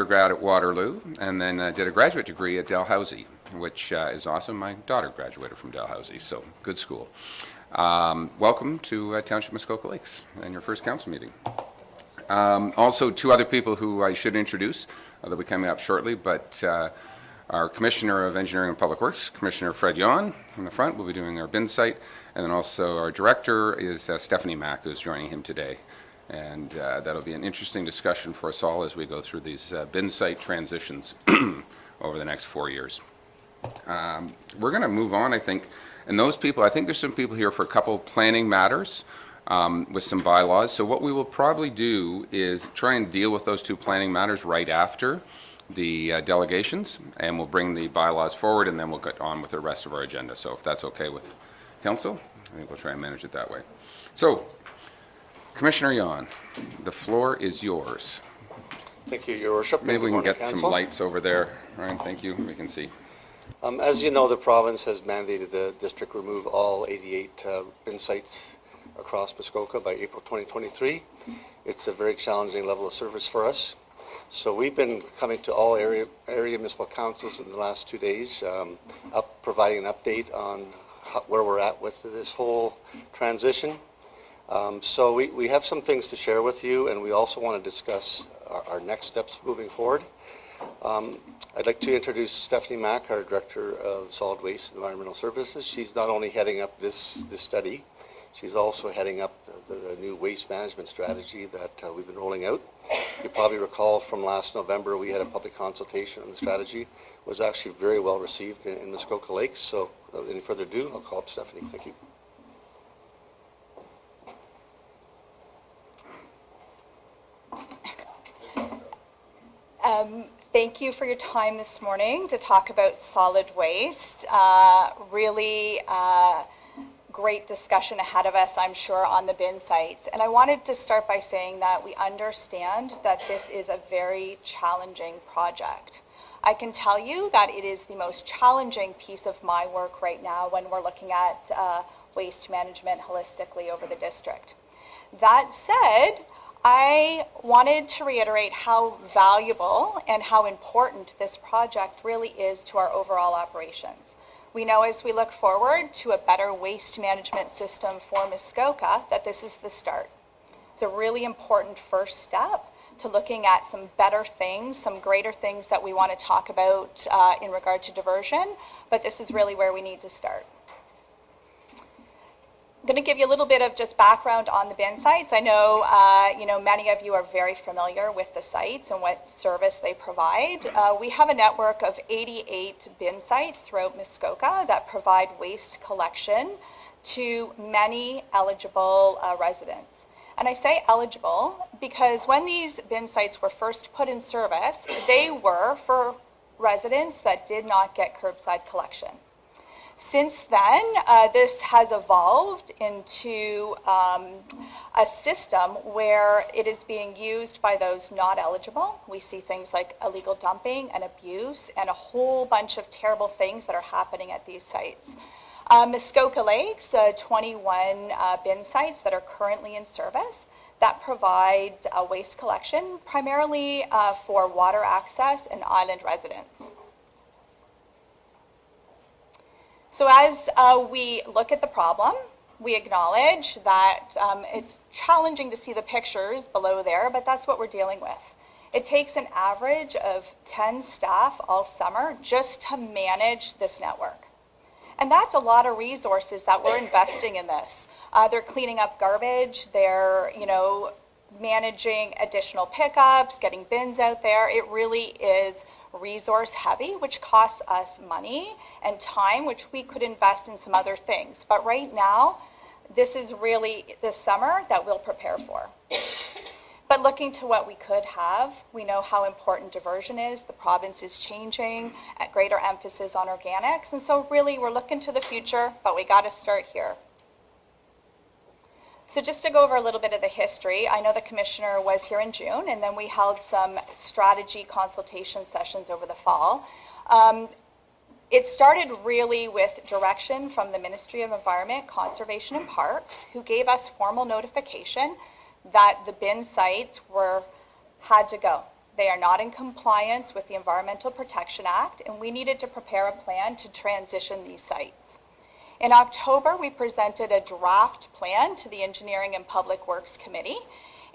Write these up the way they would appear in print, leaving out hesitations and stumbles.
undergrad at Waterloo, and then did a graduate degree at Dalhousie, which is awesome. My daughter graduated from Dalhousie, so good school. Welcome to Township Muskoka Lakes and your first council meeting. Also, two other people who I should introduce, they'll be coming up shortly, but our Commissioner of Engineering and Public Works, Commissioner Fred Jahn, in the front, will be doing our bin site, and then also our Director is Stephanie Mack, who's joining him today. And that'll be an interesting discussion for us all as we go through these bin site transitions over the next 4 years. We're going to move on, I think, and those people, I think there's some people here for a couple planning matters with some bylaws. So what we will probably do is try and deal with those two planning matters right after the delegations, and we'll bring the bylaws forward, and then we'll get on with the rest of our agenda. So if that's okay with Council, I think we'll try and manage it that way. So, Commissioner Jahn, the floor is yours. Thank you, Your Worship. Maybe we can get some lights over there. Ryan, thank you. We can see. As you know, the province has mandated the district remove all 88 bin sites across Muskoka by April 2023. It's a very challenging level of service for us. So we've been coming to all area municipal councils in the last 2 days, providing an update on where we're at with this whole transition. So we have some things to share with you, and we also want to discuss our next steps moving forward. I'd like to introduce Stephanie Mack, our Director of Solid Waste and Environmental Services. She's not only heading up this study, she's also heading up the new waste management strategy that we've been rolling out. You probably recall from last November we had a public consultation on the strategy. It was actually very well received in Muskoka Lakes. So without any further ado, I'll call up Stephanie. Thank you. Thank you for your time this morning to talk about solid waste. Really great discussion ahead of us, I'm sure, on the bin sites. And I wanted to start by saying that we understand that this is a very challenging project. I can tell you that it is the most challenging piece of my work right now when we're looking at waste management holistically over the district. That said, I wanted to reiterate how valuable and how important this project really is to our overall operations. We know as we look forward to a better waste management system for Muskoka that this is the start. It's a really important first step to looking at some better things, some greater things that we want to talk about in regard to diversion, but this is really where we need to start. I'm going to give you a little bit of just background on the bin sites. I know, many of you are very familiar with the sites and what service they provide. We have a network of 88 bin sites throughout Muskoka that provide waste collection to many eligible residents. And I say eligible because when these bin sites were first put in service, they were for residents that did not get curbside collection. Since then, this has evolved into a system where it is being used by those not eligible. We see things like illegal dumping and abuse and a whole bunch of terrible things that are happening at these sites. Muskoka Lakes, 21 bin sites that are currently in service that provide waste collection primarily for water access and island residents. So as we look at the problem, we acknowledge that it's challenging to see the pictures below there, but that's what we're dealing with. It takes an average of 10 staff all summer just to manage this network. And that's a lot of resources that we're investing in this. They're cleaning up garbage, they're, managing additional pickups, getting bins out there. It really is resource heavy, which costs us money and time, which we could invest in some other things. But right now, this is really the summer that we'll prepare for. But looking to what we could have, we know how important diversion is. The province is changing, at greater emphasis on organics. And so really we're looking to the future, but we got to start here. So just to go over a little bit of the history, I know the commissioner was here in June, and then we held some strategy consultation sessions over the fall. It started really with direction from the Ministry of Environment, Conservation and Parks, who gave us formal notification that the bin sites had to go. They are not in compliance with the Environmental Protection Act, and we needed to prepare a plan to transition these sites. In October, we presented a draft plan to the Engineering and Public Works Committee,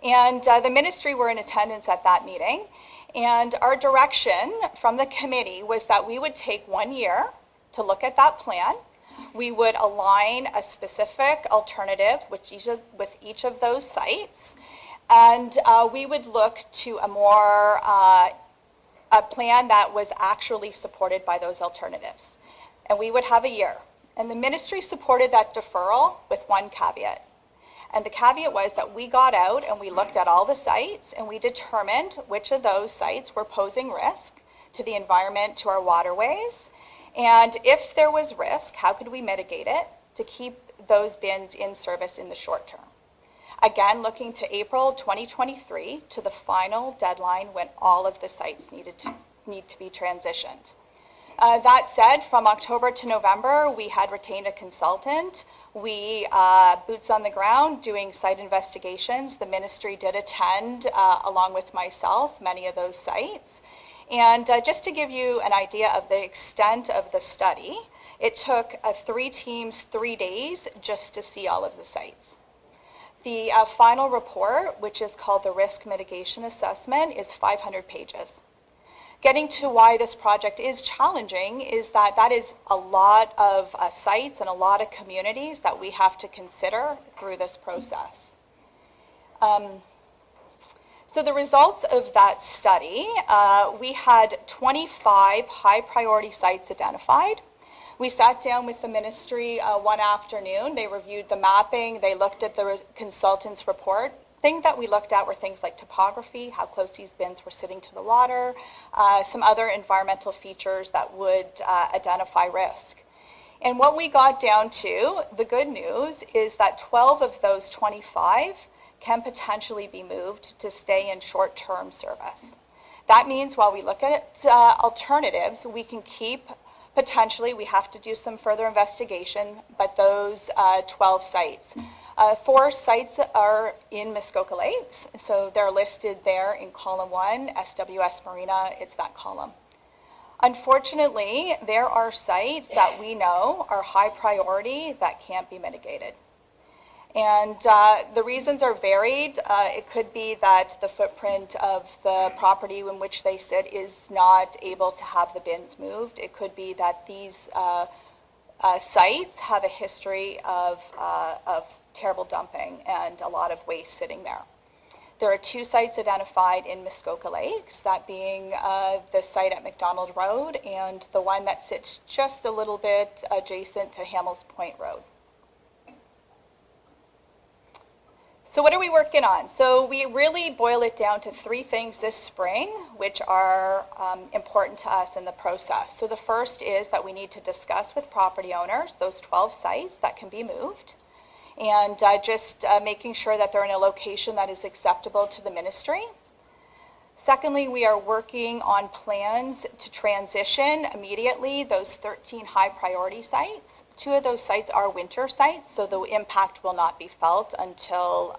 and the ministry were in attendance at that meeting. And our direction from the committee was that we would take 1 year to look at that plan. We would align a specific alternative with each of those sites, and we would look to a plan that was actually supported by those alternatives. And we would have a year. And the ministry supported that deferral with one caveat. And the caveat was that we got out and we looked at all the sites and we determined which of those sites were posing risk to the environment, to our waterways. And if there was risk, how could we mitigate it to keep those bins in service in the short term? Again, looking to April 2023 to the final deadline when all of the sites need to be transitioned. That said, from October to November, we had retained a consultant. We, boots on the ground, doing site investigations. The ministry did attend, along with myself, many of those sites. And just to give you an idea of the extent of the study, it took 3 teams 3 days just to see all of the sites. The final report, which is called the Risk Mitigation Assessment, is 500 pages. Getting to why this project is challenging is that that is a lot of sites and a lot of communities that we have to consider through this process. So the results of that study, we had 25 high priority sites identified. We sat down with the ministry one afternoon. They reviewed the mapping. They looked at the consultant's report. Things that we looked at were things like topography, how close these bins were sitting to the water, some other environmental features that would identify risk. And what we got down to, the good news, is that 12 of those 25 can potentially be moved to stay in short-term service. That means while we look at alternatives, we can keep, potentially, we have to do some further investigation, but those 12 sites. 4 sites are in Muskoka Lakes, so they're listed there in column 1, SWS Marina, it's that column. Unfortunately, there are sites that we know are high priority that can't be mitigated. And the reasons are varied. It could be that the footprint of the property in which they sit is not able to have the bins moved. It could be that these sites have a history of terrible dumping and a lot of waste sitting there. There are 2 sites identified in Muskoka Lakes, that being the site at McDonald Road and the one that sits just a little bit adjacent to Hamels Point Road. So what are we working on? So we really boil it down to 3 things this spring, which are important to us in the process. So the first is that we need to discuss with property owners those 12 sites that can be moved, and just making sure that they're in a location that is acceptable to the ministry. Secondly, we are working on plans to transition immediately those 13 high priority sites. 2 of those sites are winter sites, so the impact will not be felt until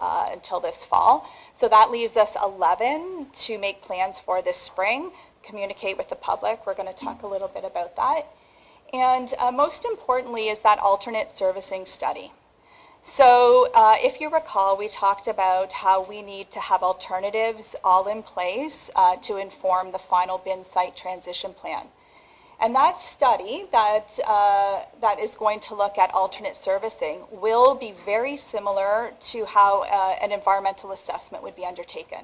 this fall. So that leaves us 11 to make plans for this spring, communicate with the public. We're going to talk a little bit about that. And most importantly is that alternate servicing study. So if you recall, we talked about how we need to have alternatives all in place to inform the final bin site transition plan. And that study that is going to look at alternate servicing will be very similar to how an environmental assessment would be undertaken.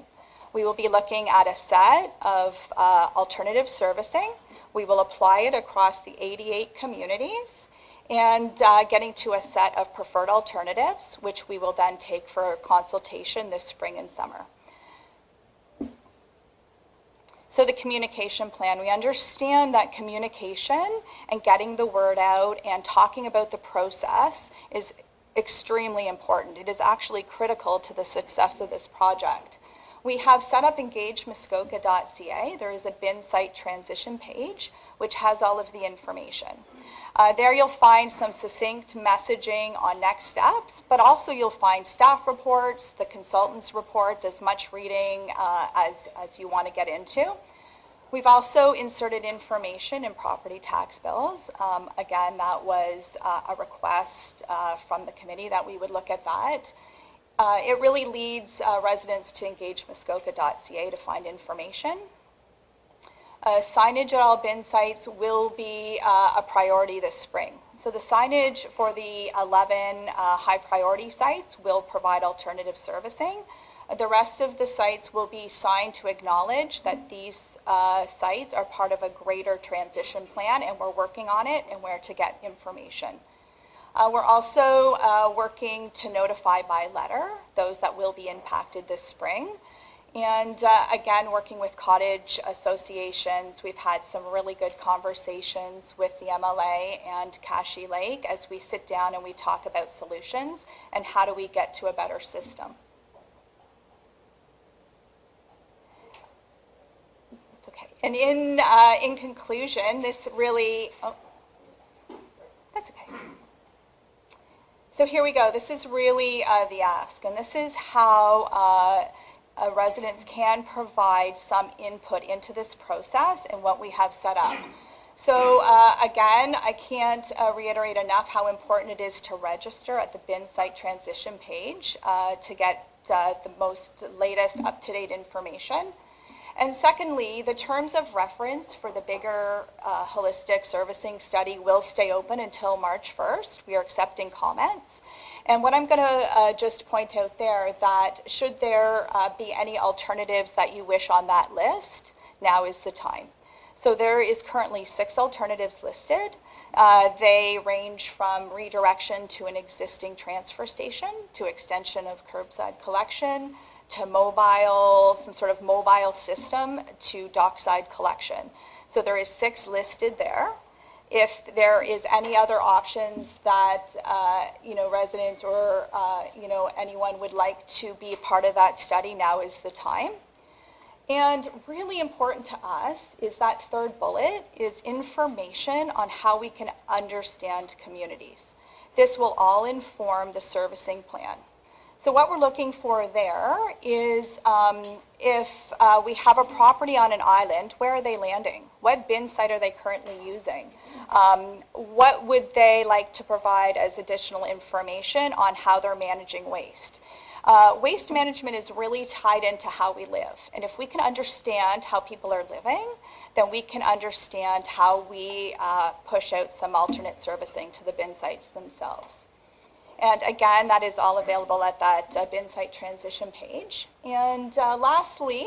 We will be looking at a set of alternative servicing. We will apply it across the 88 communities, and getting to a set of preferred alternatives, which we will then take for consultation this spring and summer. So the communication plan, we understand that communication and getting the word out and talking about the process is extremely important. It is actually critical to the success of this project. We have set up engagemuskoka.ca. There is a bin site transition page, which has all of the information. There you'll find some succinct messaging on next steps, but also you'll find staff reports, the consultants' reports, as much reading as you want to get into. We've also inserted information in property tax bills. Again, that was a request from the committee that we would look at that. It really leads residents to engagemuskoka.ca to find information. Signage at all bin sites will be a priority this spring. So the signage for the 11 high priority sites will provide alternative servicing. The rest of the sites will be signed to acknowledge that these sites are part of a greater transition plan, and we're working on it and where to get information. We're also working to notify by letter those that will be impacted this spring. And again, working with cottage associations, we've had some really good conversations with the MLA and Kashi Lake as we sit down and we talk about solutions and how do we get to a better system. It's okay. And in conclusion, this really, that's okay. So here we go. This is really the ask, and this is how residents can provide some input into this process and what we have set up. So again, I can't reiterate enough how important it is to register at the bin site transition page to get the most latest up-to-date information. And secondly, the terms of reference for the bigger holistic servicing study will stay open until March 1st. We are accepting comments. And what I'm going to just point out there that should there be any alternatives that you wish on that list, now is the time. So there is currently 6 alternatives listed. They range from redirection to an existing transfer station, to extension of curbside collection, to mobile, some sort of mobile system, to dockside collection. So there is 6 listed there. If there is any other options that residents or anyone would like to be part of that study, now is the time. And really important to us is that third bullet is information on how we can understand communities. This will all inform the servicing plan. So what we're looking for there is if we have a property on an island, where are they landing? What bin site are they currently using? What would they like to provide as additional information on how they're managing waste? Waste management is really tied into how we live. And if we can understand how people are living, then we can understand how we push out some alternate servicing to the bin sites themselves. And again, that is all available at that bin site transition page. And lastly,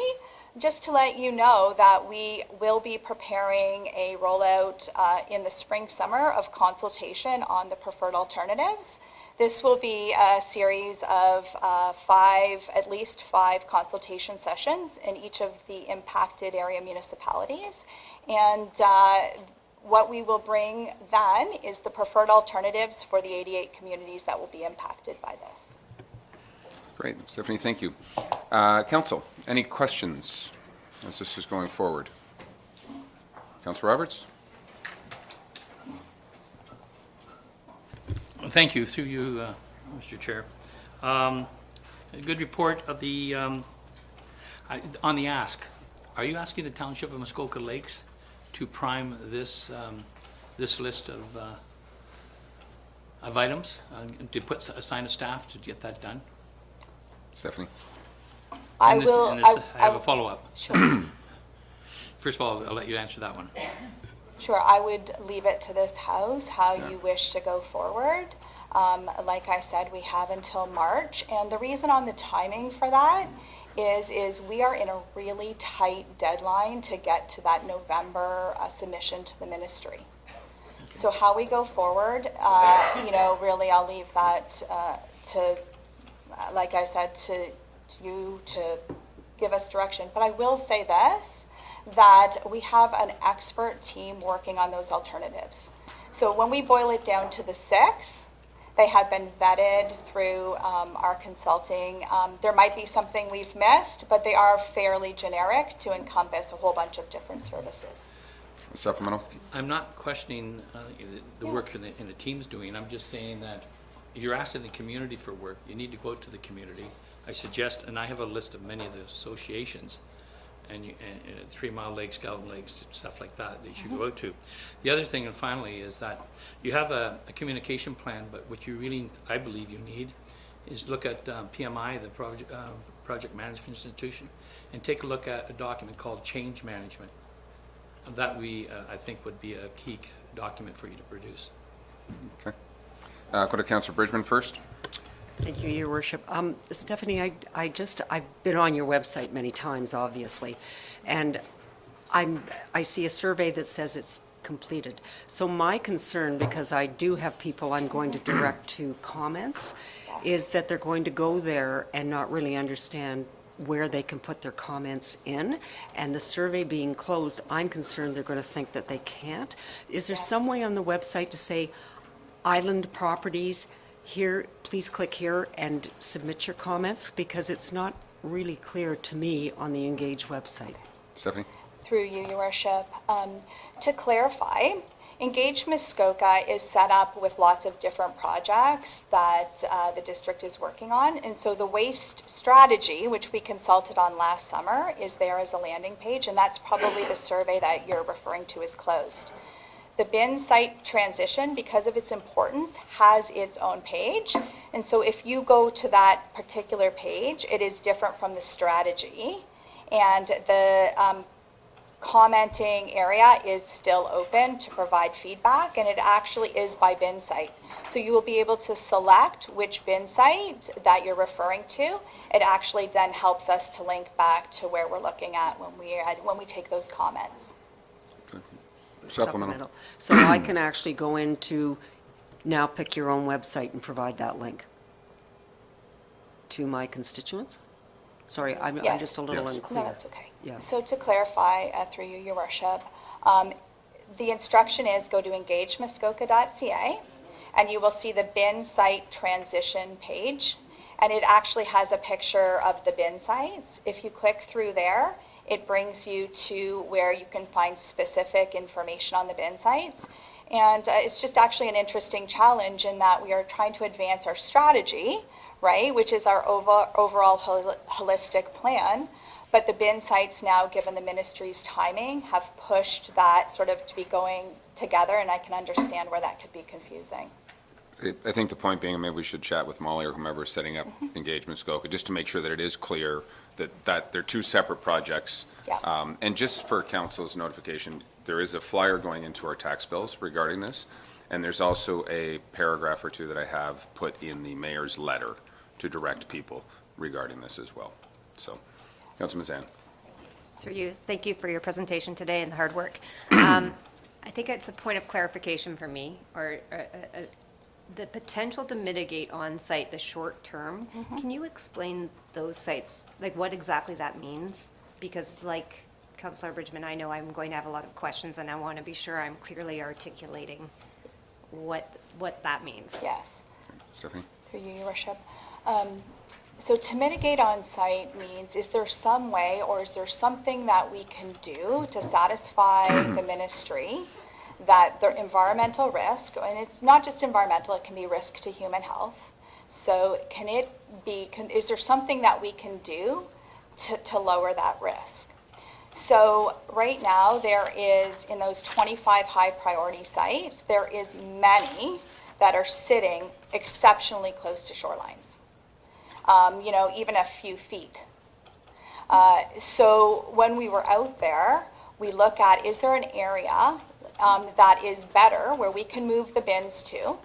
just to let you know that we will be preparing a rollout in the spring, summer of consultation on the preferred alternatives. This will be a series of at least five consultation sessions in each of the impacted area municipalities. And what we will bring then is the preferred alternatives for the 88 communities that will be impacted by this. Great. Stephanie, thank you. Council, any questions as this is going forward? Councillor Roberts? Thank you. Through you, Mr. Chair. A good report of the on the ask. Are you asking the Township of Muskoka Lakes to prime this this list of items, to assign a staff to get that done? Stephanie? I have a follow-up. Sure. First of all, I'll let you answer that one. Sure, I would leave it to this House how you wish to go forward. Like I said, we have until March, and the reason on the timing for that is we are in a really tight deadline to get to that November submission to the ministry. Okay. So how we go forward, really I'll leave that to, like I said, to you to give us direction. But I will say this, that we have an expert team working on those alternatives. So when we boil it down to the 6, They have been vetted through our consulting. There might be something we've missed, but they are fairly generic to encompass a whole bunch of different services. Supplemental? I'm not questioning the work in the team's doing. I'm just saying that if you're asking the community for work, you need to go out to the community. I suggest, and I have a list of many of the associations, and 3 Mile Lakes, Galvin Lakes, stuff like that you should go out to. The other thing, and finally, is that you have a communication plan, but what you really, I believe you need, is look at PMI, the Project Management Institution, and take a look at a document called Change Management. That I think would be a key document for you to produce. Okay. Go to Councillor Bridgman first. Thank you, Your Worship. Stephanie, I've been on your website many times, obviously, and I see a survey that says it's completed. So my concern, because I do have people I'm going to direct to comments, is that they're going to go there and not really understand where they can put their comments in, and the survey being closed, I'm concerned they're going to think that they can't. Is there some way on the website to say, island properties, here, please click here and submit your comments? Because it's not really clear to me on the Engage website. Stephanie? Through you, Your Worship. To clarify, Engage Muskoka is set up with lots of different projects that the district is working on. And so the waste strategy, which we consulted on last summer, is there as a landing page, and that's probably the survey that you're referring to is closed. The bin site transition, because of its importance, has its own page. And so if you go to that particular page, it is different from the strategy. And the commenting area is still open to provide feedback, and it actually is by bin site. So you will be able to select which bin site that you're referring to. It actually then helps us to link back to where we're looking at when we take those comments. Supplemental. So I can actually go into Now Pick Your Own website and provide that link to my constituents? Sorry, I'm Yes. just a little Yes. unclear. No, that's okay. Yeah. So to clarify, through you, Your Worship, the instruction is go to engagemuskoka.ca, and you will see the bin site transition page, and it actually has a picture of the bin sites. If you click through there, it brings you to where you can find specific information on the bin sites. And it's just actually an interesting challenge in that we are trying to advance our strategy, right, which is our overall holistic plan. But the bin sites now, given the ministry's timing, have pushed that sort of to be going together, and I can understand where that could be confusing. I think the point being, maybe we should chat with Molly or whomever is setting up Engage Muskoka, just to make sure that it is clear that they're two separate projects. Yeah. And just for council's notification, there is a flyer going into our tax bills regarding this, and there's also a paragraph or two that I have put in the mayor's letter to direct people regarding this as well. So, Councilman Zahn. Through you, thank you for your presentation today and the hard work. I think it's a point of clarification for me, or the potential to mitigate on-site the short term. Can you explain those sites, like what exactly that means? Because like Councillor Bridgman, I know I'm going to have a lot of questions, and I want to be sure I'm clearly articulating what that means. Yes. Stephanie? Through you, Your Worship. So to mitigate on-site means, is there some way or is there something that we can do to satisfy the ministry that their environmental risk, and it's not just environmental, it can be risk to human health. So is there something that we can do to lower that risk? So right now there is, in those 25 high priority sites, there is many that are sitting exceptionally close to shorelines. Even a few feet. So when we were out there, we look at, is there an area that is better where we can move the bins to?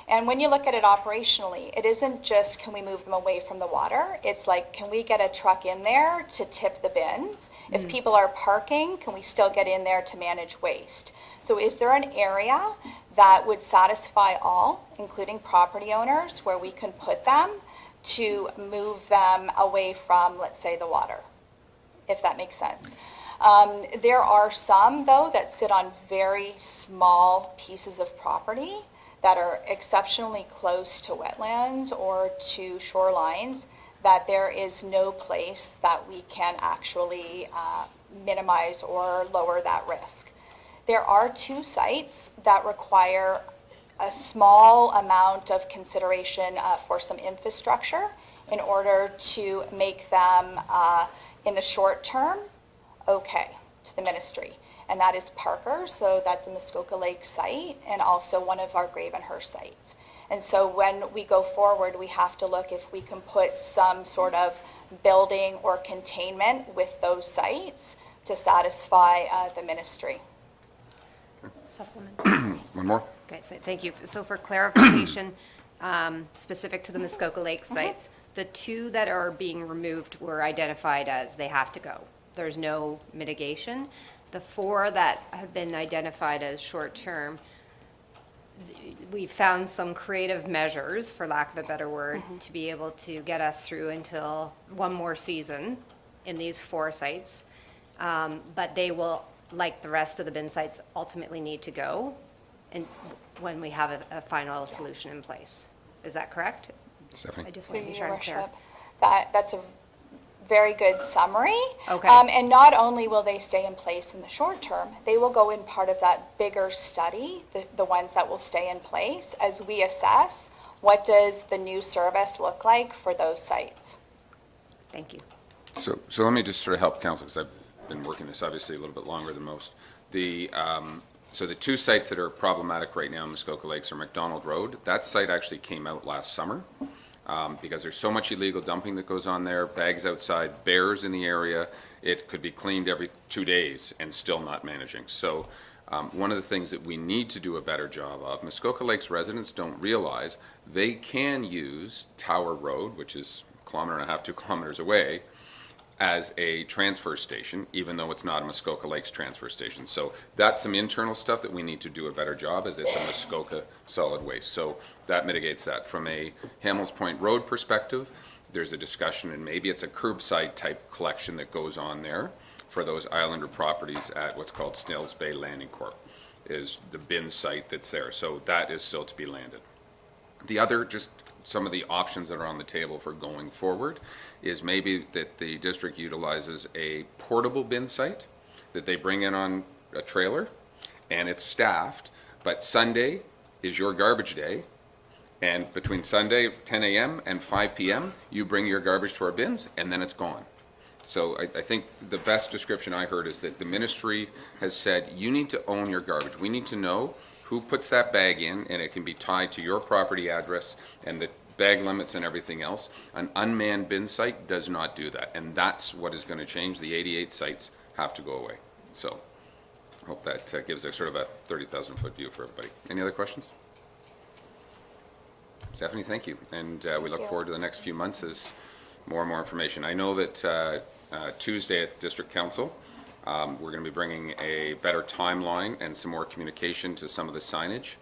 And when you look at it operationally, it isn't just can we move them away from the water, it's like, can we get a truck in there to tip the bins? If people are parking, can we still get in there to manage waste? So is there an area that would satisfy all, including property owners, where we can put them to move them away from, let's say, the water, if that makes sense? There are some, though, that sit on very small pieces of property that are exceptionally close to wetlands or to shorelines, that there is no place that we can actually minimize or lower that risk. There are 2 sites that require a small amount of consideration for some infrastructure in order to make them, in the short term, okay to the ministry. And that is Parker, so that's a Muskoka Lake site, and also one of our Gravenhurst sites. And so when we go forward, we have to look if we can put some sort of building or containment with those sites to satisfy the ministry. Supplementary. One more? Okay, so thank you. So for clarification, specific to the Muskoka Lake sites, the 2 that are being removed were identified as they have to go. There's no mitigation. The 4 that have been identified as short-term, we found some creative measures, for lack of a better word, to be able to get us through until one more season in these 4 sites. But they will, like the rest of the bin sites, ultimately need to go and when we have a final solution in place. Is that correct? Stephanie? I just want to Through be your sure I'm clear. worship, that's a very good summary. Okay. And not only will they stay in place in the short term, they will go in part of that bigger study, the ones that will stay in place, as we assess what does the new service look like for those sites. Thank you. So let me just sort of help council, because I've been working this obviously a little bit longer than most. So the 2 sites that are problematic right now in Muskoka Lakes are McDonald Road. That site actually came out last summer because there's so much illegal dumping that goes on there, bags outside, bears in the area. It could be cleaned every 2 days and still not managing. So one of the things that we need to do a better job of, Muskoka Lakes residents don't realize they can use Tower Road, which is 1.5 to 2 kilometers away, as a transfer station, even though it's not a Muskoka Lakes transfer station. So that's some internal stuff that we need to do a better job, as it's a Muskoka solid waste. So that mitigates that. From a Hamels Point Road perspective, there's a discussion, and maybe it's a curbside type collection that goes on there for those Islander properties at what's called Snails Bay Landing Corp, is the bin site that's there. So that is still to be landed. The other, just some of the options that are on the table for going forward, is maybe that the district utilizes a portable bin site that they bring in on a trailer, and it's staffed, but Sunday is your garbage day, and between Sunday 10 a.m. and 5 p.m. you bring your garbage to our bins, and then it's gone. So I think the best description I heard is that the ministry has said, you need to own your garbage. We need to know who puts that bag in, and it can be tied to your property address and the bag limits and everything else. An unmanned bin site does not do that, and that's what is going to change. The 88 sites have to go away. So I hope that gives a sort of a 30,000-foot view for everybody. Any other questions? Stephanie, thank you. And we look forward to the next few months as more and more information. I know that Tuesday at District Council, we're going to be bringing a better timeline and some more communication to some of the signage.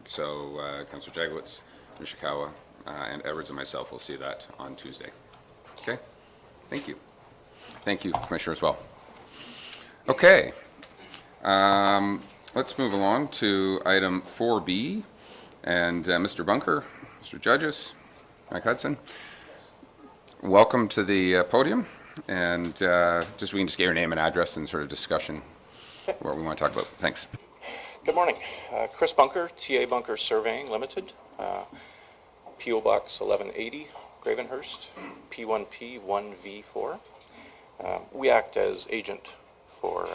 So Councillor Jagowitz, Nishikawa, and Edwards and myself will see that on Tuesday. Okay? Thank you. Thank you, Commissioner, as well. Okay. Let's move along to item 4B. And Mr. Bunker, Mr. Judges, Mike Hudson, welcome to the podium. And we can just get your name and address and sort of discussion what we want to talk about. Thanks. Good morning. Chris Bunker, TA Bunker Surveying Limited, P.O. Box 1180, Gravenhurst, P1P1V4. We act as agent for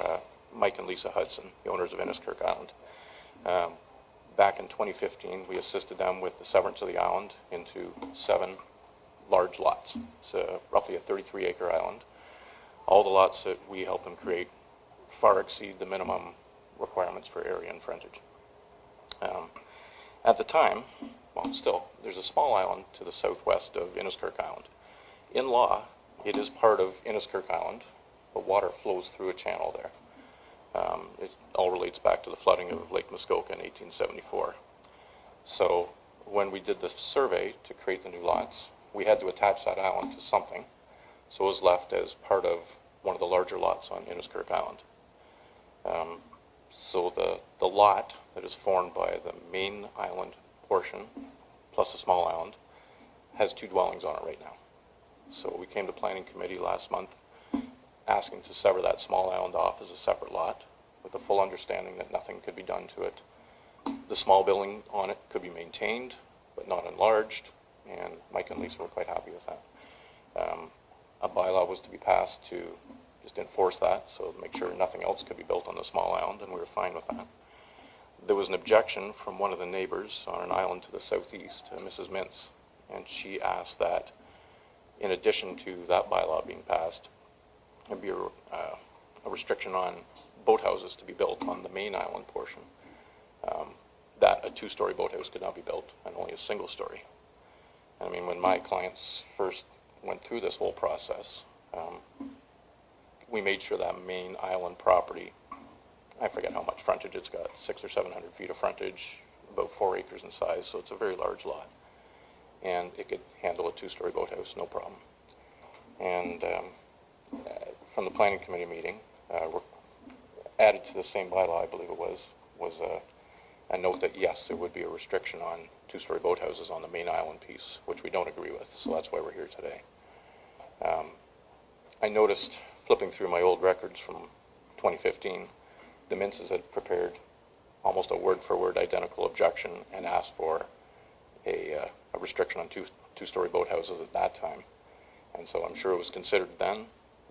Mike and Lisa Hudson, the owners of Innesskirk Island. Back in 2015, we assisted them with the severance of the island into 7 large lots. It's roughly a 33-acre island. All the lots that we help them create far exceed the minimum requirements for area and frontage. At the time, well, still, there's a small island to the southwest of Innesskirk Island. In law, it is part of Innesskirk Island, but water flows through a channel there. It all relates back to the flooding of Lake Muskoka in 1874. So when we did the survey to create the new lots, we had to attach that island to something, so it was left as part of one of the larger lots on Innesskirk Island. So the lot that is formed by the main island portion, plus a small island, has 2 dwellings on it right now. So we came to Planning Committee last month asking to sever that small island off as a separate lot with the full understanding that nothing could be done to it. The small building on it could be maintained, but not enlarged, and Mike and Lisa were quite happy with that. A bylaw was to be passed to just enforce that, so make sure nothing else could be built on the small island, and we were fine with that. There was an objection from one of the neighbors on an island to the southeast, Mrs. Mintz, and she asked that in addition to that bylaw being passed, there'd be a restriction on boathouses to be built on the main island portion, that a 2-story boathouse could not be built and only a single story. I mean, when my clients first went through this whole process, we made sure that main island property, I forget how much frontage it's got, 600 or 700 feet of frontage, about 4 acres in size, so it's a very large lot. And it could handle a 2-story boathouse, no problem. And from the Planning Committee meeting, added to the same bylaw, I believe it was a note that yes, there would be a restriction on 2-story boathouses on the main island piece, which we don't agree with, so that's why we're here today. I noticed, flipping through my old records from 2015, the Mintzes had prepared almost a word-for-word identical objection and asked for a restriction on 2-story boathouses at that time. And so I'm sure it was considered then,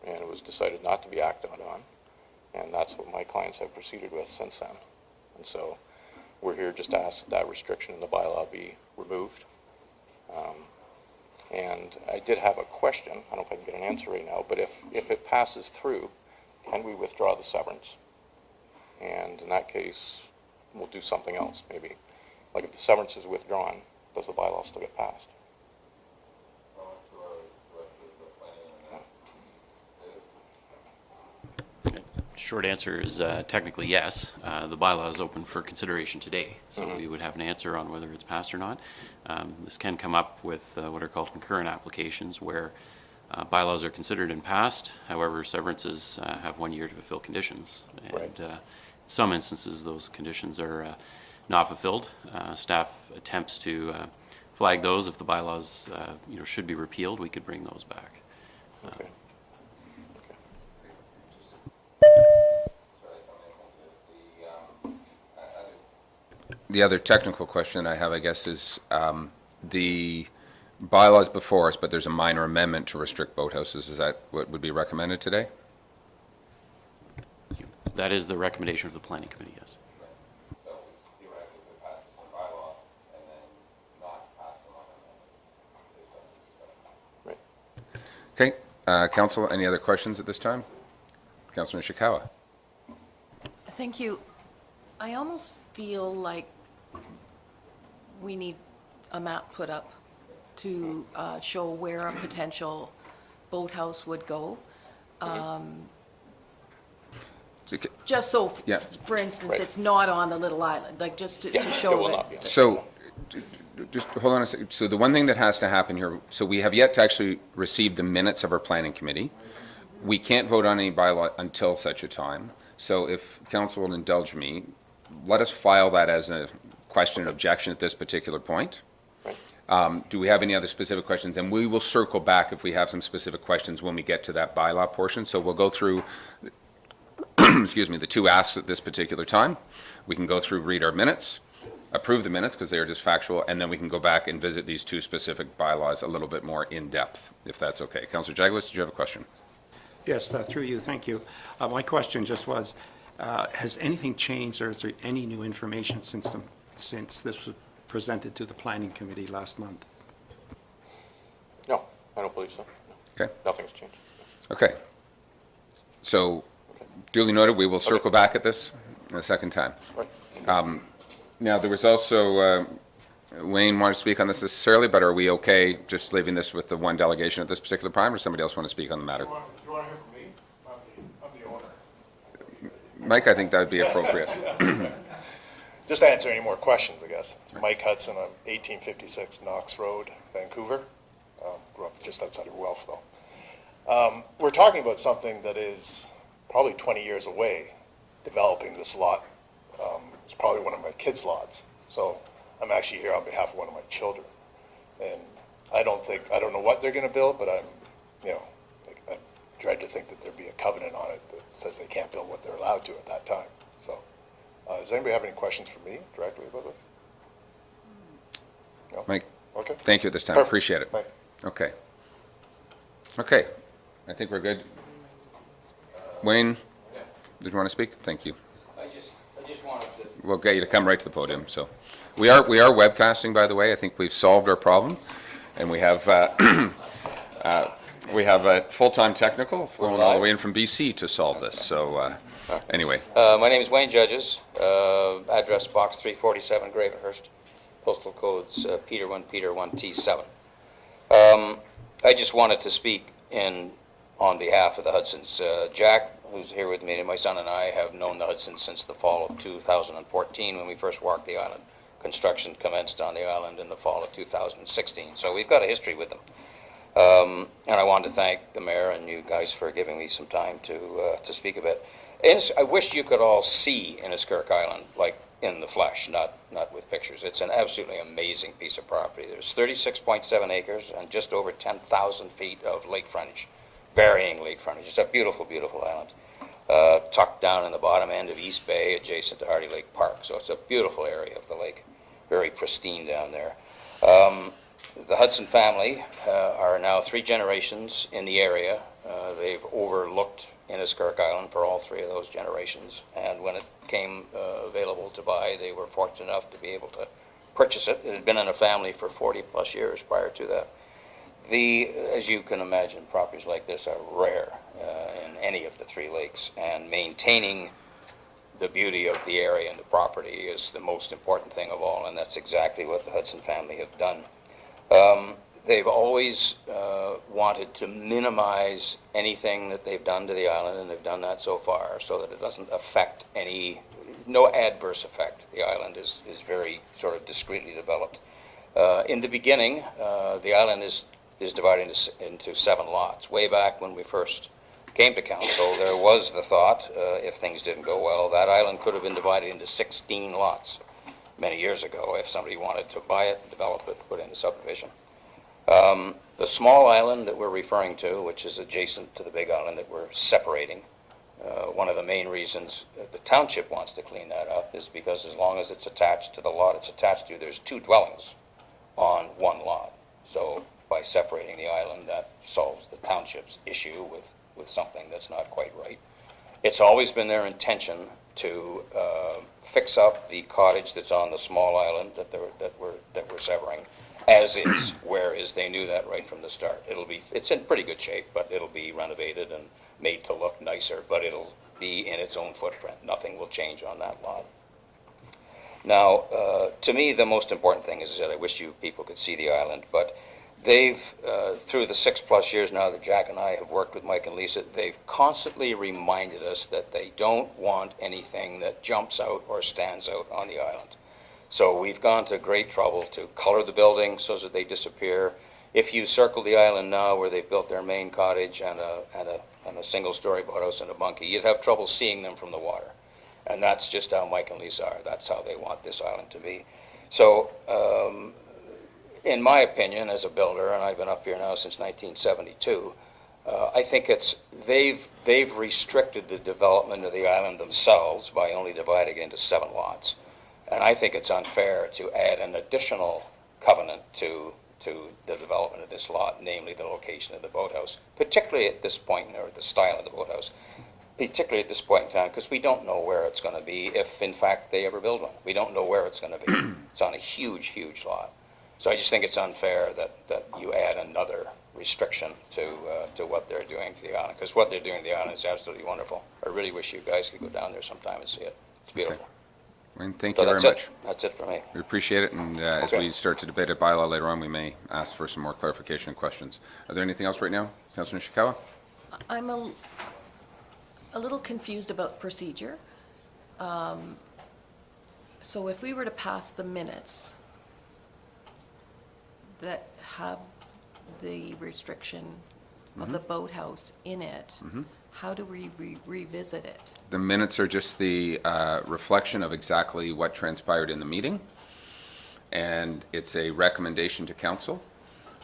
and it was decided not to be acted on, and that's what my clients have proceeded with since then. And so we're here just to ask that restriction in the bylaw be removed. And I did have a question, I don't know if I can get an answer right now, but if it passes through, can we withdraw the severance? And in that case, we'll do something else, maybe. Like if the severance is withdrawn, does the bylaw still get passed? Short answer is technically yes. The bylaw is open for consideration today, so we would have an answer on whether it's passed or not. This can come up with what are called concurrent applications, where bylaws are considered and passed. However, severances have 1 year to fulfill conditions, and Right. in some instances those conditions are not fulfilled. Staff attempts to flag those. If the bylaws should be repealed, we could bring those back. Okay. The other technical question I have, I guess, is the bylaws before us, but there's a minor amendment to restrict boathouses. Is that what would be recommended today? That is the recommendation of the Planning Committee, yes. So theoretically, we pass this on bylaw and then not pass them on amendment. Right. Okay, Council, any other questions at this time? Councilor Nishikawa. Thank you. I almost feel like we need a map put up to show where a potential boathouse would go. Just so, Yeah. for instance, Right. it's not on the little island, like just to Yeah, it show will that. not be. So, just hold on a second. So the one thing that has to happen here, so we have yet to actually receive the minutes of our planning committee. We can't vote on any bylaw until such a time. So if council will indulge me, let us file that as a question and objection at this particular point. Right. Do we have any other specific questions? And we will circle back if we have some specific questions when we get to that bylaw portion. So we'll go through, excuse me, the 2 asks at this particular time. We can go through, read our minutes, approve the minutes because they are just factual, and then we can go back and visit these 2 specific bylaws a little bit more in depth, if that's okay. Councilor Jaglis, did you have a question? Yes, through you, thank you. My question just was, has anything changed, or is there any new information since this was presented to the Planning Committee last month? No, I don't believe so. No. Okay. Nothing's changed. Okay. So duly noted, we will circle back at this a second time. Right. Now, there was also, Wayne wanted to speak on this necessarily, but are we okay just leaving this with the one delegation at this particular time, or somebody else want to speak on the matter? Do you want to hear from me? I'm the owner. Mike, I think that would be appropriate. Just to answer any more questions, I guess. It's Mike Hudson on 1856 Knox Road, Vancouver. Grew up just outside of Guelph, though. We're talking about something that is probably 20 years away, developing this lot It's probably one of my kids' lots. So I'm actually here on behalf of one of my children. And I don't know what they're gonna build, but I dread to think that there'd be a covenant on it that says they can't build what they're allowed to at that time. So, does anybody have any questions for me directly about this? No? Mike, Okay. thank you at this time. Perfect. Appreciate it. Thank you. Okay. Okay, I think we're good. Wayne, did you want to speak? Thank you. I just wanted to, We'll get you to come right to the podium, so. We are webcasting, by the way. I think we've solved our problem, and we have a full-time technical flown all the way in from BC to solve this, so, anyway. my name is Wayne Judges, address box 347 Gravenhurst, postal codes Peter 1 T7. I just wanted to speak on behalf of the Hudsons. Jack, who's here with me, and my son and I have known the Hudsons since the fall of 2014 when we first walked the island. Construction commenced on the island in the fall of 2016, so we've got a history with them. And I wanted to thank the mayor and you guys for giving me some time to speak a bit. I wish you could all see Innesskirk Island, like in the flesh, not with pictures. It's an absolutely amazing piece of property. There's 36.7 acres and just over 10,000 feet of lake frontage, varying lake frontage. It's a beautiful, beautiful island, tucked down in the bottom end of East Bay, adjacent to Hardy Lake Park. So it's a beautiful area of the lake, very pristine down there. The Hudson family are now 3 generations in the area. They've overlooked Innesskirk Island for all 3 of those generations, and when it came available to buy, they were fortunate enough to be able to purchase it. It had been in a family for 40 plus years prior to that. As you can imagine, properties like this are rare in any of the 3 lakes, and maintaining the beauty of the area and the property is the most important thing of all, and that's exactly what the Hudson family have done. They've always wanted to minimize anything that they've done to the island, and they've done that so far, so that it doesn't affect no adverse effect. The island is very sort of discreetly developed. In the beginning, the island is divided into 7 lots. Way back when we first came to council, there was the thought, if things didn't go well, that island could have been divided into 16 lots many years ago if somebody wanted to buy it, develop it, put in a subdivision. The small island that we're referring to, which is adjacent to the big island that we're separating, one of the main reasons that the township wants to clean that up is because as long as it's attached to the lot it's attached to, there's 2 dwellings on 1 lot. So by separating the island, that solves the township's issue with something that's not quite right. It's always been their intention to fix up the cottage that's on the small island that we're severing as is, whereas they knew that right from the start. It's in pretty good shape, but it'll be renovated and made to look nicer, but it'll be in its own footprint. Nothing will change on that lot. Now, to me, the most important thing is that I wish you people could see the island, but they've, through the 6+ years now that Jack and I have worked with Mike and Lisa, they've constantly reminded us that they don't want anything that jumps out or stands out on the island. So we've gone to great trouble to color the buildings so that they disappear. If you circle the island now where they've built their main cottage and a single-story boathouse and a bunkie, you'd have trouble seeing them from the water. And that's just how Mike and Lisa are. That's how they want this island to be. So in my opinion, as a builder, and I've been up here now since 1972, I think they've restricted the development of the island themselves by only dividing it into 7 lots. And I think it's unfair to add an additional covenant to the development of this lot, namely the location of the boathouse, particularly at this point, or the style of the boathouse, particularly at this point in time, because we don't know where it's going to be if, in fact, they ever build one. We don't know where it's going to be. It's on a huge, huge lot. So I just think it's unfair that you add another restriction to what they're doing to the island, because what they're doing to the island is absolutely wonderful. I really wish you guys could go down there sometime and see it. It's beautiful. Okay. Wayne, thank you very much. That's it for me. We appreciate it, and as we start to debate a bylaw later on, we may ask for some more clarification and questions. Are there anything else right now? Councilor Nishikawa? I'm a little confused about procedure. So if we were to pass the minutes that have the restriction of the boathouse in it, how do we revisit it? The minutes are just the reflection of exactly what transpired in the meeting, and it's a recommendation to council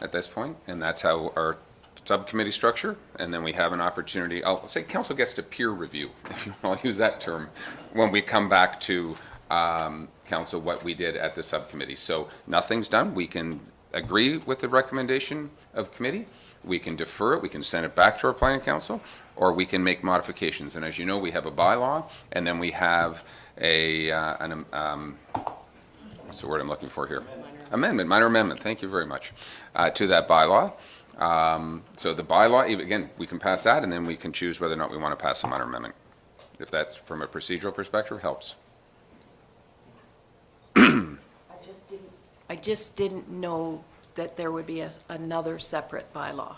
at this point, and that's how our subcommittee structure, and then we have an opportunity, I'll say council gets to peer review, if you want to use that term, when we come back to council what we did at the subcommittee. So nothing's done. We can agree with the recommendation of committee, we can defer it, we can send it back to our planning council, or we can make modifications. And as you know, we have a bylaw, and then we have what's the word I'm looking for here? Minor amendment, thank you very much, to that bylaw. So the bylaw, again, we can pass that, and then we can choose whether or not we want to pass a minor amendment, if that, from a procedural perspective, helps. I just didn't know that there would be another separate bylaw.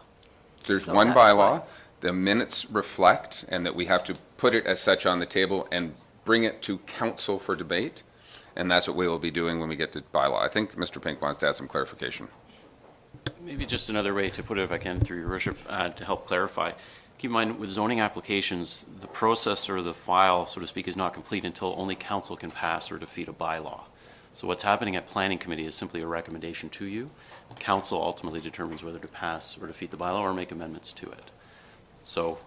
There's So one that's bylaw, why. the minutes reflect, and that we have to put it as such on the table and bring it to council for debate, and that's what we will be doing when we get to bylaw. I think Mr. Pink wants to add some clarification. Maybe just another way to put it, if I can, through your worship, to help clarify. Keep in mind, with zoning applications, the process or the file, so to speak, is not complete until only council can pass or defeat a bylaw. So what's happening at planning committee is simply a recommendation to you. Council ultimately determines whether to pass or defeat the bylaw or make amendments to it. So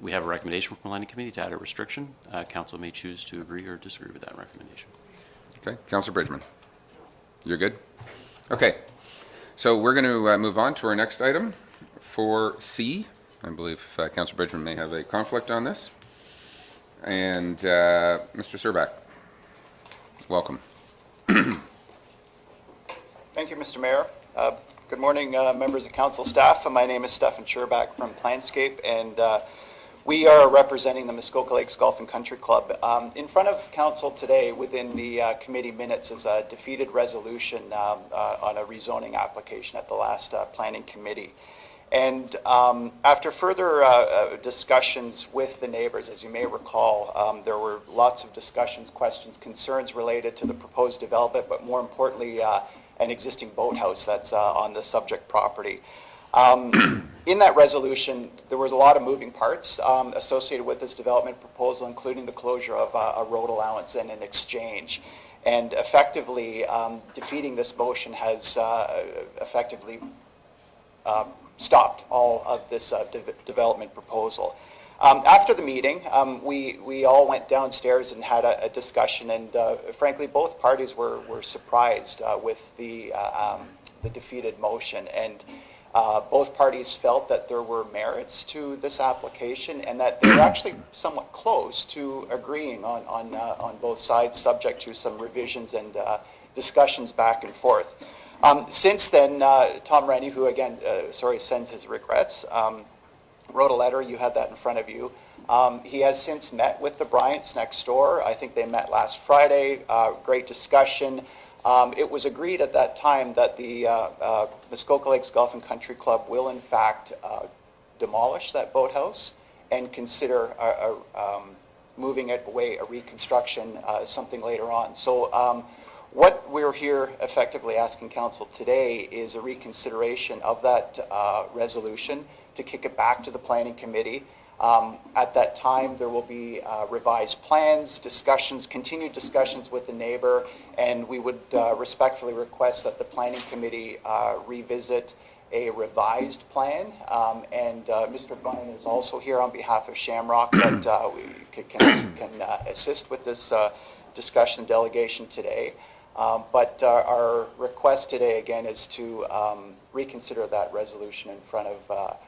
we have a recommendation from planning committee to add a restriction. Council may choose to agree or disagree with that recommendation. Okay, Councilor Bridgman, you're good? Okay, so we're going to move on to our next item, 4C. I believe Councilor Bridgman may have a conflict on this. And Mr. Szczerbak, welcome. Thank you, Mr. Mayor. Good morning, members of council staff. My name is Stefan Szczerbak from Planscape, and we are representing the Muskoka Lakes Golf and Country Club. In front of council today, within the committee minutes, is a defeated resolution on a rezoning application at the last planning committee. And after further discussions with the neighbors, as you may recall, there were lots of discussions, questions, concerns related to the proposed development, but more importantly, an existing boathouse that's on the subject property. In that resolution, there was a lot of moving parts associated with this development proposal, including the closure of a road allowance and an exchange. And effectively, defeating this motion has effectively stopped all of this development proposal. After the meeting, we all went downstairs and had a discussion, and frankly, both parties were surprised with the defeated motion, and both parties felt that there were merits to this application and that they were actually somewhat close to agreeing on both sides, subject to some revisions and discussions back and forth. Since then, Tom Rennie, who again, sends his regrets, wrote a letter. You had that in front of you. He has since met with the Bryants next door. I think they met last Friday. Great discussion. It was agreed at that time that the Muskoka Lakes Golf and Country Club will in fact demolish that boathouse and consider moving it away, a reconstruction, something later on. So what we're here effectively asking council today is a reconsideration of that resolution to kick it back to the planning committee. At that time, there will be revised plans, discussions, continued discussions with the neighbor, and we would respectfully request that the planning committee revisit a revised plan. And Mr. Bryant is also here on behalf of Shamrock that we can assist with this discussion delegation today. But our request today, again, is to reconsider that resolution in front of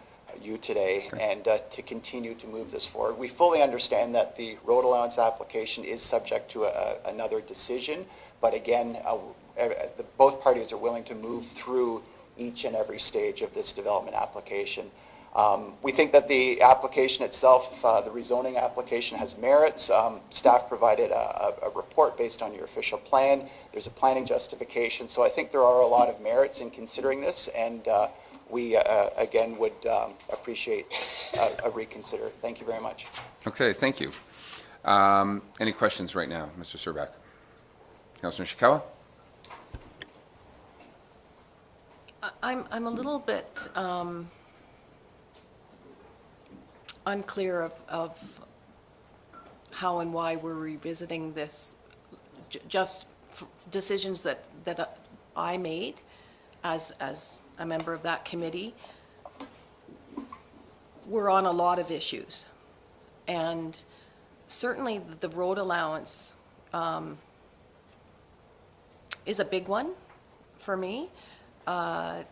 you today, and to continue to move this forward. We fully understand that the road allowance application is subject to another decision, but again, both parties are willing to move through each and every stage of this development application. We think that the application itself, the rezoning application, has merits. Staff provided a report based on your official plan. There's a planning justification, so I think there are a lot of merits in considering this, and we, again, would appreciate a reconsider. Thank you very much. Okay, thank you. Any questions right now, Mr. Szczerbak? Councilor Ishikawa? I'm a little bit unclear of how and why we're revisiting this, just decisions that I made as a member of that committee. We're on a lot of issues. And certainly the road allowance is a big one for me. And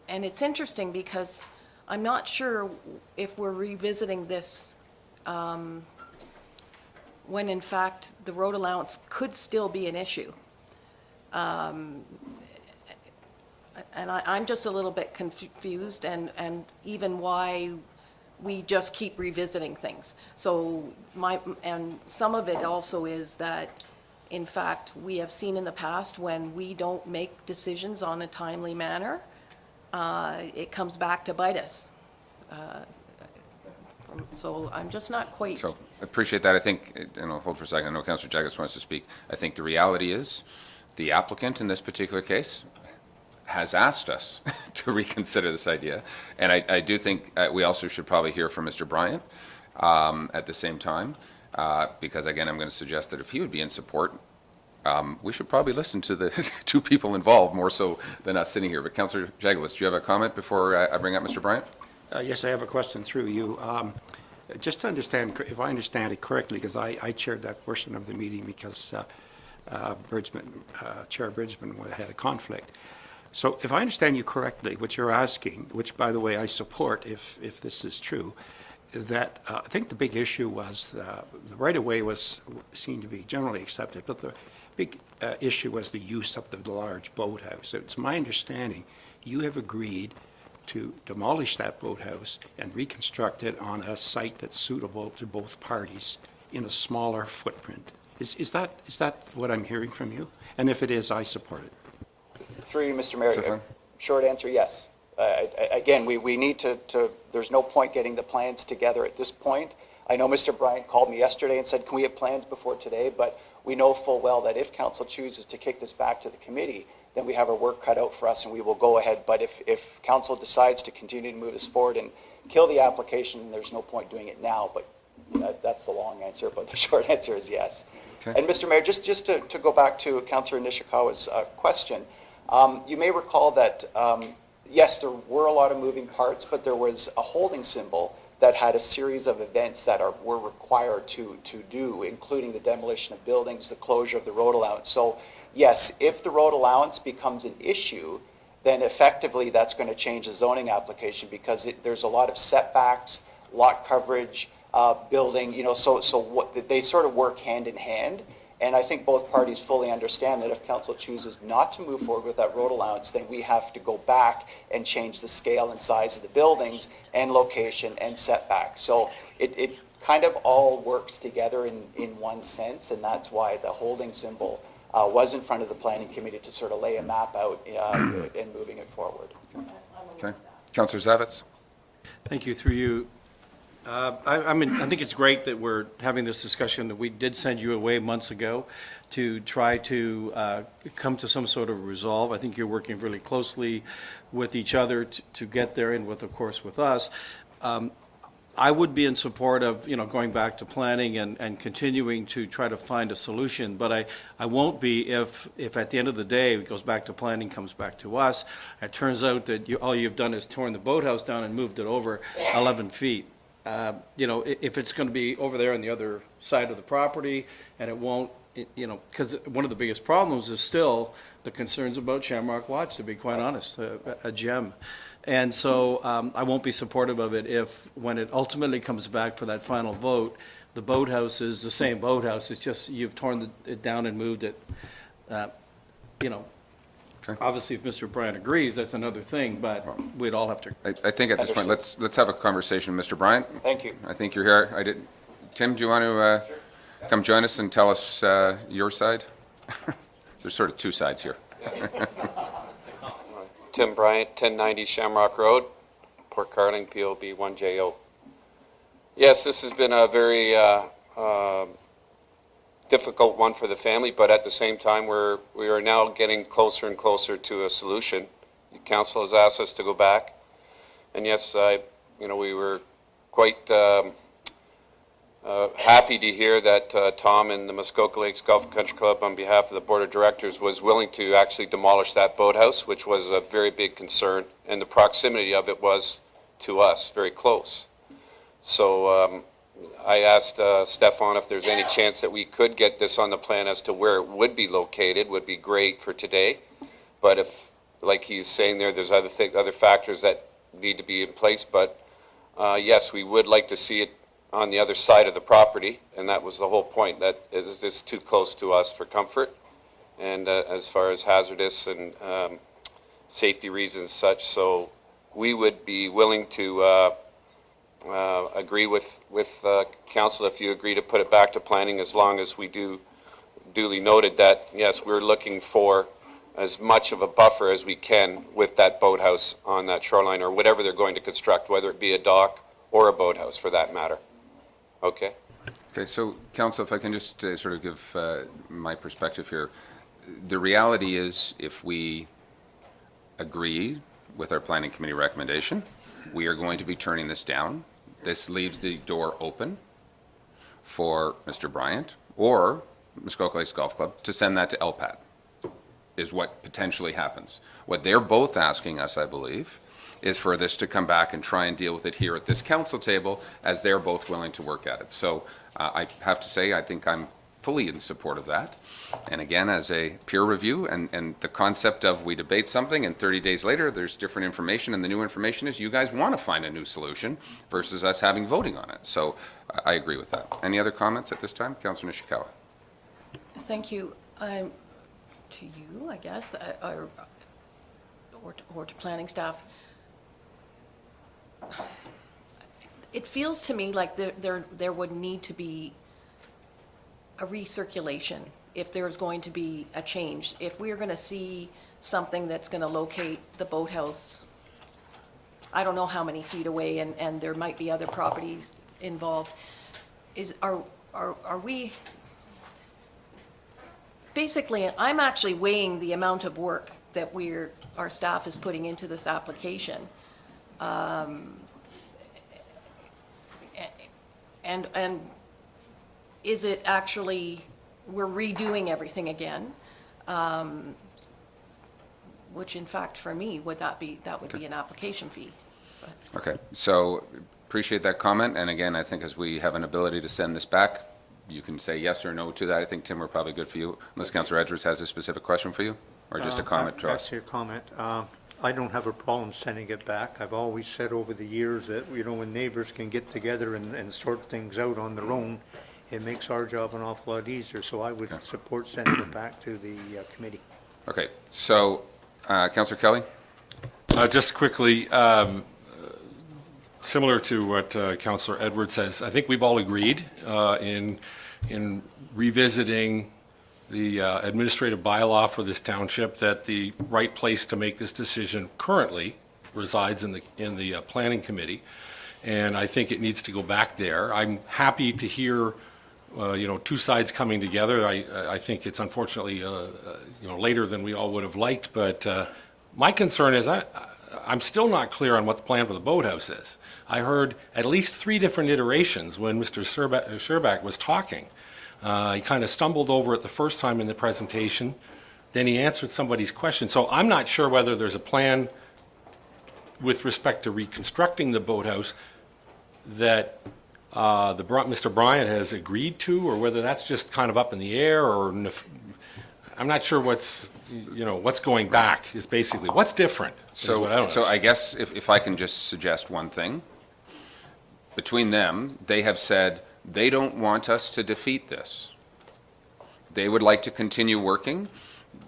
it's interesting because I'm not sure if we're revisiting this when in fact the road allowance could still be an issue. And I'm just a little bit confused and even why we just keep revisiting things. So and some of it also is that, in fact, we have seen in the past when we don't make decisions on a timely manner, it comes back to bite us. So I'm just not quite. So appreciate that. I think, and I'll hold for a second, I know Councillor Jaggis wants to speak. I think the reality is the applicant in this particular case has asked us to reconsider this idea. And I do think we also should probably hear from Mr. Bryant at the same time, because again, I'm going to suggest that if he would be in support, we should probably listen to the two people involved more so than us sitting here. But Councillor Jaggis, do you have a comment before I bring up Mr. Bryant? Yes, I have a question through you. Just to understand, if I understand it correctly, because I chaired that portion of the meeting because Chair Bridgman had a conflict. So if I understand you correctly, what you're asking, which by the way I support if this is true, that I think the big issue was the right-of-way seemed to be generally accepted, but the big issue was the use of the large boathouse. It's my understanding you have agreed to demolish that boathouse and reconstruct it on a site that's suitable to both parties in a smaller footprint. Is that what I'm hearing from you? And if it is, I support it. Through you, Mr. Mayor, Stefan? short answer, yes. Again, we need to, there's no point getting the plans together at this point. I know Mr. Bryant called me yesterday and said, can we have plans before today? But we know full well that if council chooses to kick this back to the committee, then we have our work cut out for us and we will go ahead. But if council decides to continue to move this forward and kill the application, there's no point doing it now. But that's the long answer, but the short answer is yes. Okay. And Mr. Mayor, just to go back to Councillor Nishikawa's question, you may recall that, yes, there were a lot of moving parts, but there was a holding symbol that had a series of events that were required to do, including the demolition of buildings, the closure of the road allowance. So, yes, if the road allowance becomes an issue, then effectively that's going to change the zoning application because there's a lot of setbacks, lot coverage, building, so what they sort of work hand in hand. And I think both parties fully understand that if council chooses not to move forward with that road allowance, then we have to go back and change the scale and size of the buildings and location and setback. So it kind of all works together in one sense, and that's why the holding symbol was in front of the planning committee to sort of lay a map out and moving it forward. Okay. Councillor Zavitz? Thank you. Through you. I think it's great that we're having this discussion, that we did send you away months ago to try to come to some sort of resolve. I think you're working really closely with each other to get there, and of course, with us. I would be in support of, going back to planning and continuing to try to find a solution, but I won't be if at the end of the day, it goes back to planning, comes back to us. It turns out that all you've done is torn the boathouse down and moved it over 11 feet. If it's going to be over there on the other side of the property, and it won't, because one of the biggest problems is still the concerns about Shamrock Watch, to be quite honest, a gem. And so I won't be supportive of it if, when it ultimately comes back for that final vote, the boathouse is the same boathouse. It's just you've torn it down and moved it. Obviously, if Mr. Bryant agrees, that's another thing, but we'd all have to. I think at this point, let's have a conversation, Mr. Bryant. Thank you. I think you're here. Tim, do you want to come join us and tell us your side? There's sort of two sides here. Tim Bryant, 1090 Shamrock Road, Port Carling, POB 1JO. Yes, this has been a very difficult one for the family, but at the same time, we are now getting closer and closer to a solution. The council has asked us to go back, and yes, we were quite happy to hear that Tom and the Muskoka Lakes Golf and Country Club, on behalf of the Board of Directors, was willing to actually demolish that boathouse, which was a very big concern, and the proximity of it was to us very close. So I asked Stefan if there's any chance that we could get this on the plan as to where it would be located. Would be great for today. But if, like he's saying there, there's other factors that need to be in place. But yes, we would like to see it on the other side of the property, and that was the whole point, that it is just too close to us for comfort, and as far as hazardous and safety reasons such. So we would be willing to agree with council if you agree to put it back to planning, as long as we do duly noted that, yes, we're looking for as much of a buffer as we can with that boathouse on that shoreline, or whatever they're going to construct, whether it be a dock or a boathouse for that matter. Okay? Okay, so council, if I can just sort of give my perspective here. The reality is, if we agree with our planning committee recommendation, we are going to be turning this down. This leaves the door open for Mr. Bryant or Muskoka Lakes Golf Club to send that to LPAT, is what potentially happens. What they're both asking us, I believe, is for this to come back and try and deal with it here at this council table, as they're both willing to work at it. So I have to say, I think I'm fully in support of that. And again, as a peer review, and the concept of we debate something and 30 days later there's different information, and the new information is you guys want to find a new solution versus us having voting on it. So I agree with that. Any other comments at this time? Councilor Nishikawa. Thank you. To you, I guess, or to planning staff. It feels to me like there would need to be a recirculation if there's going to be a change. If we're going to see something that's going to locate the boathouse, I don't know how many feet away, and there might be other properties involved, are we, basically, I'm actually weighing the amount of work that our staff is putting into this application. And is it actually, we're redoing everything again? Which in fact, for me, that would be an application fee. Okay, so appreciate that comment. And again, I think as we have an ability to send this back, you can say yes or no to that. I think, Tim, we're probably good for you, unless Councillor Edwards has a specific question for you, or just a comment to us. Actually, a comment. I don't have a problem sending it back. I've always said over the years that, when neighbors can get together and sort things out on their own, it makes our job an awful lot easier. So I would support sending it back to the committee. Okay, so Councillor Kelly? Just quickly, similar to what Councillor Edwards says, I think we've all agreed in revisiting the administrative bylaw for this township that the right place to make this decision currently resides in the planning committee, and I think it needs to go back there. I'm happy to hear two sides coming together. I think it's unfortunately later than we all would have liked, but my concern is I'm still not clear on what the plan for the boathouse is. I heard at least 3 different iterations when Mr. Szczerbak was talking. He kind of stumbled over it the first time in the presentation, then he answered somebody's question. So I'm not sure whether there's a plan with respect to reconstructing the boathouse that Mr. Bryant has agreed to, or whether that's just kind of up in the air, or I'm not sure what's going back is basically what's different. So I guess if I can just suggest one thing, between them, they have said they don't want us to defeat this. They would like to continue working.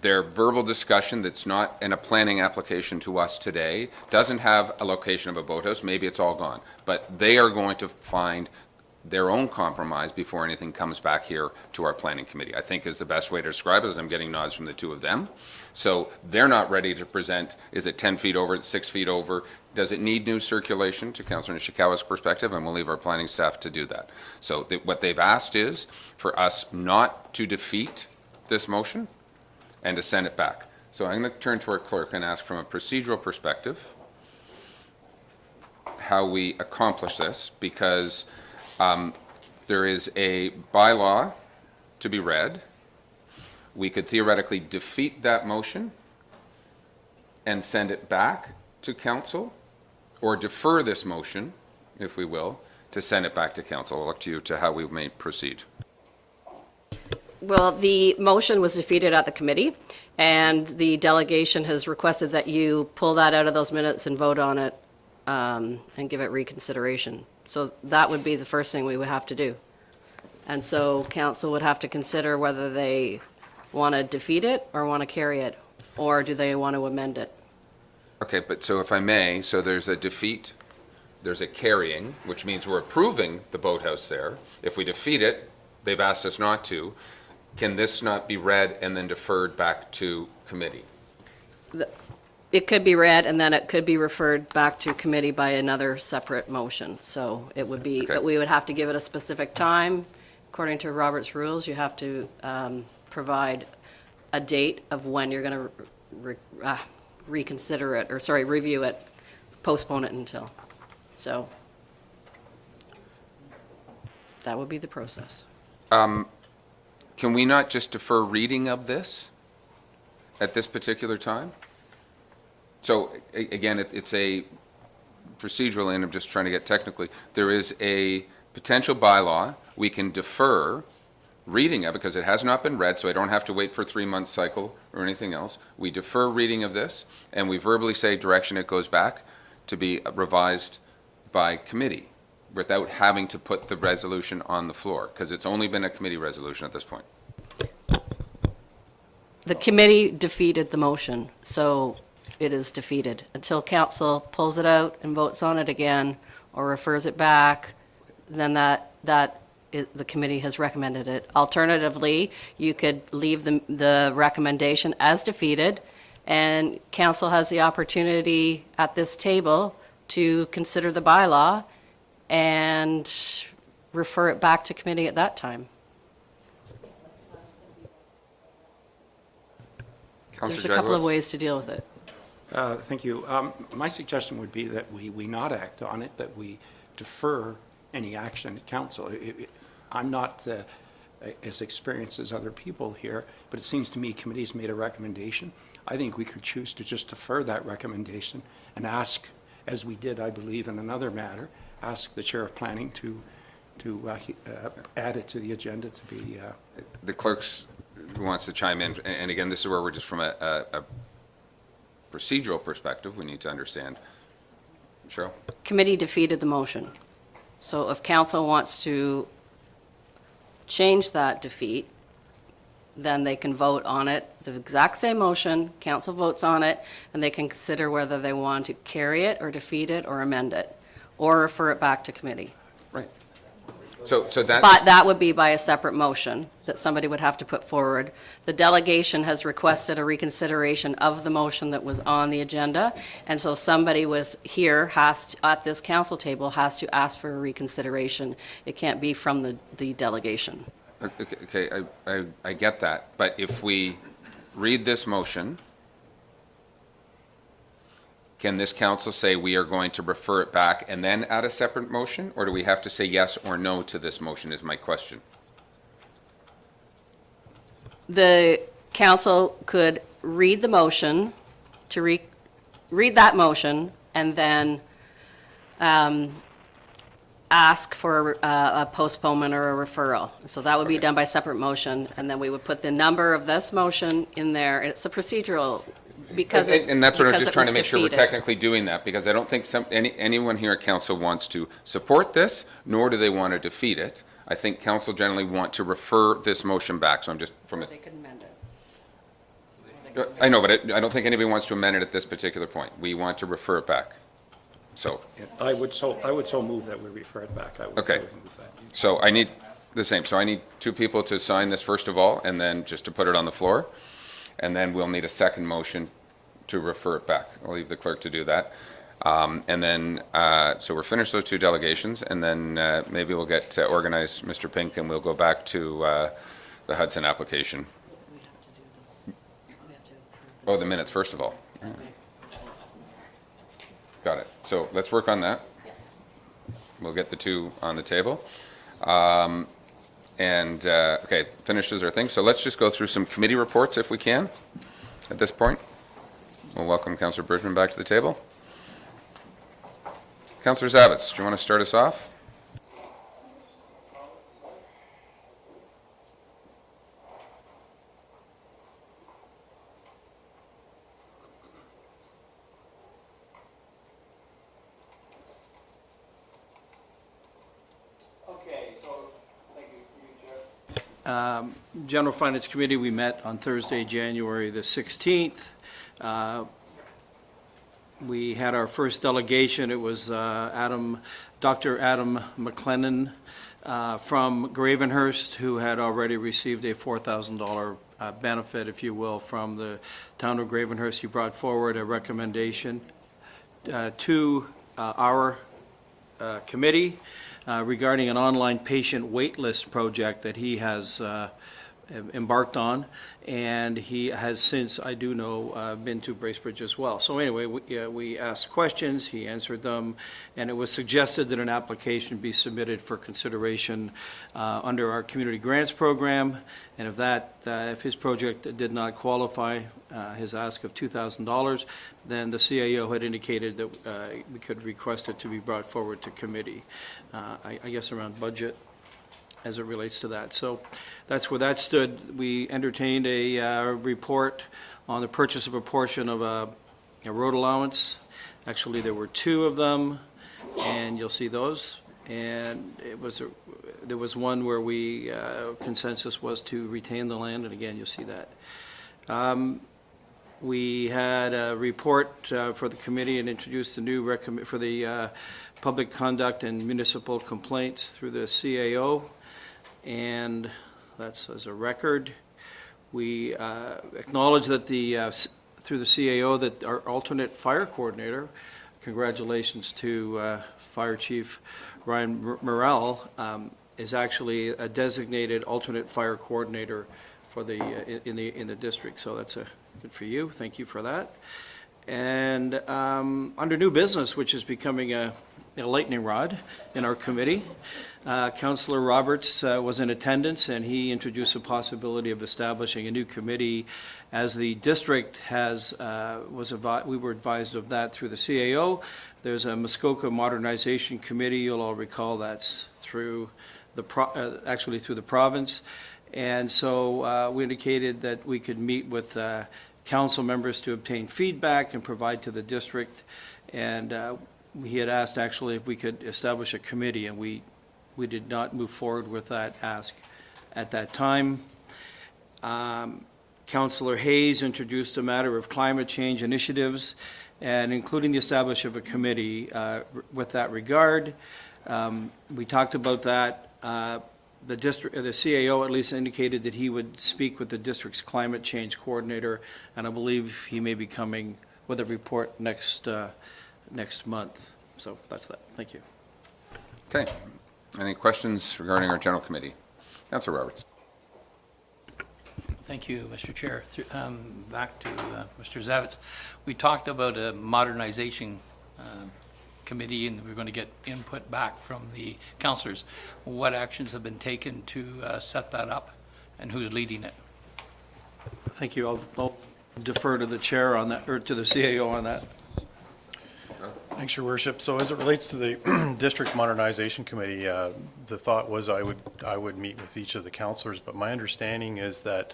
Their verbal discussion that's not in a planning application to us today doesn't have a location of a boathouse. Maybe it's all gone. But they are going to find their own compromise before anything comes back here to our planning committee, I think is the best way to describe it, as I'm getting nods from the two of them. So they're not ready to present, is it 10 feet over, is it 6 feet over? Does it need new circulation, to Councillor Nishikawa's perspective? And we'll leave our planning staff to do that. So what they've asked is for us not to defeat this motion and to send it back. So I'm going to turn to our clerk and ask, from a procedural perspective, how we accomplish this, because there is a bylaw to be read. We could theoretically defeat that motion and send it back to council, or defer this motion, if we will, to send it back to council. I'll look to you to how we may proceed. Well, the motion was defeated at the committee, and the delegation has requested that you pull that out of those minutes and vote on it and give it reconsideration. So that would be the first thing we would have to do. And so council would have to consider whether they want to defeat it or want to carry it, or do they want to amend it? Okay, but so if I may, so there's a defeat, there's a carrying, which means we're approving the boathouse there. If we defeat it, they've asked us not to. Can this not be read and then deferred back to committee? It could be read, and then it could be referred back to committee by another separate motion. So it would be, Okay. but we would have to give it a specific time. According to Robert's rules, you have to provide a date of when you're going to reconsider it, or sorry, review it, postpone it until. So that would be the process. Can we not just defer reading of this at this particular time? So again, it's a procedural, and I'm just trying to get technically, there is a potential bylaw. We can defer reading of it because it has not been read, so I don't have to wait for a 3-month cycle or anything else. We defer reading of this, and we verbally say direction it goes back to be revised by committee without having to put the resolution on the floor, because it's only been a committee resolution at this point. The committee defeated the motion, so it is defeated. Until council pulls it out and votes on it again, or refers it back, then the committee has recommended it. Alternatively, you could leave the recommendation as defeated, and council has the opportunity at this table to consider the bylaw and refer it back to committee at that time. There's a couple of ways to deal with it. Thank you. My suggestion would be that we not act on it, that we defer any action at council. I'm not as experienced as other people here, but it seems to me committee's made a recommendation. I think we could choose to just defer that recommendation and ask, as we did, I believe, in another matter, ask the chair of planning to add it to the agenda to be... The clerk's wants to chime in, and again, this is where we're just from a procedural perspective, we need to understand. Cheryl? Committee defeated the motion. So if council wants to change that defeat, then they can vote on it, the exact same motion, council votes on it, and they can consider whether they want to carry it or defeat it or amend it, or refer it back to committee. Right. So that's... But that would be by a separate motion that somebody would have to put forward. The delegation has requested a reconsideration of the motion that was on the agenda, and so somebody was here, at this council table, has to ask for a reconsideration. It can't be from the delegation. Okay, I get that, but if we read this motion, can this council say we are going to refer it back and then add a separate motion, or do we have to say yes or no to this motion, is my question. The council could read the motion, read that motion, and then ask for a postponement or a referral. So that would be done by separate motion, and then we would put the number of this motion in there. It's a procedural, because and that's what I'm because just it trying to was make sure we're defeated. technically doing that, because I don't think anyone here at council wants to support this, nor do they want to defeat it. I think council generally want to refer this motion back, so I'm just from a... They could amend it. I know, but I don't think anybody wants to amend it at this particular point. We want to refer it back. So... I would so move that we refer it back. I would Okay. move that. So I need the same. So I need 2 people to sign this first of all, and then just to put it on the floor. And then we'll need a second motion to refer it back. I'll leave the clerk to do that. And then, so we're finished those 2 delegations, and then maybe we'll get to organize Mr. Pink, and we'll go back to the Hudson application. Oh, the minutes first of all. Got it. So let's work on that. we'll get the two on the table. Okay, finishes our thing. So let's just go through some committee reports if we can at this point. We'll welcome Councillor Bridgman back to the table. Councillor Zavitz, do you want to start us off? General Finance Committee, we met on Thursday, January the 16th. We had our first delegation. It was Dr. Adam McLennan from Gravenhurst, who had already received a $4,000 benefit, if you will, from the town of Gravenhurst. He brought forward a recommendation to our committee regarding an online patient wait list project that he has embarked on, and he has since, I do know, been to Bracebridge as well. So anyway, we asked questions, he answered them, and it was suggested that an application be submitted for consideration under our community grants program, and if his project did not qualify, his ask of $2,000, then the CAO had indicated that we could request it to be brought forward to committee, I guess around budget as it relates to that. So that's where that stood. We entertained a report on the purchase of a portion of a road allowance. Actually, there were two of them, and you'll see those. And there was one where consensus was to retain the land, and again, you'll see that. We had a report for the committee and introduced the new for the public conduct and municipal complaints through the CAO, and that's as a record. We acknowledge that through the CAO that our alternate fire coordinator, congratulations to Fire Chief Ryan Morrell, is actually a designated alternate fire coordinator for in the district. So that's good for you. Thank you for that. And under new business, which is becoming a lightning rod in our committee, Councillor Roberts was in attendance, and he introduced the possibility of establishing a new committee. As the district we were advised of that through the CAO. There's a Muskoka Modernization Committee. You'll all recall that's through actually through the province. And so we indicated that we could meet with council members to obtain feedback and provide to the district. And he had asked actually if we could establish a committee, and we did not move forward with that ask at that time. Councillor Hayes introduced a matter of climate change initiatives, and including the establishment of a committee with that regard. We talked about that. The CAO at least indicated that he would speak with the district's climate change coordinator, and I believe he may be coming with a report next month. So that's that. Thank you. Okay. Any questions regarding our general committee? Councillor Roberts. Thank you, Mr. Chair. Back to Mr. Zavitz. We talked about a modernization committee, and we're going to get input back from the councillors. What actions have been taken to set that up, and who's leading it? Thank you. I'll defer to the chair on that, or to the CAO on that. Thanks, Your Worship. So as it relates to the District Modernization Committee, the thought was I would meet with each of the councillors, but my understanding is that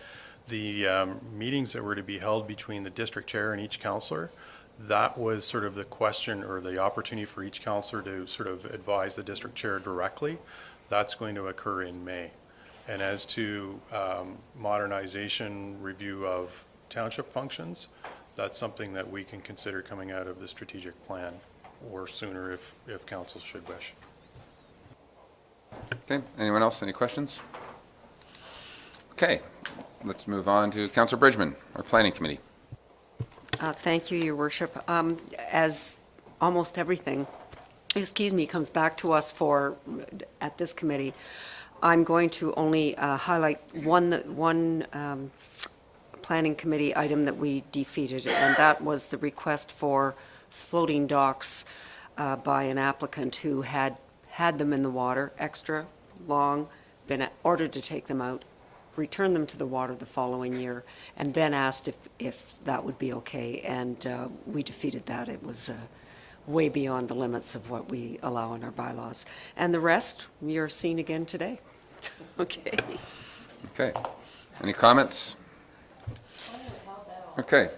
the meetings that were to be held between the district chair and each councillor, that was sort of the question or the opportunity for each councillor to sort of advise the district chair directly. That's going to occur in May. And as to modernization review of township functions, that's something that we can consider coming out of the strategic plan, or sooner if council should wish. Okay, anyone else, any questions? Okay, let's move on to Councillor Bridgman, our Planning Committee. Thank you, Your Worship. As almost everything, comes back to us at this committee, I'm going to only highlight one Planning Committee item that we defeated, and that was the request for floating docks by an applicant who had had them in the water extra long, been ordered to take them out, return them to the water the following year, and then asked if that would be okay, and we defeated that. It was way beyond the limits of what we allow in our bylaws. And the rest, you're seeing again today. Okay. Okay. Any comments? Okay.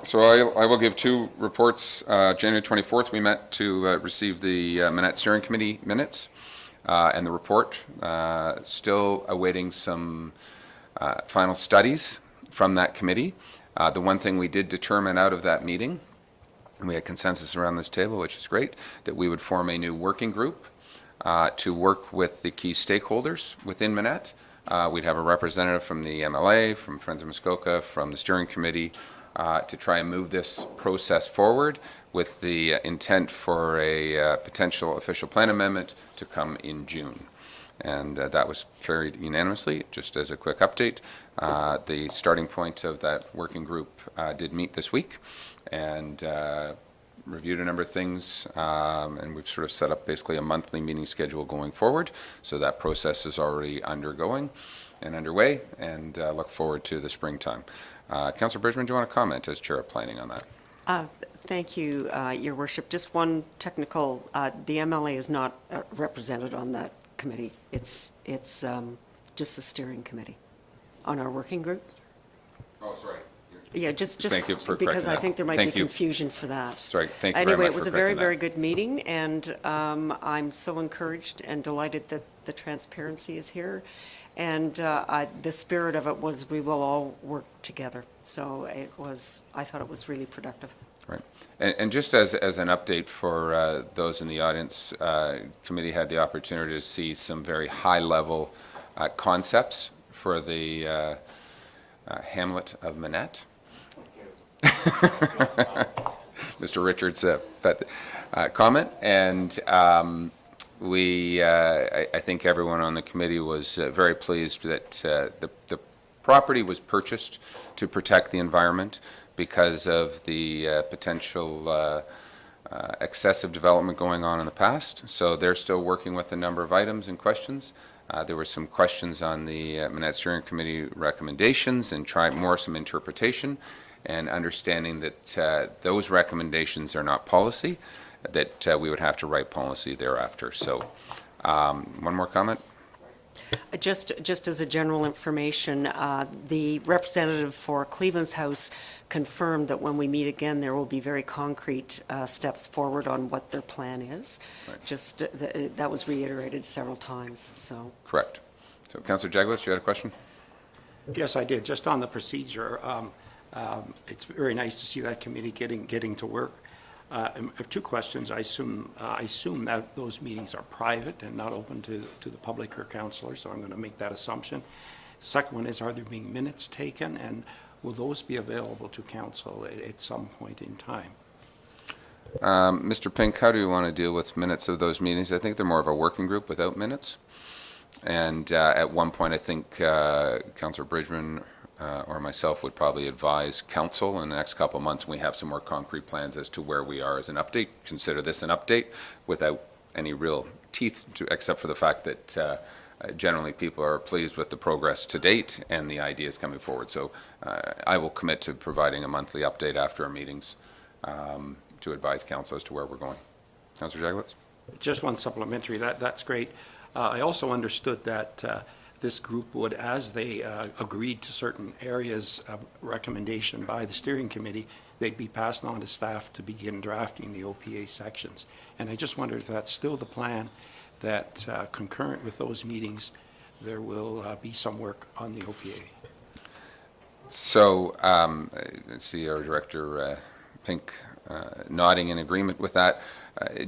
So I will give two reports. January 24th, we met to receive the Manette Steering Committee minutes and the report. Still awaiting some final studies from that committee. The one thing we did determine out of that meeting, and we had consensus around this table, which is great, that we would form a new working group to work with the key stakeholders within Manette. We'd have a representative from the MLA, from Friends of Muskoka, from the steering committee, to try and move this process forward with the intent for a potential official plan amendment to come in June. And that was carried unanimously. Just as a quick update, the starting point of that working group did meet this week and reviewed a number of things, and we've sort of set up basically a monthly meeting schedule going forward. So that process is already undergoing and underway, and look forward to the springtime. Councillor Bridgman, do you want to comment as Chair of Planning on that? Thank you, Your Worship. Just one technical, the MLA is not represented on that committee. It's just the steering committee on our working group. Oh, sorry. Yeah, just Thank you for because correcting I that. think there might Thank be you. confusion for that. Sorry, thank you very Anyway, much it was for a very, correcting that. very good meeting, and I'm so encouraged and delighted that the transparency is here. And the spirit of it was we will all work together. So I thought it was really productive. Right. And just as an update for those in the audience, committee had the opportunity to see some very high-level concepts for the hamlet of Manette. Mr. Richards' comment, and I think everyone on the committee was very pleased that the property was purchased to protect the environment because of the potential excessive development going on in the past. So they're still working with a number of items and questions. There were some questions on the Manette Steering Committee recommendations and some interpretation and understanding that those recommendations are not policy, that we would have to write policy thereafter. So one more comment? Just as a general information, the representative for Cleveland's House confirmed that when we meet again, there will be very concrete steps forward on what their plan is. Right. Just that was reiterated several times. So Correct. So Councillor Jaglis, you had a question? Yes, I did. Just on the procedure, it's very nice to see that committee getting to work. I have two questions. I assume that those meetings are private and not open to the public or councillors, so I'm going to make that assumption. Second one is, are there being minutes taken, and will those be available to council at some point in time? Mr. Pink, how do you want to deal with minutes of those meetings? I think they're more of a working group without minutes. And at one point, I think Councillor Bridgman or myself would probably advise council in the next couple of months when we have some more concrete plans as to where we are as an update. Consider this an update without any real teeth, except for the fact that generally people are pleased with the progress to date and the ideas coming forward. So I will commit to providing a monthly update after our meetings to advise council as to where we're going. Councillor Jaglis? Just one supplementary. That's great. I also understood that this group would, as they agreed to certain areas of recommendation by the steering committee, they'd be passed on to staff to begin drafting the OPA sections. And I just wondered if that's still the plan, that concurrent with those meetings, there will be some work on the OPA. So I see our Director Pink nodding in agreement with that.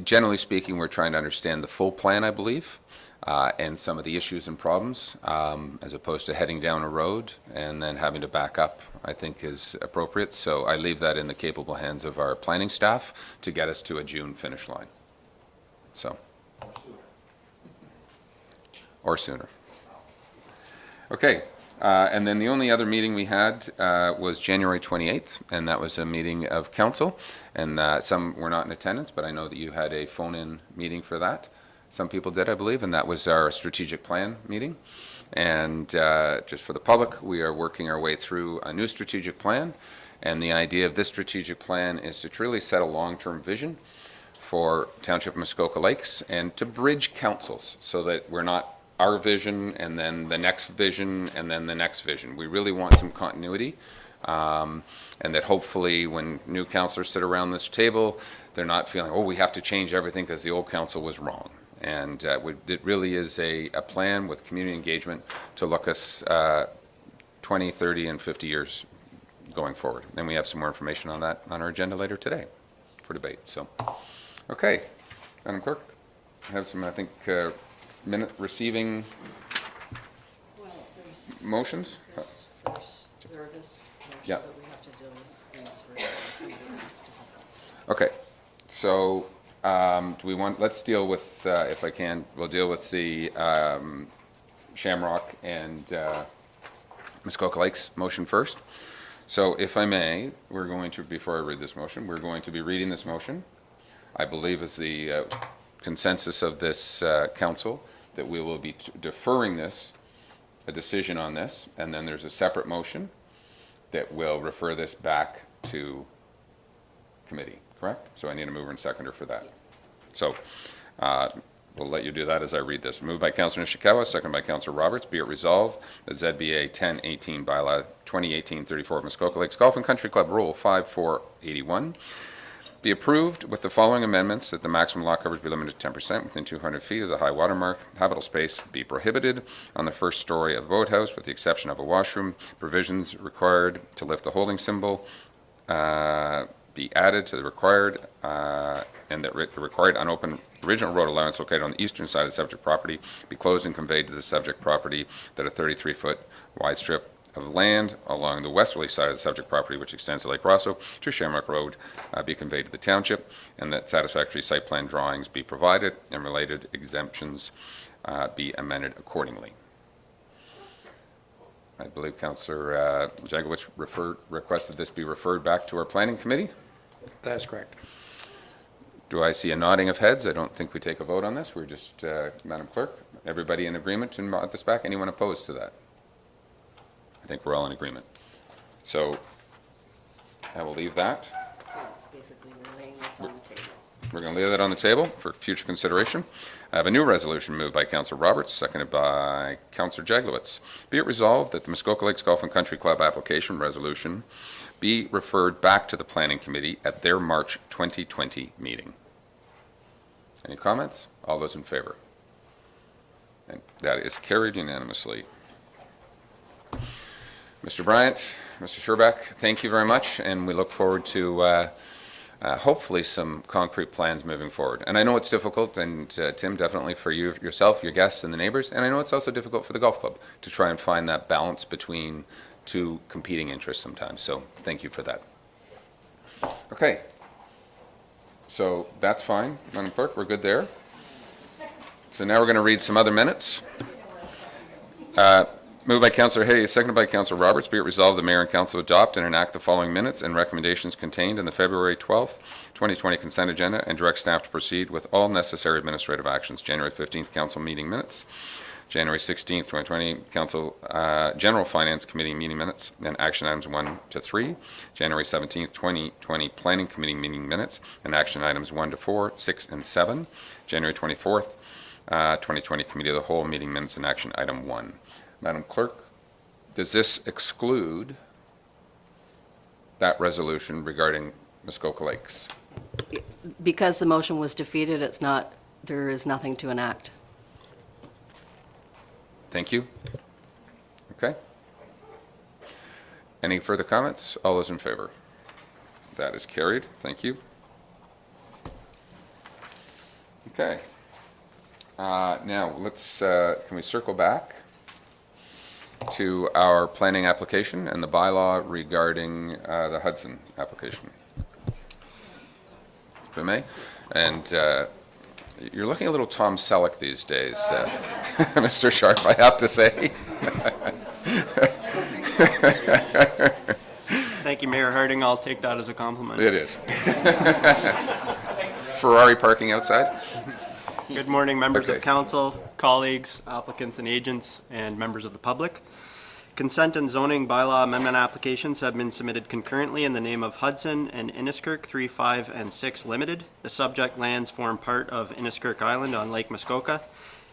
Generally speaking, we're trying to understand the full plan, I believe, and some of the issues and problems, as opposed to heading down a road and then having to back up, I think is appropriate. So I leave that in the capable hands of our planning staff to get us to a June finish line. So. Or sooner. Okay. And then the only other meeting we had was January 28th, and that was a meeting of council. And some were not in attendance, but I know that you had a phone-in meeting for that. Some people did, I believe, and that was our strategic plan meeting. And just for the public, we are working our way through a new strategic plan. And the idea of this strategic plan is to truly set a long-term vision for Township of Muskoka Lakes and to bridge councils so that we're not our vision and then the next vision and then the next vision. We really want some continuity, and that hopefully when new councilors sit around this table, they're not feeling, oh, we have to change everything because the old council was wrong. And it really is a plan with community engagement to look us 20, 30, and 50 years going forward. And we have some more information on that on our agenda later today for debate. So, okay, Madam Clerk, I have some, I think, minute receiving motions. This first, or this motion Yeah. that we have to deal with these first. Okay, so do we want, let's deal with, if I can, we'll deal with the Shamrock and Muskoka Lakes motion first. So if I may, we're going to, before I read this motion, we're going to be reading this motion. I believe is the consensus of this council that we will be deferring this, a decision on this, and then there's a separate motion that will refer this back to committee, correct? So I need a mover and seconder for that. So we'll let you do that as I read this. Moved by Councilor Nishikawa, second by Councilor Roberts. Be it resolved that ZBA 1018 bylaw 2018-34 of Muskoka Lakes Golf and Country Club Rule 5481 be approved with the following amendments: that the maximum lot coverage be limited to 10% within 200 feet of the high water mark. Habitable space be prohibited on the first story of the boathouse with the exception of a washroom. Provisions required to lift the holding symbol be added to the required, and that the required unopened original road allowance located on the eastern side of the subject property be closed and conveyed to the subject property, that a 33-foot wide strip of land along the westerly side of the subject property, which extends to Lake Rosso to Shamrock Road, be conveyed to the township, and that satisfactory site plan drawings be provided and related exemptions be amended accordingly. I believe Councillor Jagowicz requested this be referred back to our planning committee. That's correct. Do I see a nodding of heads? I don't think we take a vote on this. We're just, Madam Clerk, everybody in agreement to nod this back? Anyone opposed to that? I think we're all in agreement. So I will leave that. So it's basically we're laying this on the table. We're going to leave that on the table for future consideration. I have a new resolution moved by Councillor Roberts, seconded by Councillor Jagowicz. Be it resolved that the Muskoka Lakes Golf and Country Club application resolution be referred back to the Planning Committee at their March 2020 meeting. Any comments? All those in favor? And that is carried unanimously. Mr. Bryant, Mr. Szczerbak, thank you very much, and we look forward to hopefully some concrete plans moving forward. And I know it's difficult, and Tim, definitely for you, yourself, your guests, and the neighbors, and I know it's also difficult for the golf club to try and find that balance between two competing interests sometimes. So thank you for that. Okay. So that's fine, Madam Clerk, we're good there. So now we're going to read some other minutes. Moved by Councillor Hayes, seconded by Councillor Roberts. Be it resolved, the Mayor and Council adopt and enact the following minutes and recommendations contained in the February 12th, 2020 consent agenda, and direct staff to proceed with all necessary administrative actions. January 15th Council meeting minutes, January 16th, 2020 Council General Finance Committee meeting minutes, and action items 1 to 3. January 17th, 2020 Planning Committee meeting minutes, and action items 1 to 4, 6, and 7. January 24th, 2020 Committee of the Whole meeting minutes, and action item 1. Madam Clerk, does this exclude that resolution regarding Muskoka Lakes? Because the motion was defeated, it's not, there is nothing to enact. Thank you. Okay. Any further comments? All those in favor? That is carried. Thank you. Okay. Now, let's, can we circle back to our planning application and the bylaw regarding the Hudson application? If I may. And you're looking a little Tom Selleck these days, Mr. Sharp, I have to say. Thank you, Mayor Harding. I'll take that as a compliment. It is. Ferrari parking outside? Good morning, members Okay. of council, colleagues, applicants and agents, and members of the public. Consent and zoning bylaw amendment applications have been submitted concurrently in the name of Hudson and Innesskirk 3, 5, and 6 Limited. The subject lands form part of Innesskirk Island on Lake Muskoka.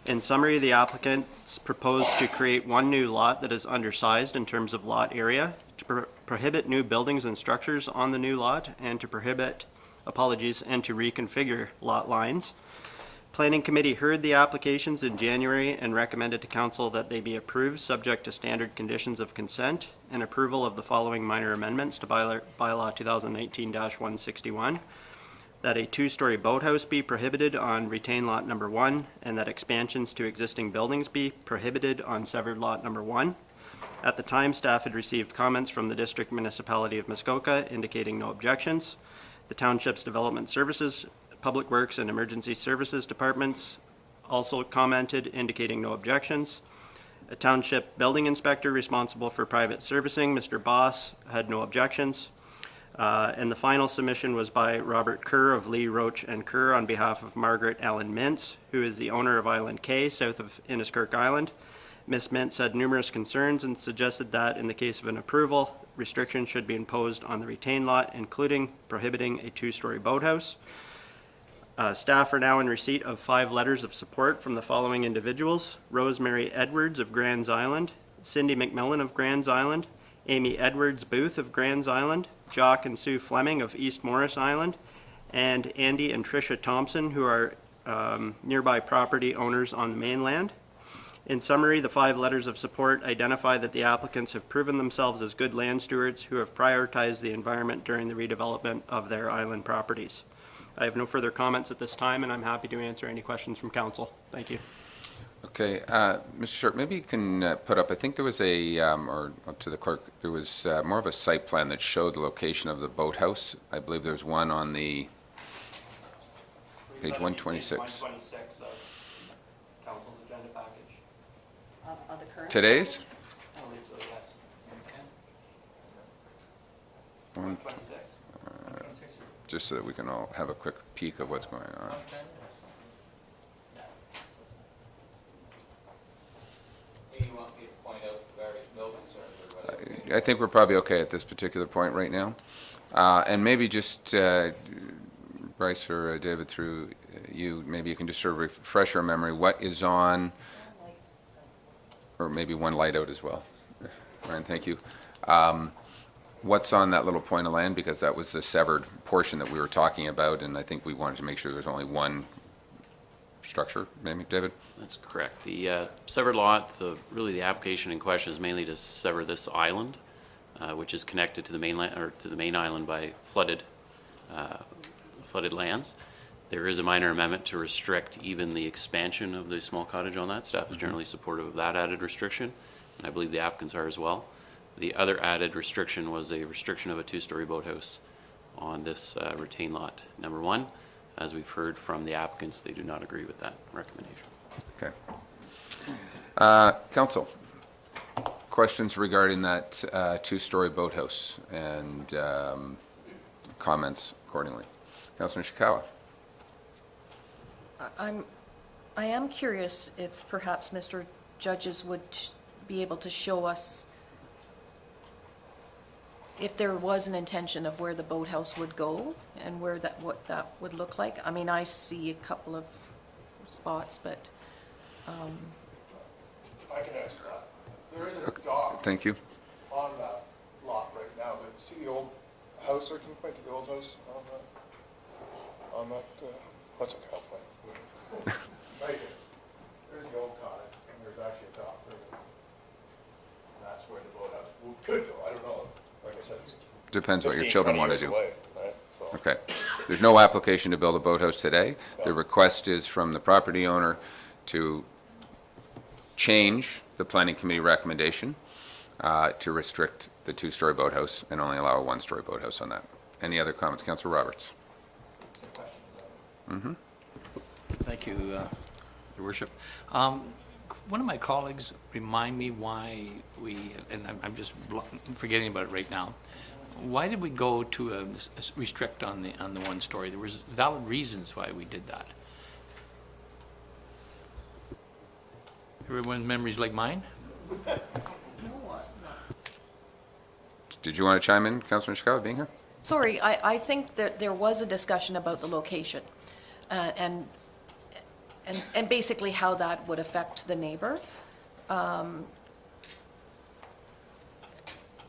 In summary, the applicants propose to create one new lot that is undersized in terms of lot area, to prohibit new buildings and structures on the new lot, and to prohibit, and to reconfigure lot lines. Planning Committee heard the applications in January and recommended to council that they be approved, subject to standard conditions of consent and approval of the following minor amendments to bylaw 2019-161. That a two-story boathouse be prohibited on retained lot number 1, and that expansions to existing buildings be prohibited on severed lot number 1. At the time, staff had received comments from the District Municipality of Muskoka indicating no objections. The Township's Development Services, Public Works, and Emergency Services Departments also commented indicating no objections. A Township Building Inspector responsible for private servicing, Mr. Boss, had no objections. And the final submission was by Robert Kerr of Lee, Roach, and Kerr on behalf of Margaret Ellen Mintz, who is the owner of Island K, south of Innesskirk Island. Ms. Mintz had numerous concerns and suggested that in the case of an approval, restrictions should be imposed on the retained lot, including prohibiting a two-story boathouse. Staff are now in receipt of 5 letters of support from the following individuals: Rosemary Edwards of Grands Island, Cindy McMillan of Grands Island, Amy Edwards Booth of Grands Island, Jock and Sue Fleming of East Morris Island, and Andy and Tricia Thompson, who are nearby property owners on the mainland. In summary, the 5 letters of support identify that the applicants have proven themselves as good land stewards who have prioritized the environment during the redevelopment of their island properties. I have no further comments at this time, and I'm happy to answer any questions from council. Thank you. Okay, Mr. Sharp, maybe you can put up, I think there was a, or to the clerk, there was more of a site plan that showed the location of the boathouse. I believe there's one on the page 126. 126 of council's agenda package. Of the current? Today's? I believe so, yes. 126. Just so that we can all have a quick peek of what's going on. I think we're probably okay at this particular point right now. And maybe just, Bryce or David, through you, maybe you can just sort of refresh our memory, what is on, or maybe one light out as well. Ryan, thank you. What's on that little point of land? Because that was the severed portion that we were talking about, and I think we wanted to make sure there's only one structure, maybe, David? That's correct. The severed lot, really the application in question is mainly to sever this island, which is connected to the mainland, or to the main island by flooded lands. There is a minor amendment to restrict even the expansion of the small cottage on that. Staff is generally supportive of that added restriction, and I believe the applicants are as well. The other added restriction was a restriction of a two-story boathouse on this retained lot number 1. As we've heard from the applicants, they do not agree with that recommendation. Okay. Council, questions regarding that two-story boathouse and comments accordingly. Councilor Ishikawa. I am curious if perhaps Mr. Judges would be able to show us if there was an intention of where the boathouse would go and where that, what that would look like. I mean, I see a couple of spots, but. I can answer that. There is a dock. Thank you. On that lot right now, but see the old house, or can you point to the old house on that, what's it called? Right here. There's the old cottage, and there's actually a dock right there. And that's where the boathouse could go, I don't know. Like I said, it's Depends what your 15, children 20 want to years do. away, right? So- Okay. There's no application to build a boathouse today. The request is from the property owner to change the Planning Committee recommendation to restrict the two-story boathouse and only allow a one-story boathouse on that. Any other comments? Councilor Roberts. Thank you, Your Worship. one of my colleagues remind me why we, and I'm just forgetting about it right now, why did we go to restrict on the one story? There was valid reasons why we did that. Everyone's memories like mine? Did you want to chime in, Councilor Nishikawa, being here? Sorry, I think that there was a discussion about the location, and basically how that would affect the neighbor.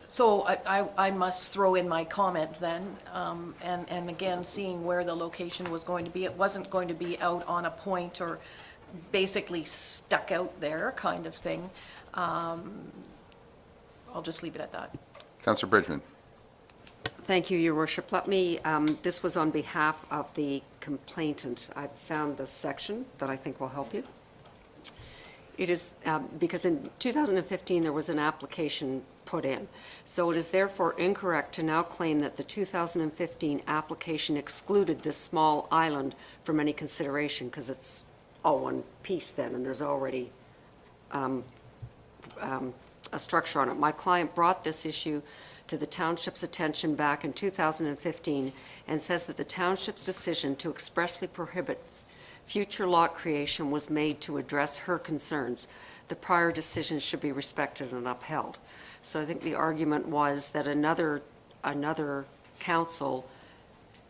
So I must throw in my comment then, and again, seeing where the location was going to be, it wasn't going to be out on a point or basically stuck out there kind of thing. I'll just leave it at that. Councilor Bridgman. Thank you, Your Worship. Let me, this was on behalf of the complainant. I found the section that I think will help you. It is, because in 2015, there was an application put in. So it is therefore incorrect to now claim that the 2015 application excluded this small island from any consideration, because it's all one piece then, and there's already a structure on it. My client brought this issue to the township's attention back in 2015 and says that the township's decision to expressly prohibit future lot creation was made to address her concerns. The prior decision should be respected and upheld. So I think the argument was that another council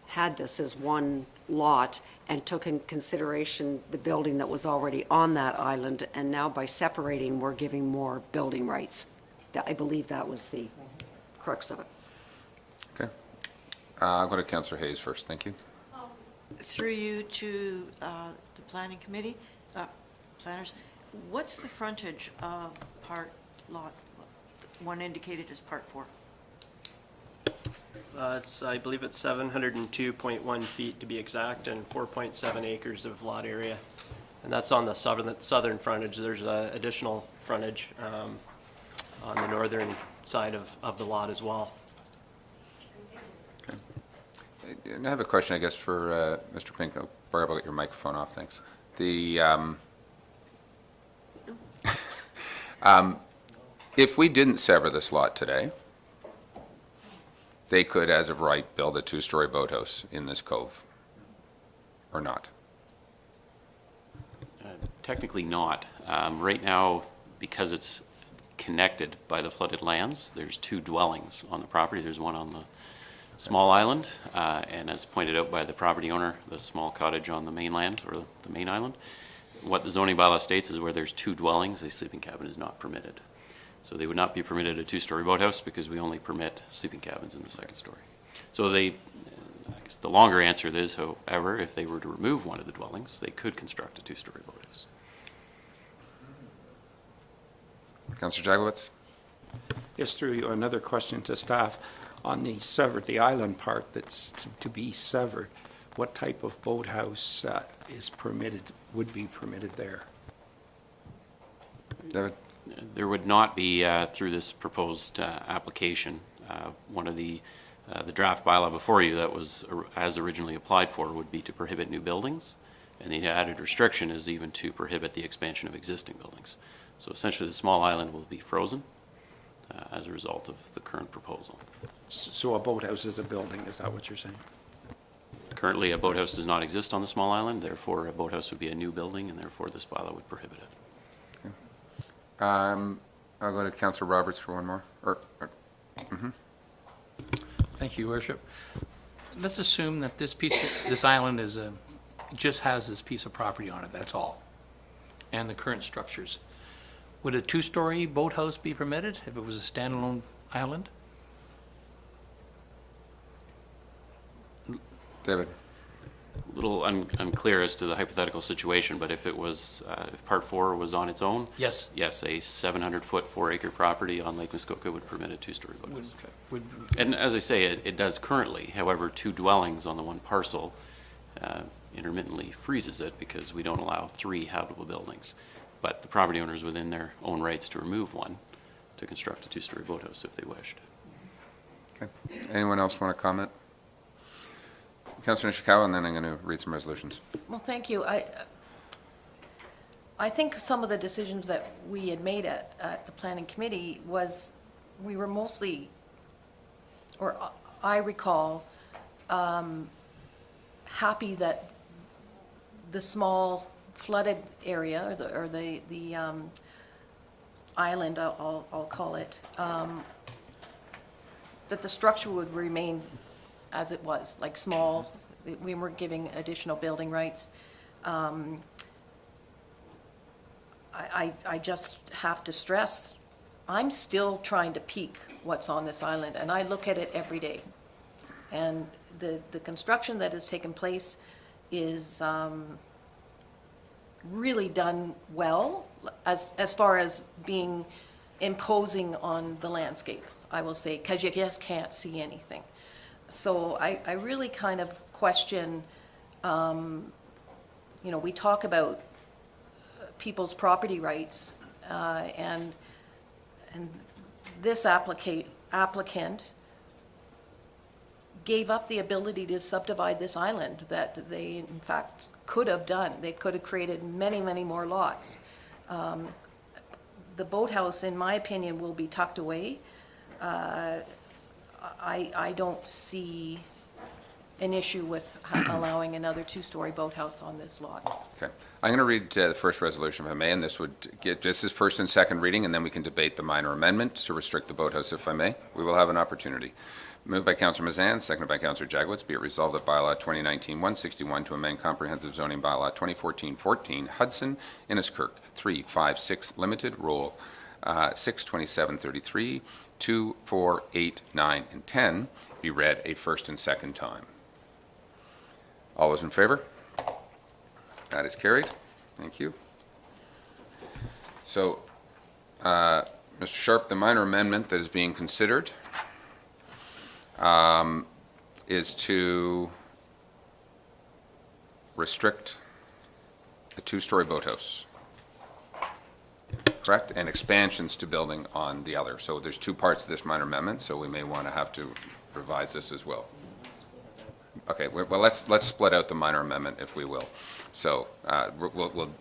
had this as one lot and took in consideration the building that was already on that island, and now by separating, we're giving more building rights. I believe that was the crux of it. Okay. I'll go to Councillor Hayes first. Thank you. Through you to the Planning Committee, planners, what's the frontage of part lot one indicated as part 4? I believe it's 702.1 feet to be exact, and 4.7 acres of lot area. And that's on the southern frontage. There's additional frontage on the northern side of the lot as well. Okay. And I have a question, I guess, for Mr. Pink. Barb, I'll get your microphone off, thanks. If we didn't sever this lot today, they could, as of right, build a two-story boathouse in this cove, or not? Technically not. Right now, because it's connected by the flooded lands, there's 2 dwellings on the property. There's one on the small island, and as pointed out by the property owner, the small cottage on the mainland, or the main island. What the zoning bylaw states is where there's 2 dwellings, a sleeping cabin is not permitted. So they would not be permitted a 2-story boathouse because we only permit sleeping cabins in the 2nd story. So I guess the longer answer is, however, if they were to remove one of the dwellings, they could construct a 2-story boathouse. Councillor Jagowitz? Yes, through you, another question to staff. On the island part that's to be severed, what type of boathouse is permitted, would be permitted there? David? There would not be, through this proposed application, one of the draft bylaw before you that was as originally applied for would be to prohibit new buildings, and the added restriction is even to prohibit the expansion of existing buildings. So essentially the small island will be frozen as a result of the current proposal. So a boathouse is a building, is that what you're saying? Currently, a boathouse does not exist on the small island, therefore a boathouse would be a new building, and therefore this bylaw would prohibit it. I'll go to Councillor Roberts for one more. Thank you, Your Worship. Let's assume that this island just has this piece of property on it, that's all, and the current structures. Would a 2-story boathouse be permitted if it was a standalone island? David? A little unclear as to the hypothetical situation, but if it was, if Part 4 was on its own? Yes. Yes, a 700-foot, 4-acre property on Lake Muskoka would permit a 2-story boathouse. And as I say, it does currently. However, 2 dwellings on the one parcel intermittently freezes it because we don't allow 3 habitable buildings. But the property owner is within their own rights to remove one to construct a 2-story boathouse if they wished. Okay. Anyone else want to comment? Councillor Nishikawa, and then I'm going to read some resolutions. Well, thank you. I think some of the decisions that we had made at the Planning Committee was, we were mostly, or I recall, happy that the small flooded area, or the island, I'll call it, that the structure would remain as it was, like small. We weren't giving additional building rights. I just have to stress, I'm still trying to peak what's on this island, and I look at it every day. And the construction that has taken place is really done well, as far as being imposing on the landscape, I will say, because you just can't see anything. So I really kind of question, we talk about people's property rights, and this applicant gave up the ability to subdivide this island that they in fact could have done. They could have created many, many more lots. The boathouse, in my opinion, will be tucked away. I don't see an issue with allowing another two-story boathouse on this lot. Okay. I'm going to read the first resolution, if I may, and this is first and second reading, and then we can debate the minor amendment to restrict the boathouse, if I may. We will have an opportunity. Moved by Councillor Mazan, seconded by Councillor Jagwitz. Be it resolved that bylaw 2019-161 to amend comprehensive zoning bylaw 2014-14, Hudson, Innesskirk, 3, 5, 6, limited, rule 6, 27, 33, 2, 4, 8, 9, and 10, be read a first and second time. All those in favor? That is carried. Thank you. So, Mr. Sharp, the minor amendment that is being considered is to restrict a two-story boathouse, correct? And expansions to building on the other. So there's two parts to this minor amendment, so we may want to have to revise this as well. Okay, well, let's split out the minor amendment, if we will. So there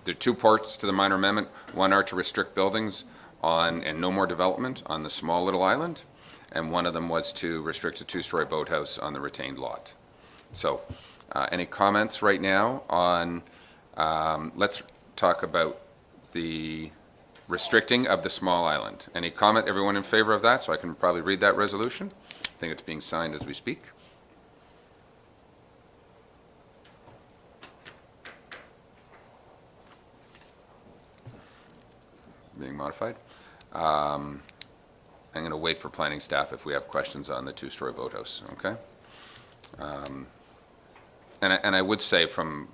are two parts to the minor amendment. One are to restrict buildings on, and no more development on the small little island, and one of them was to restrict a two-story boathouse on the retained lot. So any comments right now on, let's talk about the restricting of the small island. Any comment, everyone in favor of that? So I can probably read that resolution. I think it's being signed as we speak. Being modified. I'm going to wait for planning staff if we have questions on the two-story boathouse, okay? And I would say from,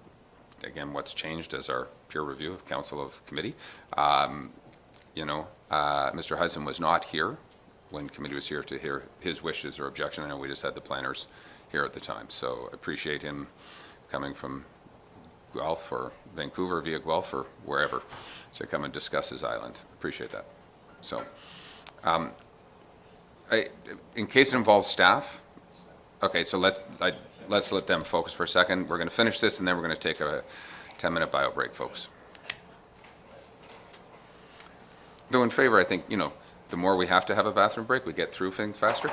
again, what's changed as our peer review of council of committee, Mr. Hudson was not here when committee was here to hear his wishes or objection. I know we just had the planners here at the time, so appreciate him coming from Guelph or Vancouver via Guelph or wherever to come and discuss his island. Appreciate that. So, in case it involves staff, okay, so let's let them focus for a second. We're going to finish this and then we're going to take a 10-minute bio break, folks. Though in favor, I think, the more we have to have a bathroom break, we get through things faster.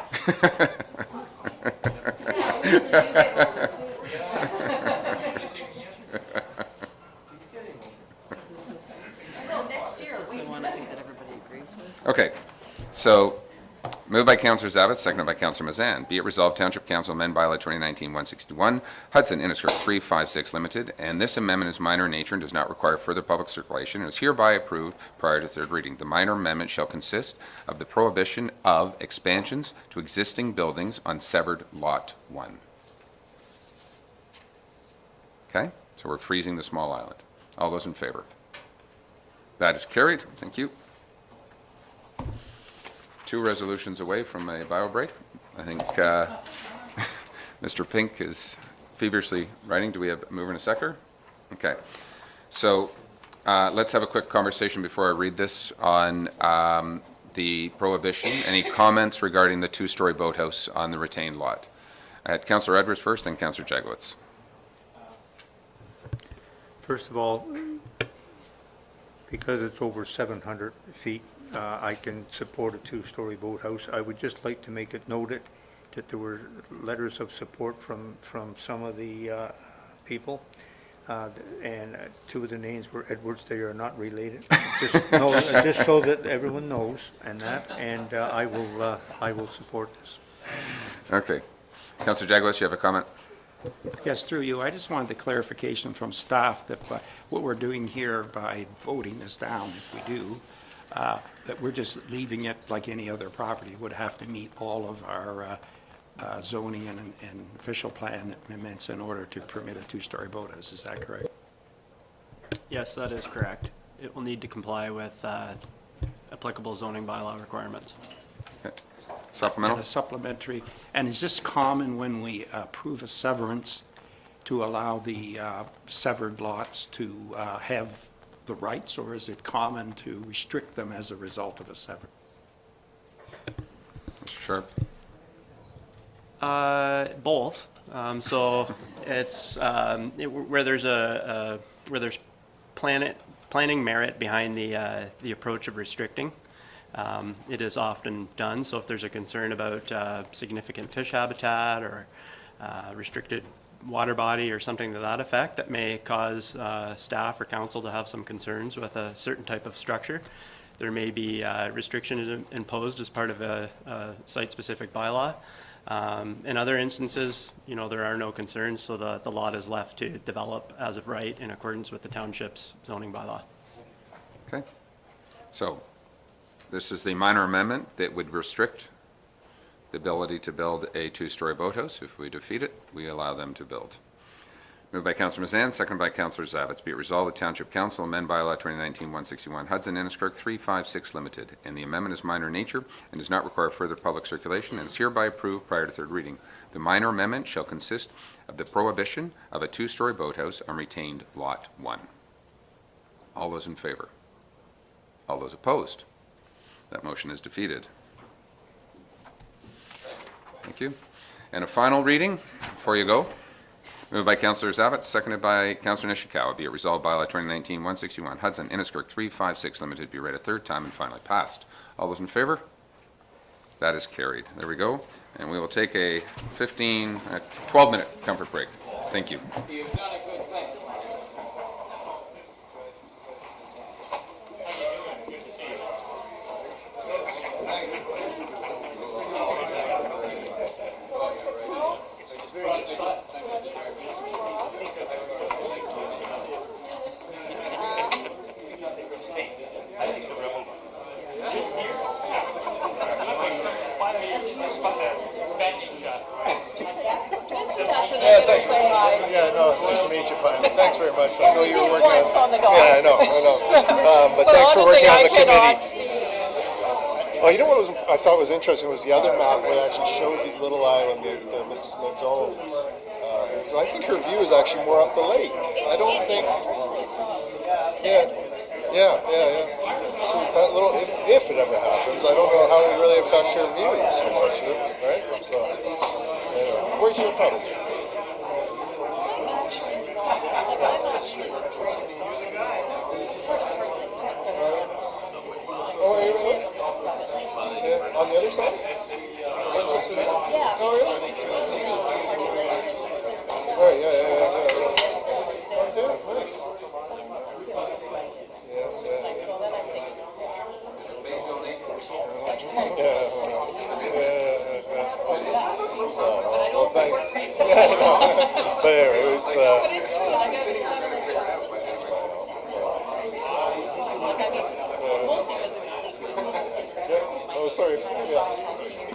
Okay, so moved by Councillor Zavitz, seconded by Councillor Mazan. Be it resolved, Township Council amend bylaw 2019-161, Hudson, Innesskirk 356 Limited, and this amendment is minor in nature and does not require further public circulation and is hereby approved prior to third reading. The minor amendment shall consist of the prohibition of expansions to existing buildings on severed Lot 1. Okay, so we're freezing the small island. All those in favor? That is carried. Thank you. 2 resolutions away from a bio break. I think Mr. Pink is feverishly writing. Do we have a mover and a seconder? Okay. So let's have a quick conversation before I read this on the prohibition. Any comments regarding the two-story boathouse on the retained lot? I had Councillor Edwards first, then Councillor Jagwitz. First of all, because it's over 700 feet, I can support a two-story boathouse. I would just like to make it noted that there were letters of support from some of the people. And two of the names were Edwards. They are not related. Just so that everyone knows, and I will support this. Okay. Councillor Jaguar, you have a comment? Yes, through you. I just wanted a clarification from staff that what we're doing here by voting this down, if we do, that we're just leaving it like any other property, would have to meet all of our zoning and official plan amendments in order to permit a two-story boathouse. Is that correct? Yes, that is correct. It will need to comply with applicable zoning bylaw requirements. Okay. Supplemental? And a supplementary. And is this common when we approve a severance to allow the severed lots to have the rights, or is it common to restrict them as a result of a severance? Mr. Sharp? Both. So it's where there's where there's planning merit behind the approach of restricting. It is often done. So if there's a concern about significant fish habitat or restricted water body or something to that effect that may cause staff or council to have some concerns with a certain type of structure, there may be restrictions imposed as part of a site-specific bylaw. In other instances, there are no concerns, so the lot is left to develop as of right in accordance with the township's zoning bylaw. Okay. So this is the minor amendment that would restrict the ability to build a two-story boathouse. If we defeat it, we allow them to build. Moved by Councillor Mazan, seconded by Councillor Zavitz. Be it resolved, the Township Council amend bylaw 2019-161 Hudson Innesskirk 356 Limited, and the amendment is minor in nature and does not require further public circulation and is hereby approved prior to third reading. The minor amendment shall consist of the prohibition of a two-story boathouse on retained Lot 1. All those in favor? All those opposed? That motion is defeated. Thank you. And a final reading before you go. Moved by Councillor Zavitz, seconded by Councillor Nishikawa. Be it resolved, bylaw 2019-161 Hudson Innesskirk 356 Limited be read a third time and finally passed. All those in favor? That is carried. There we go. And we will take a 12-minute comfort break. Thank you. Yeah, no, nice to meet you finally. Thanks very much. I know you were working on the golf. Yeah, I know. But thanks for working on the committee. Oh, you know what I thought was interesting was the other map that actually showed the little island that Mrs. Mitz owns. So I think her view is actually more up the lake. I don't think. Yeah. So that little, if it ever happens, I don't know how it really affect her view so much, right? So, anyway, where's your pub? Oh, are you really? Yeah, on the other side? 160? Yeah. Oh, really? Oh, yeah. Okay, nice. Well, thanks. But anyway, it's But it's true, I guess it's kind of like, I mean, mostly because of the oh, sorry. Yeah.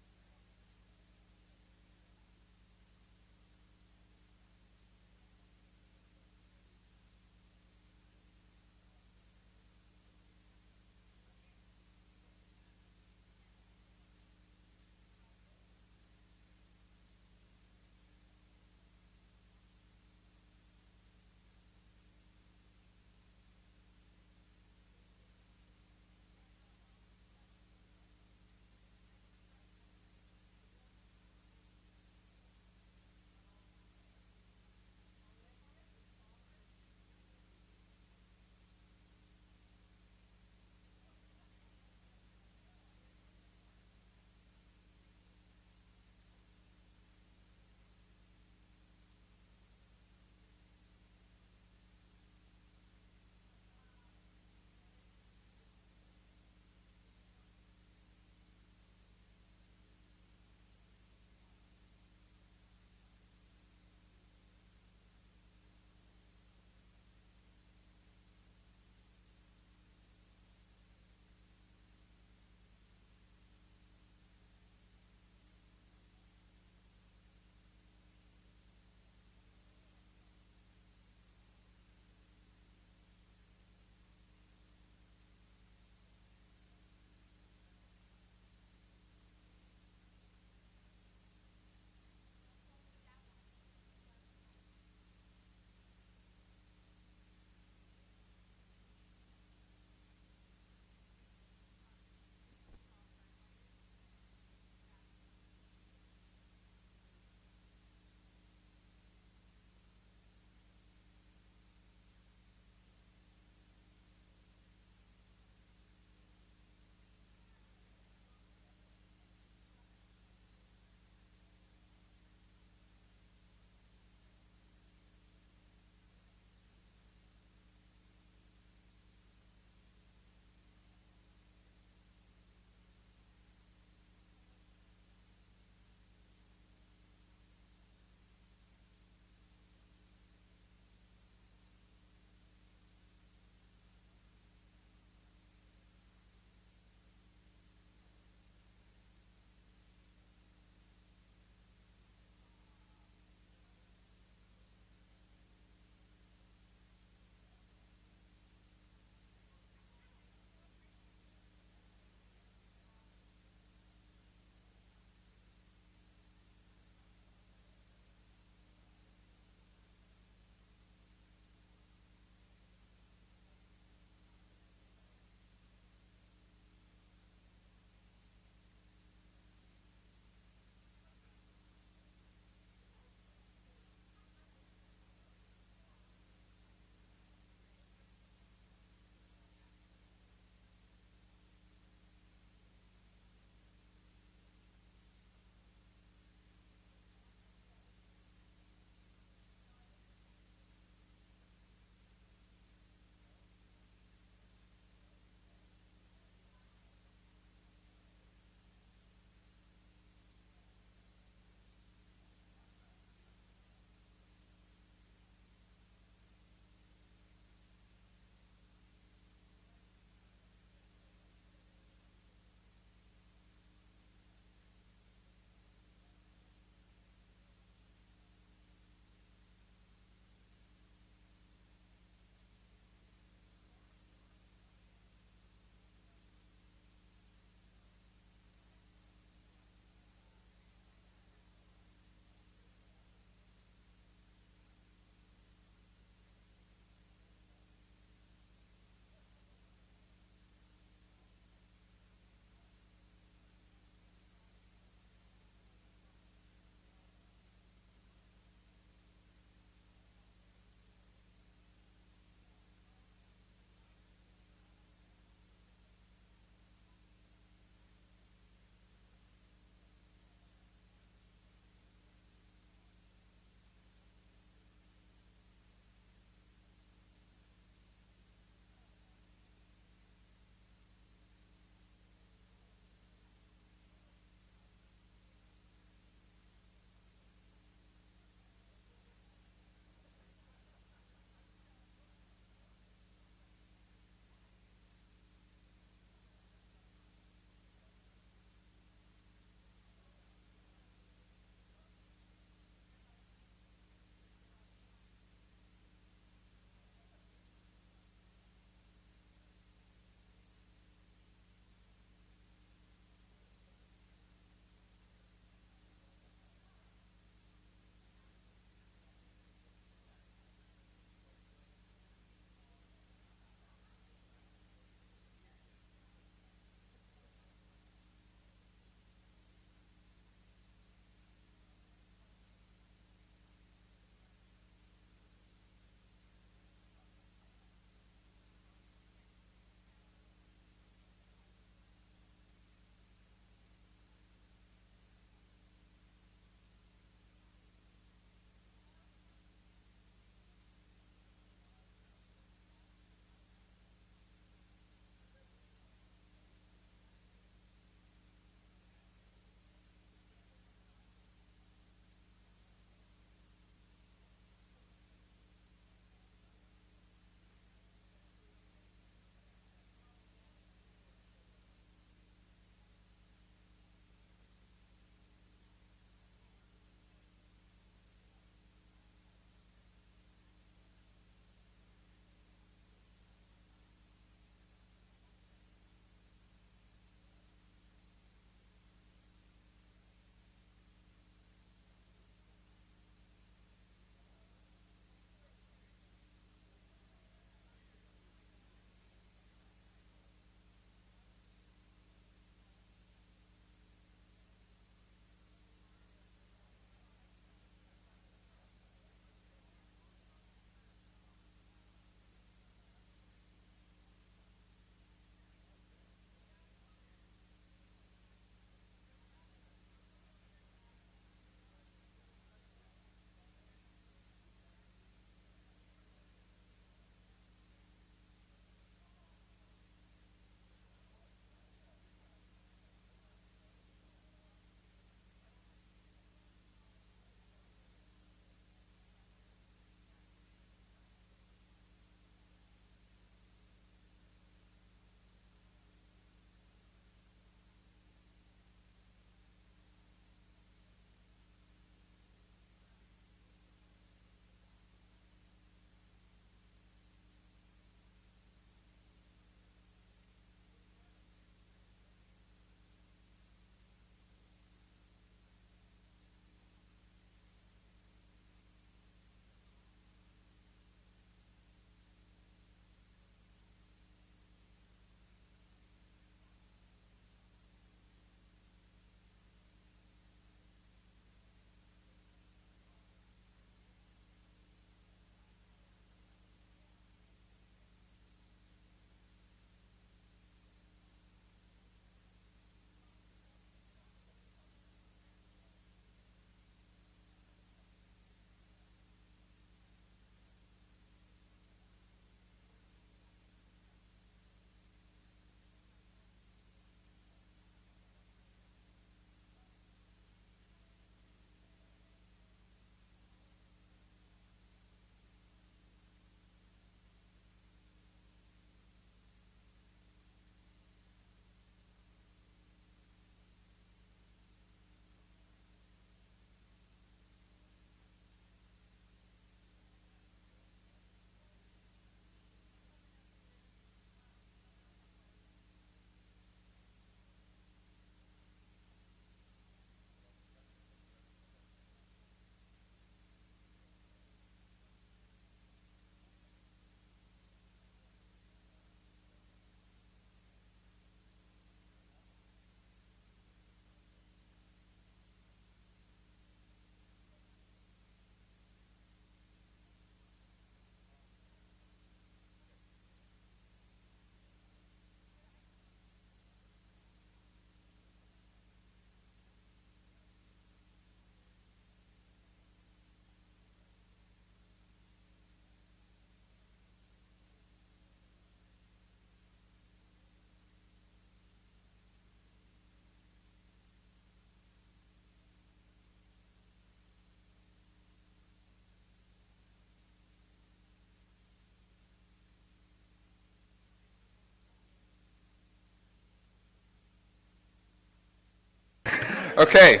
Okay.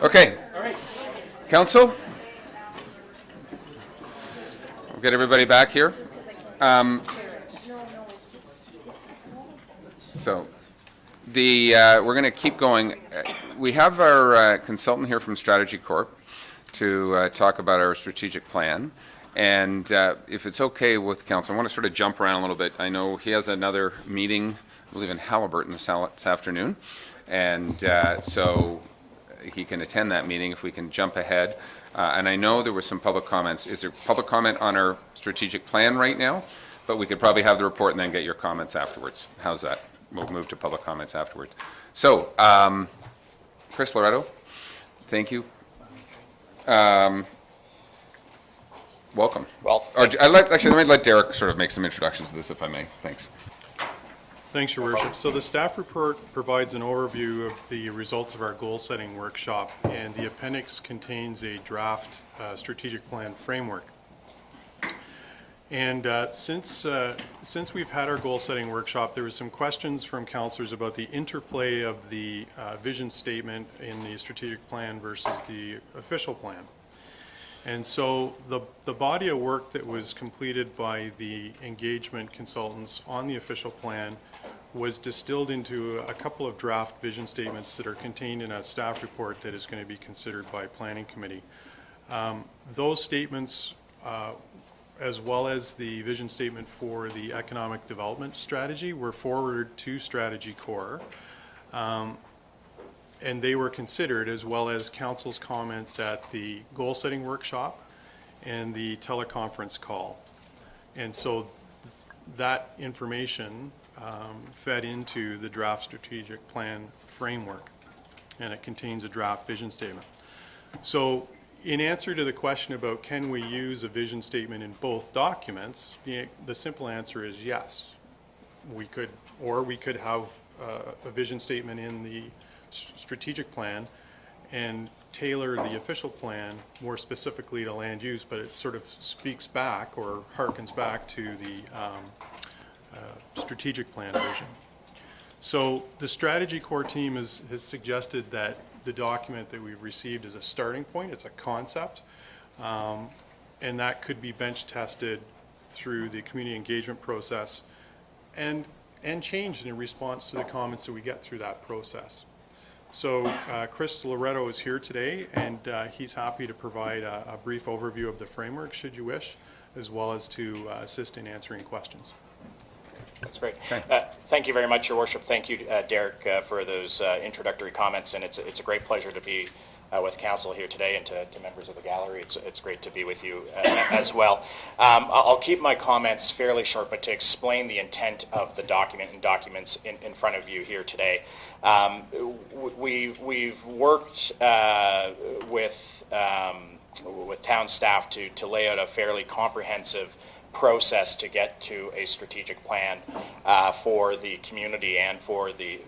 Okay. Council? We'll get everybody back here. So we're going to keep going. We have our consultant here from Strategy Corp to talk about our strategic plan. And if it's okay with council, I want to sort of jump around a little bit. I know he has another meeting, I believe in Halliburton this afternoon. And so he can attend that meeting if we can jump ahead. And I know there was some public comments. Is there public comment on our strategic plan right now? But we could probably have the report and then get your comments afterwards. How's that? We'll move to public comments afterwards. So, Chris Loretto, thank you. Welcome. Well, actually, let me let Derek sort of make some introductions to this, if I may. Thanks. Thanks, Your Worship. So the staff report provides an overview of the results of our goal-setting workshop, and the appendix contains a draft strategic plan framework. And since we've had our goal-setting workshop, there were some questions from councillors about the interplay of the vision statement in the strategic plan versus the official plan. And so the body of work that was completed by the engagement consultants on the official plan was distilled into a couple of draft vision statements that are contained in a staff report that is going to be considered by Planning Committee. Those statements, as well as the vision statement for the economic development strategy, were forwarded to Strategy Core. And they were considered, as well as council's comments at the goal-setting workshop and the teleconference call. And so that information fed into the draft strategic plan framework, and it contains a draft vision statement. So in answer to the question about can we use a vision statement in both documents, the simple answer is yes. We could, or we could have a vision statement in the strategic plan and tailor the official plan more specifically to land use, but it sort of speaks back or harkens back to the strategic plan version. So the strategy core team has suggested that the document that we've received is a starting point. It's a concept, and that could be bench tested through the community engagement process and changed in response to the comments that we get through that process. So Chris Loretto is here today, and he's happy to provide a brief overview of the framework, should you wish, as well as to assist in answering questions. That's great. Thank you very much, Your Worship. Thank you, Derek, for those introductory comments, and it's a great pleasure to be with council here today, and to members of the gallery. It's great to be with you as well. I'll keep my comments fairly short, but to explain the intent of the document and documents in front of you here today. We've worked with town staff to lay out a fairly comprehensive process to get to a strategic plan for the community and for the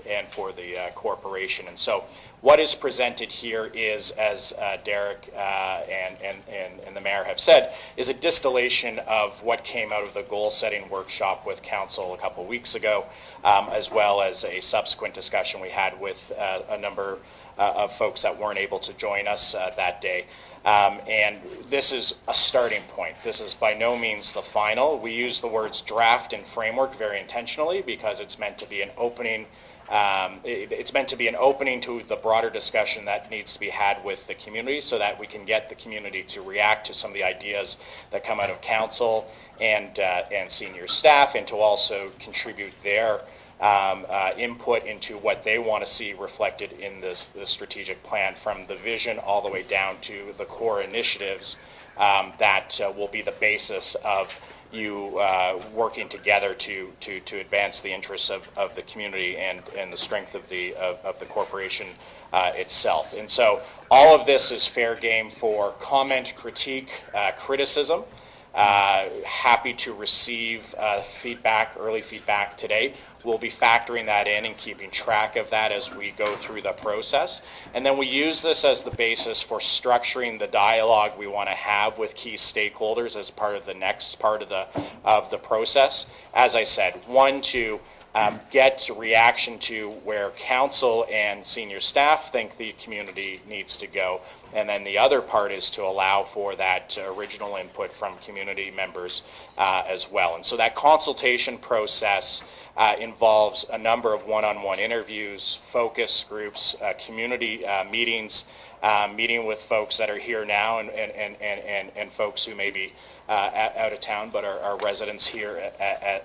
corporation. And so what is presented here is, as Derek and the mayor have said, is a distillation of what came out of the goal-setting workshop with council a couple weeks ago, as well as a subsequent discussion we had with a number of folks that weren't able to join us that day. And this is a starting point. This is by no means the final. We use the words draft and framework very intentionally because it's meant to be an opening. It's meant to be an opening to the broader discussion that needs to be had with the community, so that we can get the community to react to some of the ideas that come out of council and senior staff, and to also contribute their input into what they want to see reflected in the strategic plan, from the vision all the way down to the core initiatives that will be the basis of you working together to advance the interests of the community and the strength of the corporation itself. And so all of this is fair game for comment, critique, criticism. Happy to receive feedback, early feedback today. We'll be factoring that in and keeping track of that as we go through the process. And then we use this as the basis for structuring the dialogue we want to have with key stakeholders as part of the next part of the process. As I said, one, to get reaction to where council and senior staff think the community needs to go. And then the other part is to allow for that original input from community members as well. And so that consultation process involves a number of one-on-one interviews, focus groups, community meetings, meeting with folks that are here now and folks who may be out of town but are residents here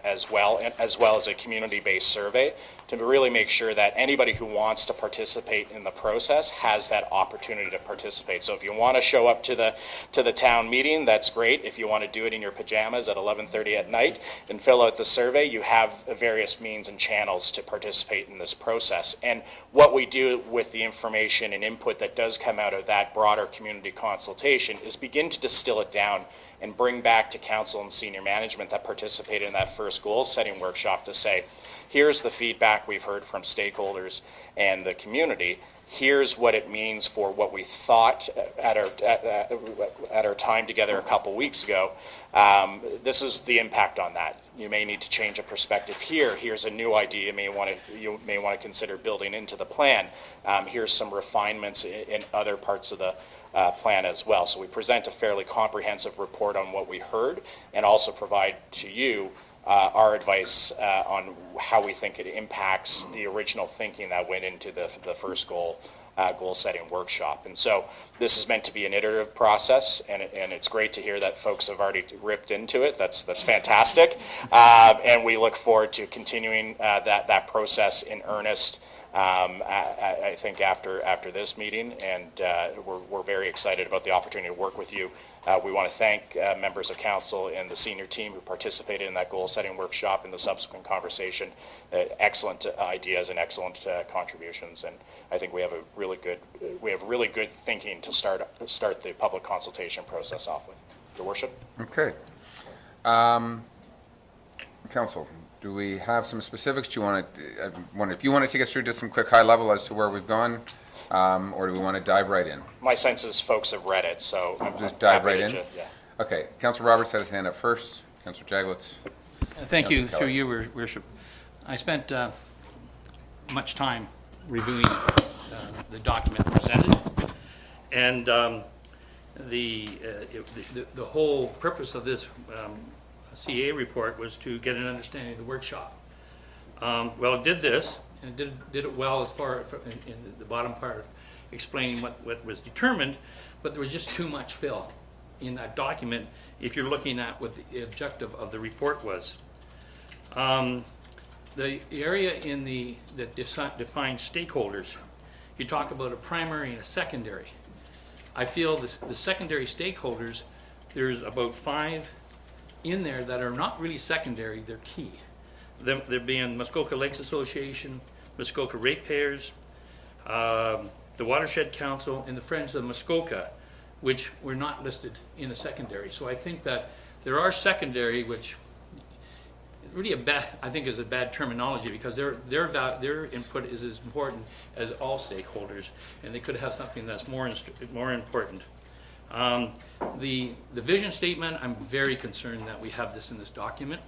as well, and as well as a community-based survey to really make sure that anybody who wants to participate in the process has that opportunity to participate. So if you want to show up to the town meeting, that's great. If you want to do it in your pajamas at 11:30 at night and fill out the survey, you have various means and channels to participate in this process. And what we do with the information and input that does come out of that broader community consultation is begin to distill it down and bring back to council and senior management that participated in that first goal setting workshop to say, here's the feedback we've heard from stakeholders and the community. Here's what it means for what we thought at our time together a couple weeks ago. This is the impact on that. You may need to change a perspective here. Here's a new idea you may want to consider building into the plan. Here's some refinements in other parts of the plan as well. So we present a fairly comprehensive report on what we heard and also provide to you our advice on how we think it impacts the original thinking that went into the first goal setting workshop. And so this is meant to be an iterative process, and it's great to hear that folks have already ripped into it. That's fantastic. And we look forward to continuing that process in earnest. I think after this meeting, and we're very excited about the opportunity to work with you. We want to thank members of council and the senior team who participated in that goal-setting workshop and the subsequent conversation. Excellent ideas and excellent contributions, and I think we have really good thinking to start the public consultation process off with. Your worship. Okay. Council, do we have some specifics? Do you want to, if you want to take us through just some quick high level as to where we've gone, or do we want to dive right in? My sense is folks have read it, so just dive right in? Yeah. Okay. Councilor Roberts had his hand up first. Councilor Jaglitz. Thank you, through you, Your Worship. I spent much time reviewing the document presented, and the whole purpose of this CA report was to get an understanding of the workshop. Well, it did this, and it did it well as far in the bottom part, explaining what was determined, but there was just too much fill in that document if you're looking at what the objective of the report was. The area in that defines stakeholders, you talk about a primary and a secondary. I feel the secondary stakeholders, there's about 5 in there that are not really secondary, they're key. They're being Muskoka Lakes Association, Muskoka Ratepayers, the Watershed Council, and the Friends of Muskoka, which were not listed in the secondary. So I think that there are secondary, which really I think is a bad terminology, because their input is as important as all stakeholders, and they could have something that's more important. The vision statement, I'm very concerned that we have this in this document.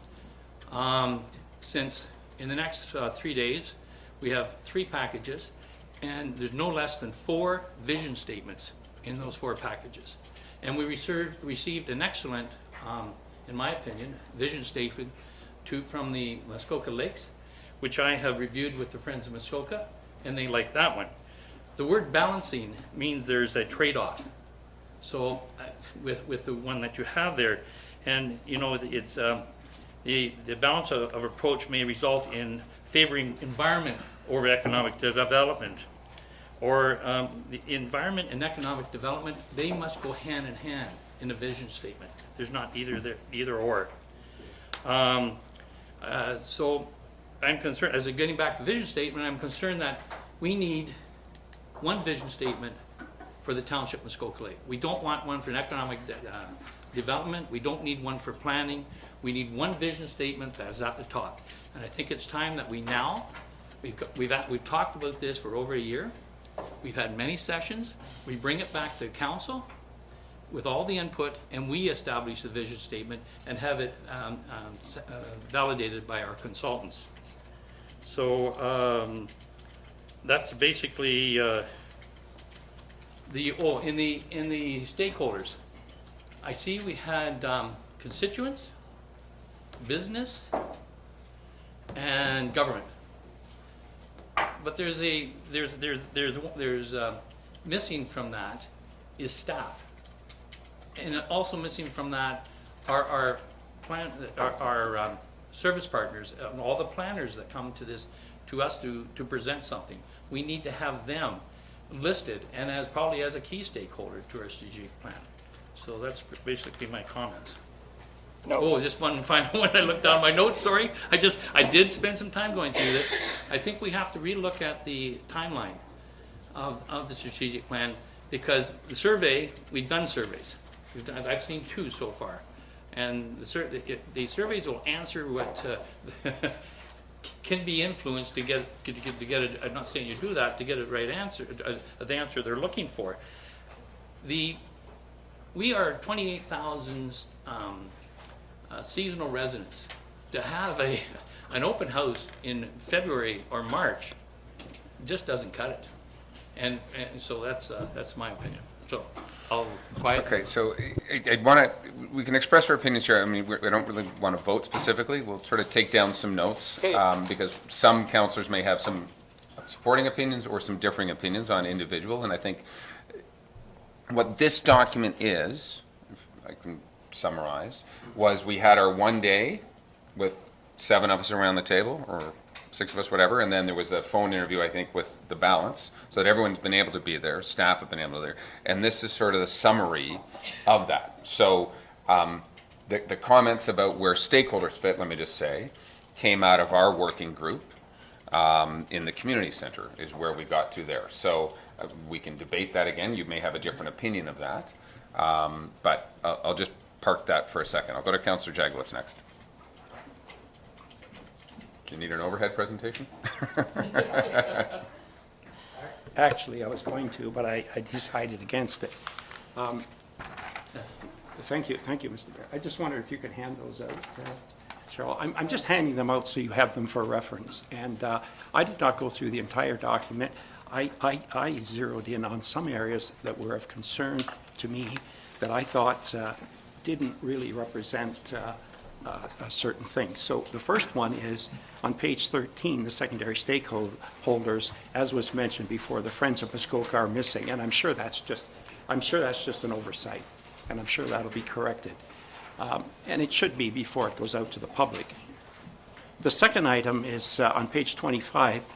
Since in the next 3 days, we have 3 packages, and there's no less than 4 vision statements in those 4 packages. And we received an excellent, in my opinion, vision statement from the Muskoka Lakes, which I have reviewed with the Friends of Muskoka, and they like that one. The word balancing means there's a trade-off. So with the one that you have there, and you know, it's the balance of approach may result in favoring environment over economic development, or the environment and economic development, they must go hand in hand in a vision statement. There's not either or. So I'm concerned, as getting back to the vision statement, I'm concerned that we need one vision statement for the township Muskoka Lake. We don't want one for an economic development. We don't need one for planning. We need one vision statement that is at the top. And I think it's time that we've talked about this for over a year. We've had many sessions. We bring it back to council with all the input, and we establish the vision statement and have it validated by our consultants. So that's basically in the stakeholders, I see we had constituents, business, and government. But there's missing from that is staff, and also missing from that are our service partners, all the planners that come to us to present something. We need to have them listed and probably as a key stakeholder to our strategic plan. So that's basically my comments. No. Oh, just one final one. I looked down my notes, sorry. I did spend some time going through this. I think we have to relook at the timeline of the strategic plan, because the survey, we've done surveys. I've seen 2 so far. And the surveys will answer what can be influenced to get it. I'm not saying you do that, to get a right answer, the answer they're looking for. We are 28,000 seasonal residents. To have an open house in February or March just doesn't cut it. And so that's my opinion. So I'll quiet. Okay, so I want to, we can express our opinions here. I mean, we don't really want to vote specifically. We'll sort of take down some notes, because some councillors may have some supporting opinions or some differing opinions on individual. And I think what this document is, if I can summarize, was we had our one day with 7 of us around the table, or 6 of us, whatever, and then there was a phone interview, I think, with the balance, so that everyone's been able to be there, staff have been able to be there, and this is sort of the summary of that. So the comments about where stakeholders fit, let me just say, came out of our working group in the community center is where we got to there. So we can debate that again. You may have a different opinion of that, but I'll just park that for a second. I'll go to Councillor Jagowitz next. Do you need an overhead presentation? Actually, I was going to, but I decided against it. Thank you, Mr. Bear. I just wondered if you could hand those out, Cheryl. I'm just handing them out so you have them for reference. And I did not go through the entire document. I zeroed in on some areas that were of concern to me that I thought didn't really represent a certain thing. So the first one is on page 13, the secondary stakeholders, as was mentioned before, the Friends of Muskoka are missing, and I'm sure that's just an oversight, and I'm sure that'll be corrected. And it should be before it goes out to the public. The second item is on page 25,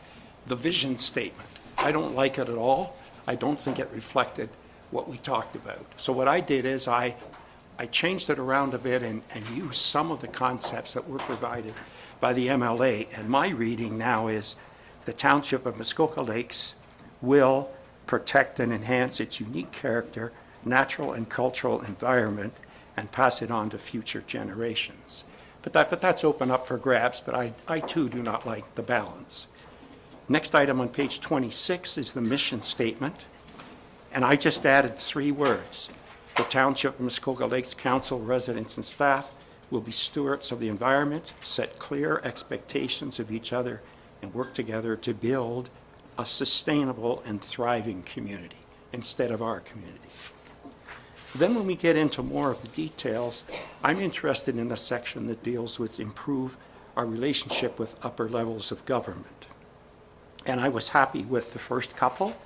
the vision statement. I don't like it at all. I don't think it reflected what we talked about. So what I did is I changed it around a bit and used some of the concepts that were provided by the MLA. And my reading now is the Township of Muskoka Lakes will protect and enhance its unique character, natural and cultural environment, and pass it on to future generations. But that's open up for grabs, but I too do not like the balance. Next item on page 26 is the mission statement. And I just added 3 words. The Township of Muskoka Lakes Council residents and staff will be stewards of the environment, set clear expectations of each other, and work together to build a sustainable and thriving community instead of our community. Then when we get into more of the details, I'm interested in the section that deals with improve our relationship with upper levels of government. And I was happy with the first couple.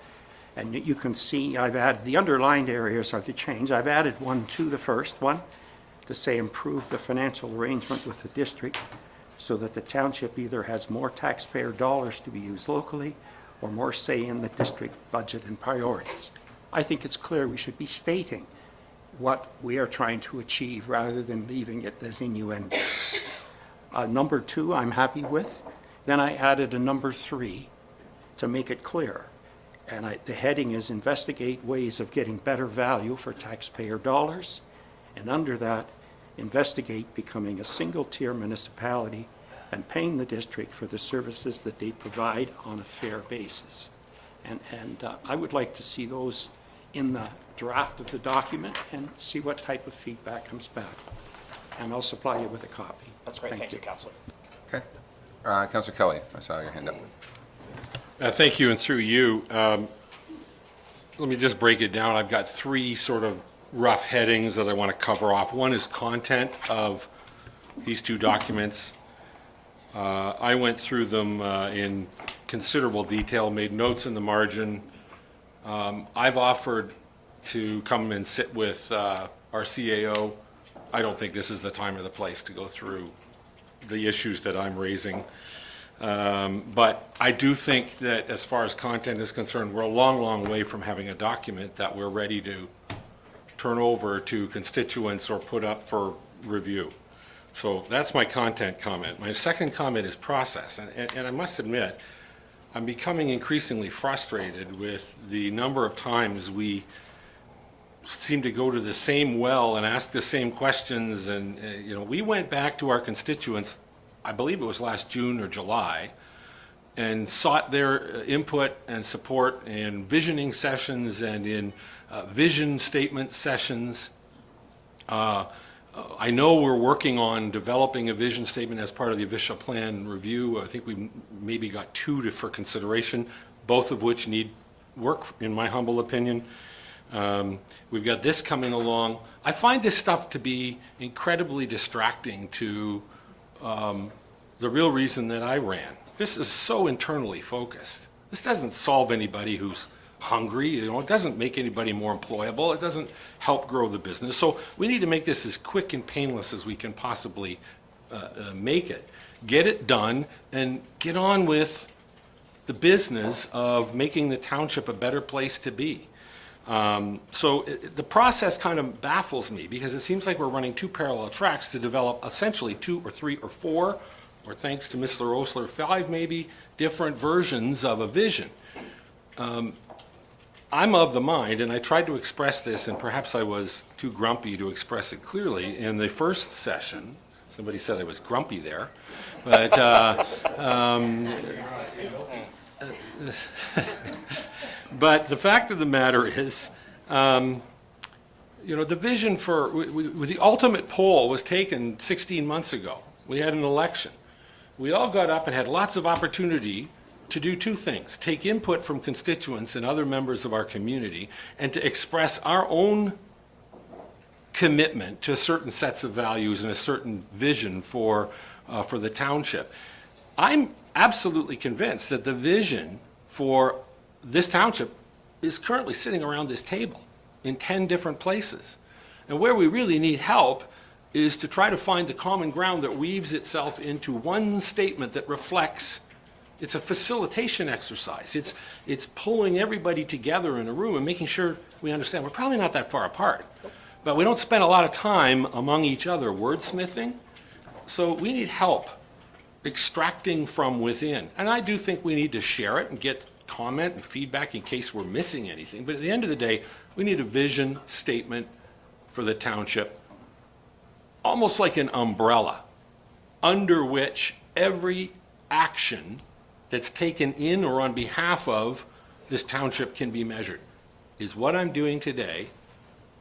And you can see I've added, the underlined areas are the change. I've added one to the first one to say improve the financial arrangement with the district so that the township either has more taxpayer dollars to be used locally or more say in the district budget and priorities. I think it's clear we should be stating what we are trying to achieve rather than leaving it as innuendo. Number 2, I'm happy with. Then I added a number 3 to make it clearer. And the heading is investigate ways of getting better value for taxpayer dollars. And under that, investigate becoming a single-tier municipality and paying the district for the services that they provide on a fair basis. And I would like to see those in the draft of the document and see what type of feedback comes back. And I'll supply you with a copy. That's great. Thank you, Councillor. Okay. Councillor Kelly, I saw your hand up. Thank you, and through you. Let me just break it down. I've got three sort of rough headings that I want to cover off. One is content of these two documents. I went through them in considerable detail, made notes in the margin. I've offered to come and sit with our CAO. I don't think this is the time or the place to go through the issues that I'm raising. But I do think that as far as content is concerned, we're a long, long way from having a document that we're ready to turn over to constituents or put up for review. So that's my content comment. My second comment is process. And I must admit, I'm becoming increasingly frustrated with the number of times we seem to go to the same well and ask the same questions. And, you know, we went back to our constituents, I believe it was last June or July, and sought their input and support in visioning sessions and in vision statement sessions. I know we're working on developing a vision statement as part of the official plan review. I think we maybe got two for consideration, both of which need work, in my humble opinion. We've got this coming along. I find this stuff to be incredibly distracting to the real reason that I ran. This is so internally focused. This doesn't solve anybody who's hungry, you know, it doesn't make anybody more employable, it doesn't help grow the business. So we need to make this as quick and painless as we can possibly make it. Get it done and get on with the business of making the township a better place to be. The process kind of baffles me because it seems like we're running two parallel tracks to develop essentially 2 or 3 or 4, or thanks to Mr. Osler, 5 maybe, different versions of a vision. I'm of the mind, and I tried to express this, and perhaps I was too grumpy to express it clearly in the first session. Somebody said I was grumpy there, but but the fact of the matter is, you know, the vision for the ultimate poll was taken 16 months ago. We had an election. We all got up and had lots of opportunity to do two things: take input from constituents and other members of our community, and to express our own commitment to certain sets of values and a certain vision for the township. I'm absolutely convinced that the vision for this township is currently sitting around this table in 10 different places. And where we really need help is to try to find the common ground that weaves itself into one statement that reflects. It's a facilitation exercise. It's pulling everybody together in a room and making sure we understand we're probably not that far apart. But we don't spend a lot of time among each other wordsmithing. So we need help extracting from within. And I do think we need to share it and get comment and feedback in case we're missing anything. But at the end of the day, we need a vision statement for the township, almost like an umbrella, under which every action that's taken in or on behalf of this township can be measured. Is what I'm doing today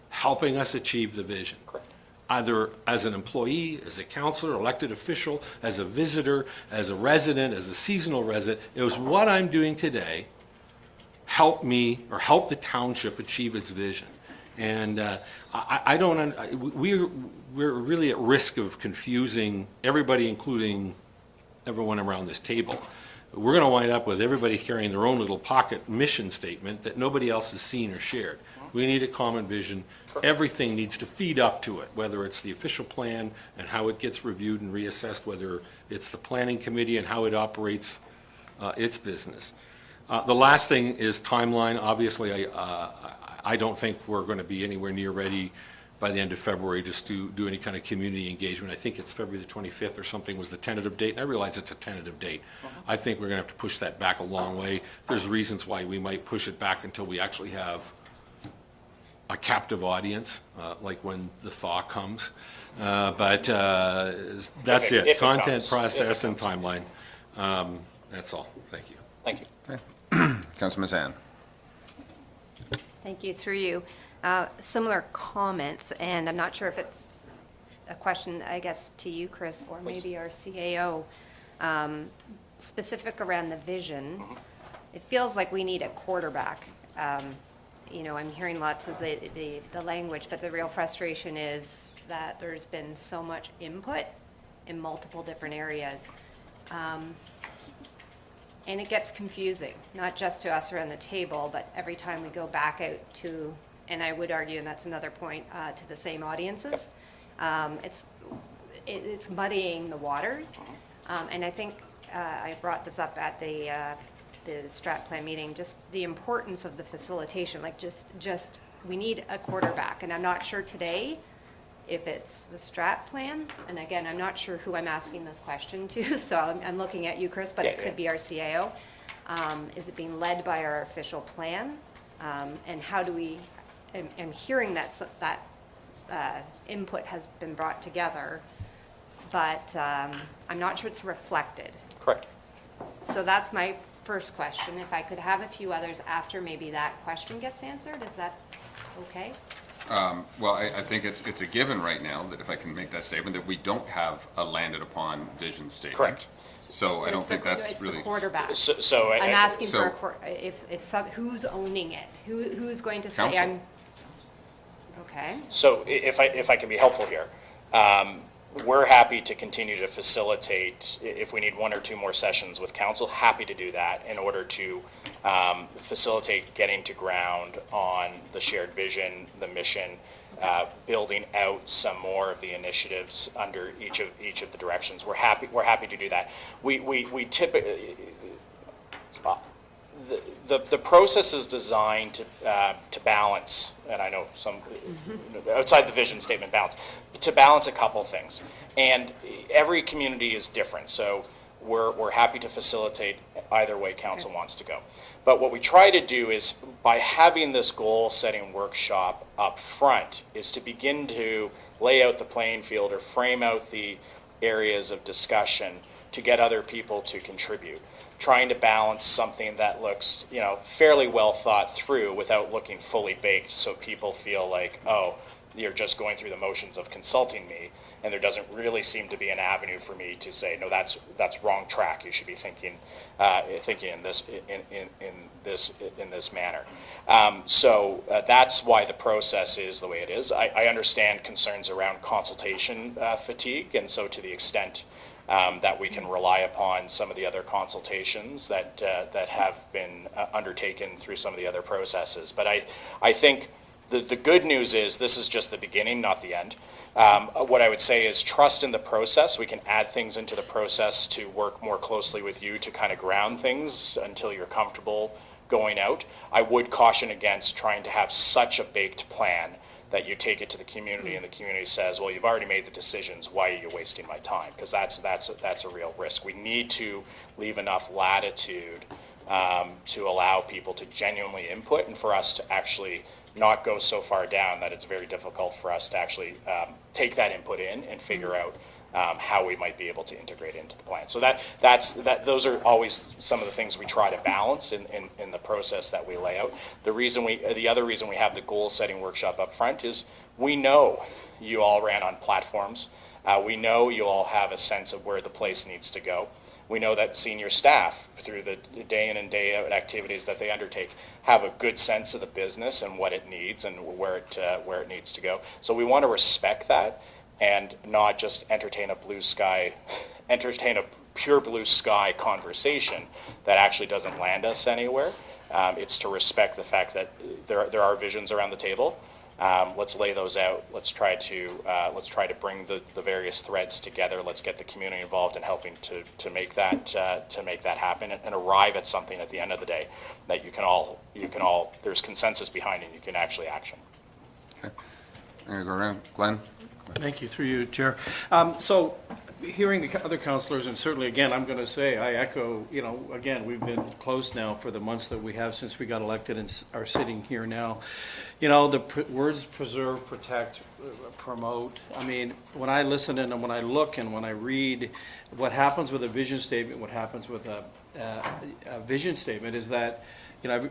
helping us achieve the vision? Either as an employee, as a counselor, elected official, as a visitor, as a resident, as a seasonal resident, it was what I'm doing today help me or help the township achieve its vision. And we're really at risk of confusing everybody, including everyone around this table. We're going to wind up with everybody carrying their own little pocket mission statement that nobody else has seen or shared. We need a common vision. Everything needs to feed up to it, whether it's the official plan and how it gets reviewed and reassessed, whether it's the planning committee and how it operates its business. The last thing is timeline. Obviously, I don't think we're going to be anywhere near ready by the end of February just to do any kind of community engagement. I think it's February the 25th or something was the tentative date. And I realize it's a tentative date. I think we're going to have to push that back a long way. There's reasons why we might push it back until we actually have a captive audience, like when the thaw comes. But that's it. Content, process, and timeline. That's all. Thank you. Thank you. Okay. Councilor Mazan. Thank you, through you. Similar comments, and I'm not sure if it's a question, I guess, to you, Chris, or maybe our CAO. Specific around the vision, it feels like we need a quarterback. You know, I'm hearing lots of the language, but the real frustration is that there's been so much input in multiple different areas. And it gets confusing, not just to us around the table, but every time we go back out to, and I would argue, and that's another point, to the same audiences. It's muddying the waters. And I think I brought this up at the strat plan meeting, just the importance of the facilitation, like just we need a quarterback. And I'm not sure today if it's the strat plan, and again, I'm not sure who I'm asking this question to, so I'm looking at you, Chris, but it could be our CAO. Is it being led by our official plan? And how do we, I'm hearing that input has been brought together, but I'm not sure it's reflected. Correct. So that's my first question. If I could have a few others after maybe that question gets answered, is that okay? Well, I think it's a given right now that if I can make that statement, that we don't have a landed upon vision statement. Correct. So I don't think that's It's really. the quarterback. So I'm asking so- for who's owning it? Who's going to say Council. I'm, okay? So if I can be helpful here, we're happy to continue to facilitate, if we need one or two more sessions with council, happy to do that in order to facilitate getting to ground on the shared vision, the mission, building out some more of the initiatives under each of the directions. We're happy to do that. We typically, the process is designed to balance, and I know some outside the vision statement balance, to balance a couple things. And every community is different, so we're happy to facilitate either way council wants to go. But what we try to do is, by having this goal-setting workshop up front, is to begin to lay out the playing field or frame out the areas of discussion to get other people to contribute. Trying to balance something that looks, you know, fairly well thought through without looking fully baked, so people feel like, oh, you're just going through the motions of consulting me, and there doesn't really seem to be an avenue for me to say, no, that's wrong track. You should be thinking in this manner. So that's why the process is the way it is. I understand concerns around consultation fatigue, and so to the extent that we can rely upon some of the other consultations that have been undertaken through some of the other processes. But I think the good news is this is just the beginning, not the end. What I would say is trust in the process. We can add things into the process to work more closely with you to kind of ground things until you're comfortable going out. I would caution against trying to have such a baked plan that you take it to the community and the community says, well, you've already made the decisions, why are you wasting my time? Because that's a real risk. We need to leave enough latitude to allow people to genuinely input and for us to actually not go so far down that it's very difficult for us to actually take that input in and figure out how we might be able to integrate it into the plan. So those are always some of the things we try to balance in the process that we lay out. The other reason we have the goal setting workshop up front is we know you all ran on platforms. We know you all have a sense of where the place needs to go. We know that senior staff, through the day in and day out activities that they undertake, have a good sense of the business and what it needs and where it needs to go. So we want to respect that and not just entertain a pure blue sky conversation that actually doesn't land us anywhere. It's to respect the fact that there are visions around the table. Let's lay those out. Let's try to bring the various threads together. Let's get the community involved in helping to make that happen and arrive at something at the end of the day that you can all there's consensus behind and you can actually action. Okay. I'm going to go around. Glenn? Thank you, through you, Chair. So, hearing the other councillors, and certainly, again, I'm going to say, I echo, again, we've been close now for the months that we have since we got elected and are sitting here now. The words preserve, protect, promote, I mean, when I listen and when I look and when I read what happens with a vision statement, what happens with a vision statement is that,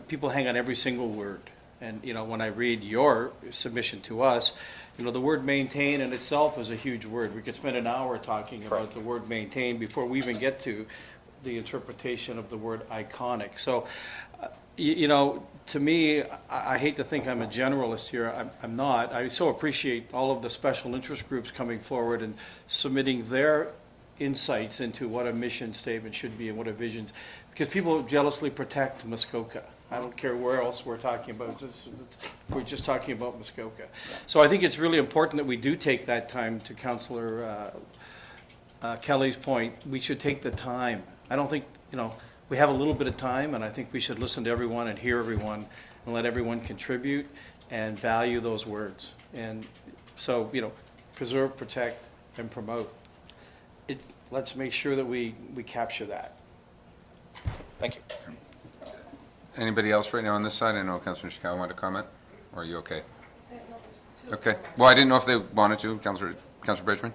people hang on every single word. And, you know, when I read your submission to us, you know, the word maintain in itself is a huge word. We could spend an hour talking about the word maintain before we even get to the interpretation of the word iconic. So, you know, to me, I hate to think I'm a generalist here. I'm not. I so appreciate all of the special interest groups coming forward and submitting their insights into what a mission statement should be and what a vision, because people jealously protect Muskoka. I don't care where else we're talking about. We're just talking about Muskoka. So I think it's really important that we do take that time. To Councillor Kelly's point, we should take the time. I don't think, you know, we have a little bit of time, and I think we should listen to everyone and hear everyone and let everyone contribute and value those words. And so, you know, preserve, protect, and promote. Let's make sure that we capture that. Thank you. Anybody else right now on this side? I know Councillor Nishikawa wanted to comment, or are you okay? Okay. Well, I didn't know if they wanted to. Councillor Bridgman?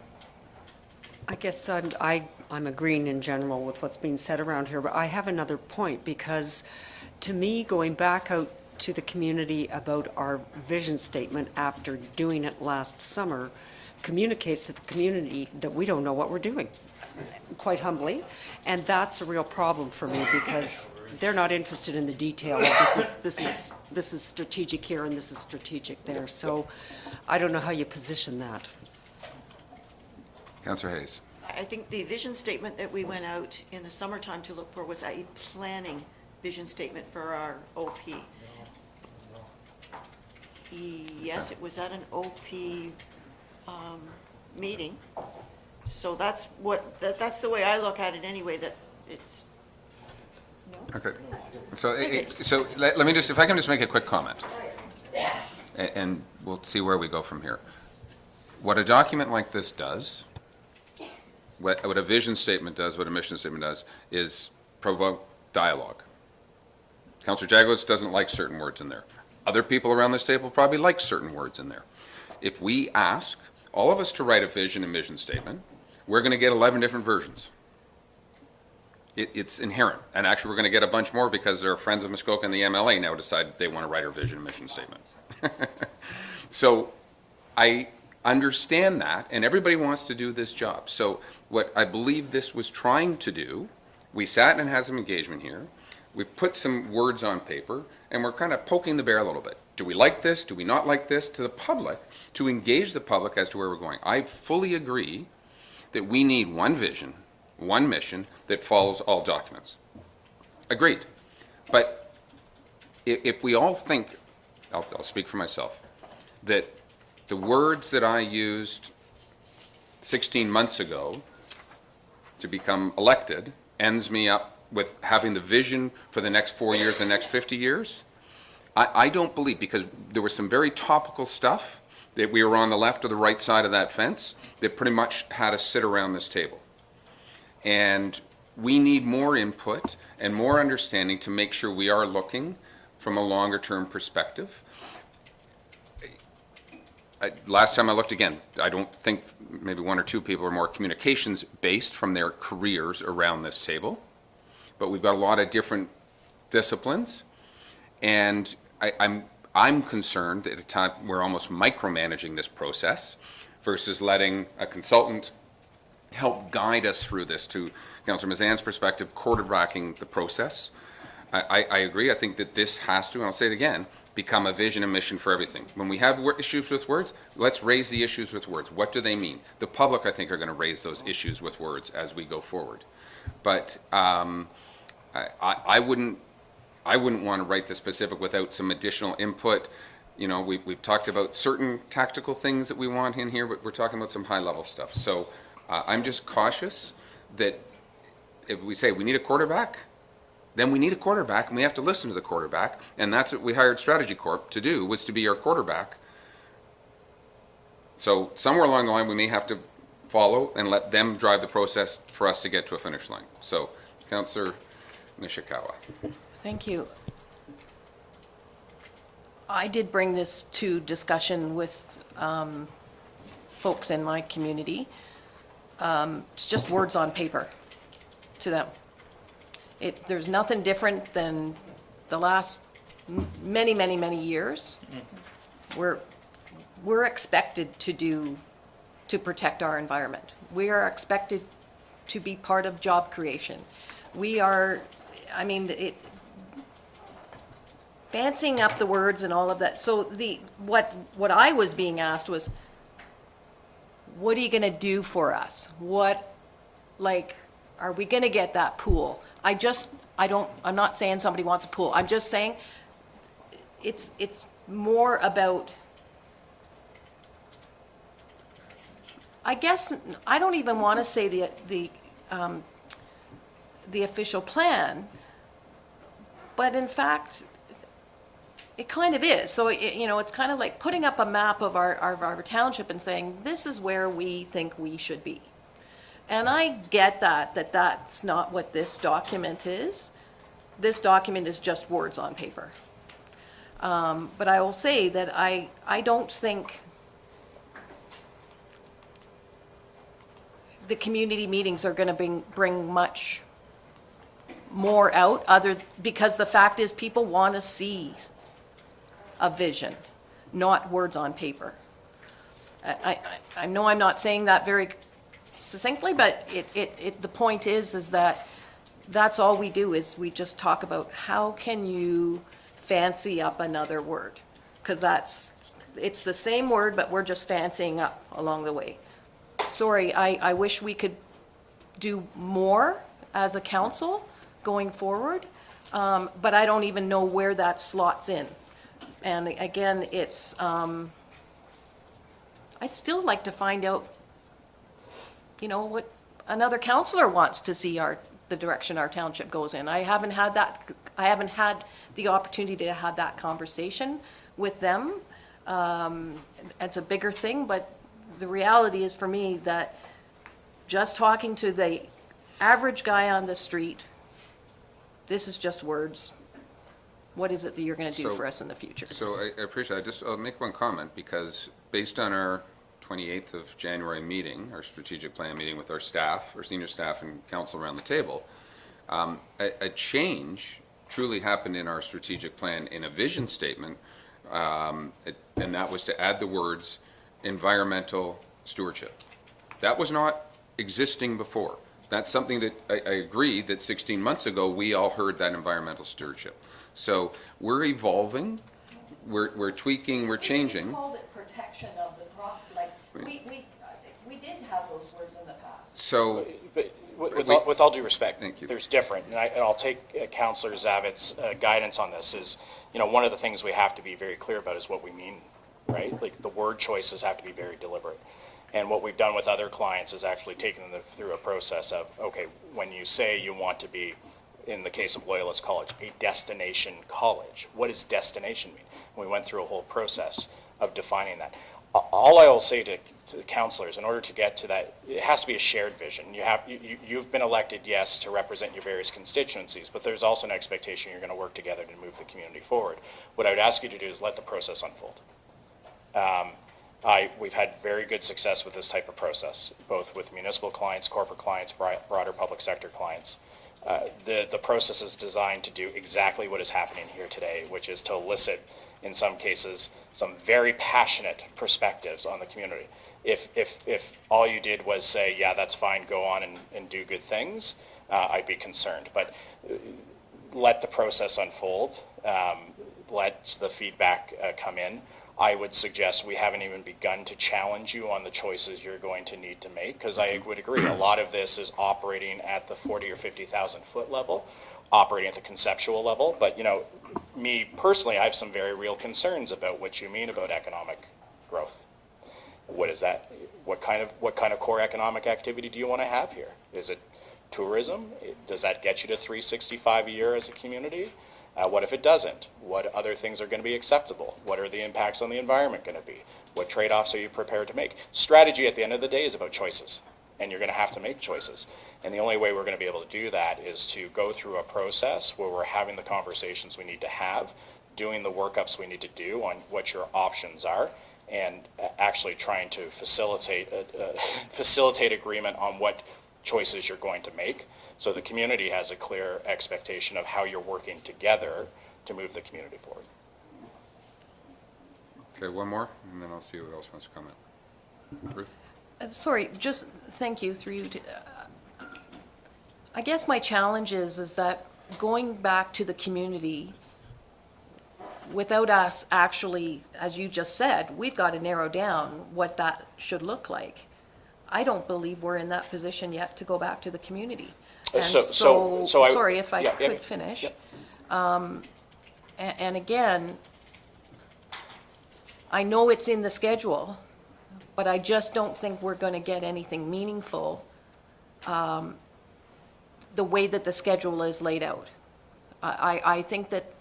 I guess I'm agreeing in general with what's being said around here, but I have another point, because to me, going back out to the community about our vision statement after doing it last summer communicates to the community that we don't know what we're doing, quite humbly. And that's a real problem for me, because they're not interested in the detail. This is strategic here and this is strategic there. So I don't know how you position that. Councillor Hayes? I think the vision statement that we went out in the summertime to look for was a planning vision statement for our OP. Yes, it was at an OP meeting. So that's that's the way I look at it anyway, that it's. Okay. So let me just, if I can just make a quick comment, and we'll see where we go from here. What a document like this does, what a vision statement does, what a mission statement does, is provoke dialogue. Councillor Jaglis doesn't like certain words in there. Other people around this table probably like certain words in there. If we ask all of us to write a vision and mission statement, we're going to get 11 different versions. It's inherent. And actually, we're going to get a bunch more because there are friends of Muskoka and the MLA now decided they want to write our vision and mission statement. So I understand that, and everybody wants to do this job. So what I believe this was trying to do, we sat and had some engagement here. We put some words on paper, and we're kind of poking the bear a little bit. Do we like this? Do we not like this? To the public, to engage the public as to where we're going. I fully agree that we need one vision, one mission that follows all documents. Agreed. But if we all think, I'll speak for myself, that the words that I used 16 months ago to become elected ends me up with having the vision for the next 4 years, the next 50 years, I don't believe, because there was some very topical stuff that we were on the left or the right side of that fence that pretty much had us sit around this table. And we need more input and more understanding to make sure we are looking from a longer term perspective. Last time I looked again, I don't think, maybe one or two people are more communications based from their careers around this table, but we've got a lot of different disciplines, and I'm concerned at a time we're almost micromanaging this process versus letting a consultant help guide us through this, to Councillor Mazan's perspective, quarterbacking the process. I agree. I think that this has to, and I'll say it again, become a vision and mission for everything. When we have issues with words, let's raise the issues with words. What do they mean? The public, I think, are going to raise those issues with words as we go forward. But I wouldn't want to write the specific without some additional input. You know, we've talked about certain tactical things that we want in here, but we're talking about some high-level stuff. So I'm just cautious that if we say we need a quarterback, then we need a quarterback, and we have to listen to the quarterback, and that's what we hired Strategy Corp to do, was to be our quarterback. So somewhere along the line, we may have to follow and let them drive the process for us to get to a finish line. So, Councillor Nishikawa. Thank you. I did bring this to discussion with folks in my community. It's just words on paper to them. There's nothing different than the last many, many, many years, we're expected to protect our environment. We are expected to be part of job creation. We are, I mean, fancying up the words and all of that. So what I was being asked was, what are you gonna do for us? Are we gonna get that pool? I'm not saying somebody wants a pool. I'm just saying it's more about, I guess, I don't even want to say the official plan, but in fact, it kind of is. So, it's kind of like putting up a map of our township and saying, this is where we think we should be. And I get that's not what this document is. This document is just words on paper. But I will say that I don't think the community meetings are going to bring much more out, because the fact is people want to see a vision, not words on paper. I know I'm not saying that very succinctly, but the point is that that's all we do, is we just talk about how can you fancy up another word, because it's the same word, but we're just fancying up along the way. Sorry, I wish we could do more as a council going forward, but I don't even know where that slots in. And again, I'd still like to find out, what another councillor wants to see the direction our township goes in. I haven't had the opportunity to have that conversation with them. It's a bigger thing, but the reality is for me that just talking to the average guy on the street, this is just words. What is it that you're going to do for us in the future? So I appreciate it. I'll make one comment, because based on our 28th of January meeting, our strategic plan meeting with our staff, our senior staff and council around the table, a change truly happened in our strategic plan in a vision statement, and that was to add the words environmental stewardship. That was not existing before. That's something that I agree that 16 months ago we all heard that environmental stewardship. So we're evolving, we're tweaking, we're changing. We called it protection of the property. We did have those words in the past. So, with all due respect, thank you. There's different, and I'll take Councillor Zavit's guidance on this. Is one of the things we have to be very clear about is what we mean, right? Like the word choices have to be very deliberate. And what we've done with other clients is actually taken them through a process of, okay, when you say you want to be, in the case of Loyalist College, a destination college, what does destination mean? We went through a whole process of defining that. All I will say to the councillors, in order to get to that, it has to be a shared vision. You've been elected, yes, to represent your various constituencies, but there's also an expectation you're going to work together to move the community forward. What I would ask you to do is let the process unfold. We've had very good success with this type of process, both with municipal clients, corporate clients, broader public sector clients. The process is designed to do exactly what is happening here today, which is to elicit, in some cases, some very passionate perspectives on the community. If all you did was say, yeah, that's fine, go on and do good things, I'd be concerned. But let the process unfold, let the feedback come in. I would suggest we haven't even begun to challenge you on the choices you're going to need to make, because I would agree, a lot of this is operating at the 40 or 50,000 foot level, operating at the conceptual level. But, me personally, I have some very real concerns about what you mean about economic growth. What is that? What kind of core economic activity do you want to have here? Is it tourism? Does that get you to 365 a year as a community? What if it doesn't? What other things are going to be acceptable? What are the impacts on the environment going to be? What trade-offs are you prepared to make? Strategy at the end of the day is about choices, and you're going to have to make choices. And the only way we're going to be able to do that is to go through a process where we're having the conversations we need to have, doing the workups we need to do on what your options are, and actually trying to facilitate agreement on what choices you're going to make. So the community has a clear expectation of how you're working together to move the community forward. Okay, one more, and then I'll see who else wants to comment. Ruth? Sorry, just, thank you, through you. I guess my challenge is that going back to the community without us actually, as you just said, we've got to narrow down what that should look like. I don't believe we're in that position yet to go back to the community. And sorry if I could finish. And again, I know it's in the schedule, but I just don't think we're going to get anything meaningful the way that the schedule is laid out. I think that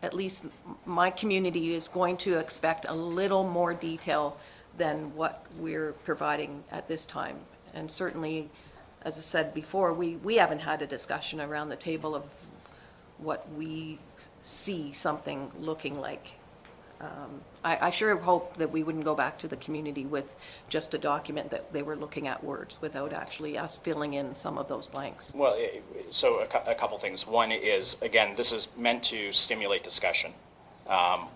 at least my community is going to expect a little more detail than what we're providing at this time. And certainly, as I said before, we haven't had a discussion around the table of what we see something looking like. I sure hope that we wouldn't go back to the community with just a document that they were looking at words without actually us filling in some of those blanks. Well, so a couple things. One is, again, this is meant to stimulate discussion,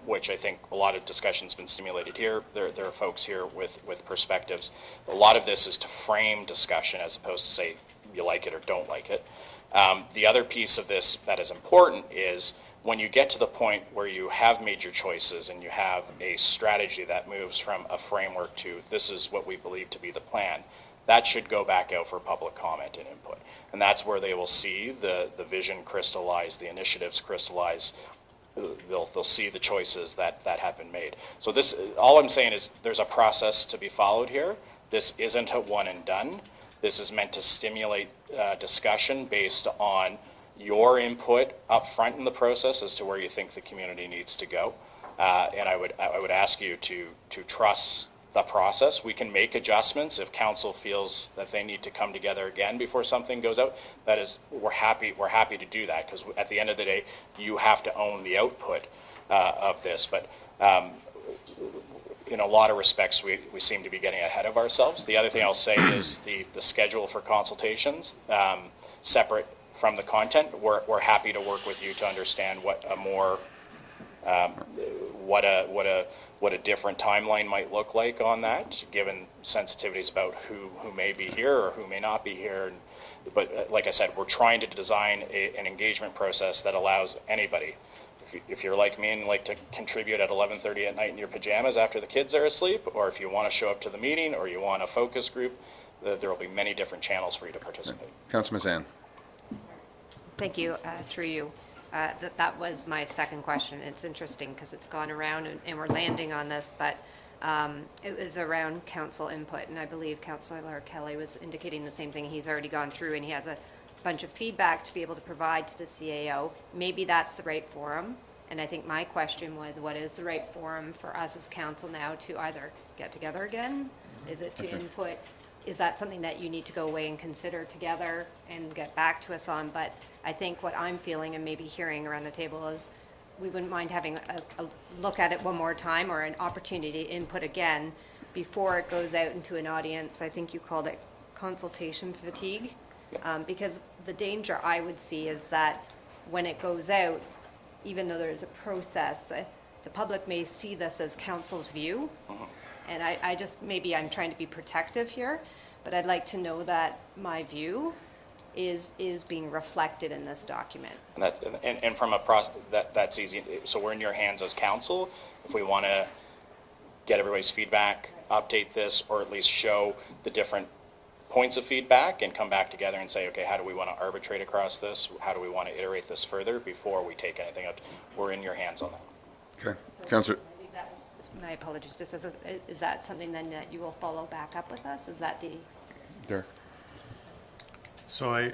which I think a lot of discussion's been stimulated here. There are folks here with perspectives. A lot of this is to frame discussion as opposed to say you like it or don't like it. The other piece of this that is important is when you get to the point where you have made your choices and you have a strategy that moves from a framework to this is what we believe to be the plan, that should go back out for public comment and input. And that's where they will see the vision crystallize, the initiatives crystallize. They'll see the choices that have been made. So this, all I'm saying is there's a process to be followed here. This isn't a one and done. This is meant to stimulate discussion based on your input up front in the process as to where you think the community needs to go. And I would ask you to trust the process. We can make adjustments if council feels that they need to come together again before something goes out. That is, we're happy to do that, because at the end of the day, you have to own the output of this. But in a lot of respects, we seem to be getting ahead of ourselves. The other thing I'll say is the schedule for consultations, separate from the content. We're happy to work with you to understand what a more what a different timeline might look like on that, given sensitivities about who may be here or who may not be here. But like I said, we're trying to design an engagement process that allows anybody. If you're like me and like to contribute at 11:30 at night in your pajamas after the kids are asleep, or if you want to show up to the meeting, or you want a focus group, there will be many different channels for you to participate. Councilor Mazan. Thank you, through you. That was my second question. It's interesting because it's gone around and we're landing on this, but it was around council input, and I believe Councillor Kelly was indicating the same thing. He's already gone through and he has a bunch of feedback to be able to provide to the CAO. Maybe that's the right forum, and I think my question was, what is the right forum for us as council now to either get together again? Is it to input? Is that something that you need to go away and consider together and get back to us on? But I think what I'm feeling and maybe hearing around the table is we wouldn't mind having a look at it one more time, or an opportunity to input again before it goes out into an audience. I think you called it consultation fatigue. Because the danger I would see is that when it goes out, even though there's a process, the public may see this as council's view. And I just, maybe I'm trying to be protective here, but I'd like to know that my view is being reflected in this document. And from a process, that's easy. So we're in your hands as council. If we want to get everybody's feedback, update this, or at least show the different points of feedback and come back together and say, okay, how do we want to arbitrate across this? How do we want to iterate this further before we take anything out? We're in your hands on that. Okay. Councillor. My apologies, just as is that something then that you will follow back up with us? Is that the... Derek. So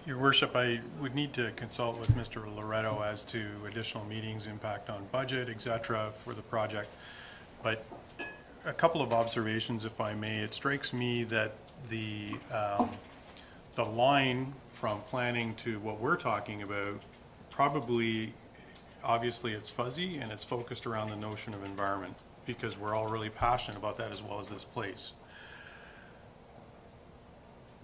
Your Worship, I would need to consult with Mr. Loretto as to additional meetings, impact on budget, et cetera, for the project. But a couple of observations, if I may. It strikes me that the line from planning to what we're talking about, probably, obviously it's fuzzy and it's focused around the notion of environment, because we're all really passionate about that as well as this place.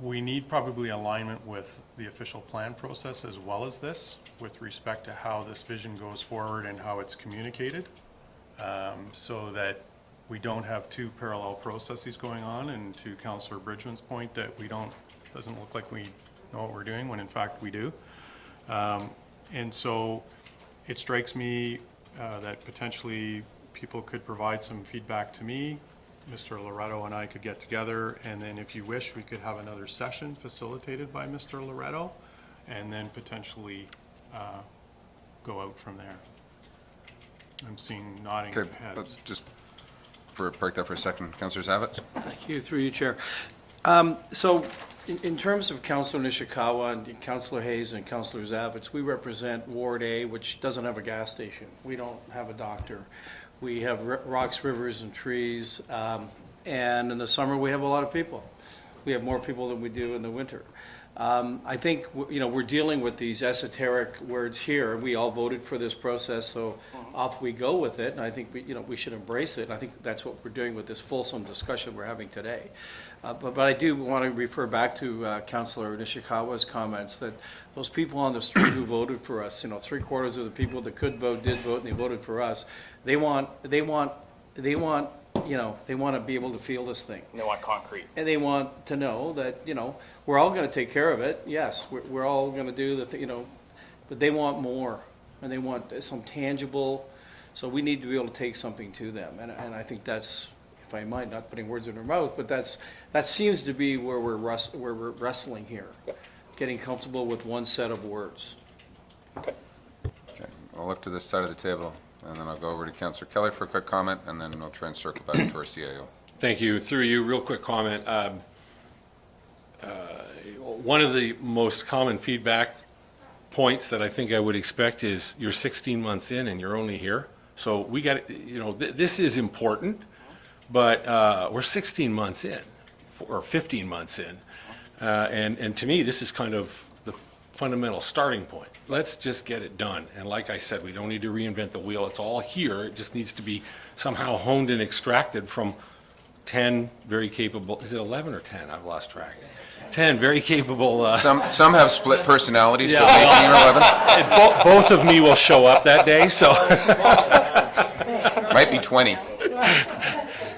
We need probably alignment with the official plan process as well as this, with respect to how this vision goes forward and how it's communicated, so that we don't have two parallel processes going on, and to Councillor Bridgman's point, that doesn't look like we know what we're doing, when in fact we do. And so it strikes me that potentially people could provide some feedback to me. Mr. Loretto and I could get together, and then if you wish, we could have another session facilitated by Mr. Loretto, and then potentially go out from there. I'm seeing nodding of heads. Let's just park that for a second. Councillor Zavitz? Thank you, through you, Chair. So in terms of Councillor Nishikawa and Councillor Hayes and Councillor Zavitz, we represent Ward A, which doesn't have a gas station. We don't have a doctor. We have rocks, rivers, and trees, and in the summer, we have a lot of people. We have more people than we do in the winter. I think, we're dealing with these esoteric words here. We all voted for this process, so off we go with it, and I think we should embrace it. And I think that's what we're doing with this fulsome discussion we're having today. But I do want to refer back to Councillor Nishikawa's comments that those people on the street who voted for us, 3/4 of the people that could vote did vote, and they voted for us. They want to be able to feel this thing. And they want concrete. And they want to know that, we're all going to take care of it. Yes, we're all going to do but they want more, and they want some tangible, so we need to be able to take something to them. And I think that's, if I might, not putting words in their mouth, but that seems to be where we're wrestling here. Yep. Getting comfortable with one set of words. Okay. I'll look to this side of the table, and then I'll go over to Councillor Kelly for a quick comment, and then we'll try and circle back to our CAO. Thank you. Through you, real quick comment. One of the most common feedback points that I think I would expect is you're 16 months in and you're only here. So we got, this is important, but we're 16 months in, or 15 months in. And to me, this is kind of the fundamental starting point. Let's just get it done. And like I said, we don't need to reinvent the wheel. It's all here. It just needs to be somehow honed and extracted from 10 very capable, is it 11 or 10? I've lost track. 10 very capable. Some have split personalities, so yeah. 18 or 11. Both of me will show up that day, so. Might be 20.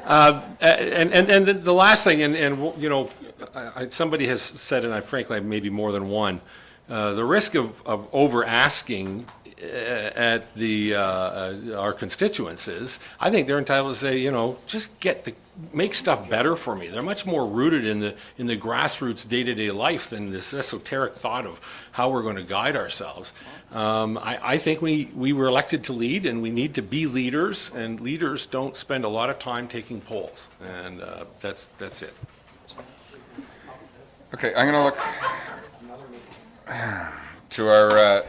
And the last thing, somebody has said, and frankly, maybe more than one, the risk of over asking at our constituents is, I think they're entitled to say, just make stuff better for me. They're much more rooted in the grassroots day-to-day life than this esoteric thought of how we're going to guide ourselves. I think we were elected to lead, and we need to be leaders, and leaders don't spend a lot of time taking polls, and that's it. Okay, I'm going to look to our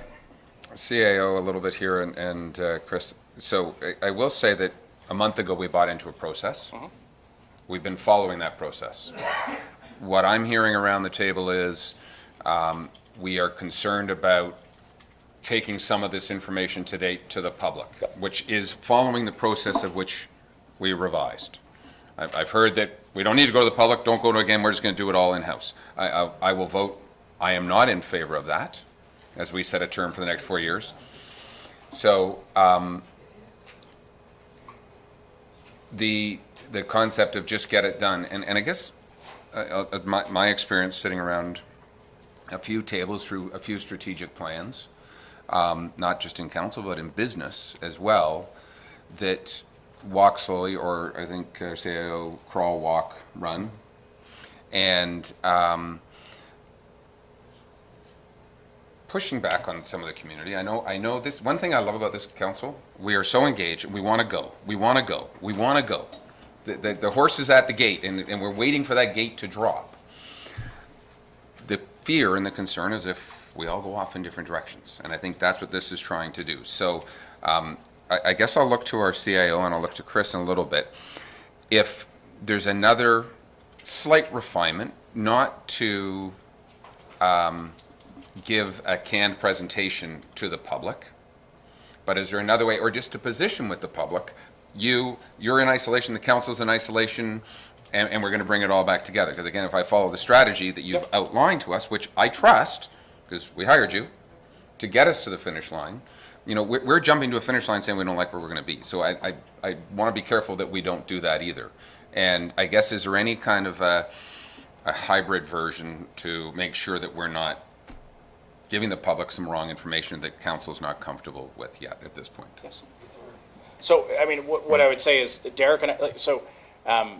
CAO a little bit here, and Chris. So I will say that a month ago we bought into a process. We've been following that process. What I'm hearing around the table is we are concerned about taking some of this information to date to the public, which is following the process of which we revised. I've heard that we don't need to go to the public, don't go to again, we're just going to do it all in-house. I will vote, I am not in favor of that, as we set a term for the next 4 years. So the concept of just get it done, and I guess my experience sitting around a few tables through a few strategic plans, not just in council but in business as well, that walk slowly, or I think CAO crawl, walk, run, and pushing back on some of the community. I know this, one thing I love about this council, we are so engaged, we want to go, we want to go, we want to go. The horse is at the gate, and we're waiting for that gate to drop. The fear and the concern is if we all go off in different directions, and I think that's what this is trying to do. So I guess I'll look to our CIO, and I'll look to Chris in a little bit. If there's another slight refinement, not to give a canned presentation to the public, but is there another way, or just to position with the public, you're in isolation, the council's in isolation, And we're going to bring it all back together. Because again, if I follow the strategy that you've outlined to us, which I trust, because we hired you to get us to the finish line, you know, we're jumping to a finish line saying we don't like where we're going to be. So I want to be careful that we don't do that either. And I guess, is there any kind of a hybrid version to make sure that we're not giving the public some wrong information that council's not comfortable with yet at this point? Yes. So, I mean, what I would say is, Derek and I,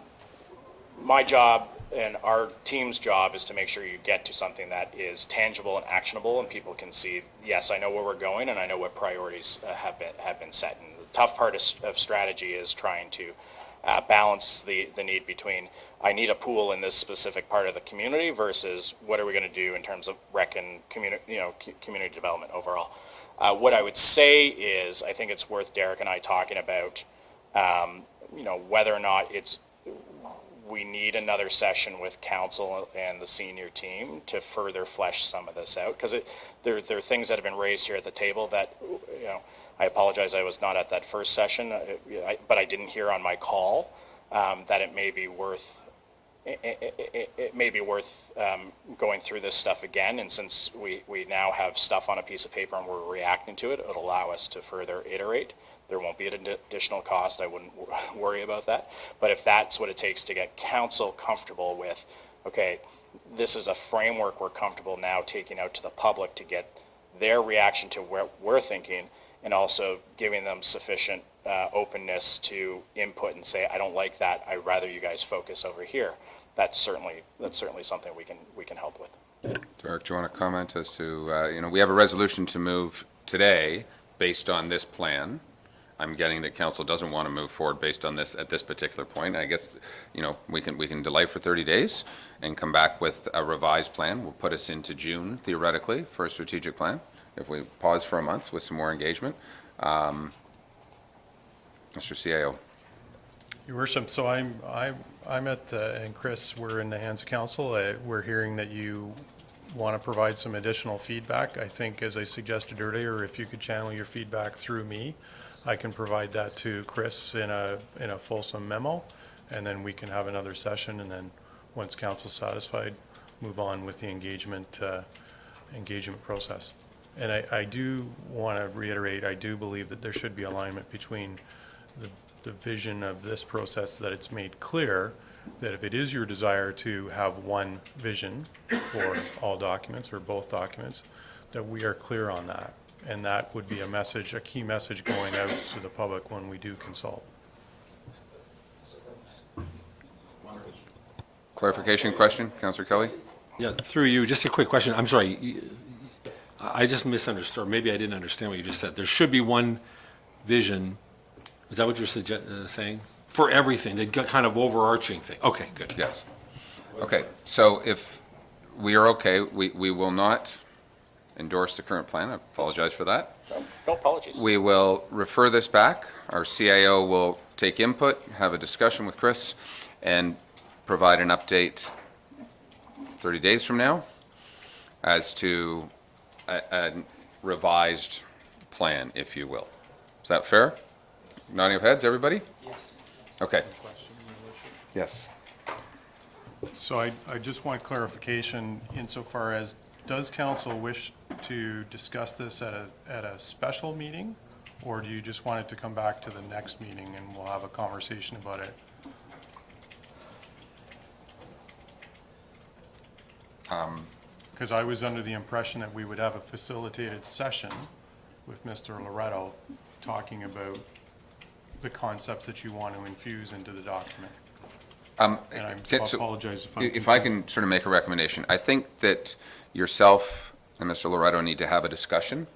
my job and our team's job is to make sure you get to something that is tangible and actionable, and people can see, yes, I know where we're going, and I know what priorities have been set. And the tough part of strategy is trying to balance the need between, I need a pool in this specific part of the community versus what are we going to do in terms of rec and community development overall. What I would say is, I think it's worth Derek and I talking about, whether or not we need another session with council and the senior team to further flesh some of this out, because there are things that have been raised here at the table that, I apologize, I was not at that first session, but I didn't hear on my call that it may be worth going through this stuff again. And since we now have stuff on a piece of paper and we're reacting to it, it'll allow us to further iterate. There won't be an additional cost. I wouldn't worry about that. But if that's what it takes to get council comfortable with, okay, this is a framework we're comfortable now taking out to the public to get their reaction to where we're thinking, and also giving them sufficient openness to input and say, I don't like that, I'd rather you guys focus over here. That's certainly something we can help with. Derek, do you want to comment as to, we have a resolution to move today based on this plan. I'm getting that council doesn't want to move forward based on this at this particular point. I guess, we can delay for 30 days and come back with a revised plan. Will put us into June, theoretically, for a strategic plan, if we pause for a month with some more engagement. Mr. CAO. Your Worship, so I'm and Chris, we're in the hands of council. We're hearing that you want to provide some additional feedback. I think, as I suggested earlier, if you could channel your feedback through me, I can provide that to Chris in a fulsome memo, and then we can have another session, and then once council's satisfied, move on with the engagement process. And I do want to reiterate, I do believe that there should be alignment between the vision of this process, that it's made clear that if it is your desire to have one vision for all documents or both documents, that we are clear on that. And that would be a key message going out to the public when we do consult. Clarification question, Councillor Kelly? Yeah, through you, just a quick question. I'm sorry, I just misunderstood, or maybe I didn't understand what you just said. There should be one vision. Is that what you're saying? For everything, the kind of overarching thing. Okay, good. Yes. Okay, so if we are okay, we will not endorse the current plan. I apologize for that. No apologies. We will refer this back. Our CAO will take input, have a discussion with Chris, and provide an update 30 days from now as to a revised plan, if you will. Is that fair? Nodding of heads, everybody? Yes. Okay. Yes. So I just want clarification insofar as, does council wish to discuss this at a special meeting, or do you just want it to come back to the next meeting and we'll have a conversation about it? Because I was under the impression that we would have a facilitated session with Mr. Loretto talking about the concepts that you want to infuse into the document. And I apologize if I'm If I can sort of make a recommendation, I think that yourself and Mr. Loretto need to have a discussion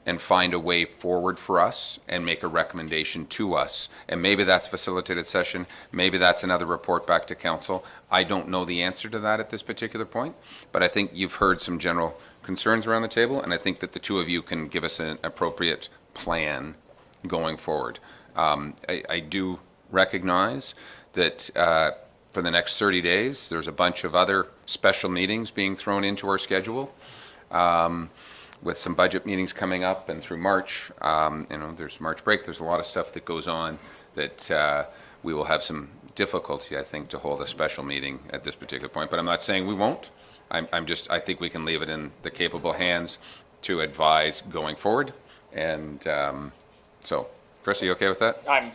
and find a way forward for us and make a recommendation to us. And maybe that's facilitated session, maybe that's another report back to council. I don't know the answer to that at this particular point, but I think you've heard some general concerns around the table, and I think that the two of you can give us an appropriate plan going forward. I do recognize that for the next 30 days, there's a bunch of other special meetings being thrown into our schedule. With some budget meetings coming up and through March, there's March break, there's a lot of stuff that goes on that we will have some difficulty, I think, to hold a special meeting at this particular point, but I'm not saying we won't. I think we can leave it in the capable hands to advise going forward. And so, Chris, are you okay with that? I'm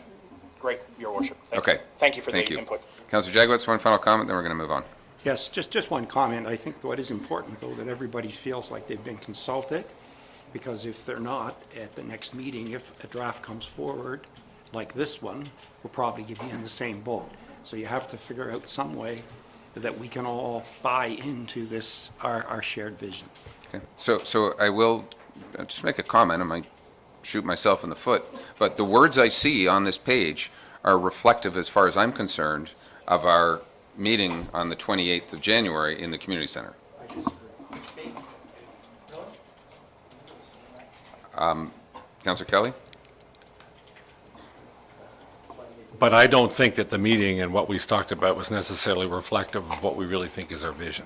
great, Your Worship. Thank you. Okay. Thank you for the Thank you. input. Councillor Jagowitz, one final comment, then we're going to move on. Yes, just one comment. I think what is important, though, that everybody feels like they've been consulted, because if they're not, at the next meeting, if a draft comes forward like this one, we'll probably be in the same boat. So you have to figure out some way that we can all buy into this, our shared vision. Okay. So I will just make a comment. I might shoot myself in the foot, but the words I see on this page are reflective, as far as I'm concerned, of our meeting on the 28th of January in the community center. Councillor Kelly? But I don't think that the meeting and what we talked about was necessarily reflective of what we really think is our vision.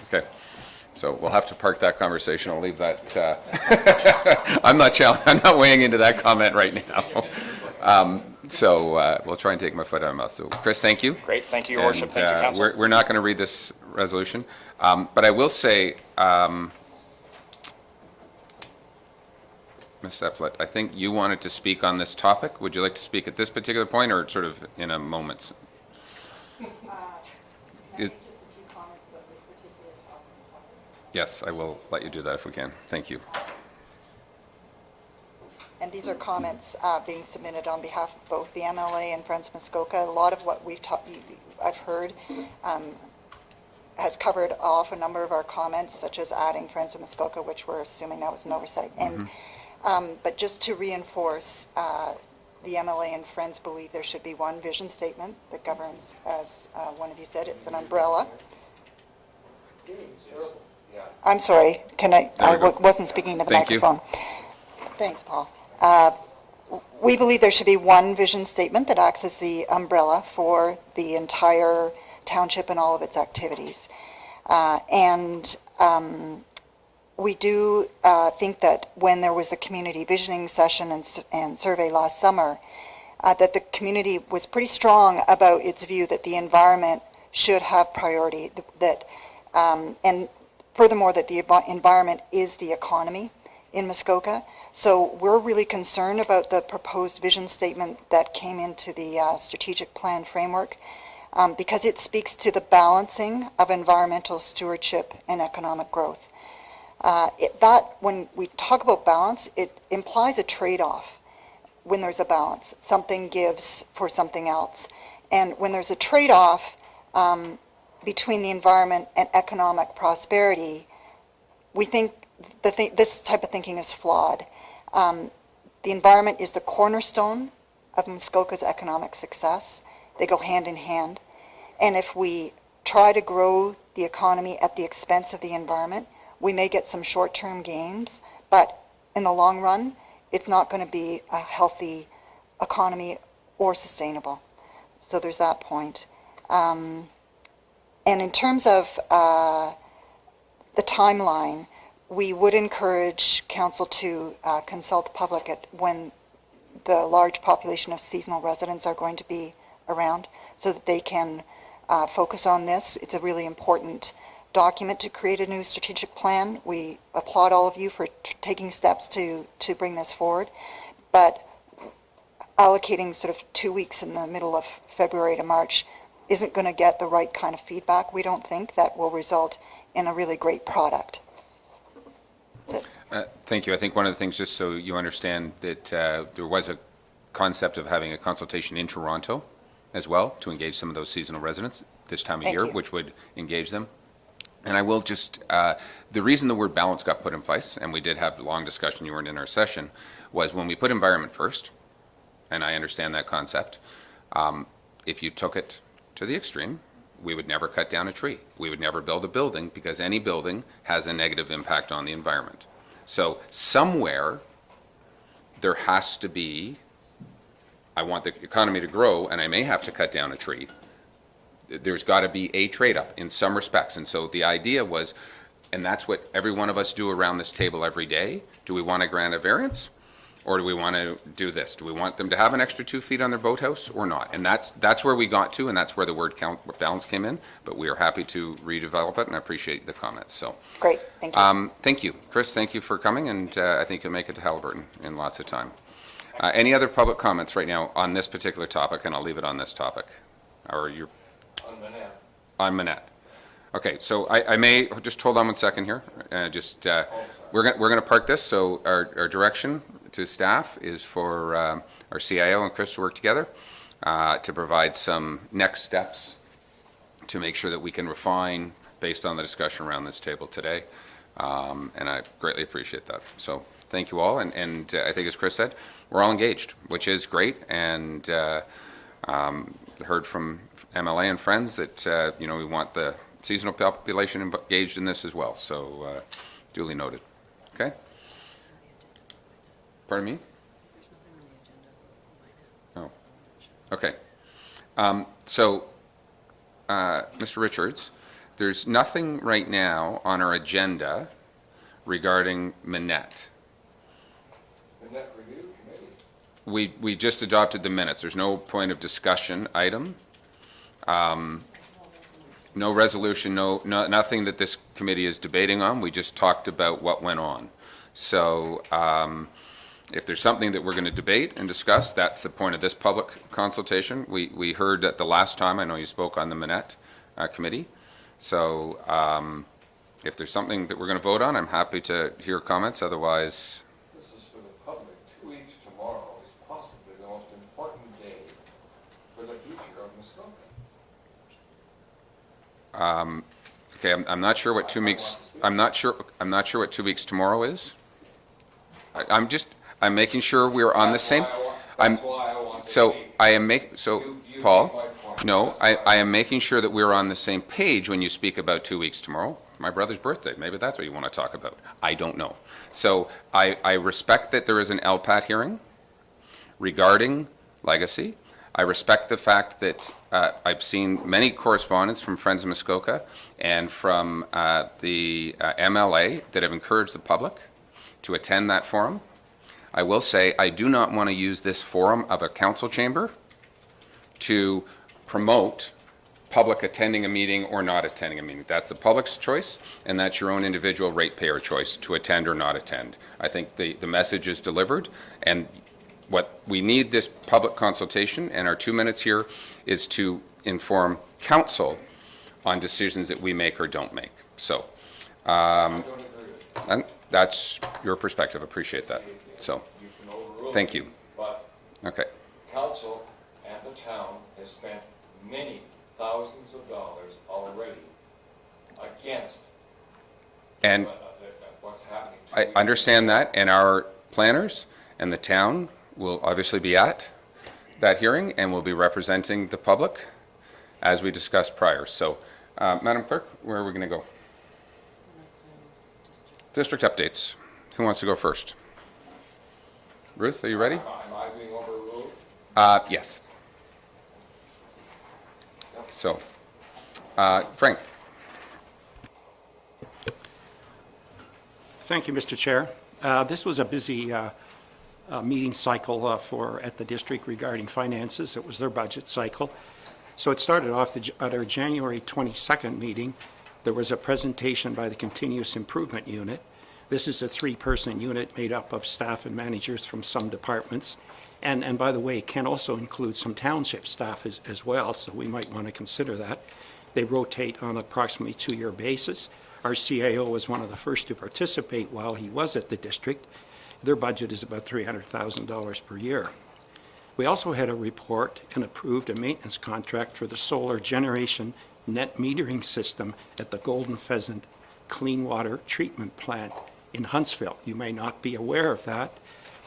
Okay. So we'll have to park that conversation. I'll leave that. I'm not weighing into that comment right now. We'll try and take my foot out of my mouth. So, Chris, thank you. Great. Thank you, Your Worship. Thank you, Council. We're not going to read this resolution, but I will say, Ms. Seplet, I think you wanted to speak on this topic. Would you like to speak at this particular point, or sort of in a moment? Yes, I will let you do that if we can. Thank you. And these are comments being submitted on behalf of both the MLA and Friends of Muskoka. A lot of what I've heard has covered off a number of our comments, such as adding Friends of Muskoka, which we're assuming that was an oversight. And but just to reinforce, the MLA and Friends believe there should be one vision statement that governs, as one of you said, it's an umbrella. I'm sorry, I wasn't speaking to the microphone. Thanks, Paul. We believe there should be one vision statement that acts as the umbrella for the entire township and all of its activities. We do think that when there was the community visioning session and survey last summer, that the community was pretty strong about its view that the environment should have priority, and furthermore, that the environment is the economy in Muskoka. So we're really concerned about the proposed vision statement that came into the strategic plan framework, because it speaks to the balancing of environmental stewardship and economic growth. When we talk about balance, it implies a trade-off. When there's a balance, something gives for something else. And when there's a trade-off between the environment and economic prosperity, we think this type of thinking is flawed. The environment is the cornerstone of Muskoka's economic success. They go hand in hand. And if we try to grow the economy at the expense of the environment, we may get some short-term gains, but in the long run, it's not going to be a healthy economy or sustainable. So there's that point. And in terms of the timeline, we would encourage council to consult the public when the large population of seasonal residents are going to be around, so that they can focus on this. It's a really important document to create a new strategic plan. We applaud all of you for taking steps to bring this forward, but allocating sort of 2 weeks in the middle of February to March isn't going to get the right kind of feedback, we don't think, that will result in a really great product. That's it. Thank you. I think one of the things, just so you understand, that there was a concept of having a consultation in Toronto as well to engage some of those seasonal residents this time of year, which would engage them. And I will just, the reason the word balance got put in place, and we did have a long discussion, you weren't in our session, was when we put environment first, and I understand that concept, if you took it to the extreme, we would never cut down a tree. We would never build a building, because any building has a negative impact on the environment. So somewhere there has to be, I want the economy to grow, and I may have to cut down a tree. There's got to be a trade-up in some respects. And so the idea was, and that's what every one of us do around this table every day, do we want to grant a variance, Or do we want to do this? Do we want them to have an extra 2 feet on their boathouse or not? And that's where we got to, and that's where the word balance came in, but we are happy to redevelop it, and I appreciate the comments, so. Great, thank you. Thank you. Chris, thank you for coming, and I think you'll make it to Halliburton in lots of time. Any other public comments right now on this particular topic, and I'll leave it on this topic? Or you're? On Manette. On Manette. Okay, so I may, just hold on 1 second here, we're going to park this, so our direction to staff is for our CIO and Chris to work together to provide some next steps to make sure that we can refine based on the discussion around this table today, and I greatly appreciate that. So thank you all, and I think as Chris said, we're all engaged, which is great, and heard from MLA and friends that we want the seasonal population engaged in this as well, so duly noted. Okay? Pardon me? Oh, okay. So, Mr. Richards, there's nothing right now on our agenda regarding Manette. Manette Review Committee. We just adopted the minutes. There's no point of discussion item. No resolution, nothing that this committee is debating on. We just talked about what went on. So if there's something that we're going to debate and discuss, that's the point of this public consultation. We heard at the last time, I know you spoke on the Manette committee. So if there's something that we're going to vote on, I'm happy to hear comments. Otherwise, This is for the public. 2 weeks tomorrow is possibly the most important day for the future of Muskoka. okay, I'm not sure what 2 weeks. I'm not sure what 2 weeks tomorrow is. I'm making sure we're on the same. Paul, no, I am making sure that we're on the same page when you speak about 2 weeks tomorrow. My brother's birthday, maybe that's what you want to talk about. I don't know. So I respect that there is an LPAT hearing regarding legacy. I respect the fact that I've seen many correspondence from Friends of Muskoka and from the MLA that have encouraged the public to attend that forum. I will say I do not want to use this forum of a council chamber to promote public attending a meeting or not attending a meeting. That's the public's choice, and that's your own individual ratepayer choice to attend or not attend. I think the message is delivered, and what we need this public consultation and our 2 minutes here is to inform council on decisions that we make or don't make. So and that's your perspective. Appreciate that. So thank you. But okay. council and the town has spent many thousands of dollars already against And what's happening. I understand that, and our planners and the town will obviously be at that hearing and will be representing the public as we discussed prior. So, Madam Clerk, where are we going to go? District updates. Who wants to go first? Ruth, are you ready? Am I being overruled? Yes. So, Frank. Thank you, Mr. Chair. This was a busy meeting cycle at the district regarding finances. It was their budget cycle. So it started off at our January 22nd meeting. There was a presentation by the Continuous Improvement Unit. This is a 3-person unit made up of staff and managers from some departments. And by the way, it can also include some township staff as well, so we might want to consider that. They rotate on approximately 2-year basis. Our CAO was one of the first to participate while he was at the district. Their budget is about $300,000 per year. We also had a report and approved a maintenance contract for the solar generation net metering system at the Golden Pheasant Clean Water Treatment Plant in Huntsville. You may not be aware of that.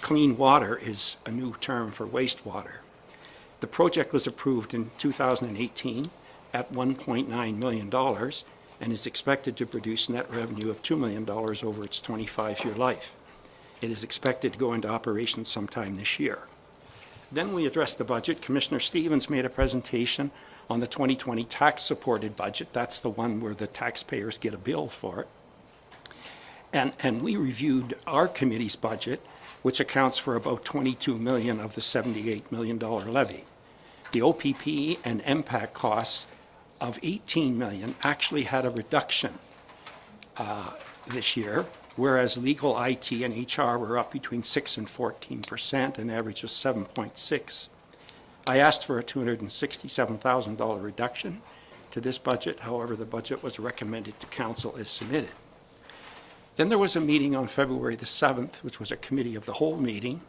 Clean water is a new term for wastewater. The project was approved in 2018 at $1.9 million and is expected to produce net revenue of $2 million over its 25-year life. It is expected to go into operation sometime this year. Then we addressed the budget. Commissioner Stevens made a presentation on the 2020 tax-supported budget. That's the one where the taxpayers get a bill for it. And we reviewed our committee's budget which accounts for about 22 million of the $78 million levy. The OPP and MPAC costs of 18 million actually had a reduction this year, whereas legal, IT, and HR were up between 6 and 14%, an average of 7.6. I asked for a $267,000 reduction to this budget. However, the budget was recommended to council as submitted. Then there was a meeting on February the 7th, which was a committee of the whole meeting,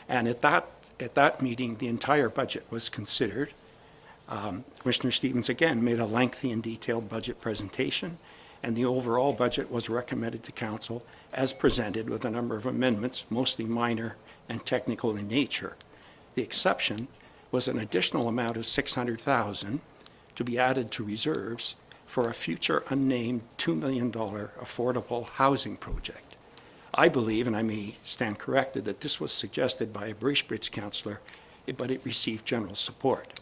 and at that meeting, the entire budget was considered. Commissioner Stevens again made a lengthy and detailed budget presentation, and the overall budget was recommended to council as presented with a number of amendments, mostly minor and technical in nature. The exception was an additional amount of $600,000 to be added to reserves for a future unnamed $2 million affordable housing project. I believe, and I may stand corrected, that this was suggested by a Bracebridge councillor, but it received general support.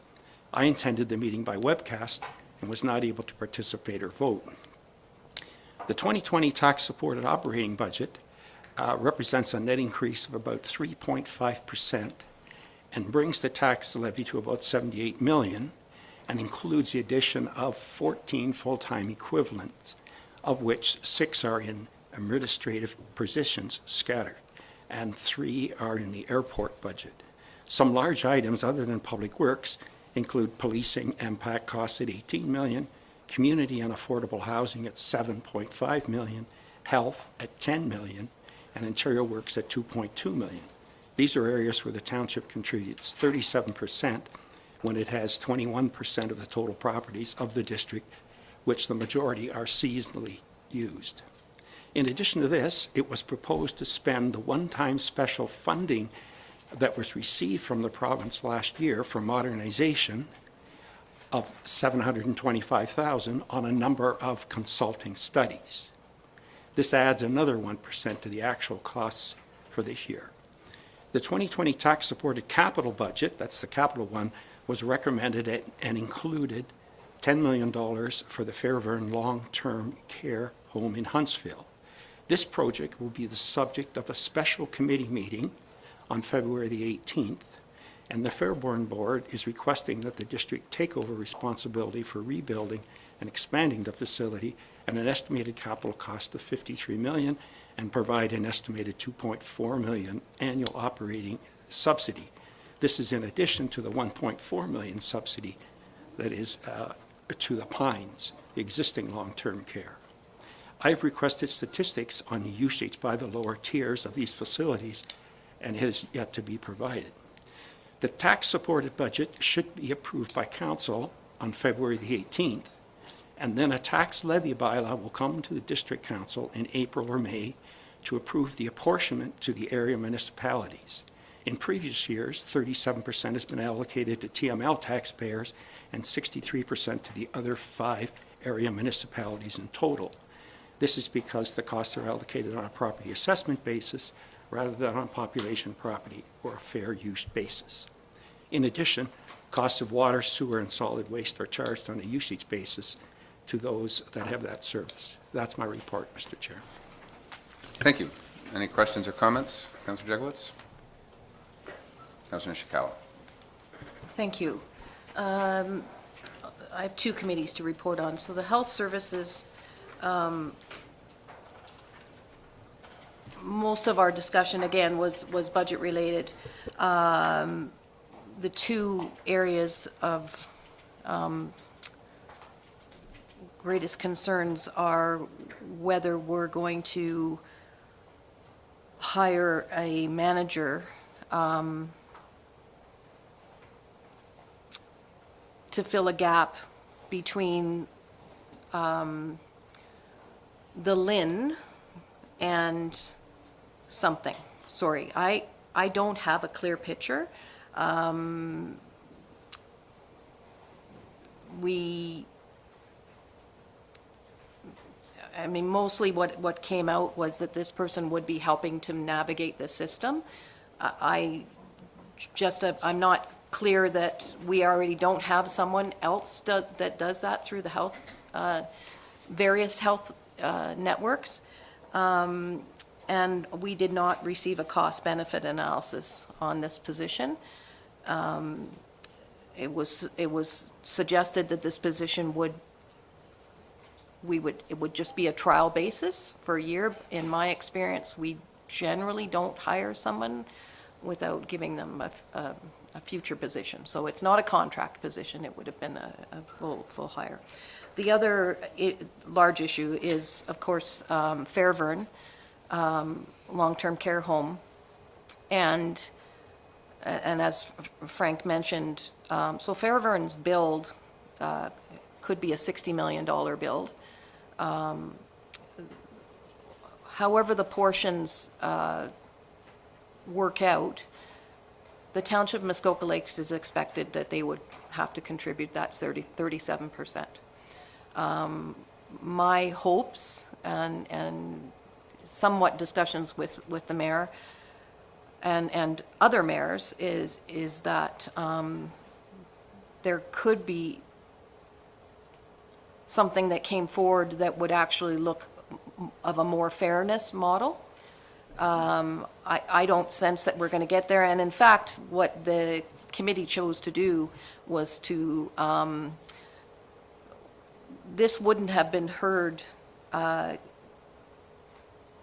I attended the meeting by webcast and was not able to participate or vote. The 2020 tax-supported operating budget represents a net increase of about 3.5% and brings the tax levy to about $78 million and includes the addition of 14 full-time equivalents, of which 6 are in administrative positions scattered, and 3 are in the airport budget. Some large items other than public works include policing MPAC costs at $18 million, community and affordable housing at $7.5 million, health at $10 million, and interior works at $2.2 million. These are areas where the township contributes 37% when it has 21% of the total properties of the district, which the majority are seasonally used. In addition to this, it was proposed to spend the one-time special funding that was received from the province last year for modernization of $725,000 on a number of consulting studies. This adds another 1% to the actual costs for this year. The 2020 tax-supported capital budget, that's the capital one, was recommended and included $10 million for the Fairvern Long-Term Care Home in Huntsville. This project will be the subject of a special committee meeting on February the 18th, and the Fairborn Board is requesting that the district take over responsibility for rebuilding and expanding the facility at an estimated capital cost of $53 million and provide an estimated $2.4 million annual operating subsidy. This is in addition to the $1.4 million subsidy that is to the Pines, the existing long-term care. I've requested statistics on usage by the lower tiers of these facilities, and it has yet to be provided. The tax-supported budget should be approved by council on February the 18th, and then a tax levy bylaw will come to the district council in April or May to approve the apportionment to the area municipalities. In previous years, 37% has been allocated to TML taxpayers and 63% to the other 5 area municipalities in total. This is because the costs are allocated on a property assessment basis rather than on population property or a fair use basis. In addition, costs of water, sewer, and solid waste are charged on a usage basis to those that have that service. That's my report, Mr. Chair. Thank you. Any questions or comments? Councillor Jegowitz? Councillor Nishikawa? Thank you. I have 2 committees to report on. So the Health Services, most of our discussion, again, was budget related. The 2 areas of greatest concerns are whether we're going to hire a manager to fill a gap between the Lynn and something. Sorry, I don't have a clear picture. Mostly what came out was that this person would be helping to navigate the system. I'm not clear that we already don't have someone else that does that through the various health networks. And we did not receive a cost-benefit analysis on this position. It was suggested that this position it would just be a trial basis for a year. In my experience, we generally don't hire someone without giving them a future position. So it's not a contract position, it would have been a full hire. The other large issue is, of course, Fairburn, long-term care home. And as Frank mentioned, so Fairvern's build could be a $60 million build. However the portions work out, the Township of Muskoka Lakes is expected that they would have to contribute that 37%. My hopes and somewhat discussions with the mayor and other mayors is that there could be something that came forward that would actually look of a more fairness model. I don't sense that we're going to get there, and in fact, what the committee chose to do was to, this wouldn't have been heard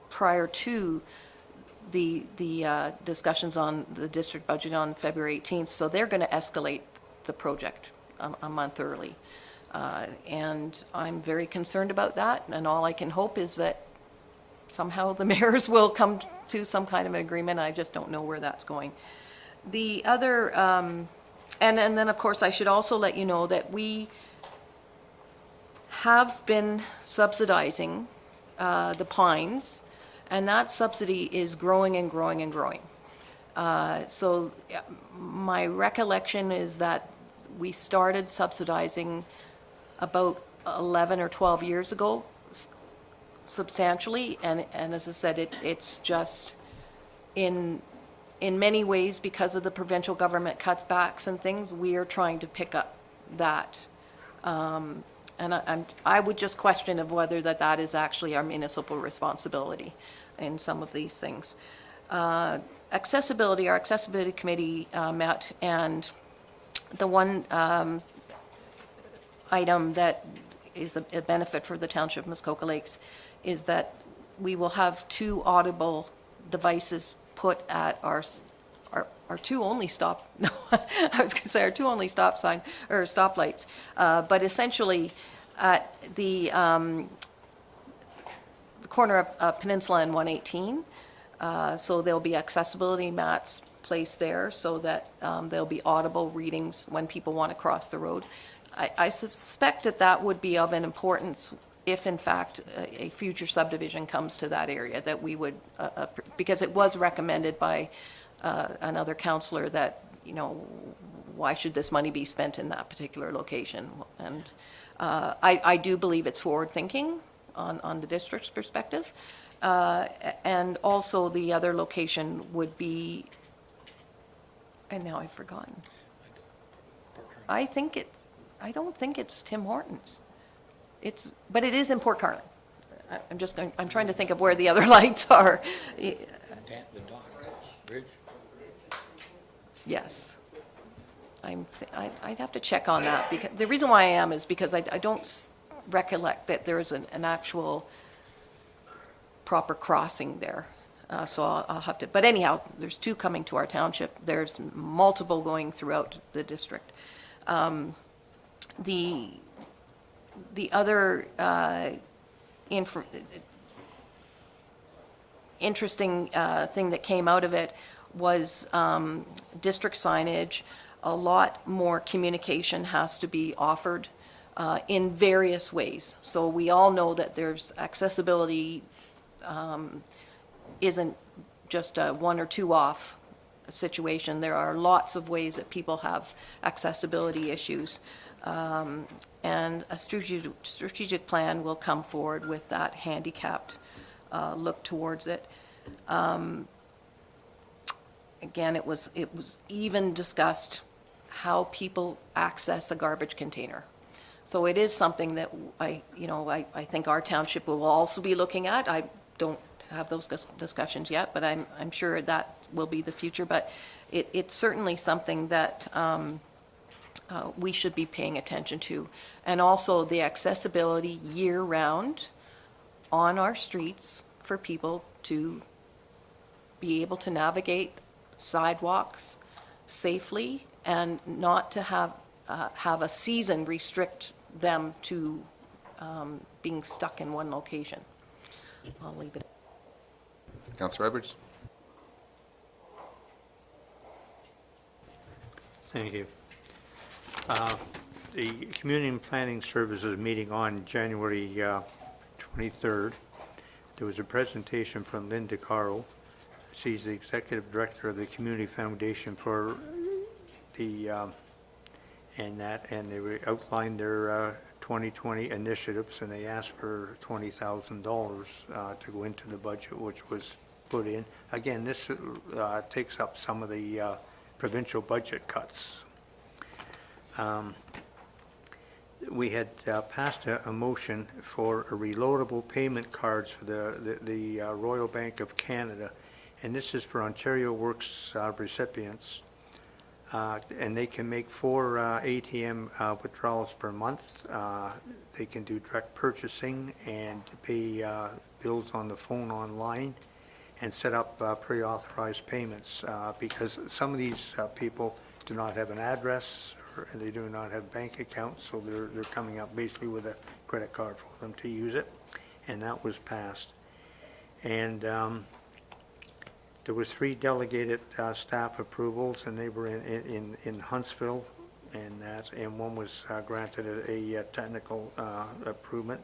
prior to the discussions on the district budget on February 18th, so they're going to escalate the project a month early. And I'm very concerned about that, and all I can hope is that somehow the mayors will come to some kind of an agreement. I just don't know where that's going. The other, and then of course I should also let you know that we have been subsidizing the Pines, and that subsidy is growing and growing and growing. So my recollection is that we started subsidizing about 11 or 12 years ago substantially, and as I said, it's just in many ways, because of the provincial government cutbacks and things, we are trying to pick up that. And I would just question of whether that is actually our municipal responsibility in some of these things. Accessibility, our accessibility committee met, and the one item that is a benefit for the Township of Muskoka Lakes is that we will have 2 audible devices put at our 2 only stop, no, I was going to say our 2 only stop sign, or stoplights, but essentially at the corner of Peninsula and 118, so there'll be accessibility mats placed there so that there'll be audible readings when people want to cross the road. I suspect that would be of an importance if in fact a future subdivision comes to that area, that we would, because it was recommended by another councillor that, you know, why should this money be spent in that particular location? And I do believe it's forward thinking on the district's perspective. And also the other location would be, and now I've forgotten. I don't think it's Tim Hortons. But it is in Port Carlin. I'm trying to think of where the other lights are. The dock, bridge. Yes. I'd have to check on that, because the reason why I am is because I don't recollect that there is an actual proper crossing there. So I'll have to, but anyhow, there's 2 coming to our township. There's multiple going throughout the district. The other interesting thing that came out of it was district signage. A lot more communication has to be offered in various ways. So we all know that there's accessibility isn't just a 1 or 2 off situation. There are lots of ways that people have accessibility issues. And a strategic plan will come forward with that handicapped look towards it. Again, it was even discussed how people access a garbage container. So it is something that I think our township will also be looking at. I don't have those discussions yet, but I'm sure that will be the future. But it's certainly something that we should be paying attention to. And also the accessibility year-round on our streets for people to be able to navigate sidewalks safely and not to have a season restrict them to being stuck in one location. I'll leave it. Councillor Edwards? Thank you. The Community and Planning Services meeting on January 23rd, there was a presentation from Linda Caro. She's the Executive Director of the Community Foundation for the, and they outlined their 2020 initiatives, and they asked for $20,000 to go into the budget, which was put in. Again, this takes up some of the provincial budget cuts. We had passed a motion for reloadable payment cards for the Royal Bank of Canada, and this is for Ontario Works recipients, and they can make 4 ATM withdrawals per month. They can do direct purchasing and pay bills on the phone online and set up pre-authorized payments because some of these people do not have an address or they do not have bank accounts, so they're coming up basically with a credit card for them to use it, and that was passed. And there was 3 delegated staff approvals, and they were in Huntsville, and one was granted a technical improvement.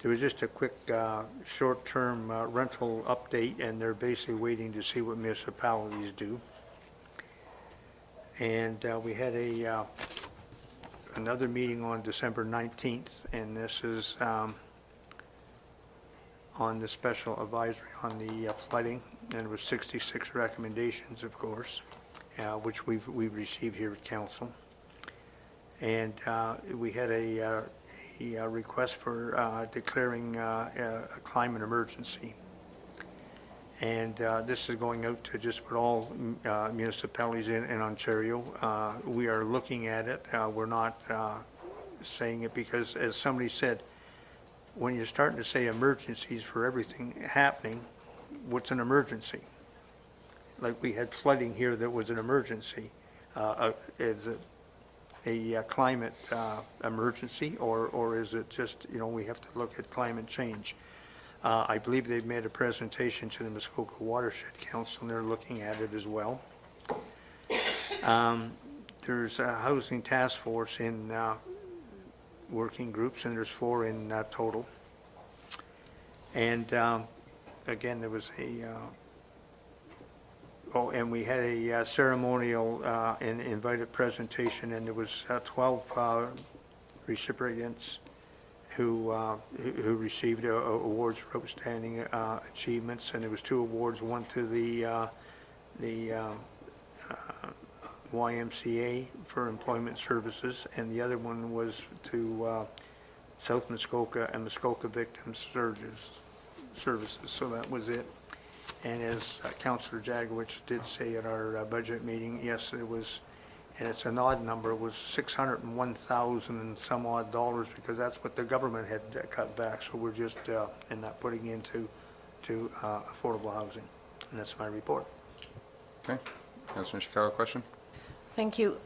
There was just a quick short-term rental update, and they're basically waiting to see what municipalities do. And we had another meeting on December 19th, and this is on the special advisory on the flooding, and it was 66 recommendations, of course, which we've received here at council. And we had a request for declaring a climate emergency. And this is going out to just about all municipalities in Ontario. We are looking at it. We're not saying it because, as somebody said, when you're starting to say emergencies for everything happening, what's an emergency? Like we had flooding here that was an emergency. Is it a climate emergency, or is it just, we have to look at climate change? I believe they've made a presentation to the Muskoka Watershed Council, and they're looking at it as well. There's a housing task force in working groups, and there's 4 in total. And again, there was and we had a ceremonial and invited presentation, and there was 12 recipients who received awards for outstanding achievements, and there was 2 awards, one to the YMCA for employment services, and the other one was to South Muskoka and Muskoka Victims Services. So that was it. And as Councillor Jagowicz did say at our budget meeting, yes, it was, and it's an odd number, it was 601,000 and some odd dollars, because that's what the government had cut back. So we're just in that putting into affordable housing. And that's my report. Okay. Councillor Chicago, question? Thank you.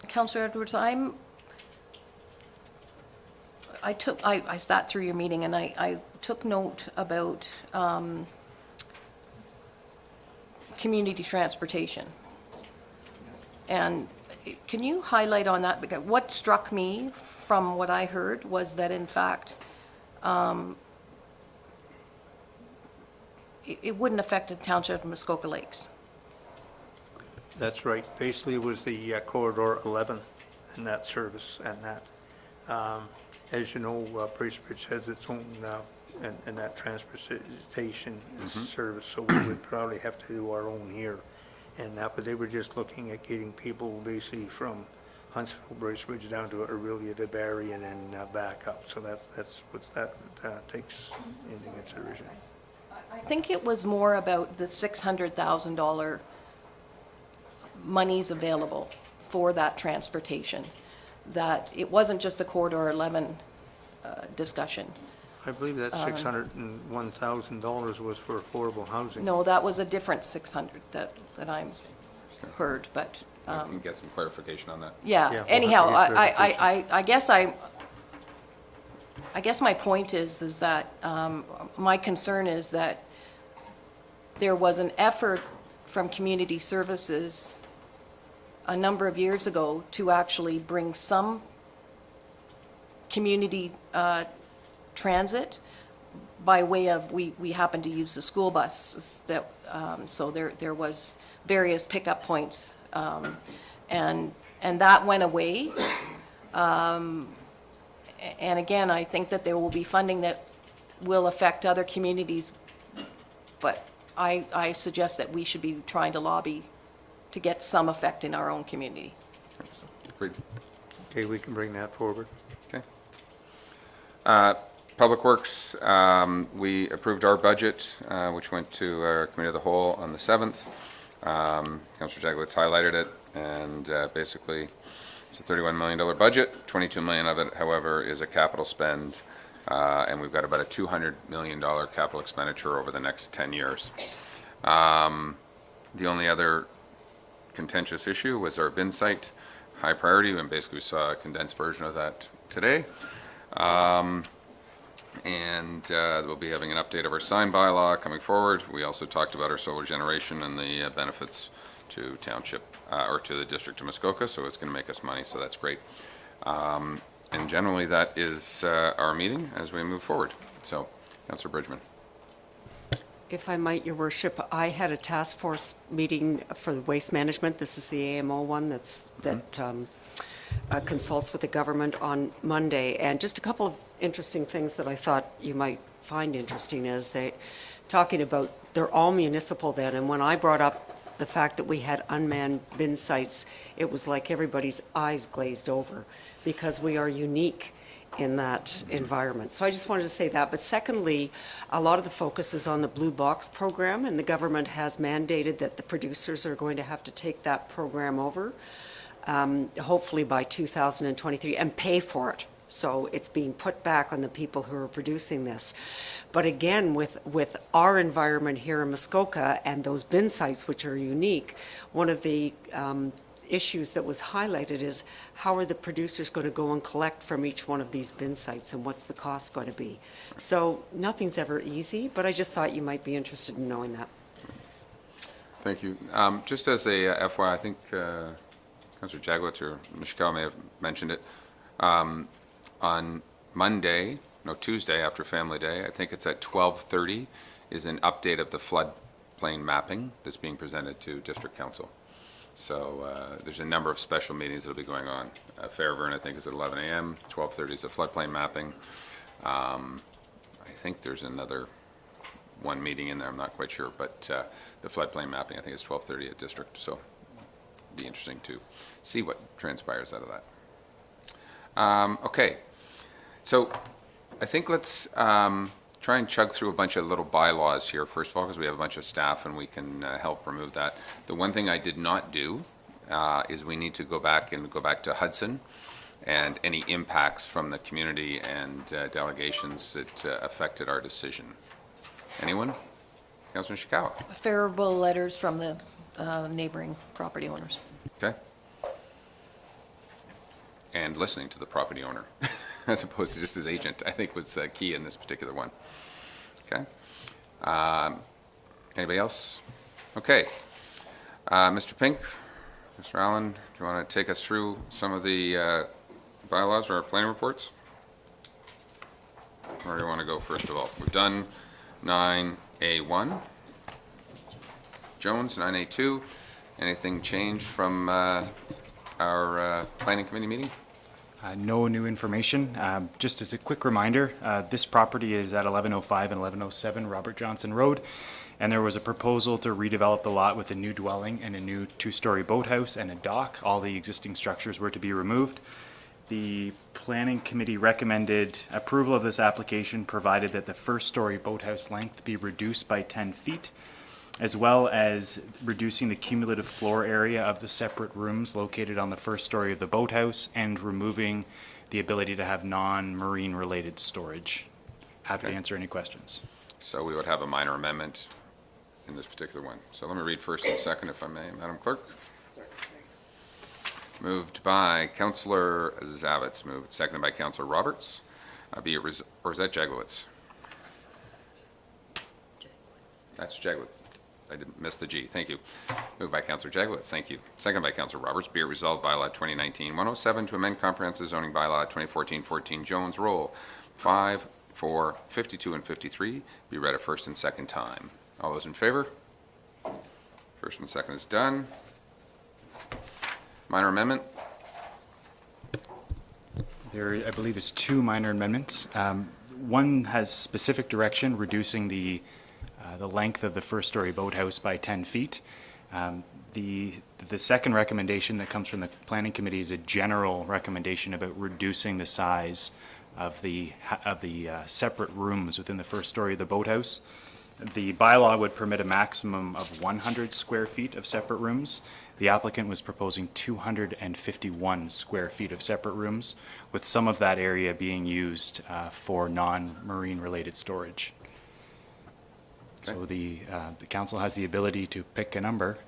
Councillor Edwards, I sat through your meeting, and I took note about community transportation. And can you highlight on that? Because what struck me from what I heard was that, in fact, it wouldn't affect the township of Muskoka Lakes. That's right. Basically, it was the Corridor 11 and that service, and that, as you know, Bracebridge has its own, and that transportation service, so we would probably have to do our own here. And that, but they were just looking at getting people basically from Huntsville, Bracebridge down to Aurelia to Barrie and then back up. So that's what that takes into consideration. I think it was more about the $600,000 monies available for that transportation, that it wasn't just the Corridor 11 discussion. I believe that $601,000 was for affordable housing. No, that was a different 600 that I'm heard, but, We can get some clarification on that. yeah, we'll have anyhow, to get clarification. I guess my point is that, my concern is that there was an effort from Community Services a number of years ago to actually bring some community transit by way of, we happen to use the school buses that, so there was various pickup points, and that went away. And again, I think that there will be funding that will affect other communities, but I suggest that we should be trying to lobby to get some effect in our own community. Agreed. Okay, we can bring that forward. Okay. Public Works, we approved our budget, which went to our Committee of the Whole on the 7th. Councillor Jagowitz highlighted it, and basically, it's a $31 million budget. $22 million of it, however, is a capital spend, and we've got about a $200 million capital expenditure over the next 10 years. The only other contentious issue was our bin site, high priority, and basically we saw a condensed version of that today. We'll be having an update of our sign bylaw coming forward. We also talked about our solar generation and the benefits to township, or to the district of Muskoka, so it's going to make us money, so that's great. And generally, that is our meeting as we move forward. So, Councillor Bridgman. If I might, Your Worship, I had a task force meeting for the waste management. This is the AMO one that consults with the government on Monday. And just a couple of interesting things that I thought you might find interesting is talking about, they're all municipal then. And when I brought up the fact that we had unmanned bin sites, it was like everybody's eyes glazed over because we are unique in that environment. So I just wanted to say that. But secondly, a lot of the focus is on the Blue Box program, and the government has mandated that the producers are going to have to take that program over, hopefully by 2023, and pay for it. So it's being put back on the people who are producing this. But again, with our environment here in Muskoka and those bin sites, which are unique, one of the issues that was highlighted is how are the producers going to go and collect from each one of these bin sites, and what's the cost going to be? So nothing's ever easy, but I just thought you might be interested in knowing that. Thank you. Just as a FYI, I think Councillor Jagowitz or Michelle may have mentioned it. On Tuesday after Family Day, I think it's at 12:30, is an update of the floodplain mapping that's being presented to District Council. So there's a number of special meetings that will be going on. Fairburn, I think, is at 11 a.m. 12:30 is the floodplain mapping. I think there's another one meeting in there, I'm not quite sure, but the floodplain mapping, I think, is 12:30 at District. So it'll be interesting to see what transpires out of that. Okay, so I think let's try and chug through a bunch of little bylaws here, first of all, because we have a bunch of staff and we can help remove that. The one thing I did not do is we need to go back to Hudson and any impacts from the community and delegations that affected our decision. Anyone? Councilor Ishikawa. Favorable letters from the neighboring property owners. Okay. And listening to the property owner, as opposed to just his agent, I think was key in this particular one. Okay. Anybody else? Okay. Mr. Pink, Mr. Allen, do you want to take us through some of the bylaws or our planning reports? Where do you want to go first of all? We've done 9A1. Jones, 9A2. Anything changed from our planning committee meeting? No new information. Just as a quick reminder, this property is at 1105 and 1107 Robert Johnson Road, and there was a proposal to redevelop the lot with a new dwelling and a new two-story boathouse and a dock. All the existing structures were to be removed. The Planning Committee recommended approval of this application provided that the first-story boathouse length be reduced by 10 feet, as well as reducing the cumulative floor area of the separate rooms located on the first story of the boathouse and removing the ability to have non-marine related storage. Happy to Okay. answer any questions. So we would have a minor amendment in this particular one. So let me read first and second, if I may, Madam Clerk. Moved by Councillor Zavitz, moved, seconded by Councillor Roberts. Be it or is that Jaglowitz? That's Jaglowitz. I didn't miss the G. Thank you. Moved by Councillor Jaglowitz. Thank you. Seconded by Councillor Roberts. Be it resolved, bylaw 2019-107 to amend comprehensive zoning bylaw 2014-14 Jones. Roll 5, 4, 52, and 53. Be read a first and second time. All those in favor? First and second is done. Minor amendment? There, I believe, is 2 minor amendments. One has specific direction, reducing the length of the first-story boathouse by 10 feet. The second recommendation that comes from the Planning Committee is a general recommendation about reducing the size of the separate rooms within the first story of the boathouse. The bylaw would permit a maximum of 100 square feet of separate rooms. The applicant was proposing 251 square feet of separate rooms, with some of that area being used for non-marine related storage. So the council has the ability to pick a number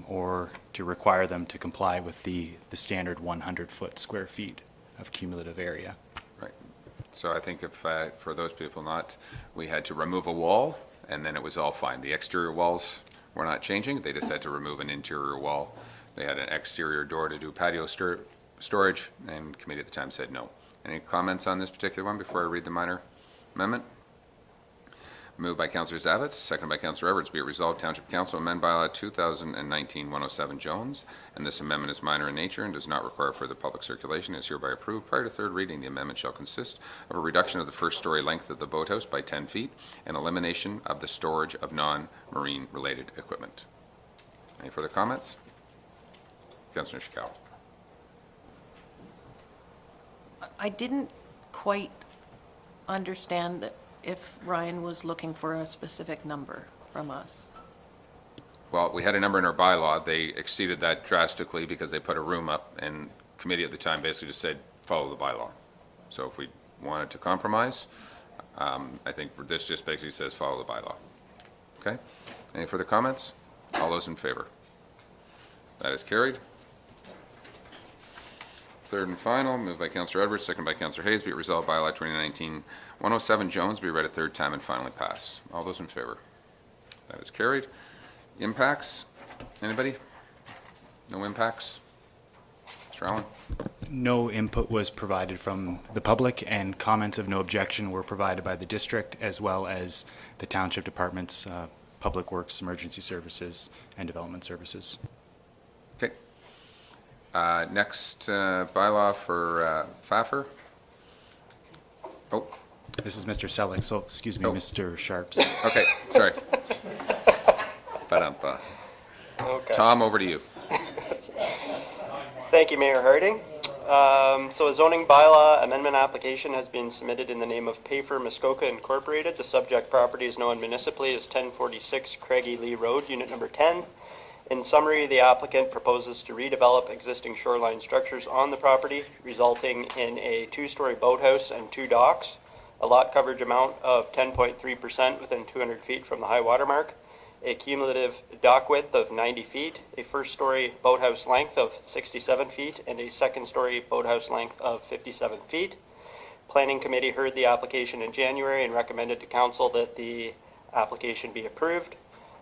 or to require them to comply with the standard 100-foot square feet of cumulative area. Right. So I think if, for those people not, we had to remove a wall, and then it was all fine. The exterior walls were not changing. They just had to remove an interior wall. They had an exterior door to do patio storage, and committee at the time said no. Any comments on this particular one before I read the minor amendment? Moved by Councillor Zavitz, seconded by Councillor Edwards. Be it resolved, Township Council amend bylaw 2019-107 Jones, and this amendment is minor in nature and does not require further public circulation. Is hereby approved. Prior to third reading, the amendment shall consist of a reduction of the first-story length of the boathouse by 10 feet and elimination of the storage of non-marine related equipment. Any further comments? Councillor Schakal. I didn't quite understand if Ryan was looking for a specific number from us. Well, we had a number in our bylaw. They exceeded that drastically because they put a room up, and committee at the time basically just said, follow the bylaw. So if we wanted to compromise, I think this just basically says follow the bylaw. Okay? Any further comments? All those in favor? That is carried. Third and final, moved by Councillor Edwards, second by Councillor Hayes. Be it resolved, bylaw 2019-107 Jones be read a third time and finally passed. All those in favor? That is carried. Impacts? Anybody? No impacts? Mr. Allen? No input was provided from the public, and comments of no objection were provided by the district as well as the township departments, Public Works, Emergency Services, and Development Services. Okay. Next bylaw for Fahner. Oh. This is Mr. Selleck, so excuse me, Mr. Sharps. Okay, sorry. Ba-dum-ba. Okay. Tom, over to you. Thank you, Mayor Harding. So a zoning bylaw amendment application has been submitted in the name of Payfor Muskoka Incorporated. The subject property is known municipally as 1046 Craigie Lee Road, unit number 10. In summary, the applicant proposes to redevelop existing shoreline structures on the property, resulting in a 2-story boathouse and 2 docks, a lot coverage amount of 10.3% within 200 feet from the high water mark, a cumulative dock width of 90 feet, a first-story boathouse length of 67 feet, and a second-story boathouse length of 57 feet. Planning Committee heard the application in January and recommended to Council that the application be approved.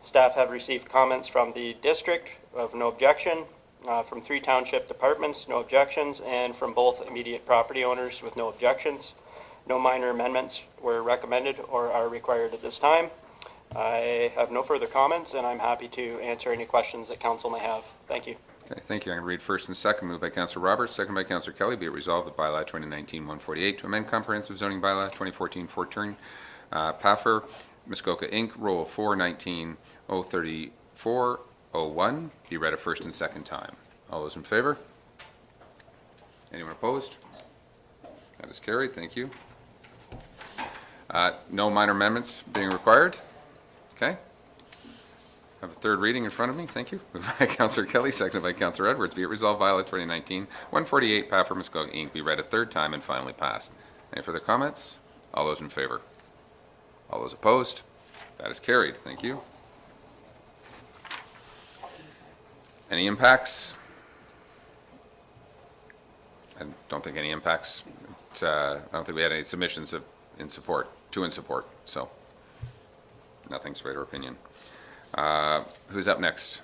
Staff have received comments from the district of no objection, from 3 township departments, no objections, and from both immediate property owners with no objections. No minor amendments were recommended or are required at this time. I have no further comments, and I'm happy to answer any questions that council may have. Thank you. Okay, thank you. I'm going to read first and second. Moved by Councillor Roberts, second by Councillor Kelly. Be it resolved that bylaw 2019-148 to amend comprehensive zoning bylaw 2014-14 Paffer Muskoka Inc. Roll 419-034-01 be read a first and second time. All those in favor? Anyone opposed? That is carried. Thank you. No minor amendments being required. Okay. I have a third reading in front of me. Thank you. Moved by Councillor Kelly, seconded by Councillor Edwards. Be it resolved, bylaw 2019-148, PAF for Muskoka Inc. be read a third time and finally passed. Any further comments? All those in favor? All those opposed? That is carried. Thank you. Any impacts? I don't think any impacts. I don't think we had any submissions in support, so nothing swayed our opinion. Who's up next?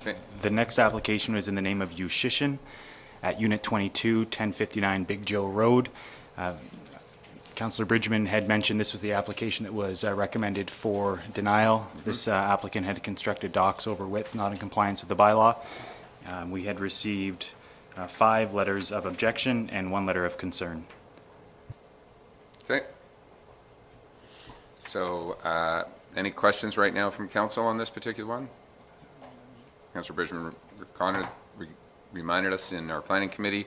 Okay. The next application was in the name of Ushishin at Unit 22, 1059 Big Joe Road. Councillor Bridgman had mentioned this was the application that was recommended for denial. This applicant had constructed docks over width, not in compliance with the bylaw. We had received 5 letters of objection and 1 letter of concern. Okay. So, any questions right now from council on this particular one? Councillor Bridgman reminded us in our planning committee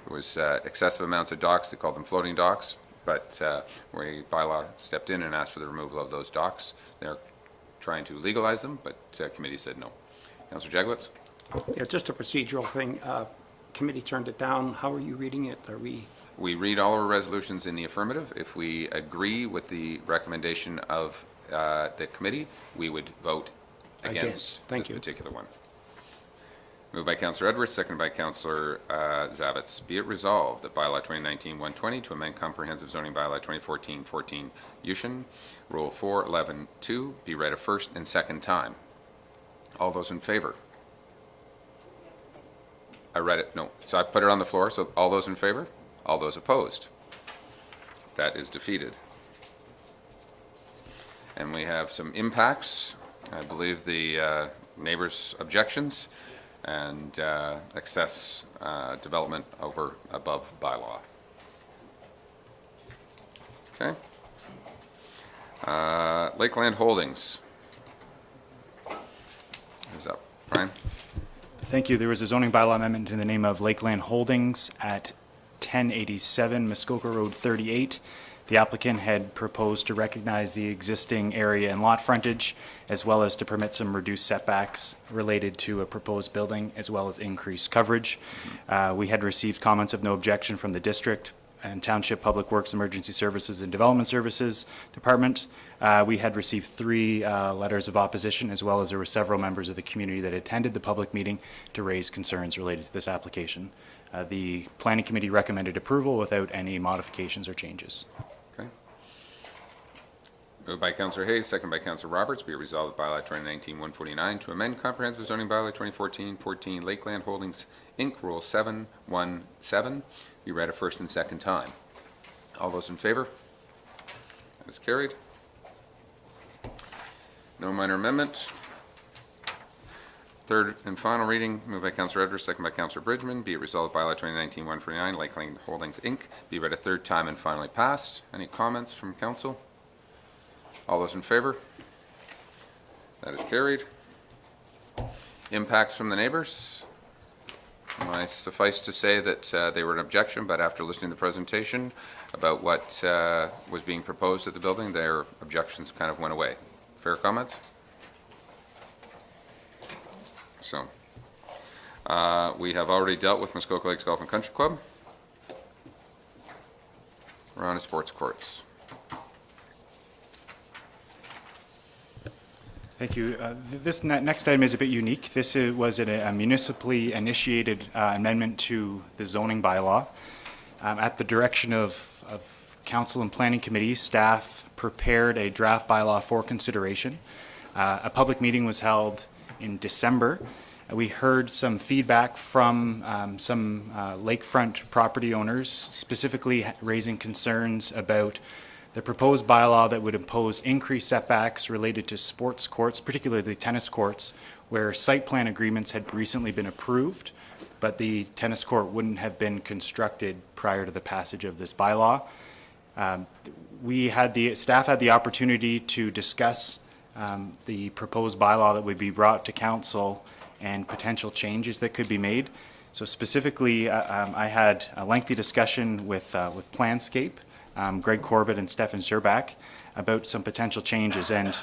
there was excessive amounts of docks. They called them floating docks, but we bylaw stepped in and asked for the removal of those docks. They're trying to legalize them, but committee said no. Councillor Jaglitz? Yeah, just a procedural thing. Committee turned it down. How are you reading it? Are we? We read all our resolutions in the affirmative. If we agree with the recommendation of the committee, we would vote against this particular one. Moved by Councillor Edwards, seconded by Councillor Zavitz. Be it resolved that bylaw 2019-120 to amend comprehensive zoning bylaw 2014-14 Ushin, Rule 4.11.2 be read a first and second time. All those in favor? I read it, no. So I put it on the floor, so all those in favor? All those opposed? That is defeated. And we have some impacts. I believe the neighbors' objections and excess development above bylaw. Okay. Lakeland Holdings. Who's up? Brian? Thank you. There was a zoning bylaw amendment in the name of Lakeland Holdings at 1087 Muskoka Road 38. The applicant had proposed to recognize the existing area and lot frontage, as well as to permit some reduced setbacks related to a proposed building, as well as increased coverage. We had received comments of no objection from the district and Township Public Works, Emergency Services, and Development Services Department. We had received 3 letters of opposition, as well as there were several members of the community that attended the public meeting to raise concerns related to this application. The Planning Committee recommended approval without any modifications or changes. Okay. Moved by Councillor Hayes, second by Councillor Roberts. Be it resolved that bylaw 2019-149 to amend comprehensive zoning bylaw 2014-14 Lakeland Holdings Inc. Rule 717 be read a first and second time. All those in favor? That is carried. No minor amendment. Third and final reading, moved by Councillor Edwards, second by Councillor Bridgman. Be it resolved bylaw 2019-149 Lakeland Holdings Inc. be read a third time and finally passed. Any comments from council? All those in favor? That is carried. Impacts from the neighbors. I suffice to say that they were an objection, but after listening to the presentation about what was being proposed at the building, their objections kind of went away. Fair comments? So, we have already dealt with Muskoka Lakes Golf and Country Club. We're on to sports courts. Thank you. This next item is a bit unique. This was a municipally initiated amendment to the zoning bylaw. At the direction of Council and Planning Committee, staff prepared a draft bylaw for consideration. A public meeting was held in December. We heard some feedback from some lakefront property owners, specifically raising concerns about the proposed bylaw that would impose increased setbacks related to sports courts, particularly tennis courts, where site plan agreements had recently been approved, but the tennis court wouldn't have been constructed prior to the passage of this bylaw. Staff had the opportunity to discuss the proposed bylaw that would be brought to council and potential changes that could be made. So specifically, I had a lengthy discussion with Planscape, Greg Corbett and Stefan Szczerbak, about some potential changes. And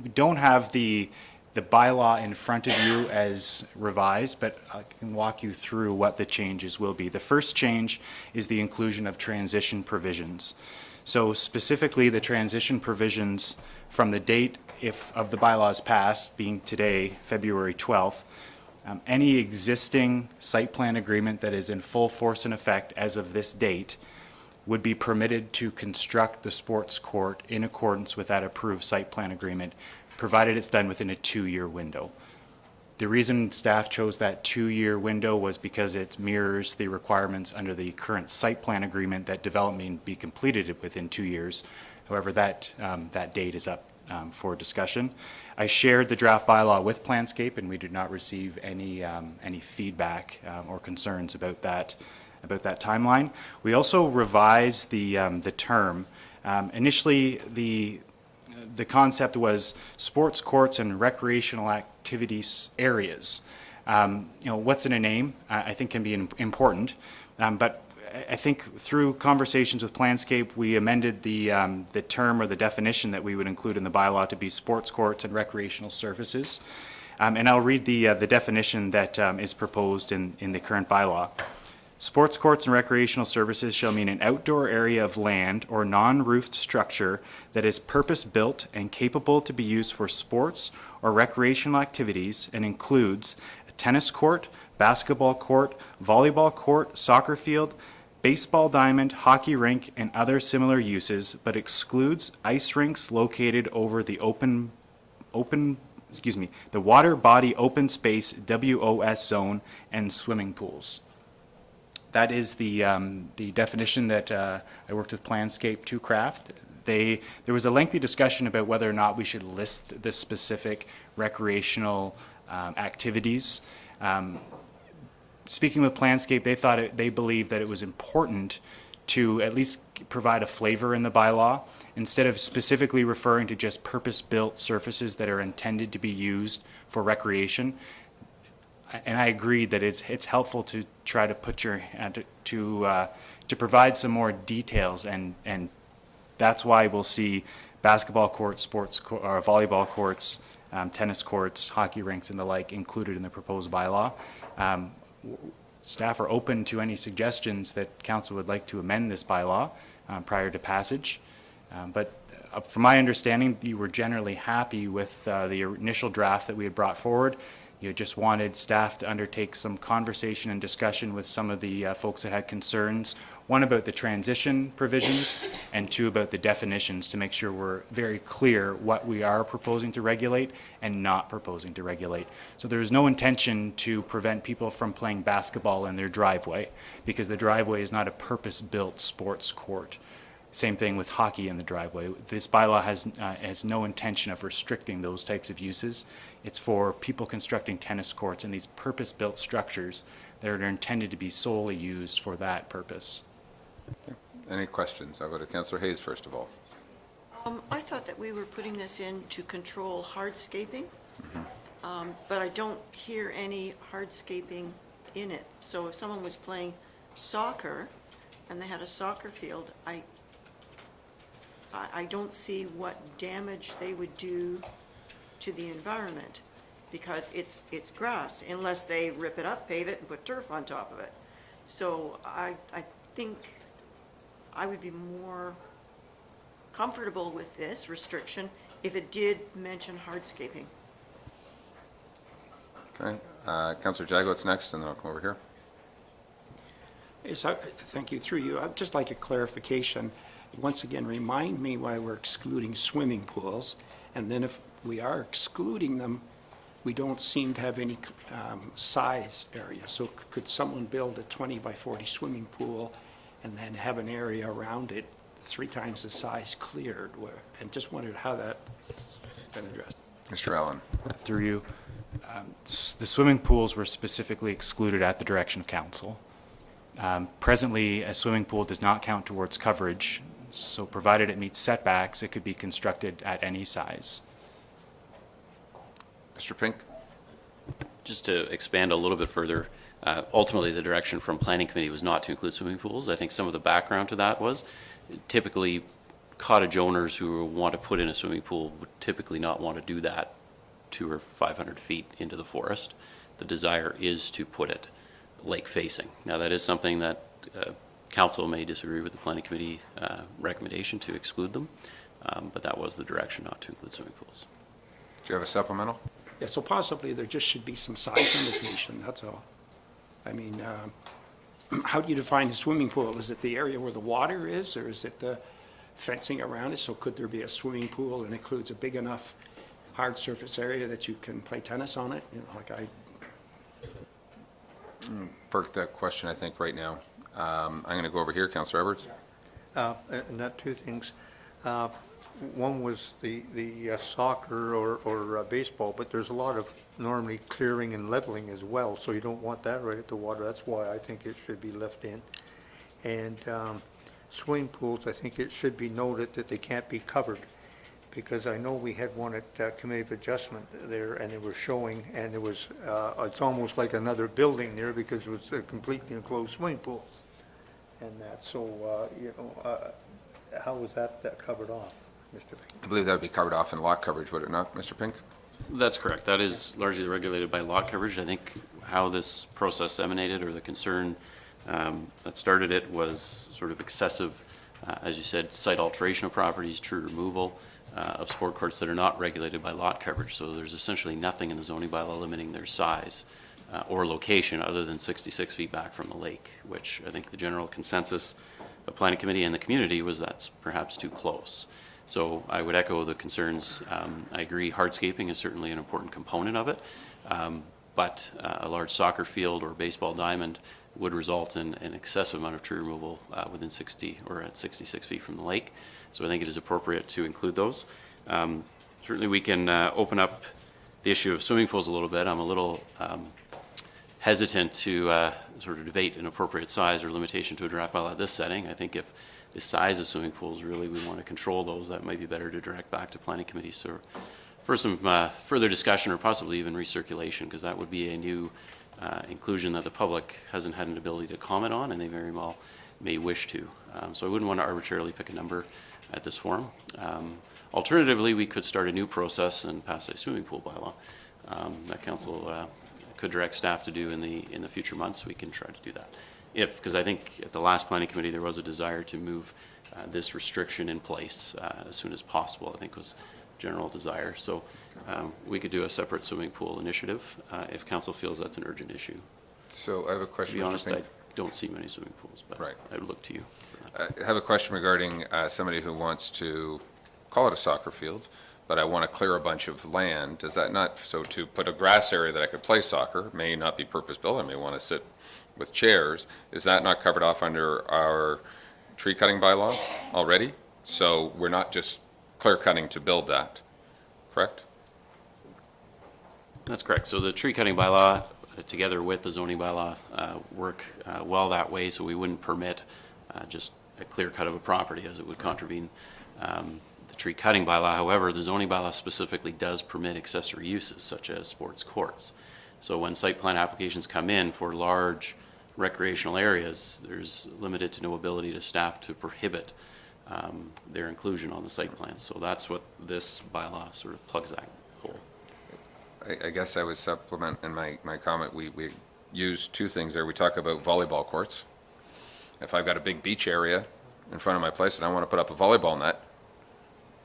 we don't have the bylaw in front of you as revised, but I can walk you through what the changes will be. The first change is the inclusion of transition provisions. So specifically, the transition provisions from the date of the bylaws passed, being today, February 12th, any existing site plan agreement that is in full force and effect as of this date would be permitted to construct the sports court in accordance with that approved site plan agreement, provided it's done within a 2-year window. The reason staff chose that 2-year window was because it mirrors the requirements under the current site plan agreement that development be completed within 2 years. However, that date is up for discussion. I shared the draft bylaw with Planscape, and we did not receive any feedback or concerns about that timeline. We also revised the term. Initially, the concept was sports courts and recreational activities areas. What's in a name, I think, can be important, but I think through conversations with Planscape, we amended the term or the definition that we would include in the bylaw to be sports courts and recreational services. And I'll read the definition that is proposed in the current bylaw. Sports courts and recreational services shall mean an outdoor area of land or non-roofed structure that is purpose-built and capable to be used for sports or recreational activities and includes a tennis court, basketball court, volleyball court, soccer field, baseball diamond, hockey rink, and other similar uses, but excludes ice rinks located over the the water body open space WOS zone and swimming pools. That is the definition that I worked with Planscape to craft. There was a lengthy discussion about whether or not we should list the specific recreational activities. Speaking with Planscape, they believed that it was important to at least provide a flavor in the bylaw instead of specifically referring to just purpose-built surfaces that are intended to be used for recreation. And I agreed that it's helpful to try to put to provide some more details, and that's why we'll see basketball courts, or volleyball courts, tennis courts, hockey rinks, and the like included in the proposed bylaw. Staff are open to any suggestions that council would like to amend this bylaw prior to passage. But from my understanding, you were generally happy with the initial draft that we had brought forward. You just wanted staff to undertake some conversation and discussion with some of the folks that had concerns, one about the transition provisions and two about the definitions, to make sure we're very clear what we are proposing to regulate and not proposing to regulate. So there's no intention to prevent people from playing basketball in their driveway, because the driveway is not a purpose-built sports court. Same thing with hockey in the driveway. This bylaw has no intention of restricting those types of uses. It's for people constructing tennis courts and these purpose-built structures that are intended to be solely used for that purpose. Okay. Any questions? I'll go to Councillor Hayes first of all. I thought that we were putting this in to control hardscaping, but I don't hear any hardscaping in it. So if someone was playing soccer and they had a soccer field, I don't see what damage they would do to the environment, because it's grass, unless they rip it up, pave it, and put turf on top of it. So I think I would be more comfortable with this restriction if it did mention hardscaping. Okay. Councillor Jago, next, and then I'll come over here. Yes, thank you. Through you, I'd just like a clarification. Once again, remind me why we're excluding swimming pools, and then if we are excluding them, we don't seem to have any size area. So could someone build a 20 by 40 swimming pool and then have an area around it 3 times the size cleared? And just wondered how that's been addressed. Mr. Allen. Through you, the swimming pools were specifically excluded at the direction of council. Presently, a swimming pool does not count towards coverage, so provided it meets setbacks, it could be constructed at any size. Mr. Pink. Just to expand a little bit further, ultimately the direction from Planning Committee was not to include swimming pools. I think some of the background to that was typically cottage owners who want to put in a swimming pool would typically not want to do that 200 or 500 feet into the forest. The desire is to put it lake facing. Now that is something that council may disagree with the Planning Committee recommendation to exclude them, but that was the direction, not to include swimming pools. Do you have a supplemental? Yeah, so possibly there just should be some size limitation, that's all. I mean, how do you define a swimming pool? Is it the area where the water is, or is it the fencing around it? So could there be a swimming pool that includes a big enough hard surface area that you can play tennis on it? You know, like Perk that question, I think, right now. I'm going to go over here, Councillor Edwards. And that two things. One was the soccer or baseball, but there's a lot of normally clearing and leveling as well, so you don't want that right at the water. That's why I think it should be left in. And swimming pools, I think it should be noted that they can't be covered, because I know we had one at Committee of Adjustment there, and it was showing, and it was, it's almost like another building there because it was a completely enclosed swimming pool. And that, so, how was that covered off, Mr. Pink? I believe that would be covered off in lot coverage, would it not, Mr. Pink? That's correct. That is largely regulated by lot coverage. I think how this process emanated, or the concern that started it, was sort of excessive, as you said, site alteration of properties, tree removal of sport courts that are not regulated by lot coverage. So there's essentially nothing in the zoning bylaw limiting their size or location other than 66 feet back from the lake, which I think the general consensus of Planning Committee and the community was that's perhaps too close. So I would echo the concerns. I agree hardscaping is certainly an important component of it, but a large soccer field or baseball diamond would result in an excessive amount of tree removal within 60 or at 66 feet from the lake. So I think it is appropriate to include those. Certainly we can open up the issue of swimming pools a little bit. I'm a little hesitant to sort of debate an appropriate size or limitation to a draft bylaw at this setting. I think if the size of swimming pools, really we want to control those, that might be better to direct back to Planning Committee. So for some further discussion or possibly even recirculation, because that would be a new inclusion that the public hasn't had an ability to comment on, and they very well may wish to. So I wouldn't want to arbitrarily pick a number at this forum. Alternatively, we could start a new process and pass a swimming pool bylaw that council could direct staff to do in the future months. We can try to do that. Because I think at the last Planning Committee there was a desire to move this restriction in place as soon as possible, I think was general desire. So we could do a separate swimming pool initiative if council feels that's an urgent issue. So I have a question. To be honest, I don't see many swimming pools, but right. I would look to you. I have a question regarding somebody who wants to call it a soccer field, but I want to clear a bunch of land. Does that not, so to put a grass area that I could play soccer, may not be purpose-built, I may want to sit with chairs, is that not covered off under our tree cutting bylaw already? So we're not just clear cutting to build that, correct? That's correct. So the tree cutting bylaw, together with the zoning bylaw, work well that way, so we wouldn't permit just a clear cut of a property, as it would contravene the tree cutting bylaw. However, the zoning bylaw specifically does permit accessory uses, such as sports courts. So when site plan applications come in for large recreational areas, there's limited to no ability to staff to prohibit their inclusion on the site plan. So that's what this bylaw sort of plugs that hole. I guess I would supplement in my comment, we use two things there. We talk about volleyball courts. If I've got a big beach area in front of my place and I want to put up a volleyball net,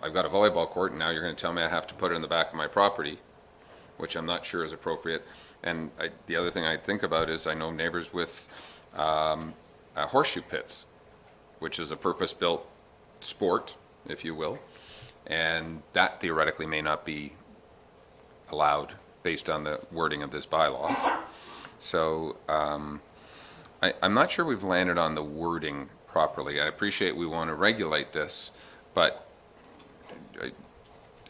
I've got a volleyball court, and now you're going to tell me I have to put it in the back of my property, which I'm not sure is appropriate. And the other thing I think about is I know neighbors with horseshoe pits, which is a purpose-built sport, if you will, and that theoretically may not be allowed based on the wording of this bylaw. So I'm not sure we've landed on the wording properly. I appreciate we want to regulate this, but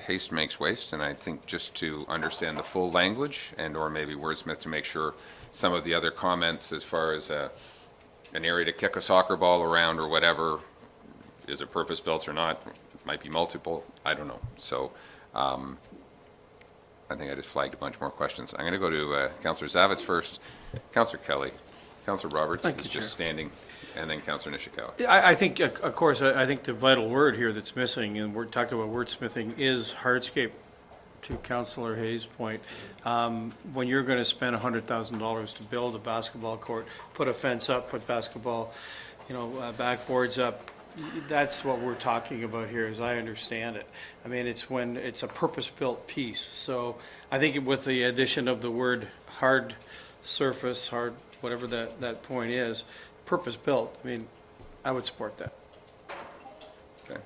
haste makes waste, and I think just to understand the full language and or maybe wordsmith to make sure some of the other comments as far as an area to kick a soccer ball around or whatever, is it purpose-built or not, might be multiple, I don't know. So I I think I just flagged a bunch more questions. I'm going to go to Councillor Zavitz first, Councillor Kelly, Councillor Roberts is just standing, and then Councillor Nishikawa. I think, of course, I think the vital word here that's missing, and we're talking about wordsmithing, is hardscape. To Councillor Hayes' point, when you're going to spend $100,000 to build a basketball court, put a fence up, put basketball, backboards up, that's what we're talking about here, as I understand it. I mean, it's when it's a purpose-built piece. So I think with the addition of the word hard surface, hard, whatever that point is, purpose-built, I mean, I would support that. Okay.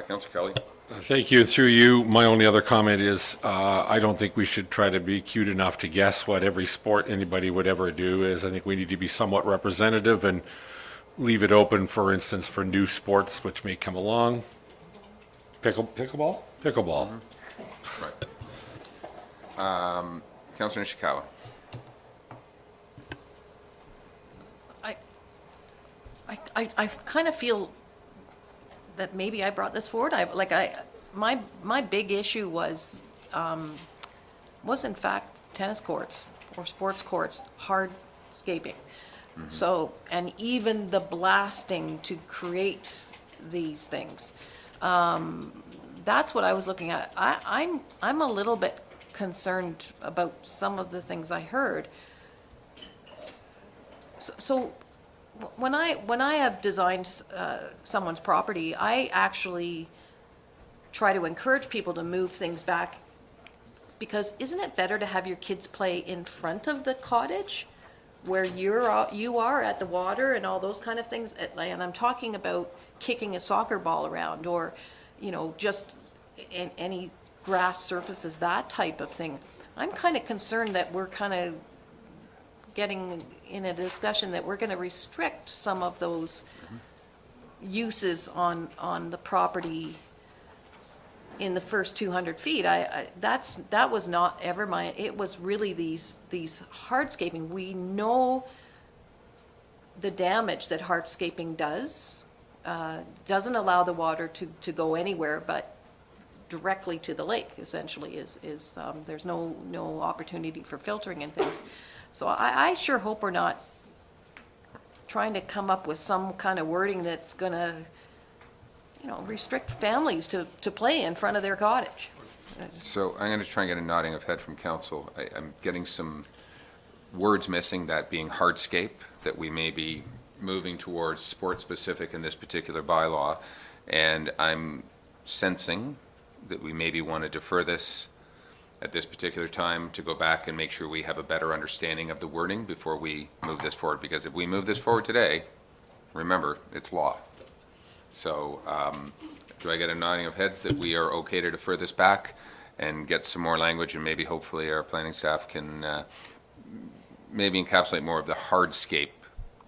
Councillor Kelly. Thank you. Through you, my only other comment is I don't think we should try to be cute enough to guess what every sport anybody would ever do is. I think we need to be somewhat representative and leave it open, for instance, for new sports which may come along. Pickleball? Pickleball. Right. Councillor Nishikawa. I kind of feel that maybe I brought this forward. My big issue was in fact tennis courts or sports courts, hardscaping. So, and even the blasting to create these things. That's what I was looking at. I'm a little bit concerned about some of the things I heard. So when I have designed someone's property, I actually try to encourage people to move things back, because isn't it better to have your kids play in front of the cottage where you are at the water and all those kind of things? And I'm talking about kicking a soccer ball around, or just any grass surfaces, that type of thing. I'm kind of concerned that we're kind of getting in a discussion that we're going to restrict some of those uses on the property in the first 200 feet. That was not ever it was really these hardscaping. We know the damage that hardscaping does. Doesn't allow the water to go anywhere but directly to the lake, essentially, there's no opportunity for filtering and things. So I sure hope we're not trying to come up with some kind of wording that's going to, restrict families to play in front of their cottage. So I'm going to try and get a nodding of head from council. I'm getting some words missing, that being hardscape, that we may be moving towards sport-specific in this particular bylaw. And I'm sensing that we maybe want to defer this at this particular time to go back and make sure we have a better understanding of the wording before we move this forward. Because if we move this forward today, remember, it's law. So do I get a nodding of heads that we are okay to defer this back and get some more language, and maybe hopefully our planning staff can maybe encapsulate more of the hardscape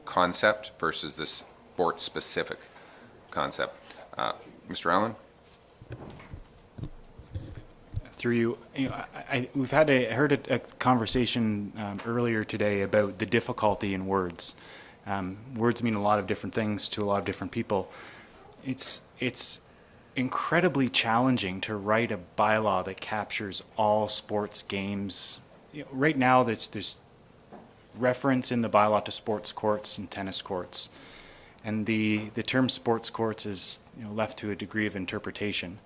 concept versus the sport-specific concept. Mr. Allen? Through you, we've heard a conversation earlier today about the difficulty in words. Words mean a lot of different things to a lot of different people. It's incredibly challenging to write a bylaw that captures all sports games. Right now, there's reference in the bylaw to sports courts and tennis courts, and the term sports courts is left to a degree of interpretation.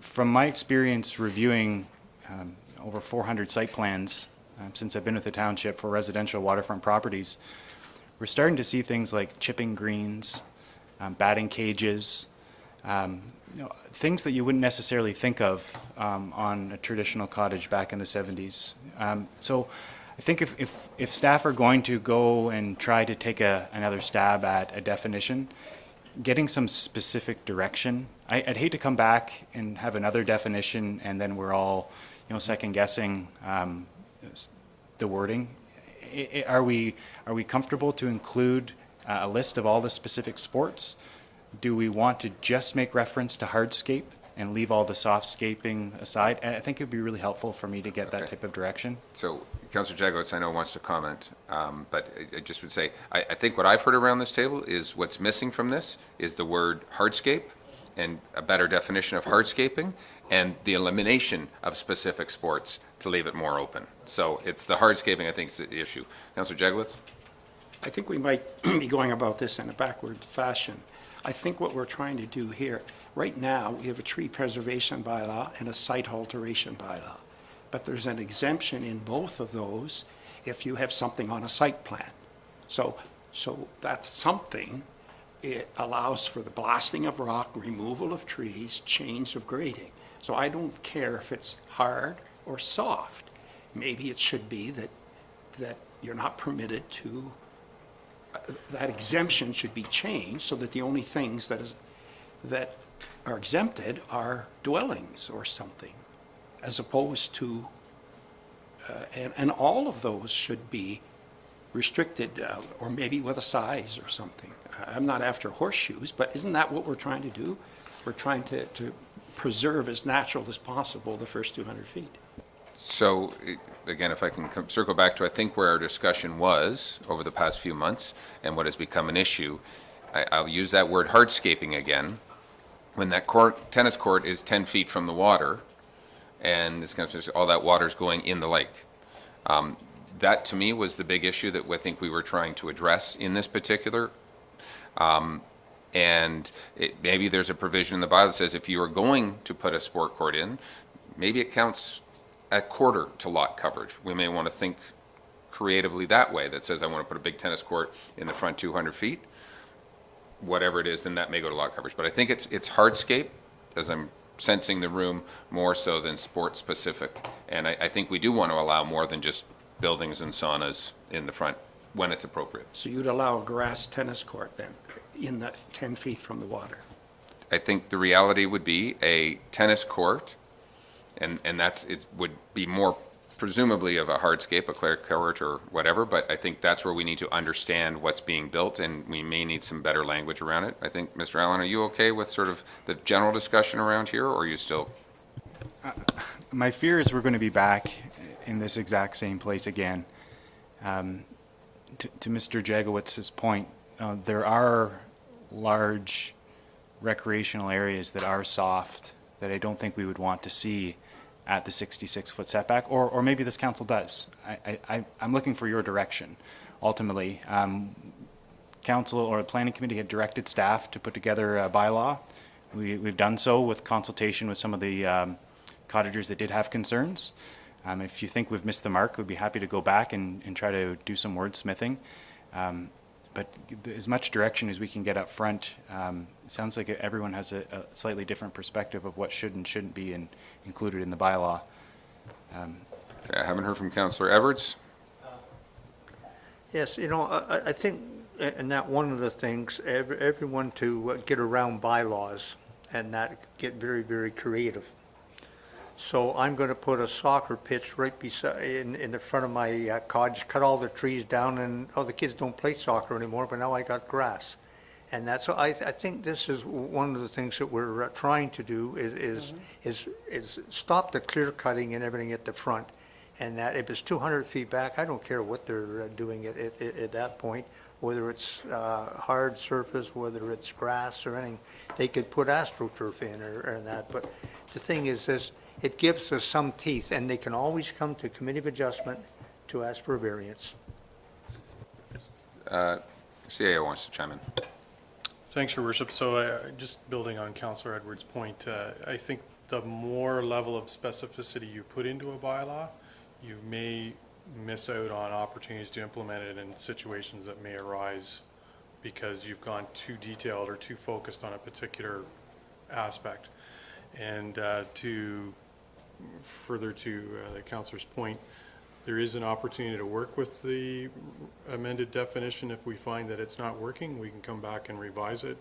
From my experience reviewing over 400 site plans since I've been with the township for residential waterfront properties, we're starting to see things like chipping greens, batting cages, things that you wouldn't necessarily think of on a traditional cottage back in the 70s. So I think if staff are going to go and try to take another stab at a definition, getting some specific direction. I'd hate to come back and have another definition and then we're all, second guessing the wording. Are we comfortable to include a list of all the specific sports? Do we want to just make reference to hardscape and leave all the softscaping aside? I think it would be really helpful for me to get that type of direction. So Councillor Jagowitz, I know, wants to comment, but I just would say, I think what I've heard around this table is what's missing from this is the word hardscape and a better definition of hardscaping, and the elimination of specific sports to leave it more open. So it's the hardscaping, I think, is the issue. Councillor Jegowitz? I think we might be going about this in a backward fashion. I think what we're trying to do here, right now, we have a tree preservation bylaw and a site alteration bylaw. But there's an exemption in both of those if you have something on a site plan. So that's something. It allows for the blasting of rock, removal of trees, change of grading. So I don't care if it's hard or soft. Maybe it should be that you're not permitted to, that exemption should be changed so that the only things that are exempted are dwellings or something, as opposed to, and all of those should be restricted, or maybe with a size or something. I'm not after horseshoes, but isn't that what we're trying to do? We're trying to preserve as natural as possible the first 200 feet. So, again, if I can circle back to, I think, where our discussion was over the past few months and what has become an issue, I'll use that word hardscaping again. When that tennis court is 10 feet from the water, and it's kind of all that water's going in the lake. That, to me, was the big issue that I think we were trying to address in this particular. Maybe there's a provision in the bylaw that says if you are going to put a sport court in, maybe it counts a quarter to lot coverage. We may want to think creatively that way, that says I want to put a big tennis court in the front 200 feet. Whatever it is, then that may go to lot coverage. But I think it's hardscape, as I'm sensing the room, more so than sport specific. And I think we do want to allow more than just buildings and saunas in the front when it's appropriate. So you'd allow a grass tennis court then, in the 10 feet from the water? I think the reality would be a tennis court, and it would be more presumably of a hardscape, a clay court or whatever, but I think that's where we need to understand what's being built, and we may need some better language around it. I think, Mr. Allen, are you okay with sort of the general discussion around here, or are you still? My fear is we're going to be back in this exact same place again. To Mr. Jagowitz's point, there are large recreational areas that are soft that I don't think we would want to see at the 66-foot setback, or maybe this council does. I'm looking for your direction. Ultimately, council or the planning committee had directed staff to put together a bylaw. We've done so with consultation with some of the cottagers that did have concerns. If you think we've missed the mark, we'd be happy to go back and try to do some wordsmithing. But as much direction as we can get up front, it sounds like everyone has a slightly different perspective of what should and shouldn't be included in the bylaw. Okay, I haven't heard from Councillor Edwards. Yes, I think, and that one of the things, everyone to get around bylaws and not get very, very creative. So I'm going to put a soccer pitch right beside, in the front of my cottage, cut all the trees down, and the kids don't play soccer anymore, but now I got grass. And that's, so I think this is one of the things that we're trying to do is stop the clear cutting and everything at the front. And that if it's 200 feet back, I don't care what they're doing at that point, whether it's hard surface, whether it's grass or anything. They could put AstroTurf in or that, but the thing is this, it gives us some teeth, and they can always come to Committee of Adjustment to ask for a variance. CAO wants to chime in. Thanks, Your Worship. So just building on Councillor Edwards' point, I think the more level of specificity you put into a bylaw, you may miss out on opportunities to implement it in situations that may arise because you've gone too detailed or too focused on a particular aspect. And further to the councillor's point, there is an opportunity to work with the amended definition. If we find that it's not working, we can come back and revise it.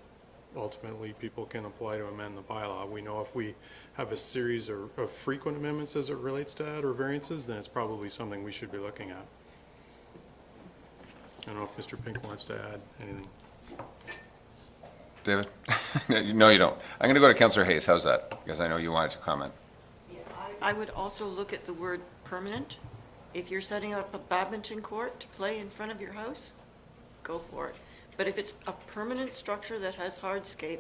Ultimately, people can apply to amend the bylaw. We know if we have a series of frequent amendments as it relates to that or variances, then it's probably something we should be looking at. I don't know if Mr. Pink wants to add anything. David? No, you don't. I'm going to go to Councillor Hayes. How's that? Because I know you wanted to comment. I would also look at the word permanent. If you're setting up a badminton court to play in front of your house, go for it. But if it's a permanent structure that has hardscape,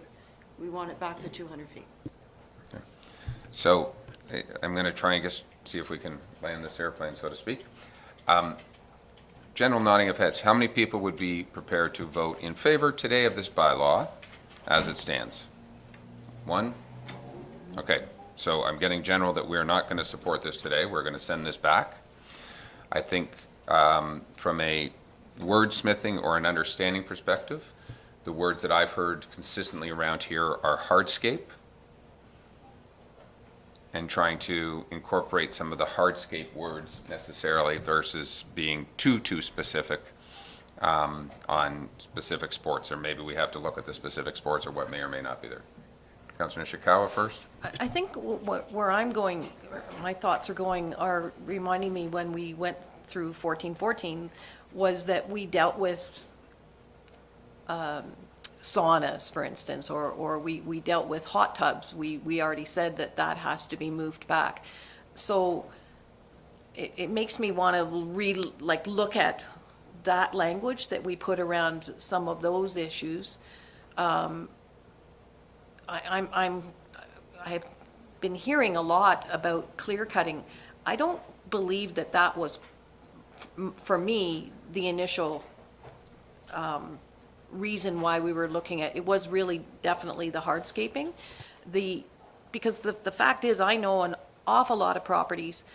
we want it back to 200 feet. So I'm going to try and just see if we can land this airplane, so to speak. General nodding of heads. How many people would be prepared to vote in favor today of this bylaw as it stands? One? Okay, so I'm getting general that we're not going to support this today. We're going to send this back. I think from a wordsmithing or an understanding perspective, the words that I've heard consistently around here are hardscape, and trying to incorporate some of the hardscape words necessarily versus being too specific on specific sports, or maybe we have to look at the specific sports or what may or may not be there. Councilor Nishikawa first. I think where I'm going, my thoughts are reminding me when we went through 1414 was that we dealt with saunas, for instance, or we dealt with hot tubs. We already said that has to be moved back. So it makes me want to look at that language that we put around some of those issues. I have been hearing a lot about clear cutting. I don't believe that was, for me, the initial reason why we were looking at it. Was really definitely the hardscaping. Because the fact is, I know an awful lot of properties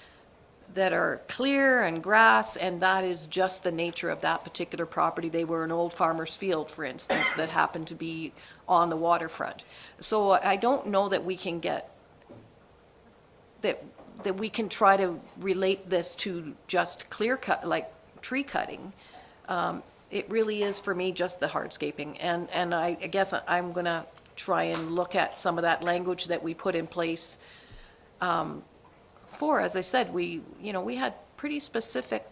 that are clear and grass, and that is just the nature of that particular property. They were an old farmer's field, for instance, that happened to be on the waterfront. So I don't know that we can get that we can try to relate this to just clear cut, like tree cutting. It really is, for me, just the hardscaping. And I guess I'm going to try and look at some of that language that we put in place as I said, we had pretty specific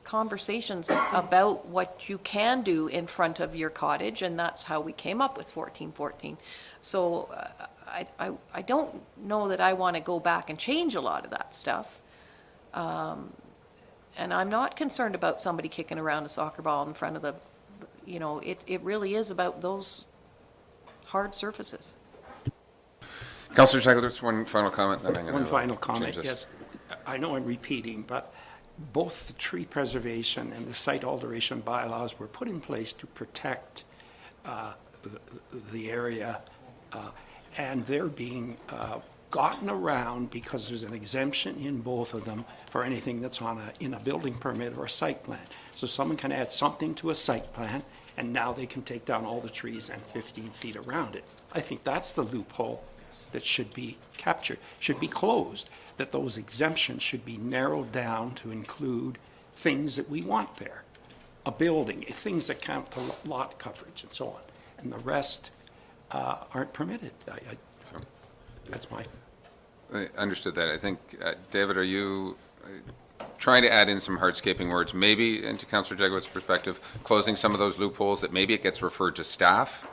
conversations about what you can do in front of your cottage, and that's how we came up with 1414. So I don't know that I want to go back and change a lot of that stuff. And I'm not concerned about somebody kicking around a soccer ball in front of the, it really is about those hard surfaces. Councilor Shackle, just one final comment, then I'm going to One final comment, change this. yes. I know I'm repeating, but both the tree preservation and the site alteration bylaws were put in place to protect the area, and they're being gotten around because there's an exemption in both of them for anything that's in a building permit or a site plan. So someone can add something to a site plan, and now they can take down all the trees and 15 feet around it. I think that's the loophole that should be captured, should be closed, that those exemptions should be narrowed down to include things that we want there. A building, things that count to lot coverage and so on. And the rest aren't permitted. That's my... I understood that. I think, David, are you trying to add in some hardscaping words, maybe into Councillor Jegwood's perspective, closing some of those loopholes that maybe it gets referred to staff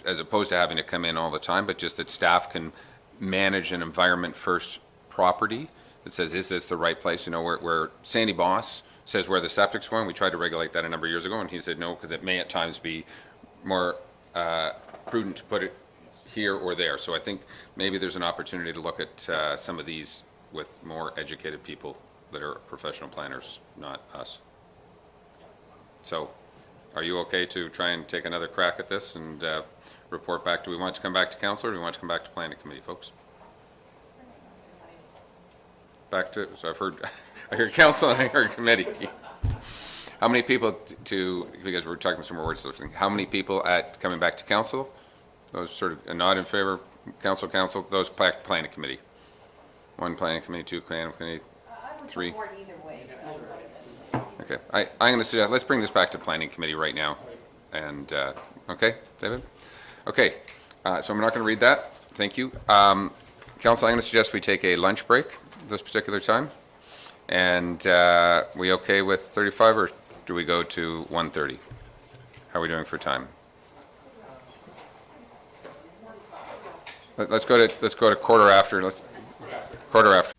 as opposed to having to come in all the time, but just that staff can manage an environment first property that says, is this the right place? Where Sandy Boss says where the septic's going, we tried to regulate that a number of years ago, and he said no, because it may at times be more prudent to put it here or there. So I think maybe there's an opportunity to look at some of these with more educated people that are professional planners, not us. So are you okay to try and take another crack at this and report back? Do we want to come back to council, or do we want to come back to planning committee, folks? Back to, so I heard council and I heard committee. How many people because we're talking some more words, how many people coming back to council? Those sort of a nod in favor, council, those planning committee. One planning committee, two planning committee, three. I would support either way. Okay, I'm going to suggest, let's bring this back to planning committee right now. And, okay, David? Okay, so I'm not going to read that. Thank you. Council, I'm going to suggest we take a lunch break this particular time. And we okay with 35, or do we go to 1:30? How are we doing for time? Let's go to quarter after. Quarter after.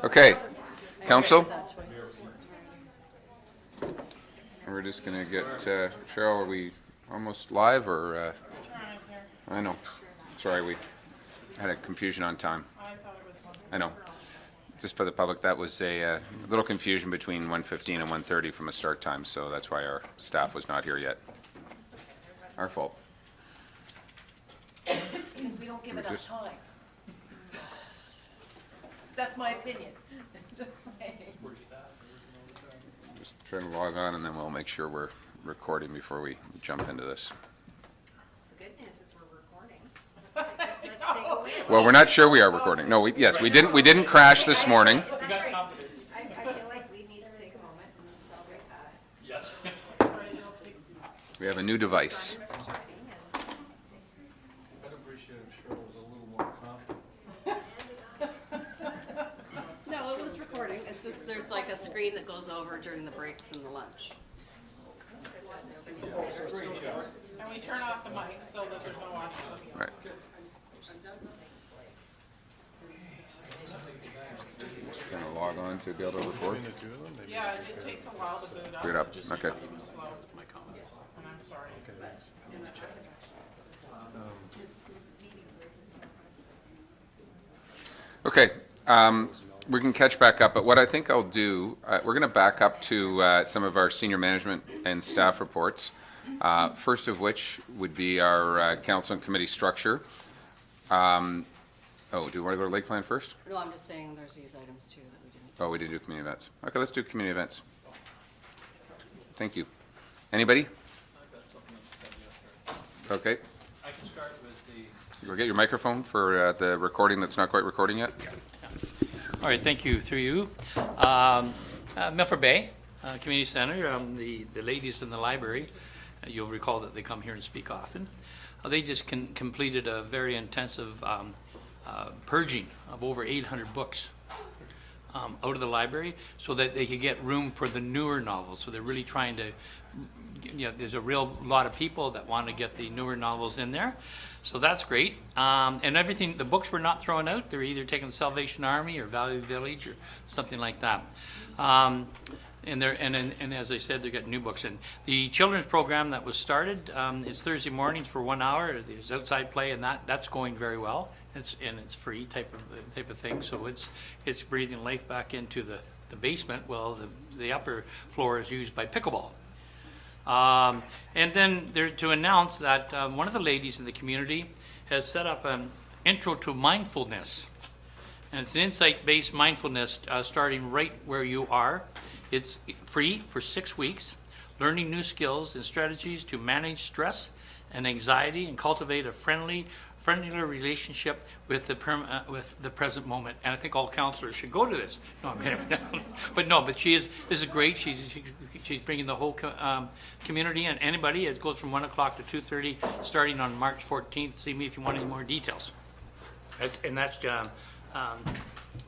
Okay, council? We're just going to get, Cheryl, are we almost live or? I know. Sorry, we had a confusion on time. I know. Just for the public, that was a little confusion between 1:15 and 1:30 from a start time, so that's why our staff was not here yet. Our fault. Because we don't give enough Just- time. That's my opinion. Just saying. Just trying to log on, and then we'll make sure we're recording before we jump into this. The good news is we're recording. Let's take away. Well, we're not sure we are recording. No, yes, we didn't crash this morning. That's right. I feel like we need to take a moment and celebrate that. Yes. We have a new device. I'd appreciate if Cheryl was a little more confident. No, it was recording. It's just, there's like a screen that goes over during the breaks and the lunch. And we turn off the mics so that there's no audio. Right. Trying to log on to be able to record. Yeah, it takes a while to boot up. Boot up, Just okay. slow. And I'm sorry. Okay, we can catch back up, but what I think I'll do, we're going to back up to some of our senior management and staff reports. First of which would be our council and committee structure. Oh, do you want to go to Lake Plan first? No, I'm just saying there's these items too that we didn't. Oh, we did do community events. Okay, let's do community events. Thank you. Anybody? Okay. I can start with the. You'll get your microphone for the recording that's not quite recording yet. All right, thank you, through you. Milford Bay Community Center, the ladies in the library, you'll recall that they come here and speak often. They just completed a very intensive purging of over 800 books out of the library so that they could get room for the newer novels. So they're really trying to, there's a real lot of people that want to get the newer novels in there. So that's great. And everything, the books were not thrown out. They're either taken to Salvation Army or Valley Village or something like that. And as I said, they're getting new books in. The children's program that was started is Thursday mornings for 1 hour. There's outside play, and that's going very well. It's free type of thing. So it's breathing life back into the basement. Well, the upper floor is used by pickleball. And then to announce that one of the ladies in the community has set up an intro to mindfulness. And it's an insight-based mindfulness starting right where you are. It's free for 6 weeks, learning new skills and strategies to manage stress and anxiety and cultivate a friendlier relationship with the present moment. And I think all counselors should go to this. No, I'm kidding. But this is great. She's bringing the whole community and anybody. It goes from 1 o'clock to 2:30, starting on March 14th. See me if you want any more details. And that's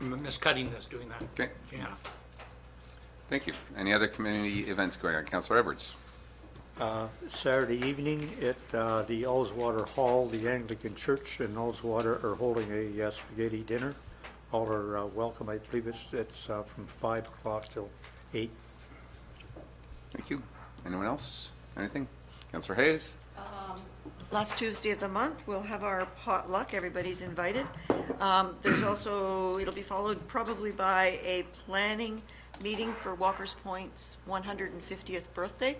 Miss Cutting that's doing that. Okay. Yeah. Thank you. Any other community events going on? Councillor Edwards. Saturday evening at the Ullswater Hall, the Anglican Church in Ullswater are holding a spaghetti dinner. All are welcome. I believe it's from 5 o'clock till 8. Thank you. Anyone else? Anything? Councillor Hayes? Last Tuesday of the month, we'll have our potluck. Everybody's invited. There's also, it'll be followed probably by a planning meeting for Walker's Point's 150th birthday,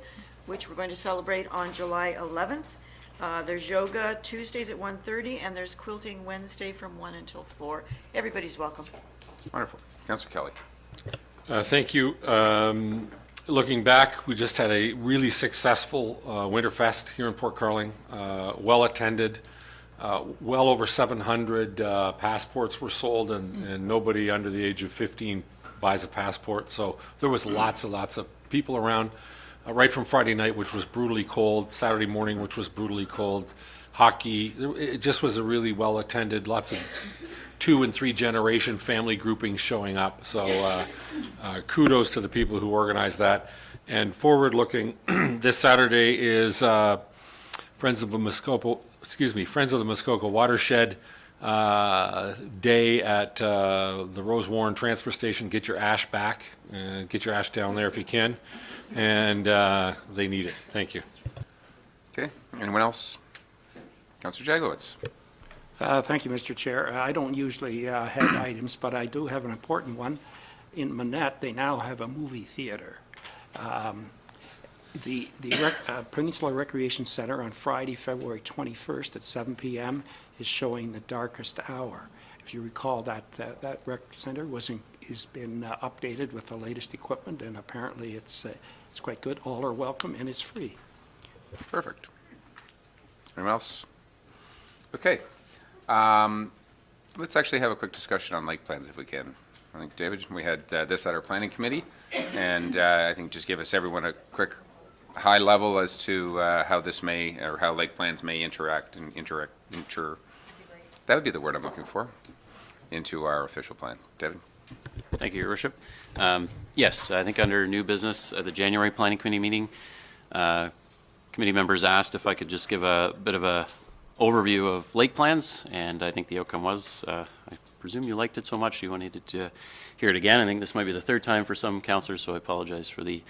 which we're going to celebrate on July 11th. There's yoga Tuesdays at 1:30, and there's quilting Wednesday from 1 until 4. Everybody's welcome. Wonderful. Councillor Kelly. Thank you. Looking back, we just had a really successful Winterfest here in Port Carling, well attended. Well over 700 passports were sold, and nobody under the age of 15 buys a passport. So there was lots and lots of people around, right from Friday night, which was brutally cold, Saturday morning, which was brutally cold, hockey. It just was a really well attended, lots of 2 and 3 generation family groupings showing up. So kudos to the people who organized that. And forward looking, this Saturday is Friends of the Muskoka Watershed day at the Rose Warren Transfer Station. Get your ash back. Get your ash down there if you can. And they need it. Thank you. Okay, anyone else? Councillor Jagowitz. Thank you, Mr. Chair. I don't usually have items, but I do have an important one. In Manette, they now have a movie theater. The Peninsula Recreation Center on Friday, February 21st at 7 p.m. is showing The Darkest Hour. If you recall, that rec center has been updated with the latest equipment, and apparently it's quite good. All are welcome, and it's free. Perfect. Anyone else? Okay. Let's actually have a quick discussion on lake plans if we can. I think, David, we had this at our planning committee, and I think just give us everyone a quick high level as to how this may, or how lake plans may interact and that would be the word I'm looking for, into our official plan. David? Thank you, Your Worship. Yes, I think under new business at the January Planning Committee meeting, committee members asked if I could just give a bit of a overview of lake plans, and I think the outcome was, I presume you liked it so much you wanted to hear it again. I think this might be the third time for some councillors, so I apologize for the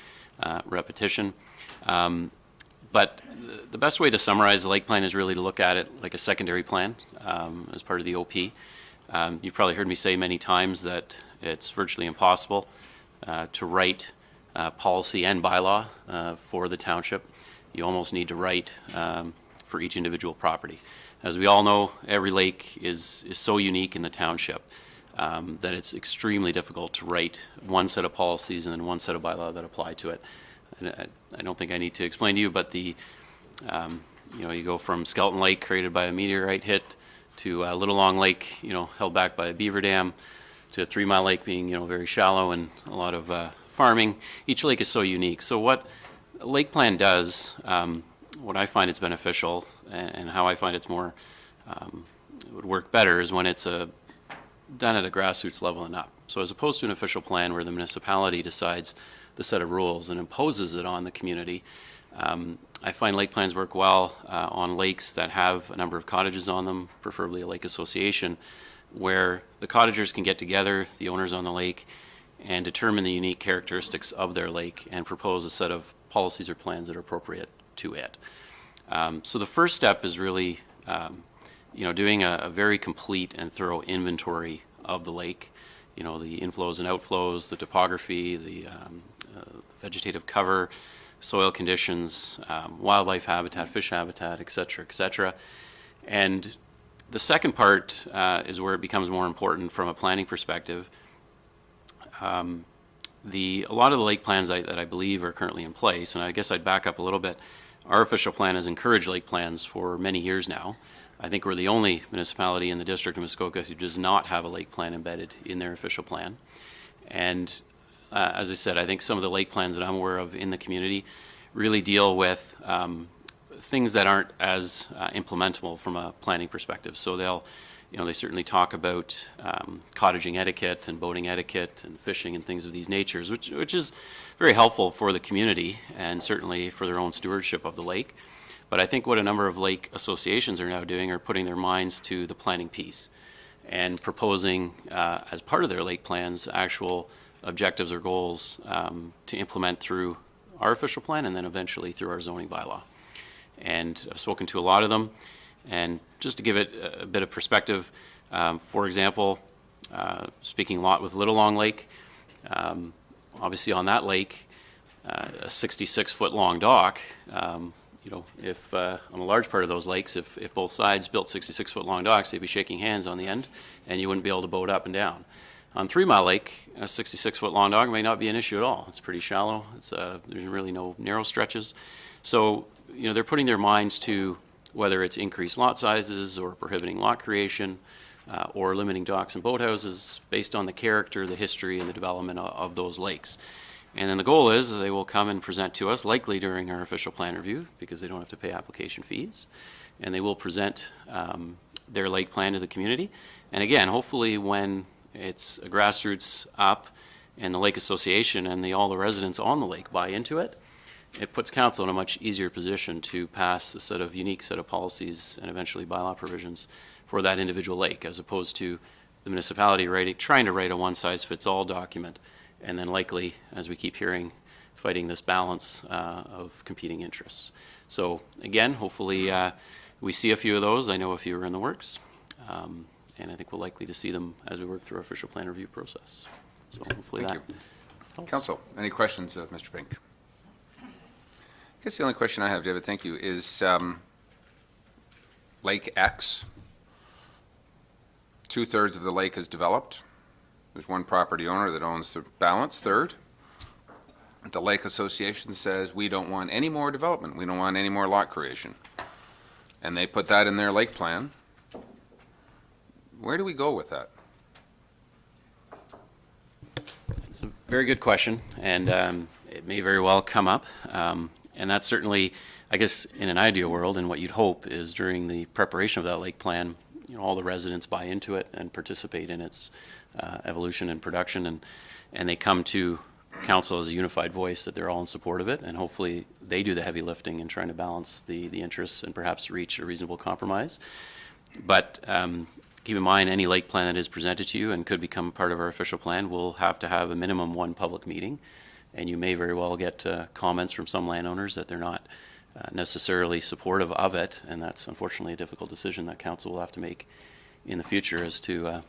repetition. But the best way to summarize the lake plan is really to look at it like a secondary plan as part of the OP. You've probably heard me say many times that it's virtually impossible to write policy and bylaw for the township. You almost need to write for each individual property. As we all know, every lake is so unique in the township that it's extremely difficult to write one set of policies and then one set of bylaw that apply to it. And I don't think I need to explain to you, but you go from Skelton Lake created by a meteorite hit to Little Long Lake, held back by a beaver dam, to 3 Mile Lake being, very shallow and a lot of farming. Each lake is so unique. So what a lake plan does, what I find it's beneficial and how I find it's more, it would work better is when it's done at a grassroots level and up. So as opposed to an official plan where the municipality decides the set of rules and imposes it on the community, I find lake plans work well on lakes that have a number of cottages on them, preferably a lake association, where the cottagers can get together, the owners on the lake, and determine the unique characteristics of their lake and propose a set of policies or plans that are appropriate to it. So the first step is really doing a very complete and thorough inventory of the lake, the inflows and outflows, the topography, the vegetative cover, soil conditions, wildlife habitat, fish habitat, et cetera, et cetera. And the second part is where it becomes more important from a planning perspective. A lot of the lake plans that I believe are currently in place, and I guess I'd back up a little bit, our official plan has encouraged lake plans for many years now. I think we're the only municipality in the District of Muskoka who does not have a lake plan embedded in their official plan. And as I said, I think some of the lake plans that I'm aware of in the community really deal with things that aren't as implementable from a planning perspective. So they certainly talk about cottaging etiquette and boating etiquette and fishing and things of these natures, which is very helpful for the community and certainly for their own stewardship of the lake. But I think what a number of lake associations are now doing are putting their minds to the planning piece and proposing as part of their lake plans actual objectives or goals to implement through our official plan and then eventually through our zoning bylaw. And I've spoken to a lot of them, and just to give it a bit of perspective, for example, speaking a lot with Little Long Lake, obviously on that lake, a 66-foot long dock, if on a large part of those lakes, if both sides built 66-foot long docks, they'd be shaking hands on the end, and you wouldn't be able to boat up and down. On 3 Mile Lake, a 66-foot long dock may not be an issue at all. It's pretty shallow. There's really no narrow stretches. So, they're putting their minds to whether it's increased lot sizes or prohibiting lot creation or limiting docks and boathouses based on the character, the history, and the development of those lakes. And then the goal is they will come and present to us, likely during our official plan review, because they don't have to pay application fees, and they will present their lake plan to the community. And again, hopefully when it's a grassroots up and the lake association and all the residents on the lake buy into it, it puts council in a much easier position to pass a unique set of policies and eventually bylaw provisions for that individual lake, as opposed to the municipality trying to write a one-size-fits-all document, and then likely, as we keep hearing, fighting this balance of competing interests. So again, hopefully we see a few of those. I know a few are in the works, and I think we're likely to see them as we work through our official plan review process. So hopefully Thank you. Council, any questions of Mr. Pink? I guess the only question I have, David, thank you, is Lake X. 2/3 of the lake is developed. There's one property owner that owns the balance third. The Lake Association says, we don't want any more development. We don't want any more lot creation. And they put that in their lake plan. Where do we go with that? It's a very good question, and it may very well come up. And that's certainly, I guess, in an ideal world, and what you'd hope is during the preparation of that lake plan, all the residents buy into it and participate in its evolution and production, and they come to council as a unified voice that they're all in support of it, and hopefully they do the heavy lifting in trying to balance the interests and perhaps reach a reasonable compromise. But keep in mind, any lake plan that is presented to you and could become part of our official plan will have to have a minimum one public meeting, and you may very well get comments from some landowners that they're not necessarily supportive of it, and that's unfortunately a difficult decision that council will have to make in the future as to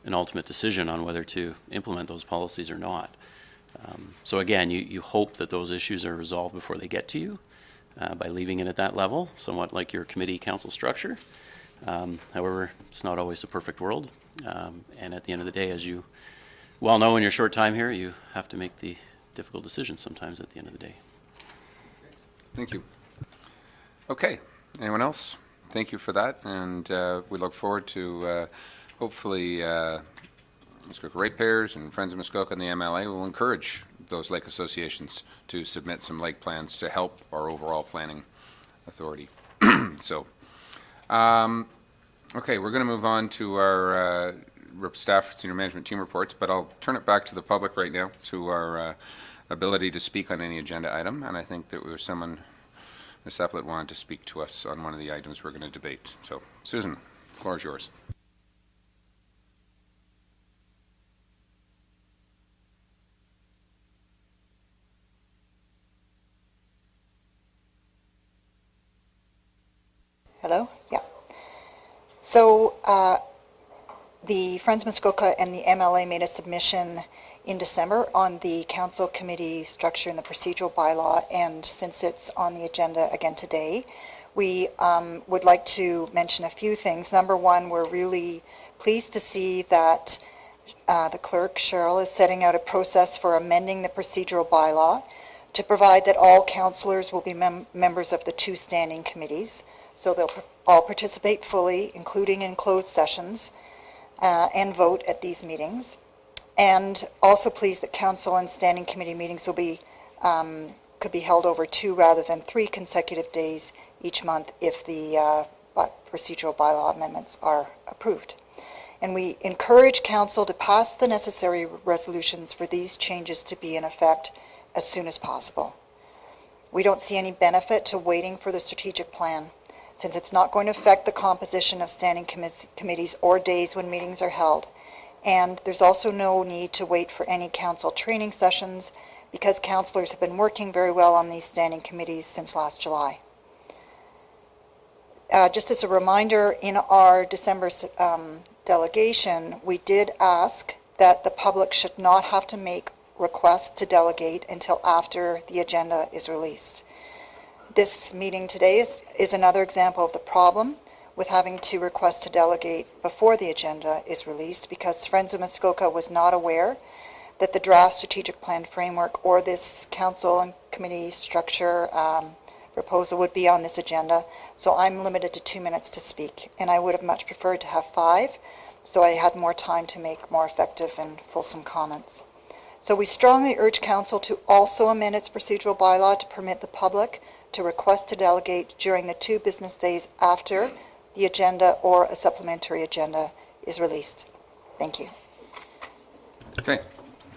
an ultimate decision on whether to implement those policies or not. So again, you hope that those issues are resolved before they get to you by leaving it at that level, somewhat like your committee council structure. However, it's not always a perfect world, and at the end of the day, as you well know in your short time here, you have to make the difficult decisions sometimes at the end of the day. Thank you. Okay, anyone else? Thank you for that, and we look forward to hopefully Muskoka ratepayers and Friends of Muskoka and the MLA will encourage those lake associations to submit some lake plans to help our overall planning authority. So, okay, we're going to move on to our staff senior management team reports, but I'll turn it back to the public right now to our ability to speak on any agenda item, and I think that there was someone, Ms. Eplett, wanted to speak to us on one of the items we're going to debate. So, Susan, the floor is yours. Hello? Yeah. So the Friends of Muskoka and the MLA made a submission in December on the council committee structure and the procedural bylaw, and since it's on the agenda again today, we would like to mention a few things. Number one, we're really pleased to see that the clerk, Cheryl, is setting out a process for amending the procedural bylaw to provide that all councillors will be members of the two standing committees. So they'll all participate fully, including in closed sessions, and vote at these meetings. And also pleased that council and standing committee meetings will be could be held over 2 rather than 3 consecutive days each month if the procedural bylaw amendments are approved. And we encourage council to pass the necessary resolutions for these changes to be in effect as soon as possible. We don't see any benefit to waiting for the strategic plan, since it's not going to affect the composition of standing committees or days when meetings are held. And there's also no need to wait for any council training sessions because councillors have been working very well on these standing committees since last July. Just as a reminder, in our December delegation, we did ask that the public should not have to make requests to delegate until after the agenda is released. This meeting today is another example of the problem with having to request to delegate before the agenda is released, because Friends of Muskoka was not aware that the draft strategic plan framework or this council and committee structure proposal would be on this agenda. So I'm limited to 2 minutes to speak, and I would have much preferred to have 5, so I had more time to make more effective and fulsome comments. So we strongly urge council to also amend its procedural bylaw to permit the public to request to delegate during the 2 business days after the agenda or a supplementary agenda is released. Thank you. Okay,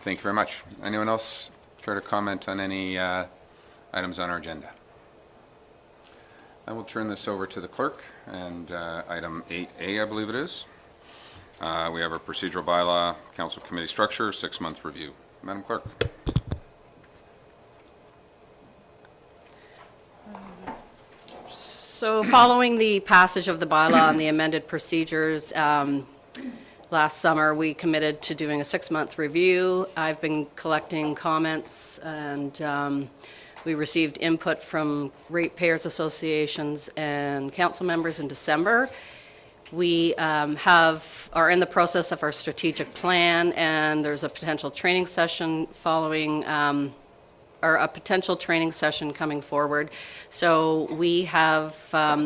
thank you very much. Anyone else care to comment on any items on our agenda? I will turn this over to the clerk, and item 8A, I believe it is. We have our procedural bylaw, council committee structure, 6-month review. Madam Clerk. So following the passage of the bylaw and the amended procedures, last summer, we committed to doing a 6-month review. I've been collecting comments, and we received input from ratepayers associations and council members in December. We are in the process of our strategic plan, and there's a potential training session following, or a potential training session coming forward. So we have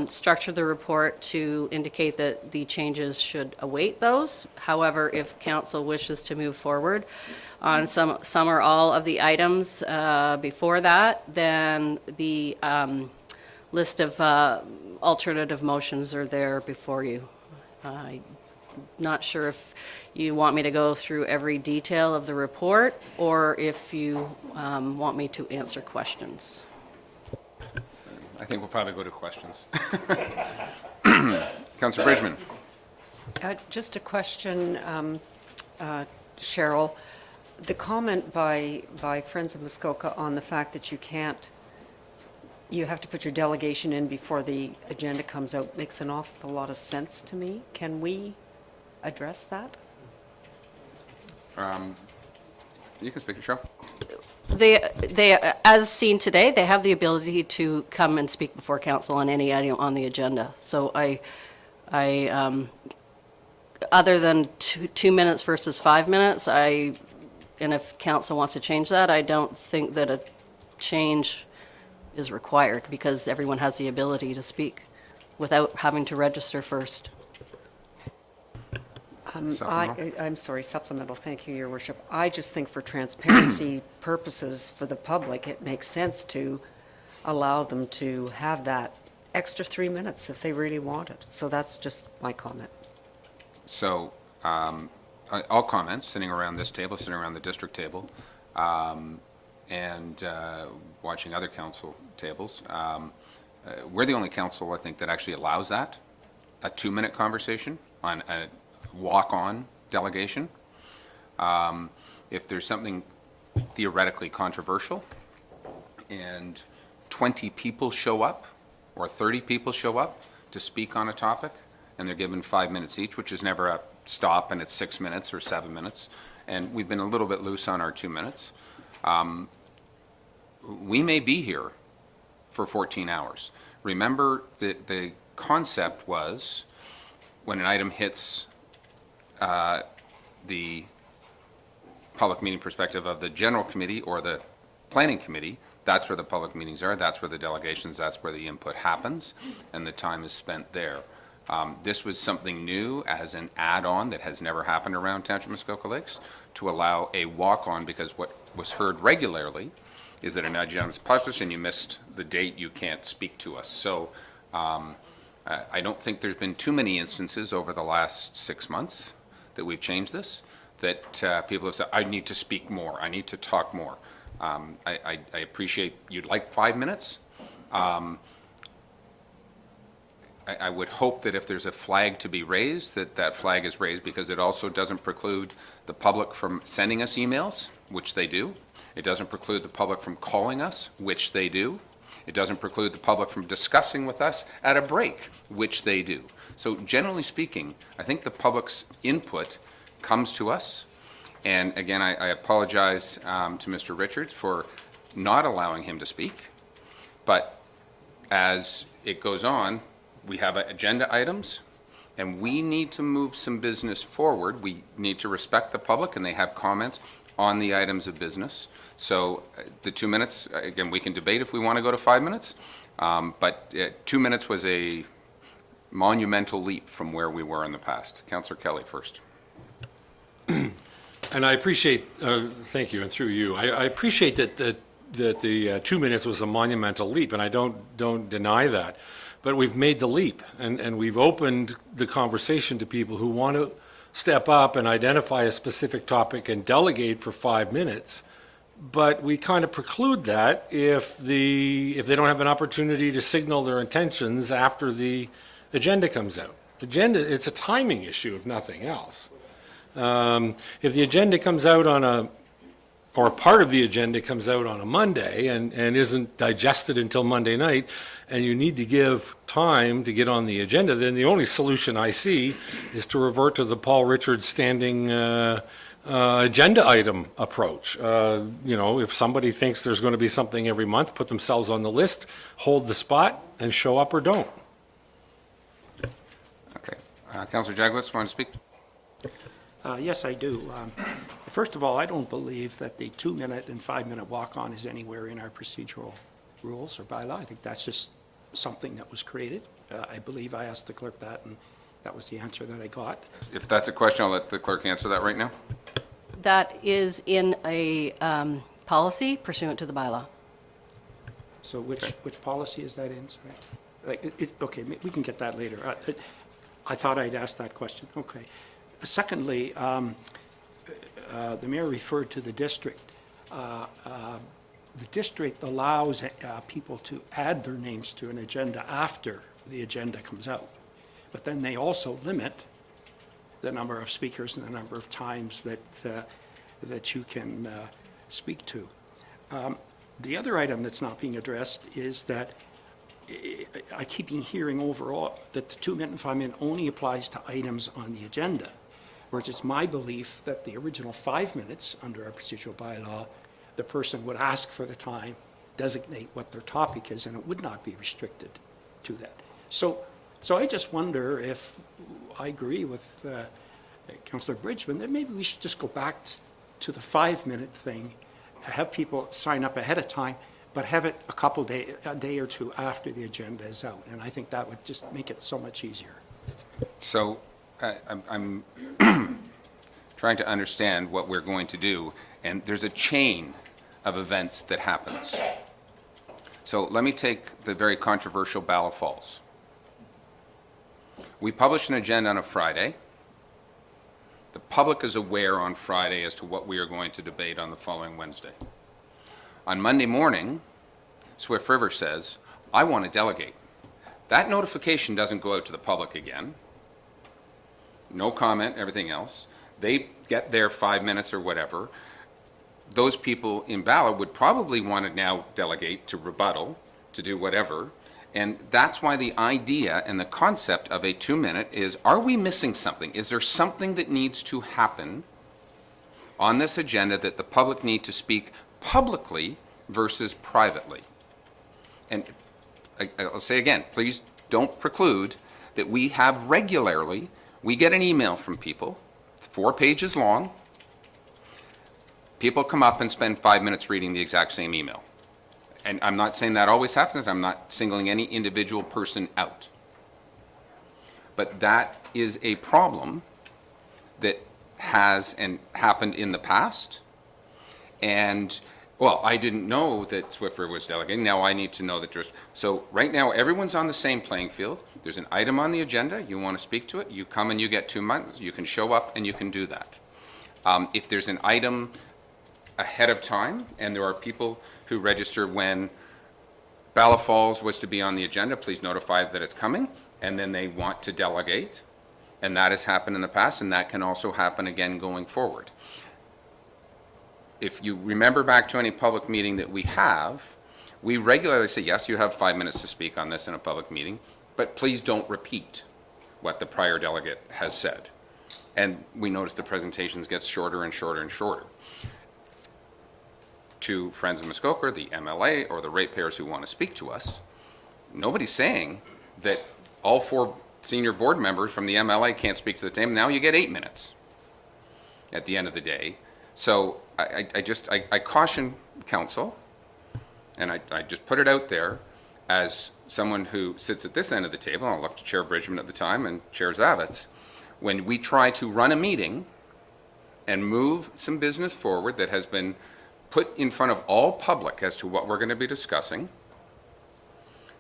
structured the report to indicate that the changes should await those. However, if council wishes to move forward on some or all of the items before that, then the list of alternative motions are there before you. I'm not sure if you want me to go through every detail of the report, or if you want me to answer questions. I think we'll probably go to questions. Councillor Bridgman. Just a question, Cheryl. The comment by Friends of Muskoka on the fact that you have to put your delegation in before the agenda comes out makes an awful lot of sense to me. Can we address that? You can speak, Cheryl. They, as seen today, they have the ability to come and speak before council on any item on the agenda. So I other than 2 minutes versus 5 minutes, and if council wants to change that, I don't think that a change is required, because everyone has the ability to speak without having to register first. I'm sorry, supplemental. Thank you, Your Worship. I just think for transparency purposes for the public, it makes sense to allow them to have that extra 3 minutes if they really want it. So that's just my comment. So all comments sitting around this table, sitting around the district table, and watching other council tables. We're the only council, I think, that actually allows that, a 2-minute conversation on a walk-on delegation. If there's something theoretically controversial and 20 people show up or 30 people show up to speak on a topic, and they're given 5 minutes each, which is never a stop and it's 6 minutes or 7 minutes, and we've been a little bit loose on our 2 minutes, we may be here for 14 hours. Remember, the concept was when an item hits the public meeting perspective of the general committee or the planning committee, that's where the public meetings are, that's where the delegations, that's where the input happens, and the time is spent there. This was something new as an add-on that has never happened around Township Muskoka Lakes, to allow a walk-on, because what was heard regularly is that an agenda is published and you missed the date, you can't speak to us. So I don't think there's been too many instances over the last 6 months that we've changed this, that people have said, I need to speak more, I need to talk more. I appreciate you'd like 5 minutes. I would hope that if there's a flag to be raised, that flag is raised, because it also doesn't preclude the public from sending us emails, which they do. It doesn't preclude the public from calling us, which they do. It doesn't preclude the public from discussing with us at a break, which they do. So generally speaking, I think the public's input comes to us. And again, I apologize to Mr. Richards for not allowing him to speak. But as it goes on, we have agenda items, and we need to move some business forward. We need to respect the public, and they have comments on the items of business. So the 2 minutes, again, we can debate if we want to go to 5 minutes, but 2 minutes was a monumental leap from where we were in the past. Councillor Kelly first. And I appreciate, thank you, and through you, I appreciate that the 2 minutes was a monumental leap, and I don't deny that. But we've made the leap, and we've opened the conversation to people who want to step up and identify a specific topic and delegate for 5 minutes But we kind of preclude that if they don't have an opportunity to signal their intentions after the agenda comes out. It's a timing issue, if nothing else. If the agenda comes out or part of the agenda comes out on a Monday and isn't digested until Monday night, and you need to give time to get on the agenda, then the only solution I see is to revert to the Paul Richards standing agenda item approach. If somebody thinks there's going to be something every month, put themselves on the list, hold the spot, and show up or don't. Okay. Councillor Jaglis, want to speak? Yes, I do. First of all, I don't believe that the 2-minute and 5-minute walk-on is anywhere in our procedural rules or bylaw. I think that's just something that was created. I believe I asked the clerk that, and that was the answer that I got. If that's a question, I'll let the clerk answer that right now. That is in a policy pursuant to the bylaw. So which policy is that in? Sorry. Okay, we can get that later. I thought I'd asked that question. Okay. Secondly, the mayor referred to the district. The district allows people to add their names to an agenda after the agenda comes out. But then they also limit the number of speakers and the number of times that you can speak to. The other item that's not being addressed is that I keep hearing overall that the 2-minute and 5-minute only applies to items on the agenda, whereas it's my belief that the original 5 minutes under our procedural bylaw, the person would ask for the time, designate what their topic is, and it would not be restricted to that. So I just wonder if I agree with Councillor Bridgman that maybe we should just go back to the 5-minute thing, have people sign up ahead of time, but have it a day or two after the agenda is out. And I think that would just make it so much easier. So I'm trying to understand what we're going to do, and there's a chain of events that happens. So let me take the very controversial Bala Falls. We publish an agenda on a Friday. The public is aware on Friday as to what we are going to debate on the following Wednesday. On Monday morning, Swift River says, I want to delegate. That notification doesn't go out to the public again. No comment, everything else. They get their 5 minutes or whatever. Those people in Bala would probably want to now delegate to rebuttal, to do whatever. And that's why the idea and the concept of a 2-minute is, are we missing something? Is there something that needs to happen on this agenda that the public need to speak publicly versus privately? And I'll say again, please don't preclude that we have regularly, we get an email from people, 4 pages long. People come up and spend 5 minutes reading the exact same email. And I'm not saying that always happens. I'm not singling any individual person out. But that is a problem that has and happened in the past. And, well, I didn't know that Swiffer was delegating. Now I need to know that. So right now, everyone's on the same playing field. There's an item on the agenda. You want to speak to it. You come and you get 2 months. You can show up and you can do that. If there's an item ahead of time, and there are people who register when Bala Falls was to be on the agenda, please notify that it's coming, and then they want to delegate, and that has happened in the past, and that can also happen again going forward. If you remember back to any public meeting that we have, we regularly say, yes, you have 5 minutes to speak on this in a public meeting, but please don't repeat what the prior delegate has said. And we notice the presentations get shorter and shorter and shorter. To Friends of Muskoka, the MLA, or the ratepayers who want to speak to us, nobody's saying that all 4 senior board members from the MLA can't speak to the team. Now you get 8 minutes at the end of the day. So I caution council, and I just put it out there as someone who sits at this end of the table, and I'll look to Chair Bridgman at the time and Chair Zavitz, when we try to run a meeting and move some business forward that has been put in front of all public as to what we're going to be discussing,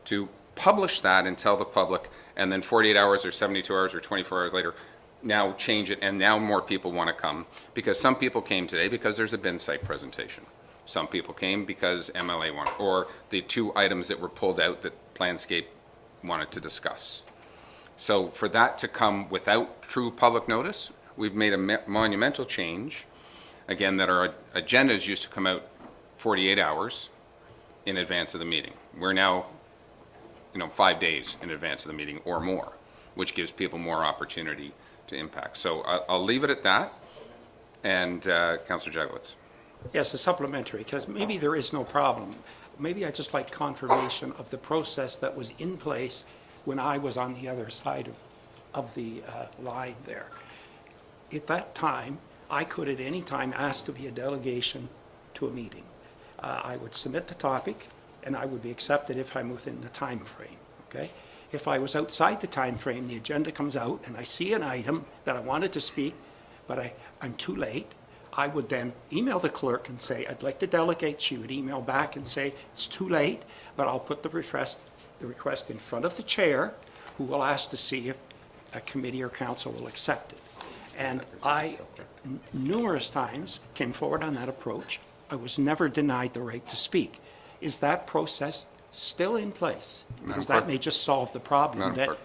to publish that and tell the public, and then 48 hours or 72 hours or 24 hours later, now change it, and now more people want to come, because some people came today because there's a bin site presentation. Some people came because MLA wanted, or the 2 items that were pulled out that Planscape wanted to discuss. So for that to come without true public notice, we've made a monumental change, again, that our agendas used to come out 48 hours in advance of the meeting. We're now, 5 days in advance of the meeting or more, which gives people more opportunity to impact. So I'll leave it at that. And Councillor Jagowitz. Yes, a supplementary, because maybe there is no problem. Maybe I just like confirmation of the process that was in place when I was on the other side of the line there. At that time, I could at any time ask to be a delegation to a meeting. I would submit the topic, and I would be accepted if I'm within the time frame, okay? If I was outside the time frame, the agenda comes out, and I see an item that I wanted to speak, but I'm too late, I would then email the clerk and say, I'd like to delegate. She would email back and say, it's too late, but I'll put the request in front of the chair, who will ask to see if a committee or council will accept it. And I, numerous times, came forward on that approach. I was never denied the right to speak. Is that process still in place? Because that may just solve the problem that...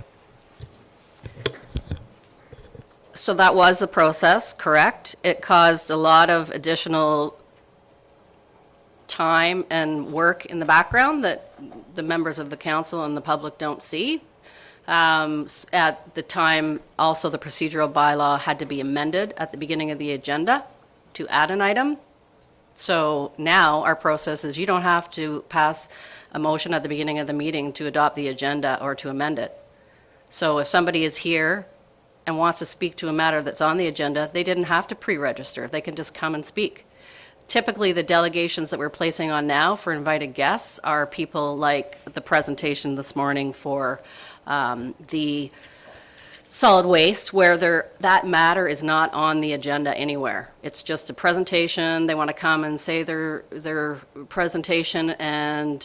So that was the process, correct? It caused a lot of additional time and work in the background that the members of the council and the public don't see. At the time, also the procedural bylaw had to be amended at the beginning of the agenda to add an item. So now our process is you don't have to pass a motion at the beginning of the meeting to adopt the agenda or to amend it. So if somebody is here and wants to speak to a matter that's on the agenda, they didn't have to pre-register. They can just come and speak. Typically, the delegations that we're placing on now for invited guests are people like the presentation this morning for the solid waste, where that matter is not on the agenda anywhere. It's just a presentation. They want to come and say their presentation and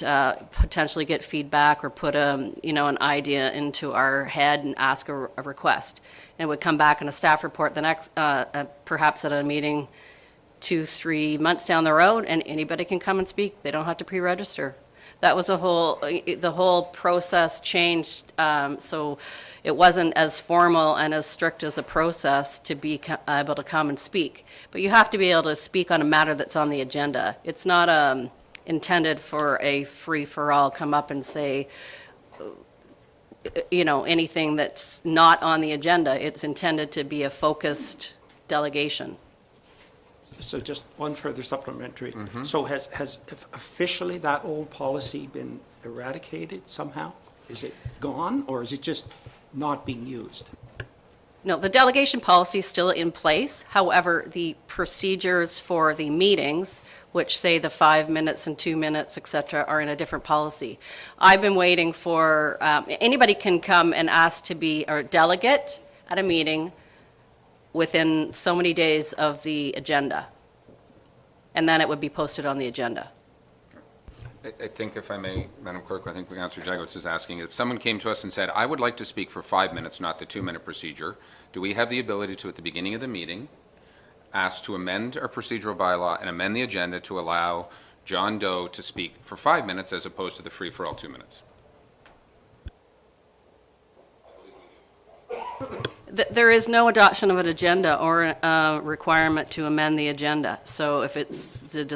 potentially get feedback or put an idea into our head and ask a request. And it would come back in a staff report the next, perhaps at a meeting 2-3 months down the road, and anybody can come and speak. They don't have to pre-register. That was the whole process changed, so it wasn't as formal and as strict as a process to be able to come and speak. But you have to be able to speak on a matter that's on the agenda. It's not intended for a free-for-all, come up and say, anything that's not on the agenda. It's intended to be a focused delegation. So just one further supplementary. So has officially that old policy been eradicated somehow? Is it gone, or is it just not being used? No, the delegation policy is still in place. However, the procedures for the meetings, which say the 5 minutes and 2 minutes, et cetera, are in a different policy. I've been waiting for, anybody can come and ask to be a delegate at a meeting within so many days of the agenda. And then it would be posted on the agenda. I think if I may, Madam Clerk, I think Councillor Jagowitz is asking, if someone came to us and said, I would like to speak for 5 minutes, not the 2-minute procedure, do we have the ability to, at the beginning of the meeting, ask to amend our procedural bylaw and amend the agenda to allow John Doe to speak for 5 minutes as opposed to the free-for-all 2 minutes? There is no adoption of an agenda or a requirement to amend the agenda. So if it's the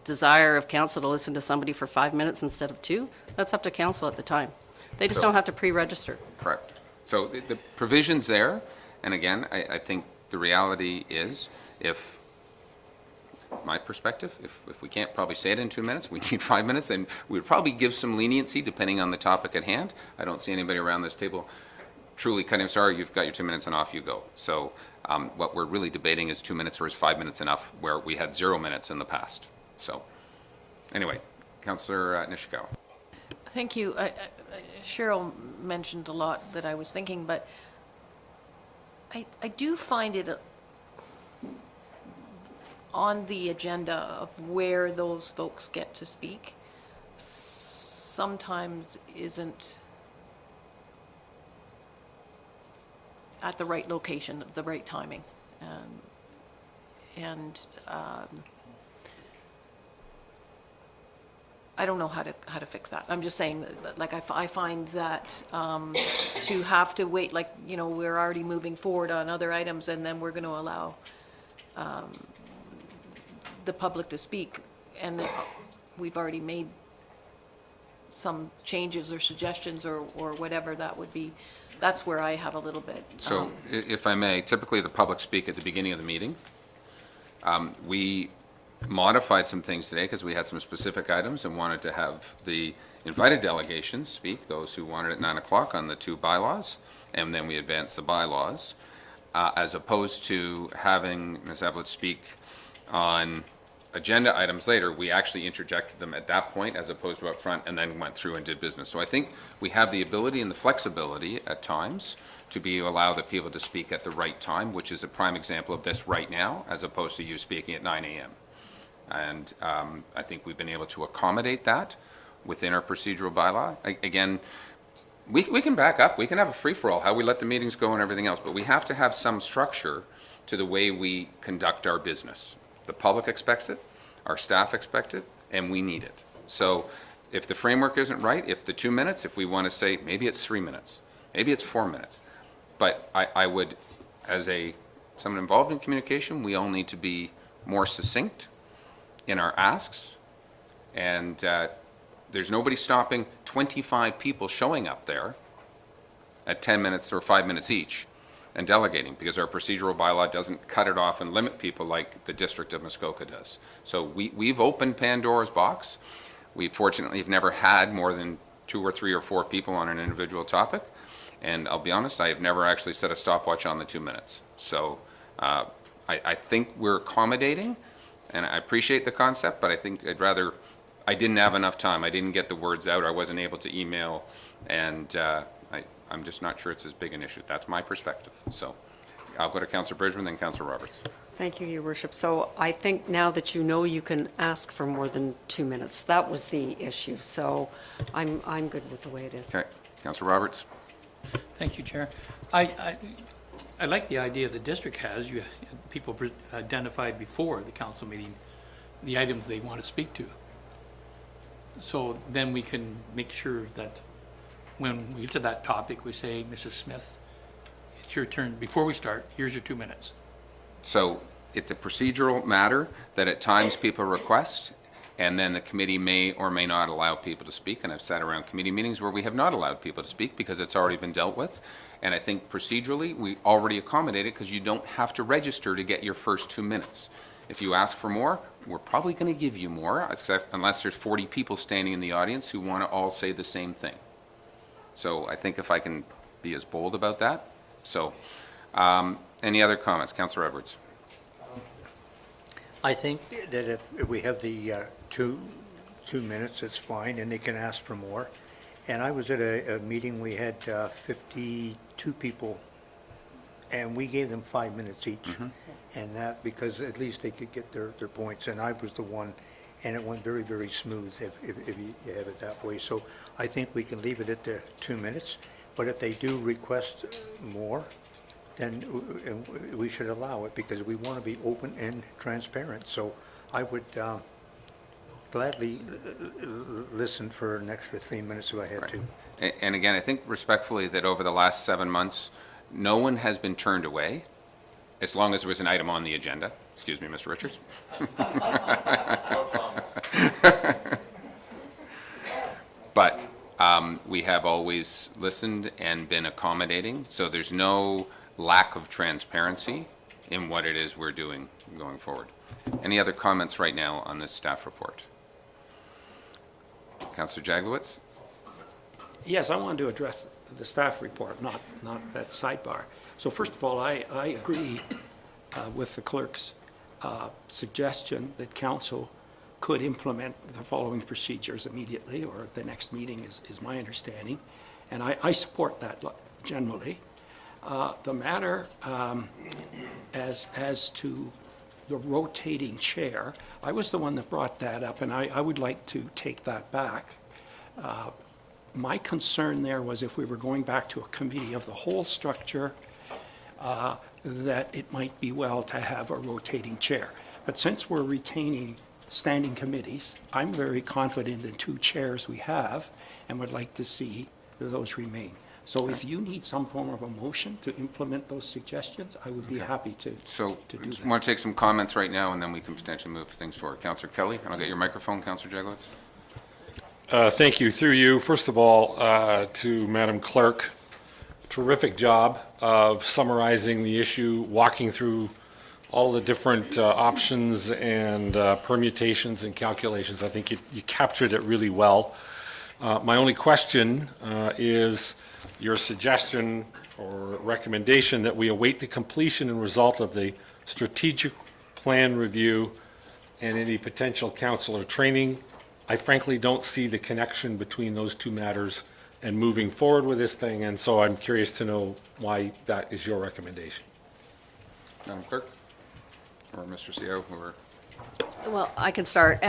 desire of council to listen to somebody for 5 minutes instead of 2, that's up to council at the time. They just don't have to pre-register. Correct. So the provision's there, and again, I think the reality is, if, my perspective, if we can't probably say it in 2 minutes, we need 5 minutes, then we would probably give some leniency depending on the topic at hand. I don't see anybody around this table truly cutting, sorry, you've got your 2 minutes and off you go. So what we're really debating is 2 minutes or is 5 minutes enough, where we had 0 minutes in the past. So anyway, Councillor Nishikawa. Thank you. Cheryl mentioned a lot that I was thinking, but I do find it on the agenda of where those folks get to speak sometimes isn't at the right location, the right timing. I don't know how to fix that. I'm just saying, that, like, I find that to have to wait, like, you know, we're already moving forward on other items, and then we're going to allow the public to speak, and we've already made some changes or suggestions or whatever that would be. That's where I have a little bit. So if I may, typically the public speak at the beginning of the meeting. We modified some things today because we had some specific items and wanted to have the invited delegations speak, those who wanted at 9 o'clock on the two bylaws, and then we advanced the bylaws, as opposed to having Ms. Evelyn speak on agenda items later. We actually interjected them at that point as opposed to up front, and then went through and did business. So I think we have the ability and the flexibility at times to be allow the people to speak at the right time, which is a prime example of this right now, as opposed to you speaking at 9 a.m. And I think we've been able to accommodate that within our procedural bylaw. Again, we can back up. We can have a free-for-all, how we let the meetings go and everything else, but we have to have some structure to the way we conduct our business. The public expects it, our staff expect it, and we need it. So if the framework isn't right, if the 2 minutes, if we want to say, maybe it's 3 minutes, maybe it's 4 minutes. But I would, as someone involved in communication, we all need to be more succinct in our asks. And there's nobody stopping 25 people showing up there at 10 minutes or 5 minutes each and delegating, because our procedural bylaw doesn't cut it off and limit people like the District of Muskoka does. So we've opened Pandora's box. We fortunately have never had more than 2 or 3 or 4 people on an individual topic. And I'll be honest, I have never actually set a stopwatch on the 2 minutes. So I think we're accommodating, and I appreciate the concept, but I think I didn't have enough time. I didn't get the words out. I wasn't able to email, and I'm just not sure it's as big an issue. That's my perspective. So I'll go to Councillor Bridgman, then Councillor Roberts. Thank you, Your Worship. So I think now that you know you can ask for more than 2 minutes, that was the issue. So I'm good with the way it is. Okay. Councillor Roberts. Thank you, Chair. I like the idea the district has. People identified before the council meeting the items they want to speak to. So then we can make sure that when we get to that topic, we say, Mrs. Smith, it's your turn. Before we start, here's your 2 minutes. So it's a procedural matter that at times people request, and then the committee may or may not allow people to speak. And I've sat around committee meetings where we have not allowed people to speak because it's already been dealt with. And I think procedurally, we already accommodated because you don't have to register to get your first 2 minutes. If you ask for more, we're probably going to give you more, unless there's 40 people standing in the audience who want to all say the same thing. So I think if I can be as bold about that. So any other comments? Councillor Edwards. I think that if we have the 2 minutes, it's fine, and they can ask for more. And I was at a meeting, we had 52 people, and we gave them 5 minutes each. Mm-hmm. And that, because at least they could get their points, and I was the one, and it went very, very smooth if you have it that way. So I think we can leave it at the 2 minutes, but if they do request more, then we should allow it, because we want to be open and transparent. So I would gladly listen for an extra 3 minutes if I had to. And again, I think respectfully that over the last 7 months, no one has been turned away, as long as there was an item on the agenda. Excuse me, Mr. Richards. But we have always listened and been accommodating, so there's no lack of transparency in what it is we're doing going forward. Any other comments right now on this staff report? Councillor Jaglowitz? Yes, I wanted to address the staff report, not that sidebar. So first of all, I agree with the clerk's suggestion that council could implement the following procedures immediately, or at the next meeting is my understanding. And I support that generally. The matter as to the rotating chair, I was the one that brought that up, and I would like to take that back. My concern there was if we were going back to a committee of the whole structure, that it might be well to have a rotating chair. But since we're retaining standing committees. I'm very confident in 2 chairs we have and would like to see those remain. So if you need some form of a motion to implement those suggestions, I would be happy to So, do I just that. want to take some comments right now, and then we can potentially move things forward. Councillor Kelly, and I'll get your microphone, Councillor Jaglowitz. Thank you. Through you, first of all, to Madam Clerk, terrific job of summarizing the issue, walking through all the different options and permutations and calculations. I think you captured it really well. My only question is your suggestion or recommendation that we await the completion and result of the strategic plan review and any potential councillor training. I frankly don't see the connection between those 2 matters and moving forward with this thing, and so I'm curious to know why that is your recommendation. Madam Clerk, or Mr. CO, whoever. Well, I can start.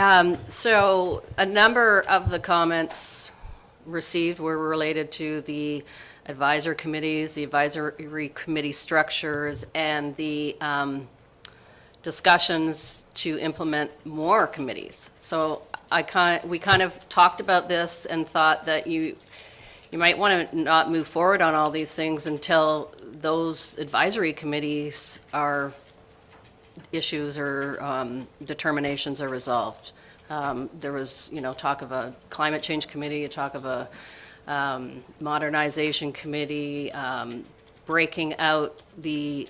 So a number of the comments received were related to the advisory committees, the advisory committee structures, and the discussions to implement more committees. So we kind of talked about this and thought that you might want to not move forward on all these things until those advisory committees are issues or determinations are resolved. There was, talk of a climate change committee, talk of a modernization committee, breaking out the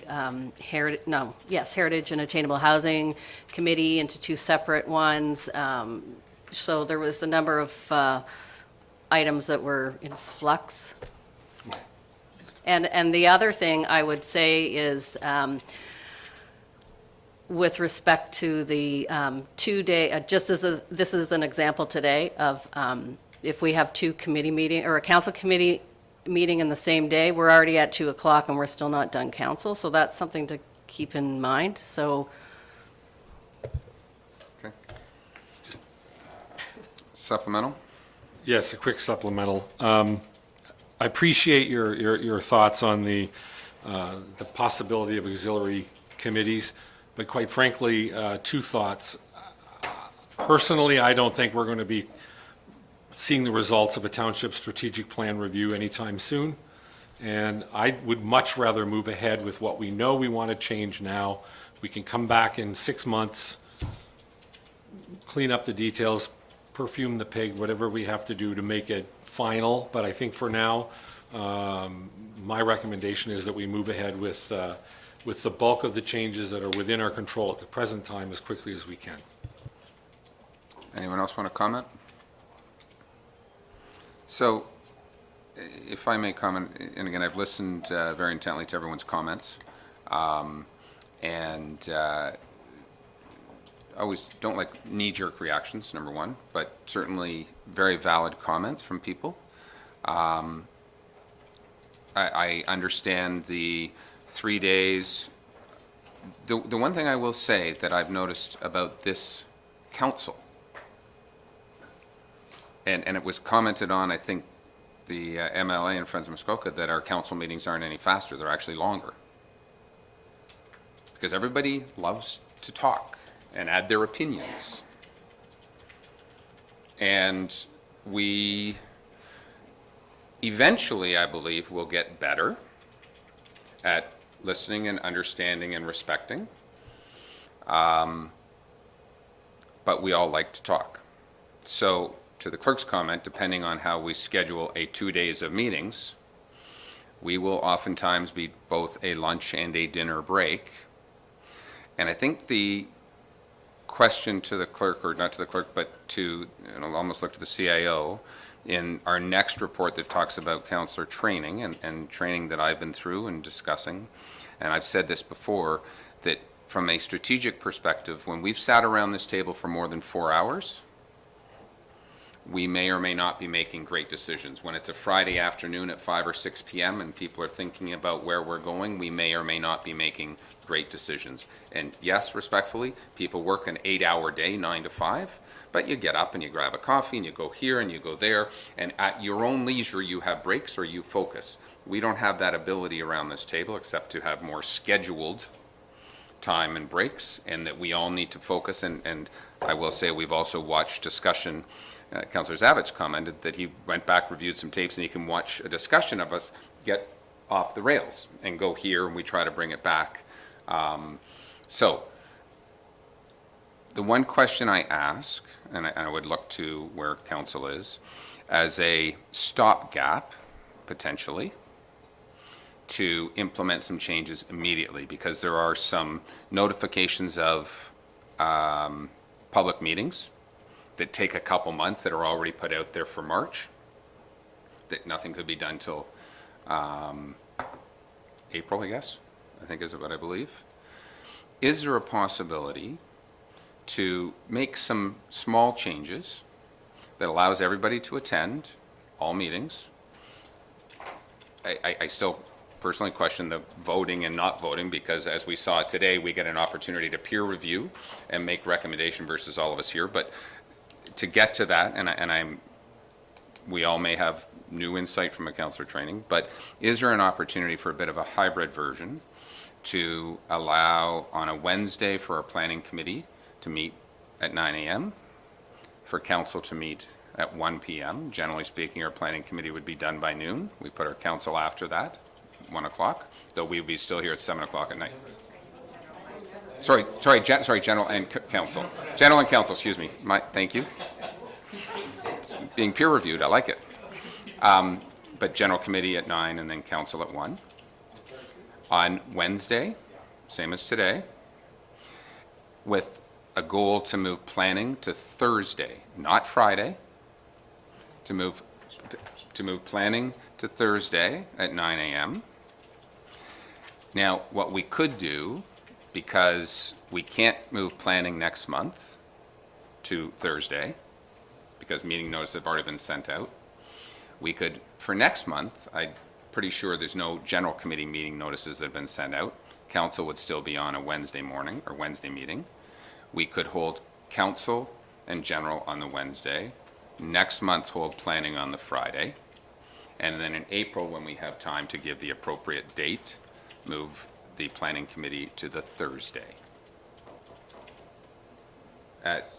Heritage and Attainable Housing Committee into 2 separate ones. So there was a number of items that were in flux. And the other thing I would say is, with respect to the 2-day, this is an example today of if we have 2 committee meeting or a council committee meeting in the same day, we're already at 2 o'clock and we're still not done council. So that's something to keep in mind. So. Okay. Supplemental? Yes, a quick supplemental. I appreciate your thoughts on the possibility of auxiliary committees, but quite frankly, 2 thoughts. Personally, I don't think we're going to be seeing the results of a township strategic plan review anytime soon, and I would much rather move ahead with what we know we want to change now. We can come back in 6 months, clean up the details, perfume the pig, whatever we have to do to make it final. But I think for now, my recommendation is that we move ahead with the bulk of the changes that are within our control at the present time as quickly as we can. Anyone else want to comment? So, if I may comment, and again, I've listened very intently to everyone's comments, and always don't like knee-jerk reactions, number one, but certainly very valid comments from people. I understand the 3 days. The one thing I will say that I've noticed about this council, and it was commented on, I think, the MLA and Friends of Muskoka, that our council meetings aren't any faster, they're actually longer. Because everybody loves to talk and add their opinions. And we eventually, I believe, will get better at listening and understanding and respecting. But we all like to talk. So, to the clerk's comment, depending on how we schedule 2 days of meetings, we will oftentimes be both a lunch and a dinner break. And I think the question to the clerk, or not to the clerk, but to, and I'll almost look to the CIO, in our next report that talks about counselor training and training that I've been through and discussing, and I've said this before, that from a strategic perspective, when we've sat around this table for more than 4 hours, we may or may not be making great decisions. When it's a Friday afternoon at 5 or 6 p.m. and people are thinking about where we're going, we may or may not be making great decisions. And yes, respectfully, people work an 8-hour day, 9 to 5, but you get up and you grab a coffee and you go here and you go there, and at your own leisure you have breaks or you focus. We don't have that ability around this table except to have more scheduled time and breaks, and that we all need to focus. And I will say, we've also watched discussion. Councillor Zavich commented that he went back, reviewed some tapes, and he can watch a discussion of us get off the rails and go here, and we try to bring it back. So the one question I ask, and I would look to where council is, as a stopgap, potentially, to implement some changes immediately, because there are some notifications of public meetings that take a couple months that are already put out there for March, that nothing could be done till April, I think is what I believe. Is there a possibility to make some small changes that allows everybody to attend all meetings? I still personally question the voting and not voting, because as we saw today, we get an opportunity to peer review and make recommendation versus all of us here. But to get to that, we all may have new insight from a councillor training, but is there an opportunity for a bit of a hybrid version to allow on a Wednesday for our planning committee to meet at 9 a.m., for council to meet at 1 p.m. Generally speaking, our planning committee would be done by noon. We put our council after that, 1 o'clock, though we would be still here at 7 o'clock at night. Sorry, general and council. General and council, excuse me. Thank you. It's being peer reviewed, I like it. But general committee at 9 and then council at 1. On Wednesday, same as today, with a goal to move planning to Thursday, not Friday, to move planning to Thursday at 9 a.m. Now, what we could do, because we can't move planning next month to Thursday, because meeting notices have already been sent out, we could, for next month, I'm pretty sure there's no general committee meeting notices that have been sent out. Council would still be on a Wednesday morning or Wednesday meeting. We could hold council and general on the Wednesday. Next month, hold planning on the Friday. And then in April, when we have time to give the appropriate date, move the planning committee to the Thursday.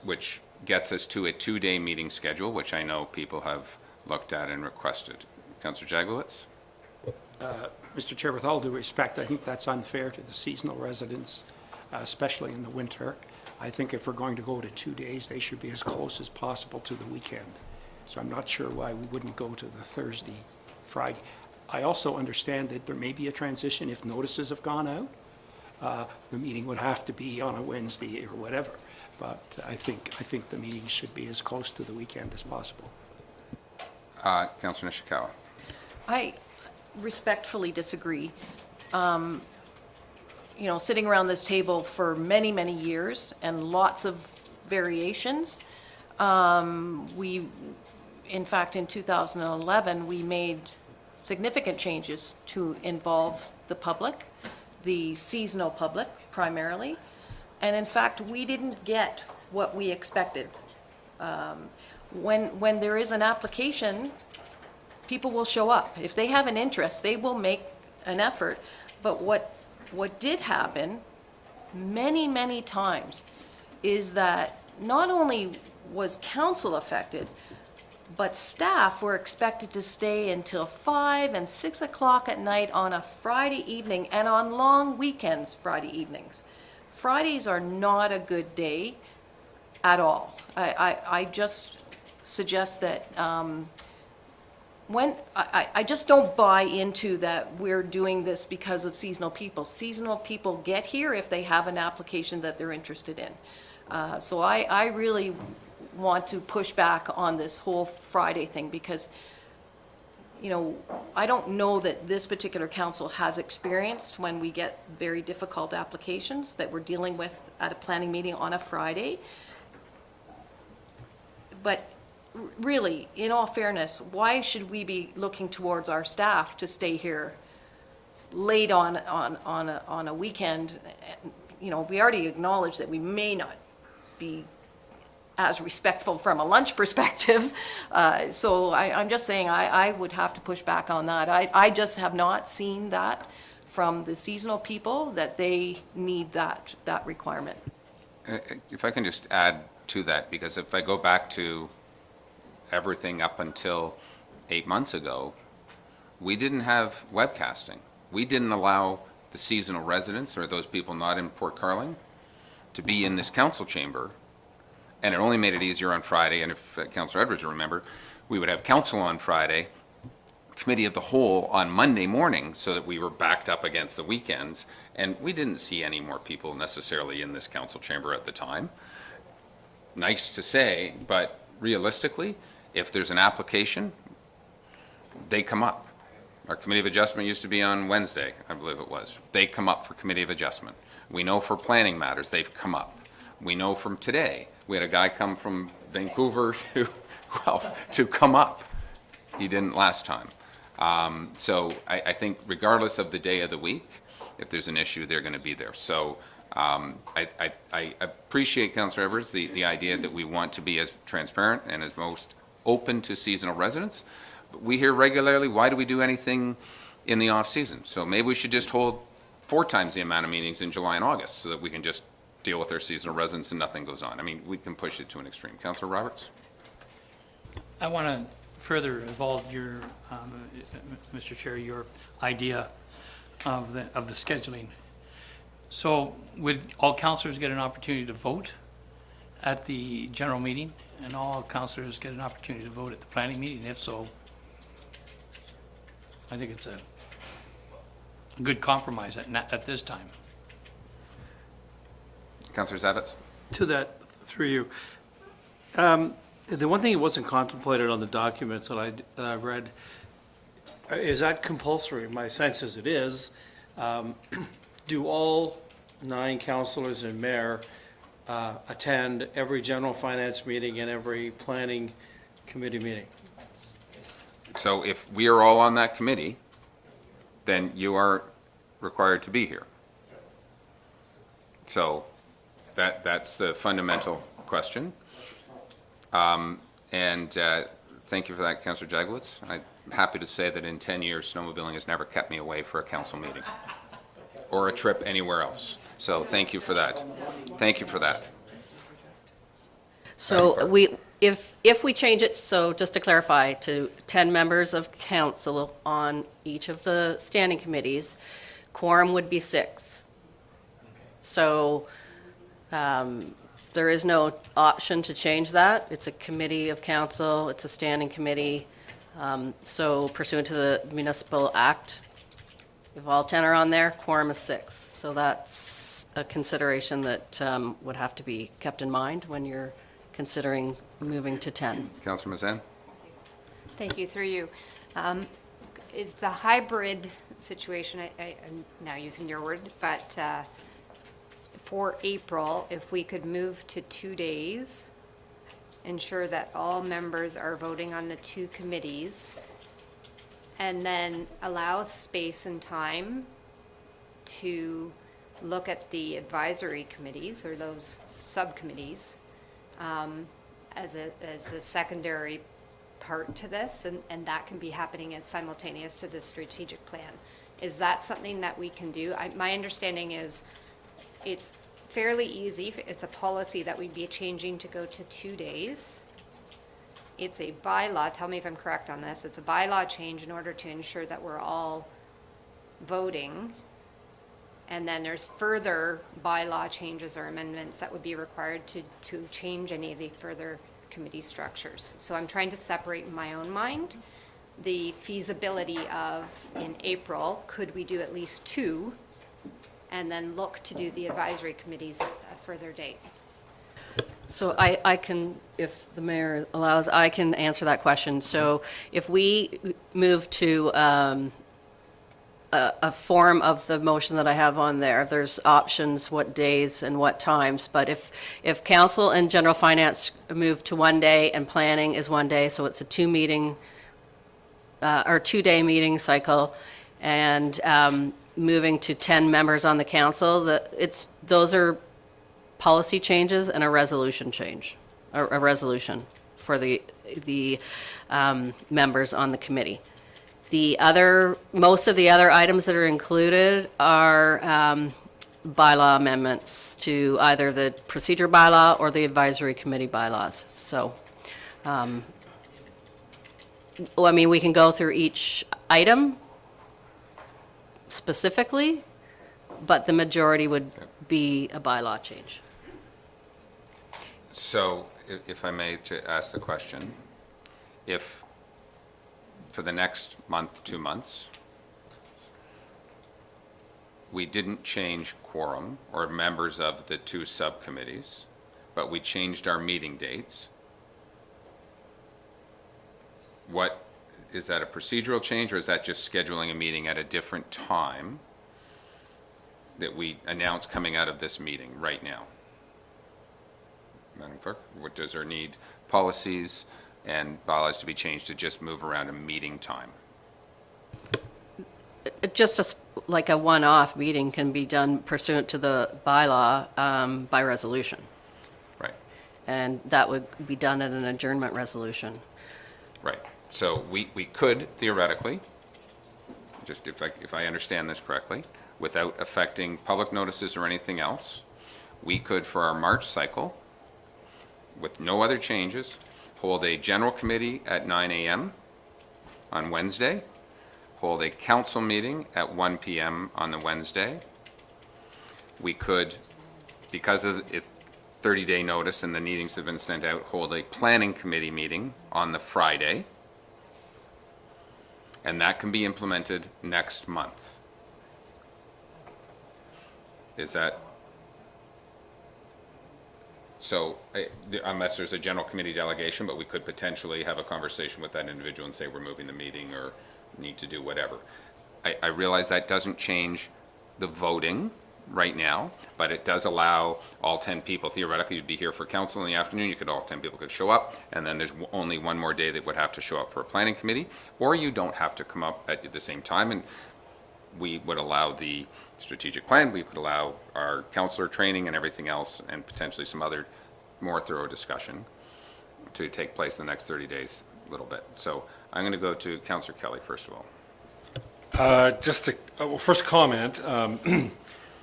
Which gets us to a 2-day meeting schedule, which I know people have looked at and requested. Councillor Jaglowitz? Mr. Chair, with all due respect, I think that's unfair to the seasonal residents, especially in the winter. I think if we're going to go to 2 days, they should be as close as possible to the weekend. So I'm not sure why we wouldn't go to the Thursday, Friday. I also understand that there may be a transition if notices have gone out. The meeting would have to be on a Wednesday or whatever. But I think the meeting should be as close to the weekend as possible. Councillor Nishikawa. I respectfully disagree. Sitting around this table for many, many years and lots of variations, in fact, in 2011, we made significant changes to involve the public, the seasonal public primarily, and in fact, we didn't get what we expected. When there is an application, people will show up. If they have an interest, they will make an effort. But what did happen many, many times is that not only was council affected, but staff were expected to stay until 5 and 6 o'clock at night on a Friday evening and on long weekends Friday evenings. Fridays are not a good day at all. I just suggest that I just don't buy into that we're doing this because of seasonal people. Seasonal people get here if they have an application that they're interested in. So I really want to push back on this whole Friday thing because, I don't know that this particular council has experienced when we get very difficult applications that we're dealing with at a planning meeting on a Friday. But really, in all fairness, why should we be looking towards our staff to stay here late on a weekend? We already acknowledge that we may not be as respectful from a lunch perspective. So I'm just saying I would have to push back on that. I just have not seen that from the seasonal people that they need that requirement. If I can just add to that, because if I go back to everything up until 8 months ago, we didn't have webcasting. We didn't allow the seasonal residents or those people not in Port Carling to be in this council chamber. And it only made it easier on Friday. And if Councillor Edwards will remember, we would have council on Friday, committee of the whole on Monday morning, so that we were backed up against the weekends. And we didn't see any more people necessarily in this council chamber at the time. Nice to say, but realistically, if there's an application, they come up. Our Committee of Adjustment used to be on Wednesday, I believe it was. They come up for Committee of Adjustment. We know for planning matters, they've come up. We know from today, we had a guy come from Vancouver to come up. He didn't last time. So I think regardless of the day of the week, if there's an issue, they're going to be there. So I appreciate, Councillor Edwards, the idea that we want to be as transparent and as most open to seasonal residents. But we hear regularly, why do we do anything in the off-season? So maybe we should just hold 4 times the amount of meetings in July and August so that we can just deal with our seasonal residents and nothing goes on. I mean, we can push it to an extreme. Councillor Roberts? I want to further evolve your, Mr. Chair, your idea of the scheduling. So would all councillors get an opportunity to vote at the general meeting, and all councillors get an opportunity to vote at the planning meeting? If so, I think it's a good compromise at this time. Councillor Zavitz? To that, through you, the one thing that wasn't contemplated on the documents that I read, is that compulsory? My sense is it is. Do all 9 councillors and mayor attend every general finance meeting and every planning committee meeting? So if we are all on that committee, then you are required to be here. So that's the fundamental question. And thank you for that, Councillor Jagowitz. I'm happy to say that in 10 years, snowmobiling has never kept me away for a council meeting or a trip anywhere else. So thank you for that. Thank you for that. So if we change it, so just to clarify, to 10 members of council on each of the standing committees, quorum would be 6. So there is no option to change that. It's a committee of council, it's a standing committee. So pursuant to the Municipal Act, if all 10 are on there, quorum is 6. So that's a consideration that would have to be kept in mind when you're considering moving to 10. Councillor Mazan? Thank you, through you. Is the hybrid situation, I'm now using your word, but for April, if we could move to 2 days, ensure that all members are voting on the 2 committees, and then allow space and time to look at the advisory committees or those subcommittees as the secondary part to this, and that can be happening as simultaneous to the strategic plan. Is that something that we can do? My understanding is it's fairly easy. It's a policy that we'd be changing to go to 2 days. It's a bylaw, tell me if I'm correct on this, it's a bylaw change in order to ensure that we're all voting. And then there's further bylaw changes or amendments that would be required to change any of the further committee structures. So I'm trying to separate in my own mind the feasibility of, in April, could we do at least 2, and then look to do the advisory committees at a further date? So I can, if the mayor allows, I can answer that question. So if we move to a form of the motion that I have on there, there's options, what days and what times. But if council and general finance move to 1 day and planning is 1 day, so it's a 2 meeting or 2-day meeting cycle, and moving to 10 members on the council, those are policy changes and a resolution change, or a resolution for the members on the committee. Most of the other items that are included are bylaw amendments to either the procedure bylaw or the advisory committee bylaws. So, we can go through each item specifically, but the majority would be a bylaw change. So, if I may to ask the question, if for the next month, 2 months, we didn't change quorum or members of the 2 subcommittees, but we changed our meeting dates, is that a procedural change, or is that just scheduling a meeting at a different time that we announce coming out of this meeting right now? Madam Clerk, does there need policies and bylaws to be changed to just move around a meeting time? Just like a one-off meeting can be done pursuant to the bylaw by resolution. Right. And that would be done at an adjournment resolution. Right. So we could theoretically, just if I understand this correctly, without affecting public notices or anything else, we could, for our March cycle, with no other changes, hold a general committee at 9 a.m. on Wednesday, hold a council meeting at 1 p.m. on the Wednesday. We could, because of its 30-day notice and the meetings have been sent out, hold a planning committee meeting on the Friday, and that can be implemented next month. Is that? So unless there's a general committee delegation, but we could potentially have a conversation with that individual and say we're moving the meeting or need to do whatever. I realize that doesn't change the voting right now, but it does allow all 10 people, theoretically you'd be here for council in the afternoon, all 10 people could show up, and then there's only one more day that would have to show up for a planning committee, or you don't have to come up at the same time, and we would allow the strategic plan, we could allow our counselor training and everything else, and potentially some other more thorough discussion to take place in the next 30 days a little bit. So I'm going to go to Councillor Kelly first of all. First comment,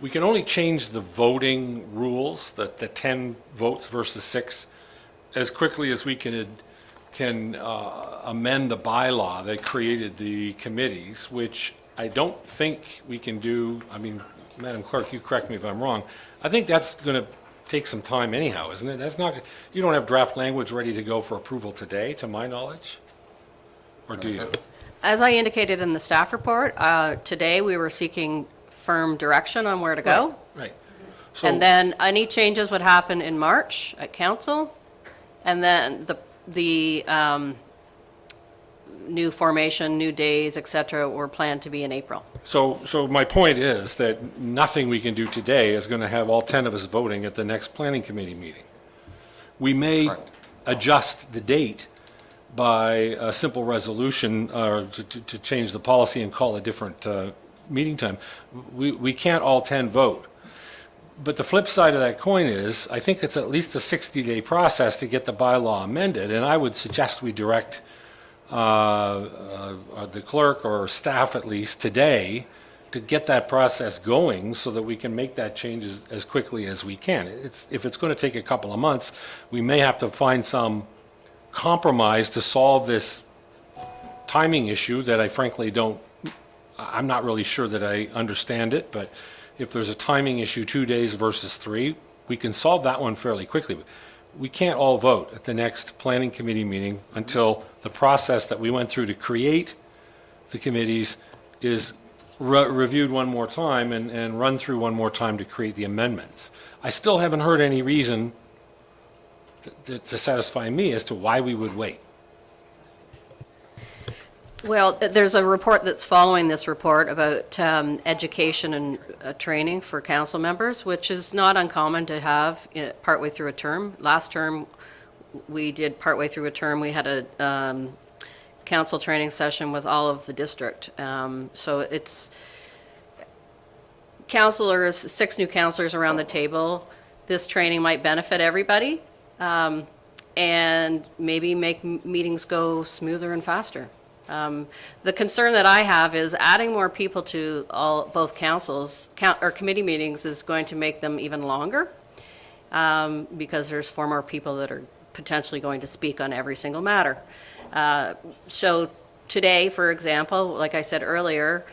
we can only change the voting rules, the 10 votes versus 6, as quickly as we can amend the bylaw that created the committees, which I don't think we can do. I mean, Madam Clerk, you correct me if I'm wrong. I think that's going to take some time anyhow, isn't it? That's not. You don't have draft language ready to go for approval today, to my knowledge, or do you? As I indicated in the staff report, today we were seeking firm direction on where to go. Right. And then any changes would happen in March at council, and then the new formation, new days, et cetera, were planned to be in April. So my point is that nothing we can do today is going to have all 10 of us voting at the next planning committee meeting. We may adjust the date by a simple resolution to change the policy and call a different meeting time. We can't all 10 vote. But the flip side of that coin is, I think it's at least a 60-day process to get the bylaw amended, and I would suggest we direct the clerk or staff at least today to get that process going so that we can make that change as quickly as we can. If it's going to take a couple of months, we may have to find some compromise to solve this timing issue that I frankly I'm not really sure that I understand it, but if there's a timing issue 2 days versus 3, we can solve that one fairly quickly. We can't all vote at the next planning committee meeting until the process that we went through to create the committees is reviewed one more time and run through one more time to create the amendments. I still haven't heard any reason to satisfy me as to why we would wait. Well, there's a report that's following this report about education and training for council members, which is not uncommon to have partway through a term. Last term, we did partway through a term. We had a council training session with all of the district. So it's councilors, 6 new councilors around the table. This training might benefit everybody and maybe make meetings go smoother and faster. The concern that I have is adding more people to both councils, or committee meetings is going to make them even longer, because there's 4 more people that are potentially going to speak on every single matter. So today, for example, like I said earlier,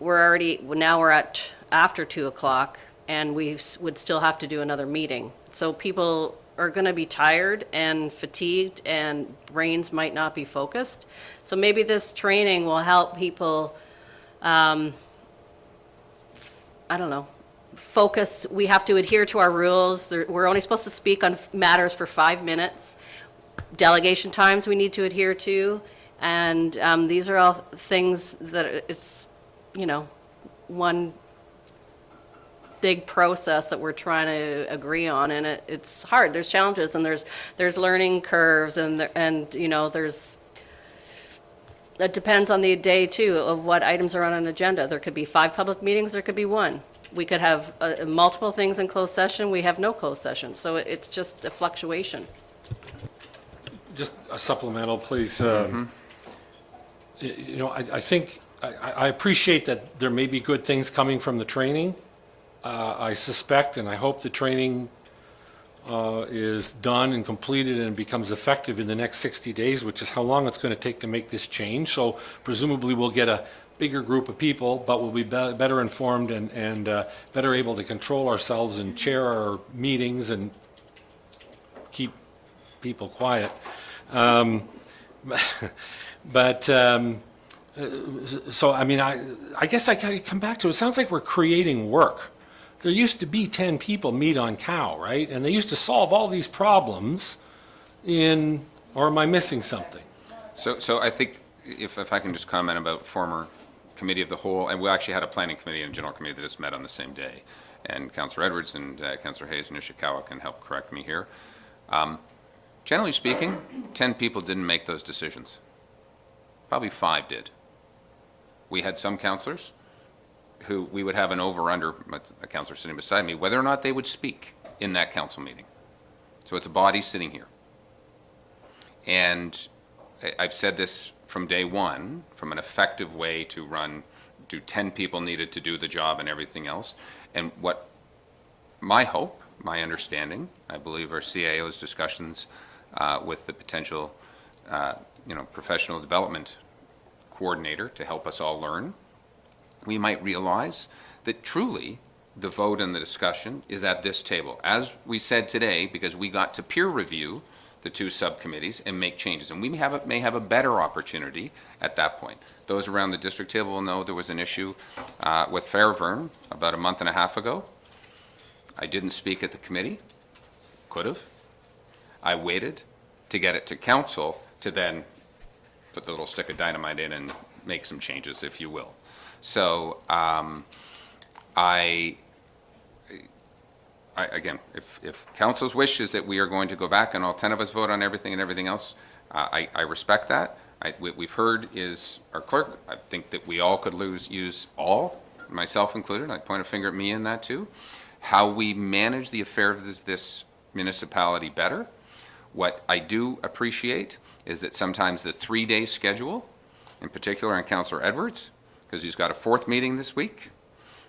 now we're at after 2 o'clock, and we would still have to do another meeting. So people are going to be tired and fatigued, and brains might not be focused. So maybe this training will help people, I don't know, focus. We have to adhere to our rules. We're only supposed to speak on matters for 5 minutes. Delegation times we need to adhere to. And these are all things that it's, one big process that we're trying to agree on, and it's hard. There's challenges, and there's learning curves, and there's, it depends on the day too of what items are on an agenda. There could be 5 public meetings, there could be 1. We could have multiple things in closed session, we have no closed session, so it's just a fluctuation. Just a supplemental, please. I think, I appreciate that there may be good things coming from the training. I suspect and I hope the training is done and completed and becomes effective in the next 60 days, which is how long it's going to take to make this change. So presumably we'll get a bigger group of people, but we'll be better informed and better able to control ourselves and chair our meetings and keep people quiet. So, I mean, I guess I come back to, it sounds like we're creating work. There used to be 10 people meet on Cow, right? And they used to solve all these problems or am I missing something? So I think if I can just comment about former committee of the whole, and we actually had a planning committee and general committee that just met on the same day. And Councillor Edwards and Councillor Hayes and Ishikawa can help correct me here. Generally speaking, 10 people didn't make those decisions. Probably 5 did. We had some councillors who we would have an over-under, a councillor sitting beside me, whether or not they would speak in that council meeting. So it's a body sitting here. And I've said this from day one, from an effective way to run, 10 people needed to do the job and everything else. And what my hope, my understanding, I believe our CAO's discussions with the potential professional development coordinator to help us all learn, we might realize that truly the vote and the discussion is at this table. As we said today, because we got to peer review the 2 subcommittees and make changes. And we may have a better opportunity at that point. Those around the district table will know there was an issue with Fairvern about a month and a half ago. I didn't speak at the committee. Could have. I waited to get it to council to then put the little stick of dynamite in and make some changes, if you will. So again, if council's wish is that we are going to go back and all 10 of us vote on everything and everything else, I respect that. What we've heard is our clerk. I think that we all could use all, myself included. I'd point a finger at me in that too. How we manage the affair of this municipality better. What I do appreciate is that sometimes the 3-day schedule, in particular on Councillor Edwards, because he's got a 4th meeting this week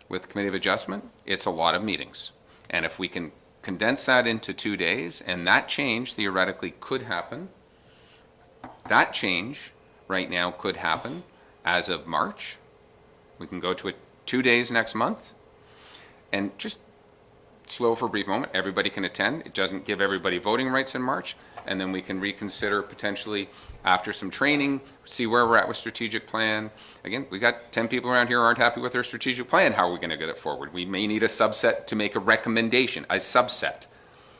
with Committee of Adjustment, it's a lot of meetings. And if we can condense that into 2 days, and that change theoretically could happen, that change right now could happen as of March. We can go to it 2 days next month, and just slow for a brief moment, everybody can attend. It doesn't give everybody voting rights in March, and then we can reconsider potentially after some training, see where we're at with strategic plan. Again, we got 10 people around here who aren't happy with their strategic plan. How are we going to get it forward? We may need a subset to make a recommendation, a subset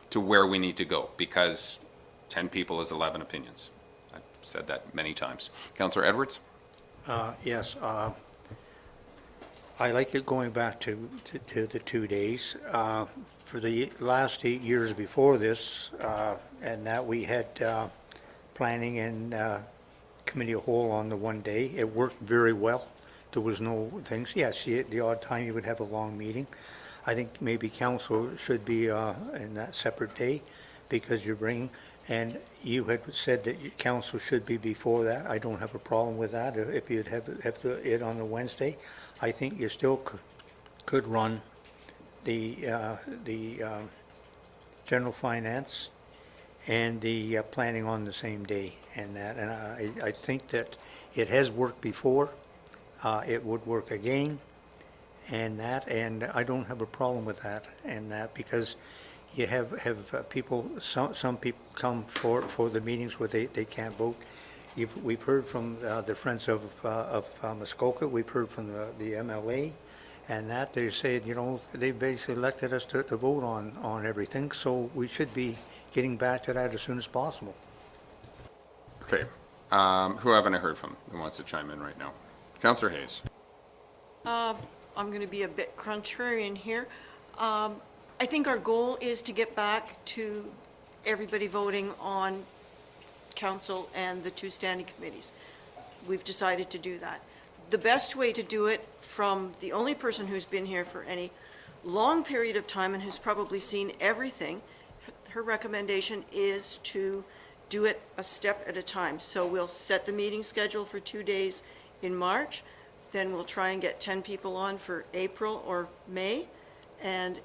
to where we need to go, because 10 people is 11 opinions. I've said that many times. Councillor Edwards? Yes. I like it going back to the 2 days. For the last 8 years before this, and that we had planning and committee of whole on the 1 day, it worked very well. There was no things. Yes, the odd time you would have a long meeting. I think maybe council should be in that separate day, because you bring, And you had said that council should be before that. I don't have a problem with that. If you'd have it on the Wednesday, I think you still could run the general finance and the planning on the same day and that. And I think that it has worked before. It would work again and that. And I don't have a problem with that and that because you have people, some people come for the meetings where they can't vote. We've heard from the Friends of Muskoka. We've heard from the MLA. And that they said, you know, they basically elected us to vote on everything, so we should be getting back to that as soon as possible. Okay. Who haven't I heard from who wants to chime in right now? Councillor Hayes. I'm going to be a bit contrarian here. I think our goal is to get back to everybody voting on council and the two standing committees. We've decided to do that. The best way to do it from the only person who's been here for any long period of time and who's probably seen everything, her recommendation is to do it a step at a time. So we'll set the meeting schedule for 2 days in March, then we'll try and get 10 people on for April or May, and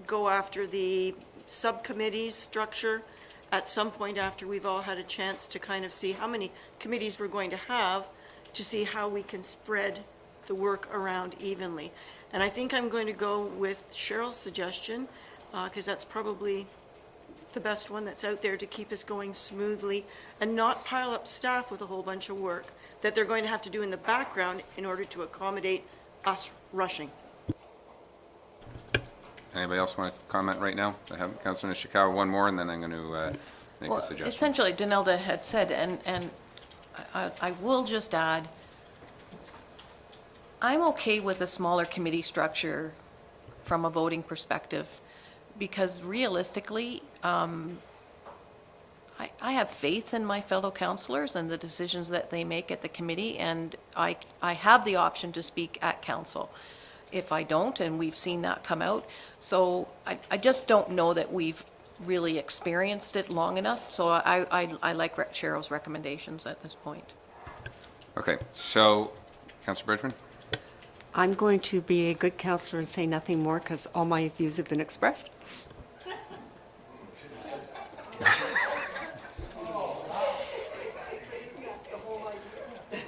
go after the subcommittees structure at some point after we've all had a chance to kind of see how many committees we're going to have, to see how we can spread the work around evenly. And I think I'm going to go with Cheryl's suggestion, because that's probably the best one that's out there to keep us going smoothly and not pile up staff with a whole bunch of work that they're going to have to do in the background in order to accommodate us rushing. Anybody else want to comment right now? I have Councillor Nishikawa, one more, and then I'm going to make a suggestion. Essentially, Danelda had said, and I will just add, I'm okay with a smaller committee structure from a voting perspective, because realistically, I have faith in my fellow councillors and the decisions that they make at the committee, and I have the option to speak at council if I don't, and we've seen that come out. So I just don't know that we've really experienced it long enough, so I like Cheryl's recommendations at this point. Okay, so, Councillor Bridgman? I'm going to be a good counselor and say nothing more because all my views have been expressed.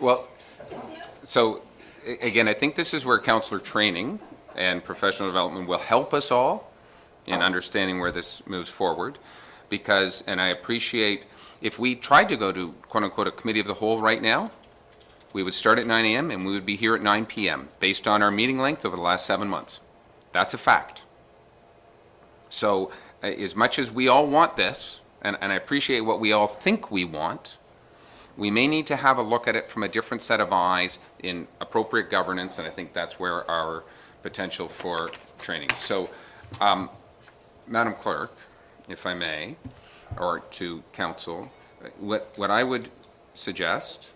Well, so, again, I think this is where councillor training and professional development will help us all in understanding where this moves forward, because, and I appreciate, if we tried to go to quote-unquote a committee of the whole right now, we would start at 9 a.m. and we would be here at 9 p.m. based on our meeting length over the last 7 months. That's a fact. So as much as we all want this, and I appreciate what we all think we want, we may need to have a look at it from a different set of eyes in appropriate governance, and I think that's where our potential for training. So, Madam Clerk, if I may, or to council, what I would suggest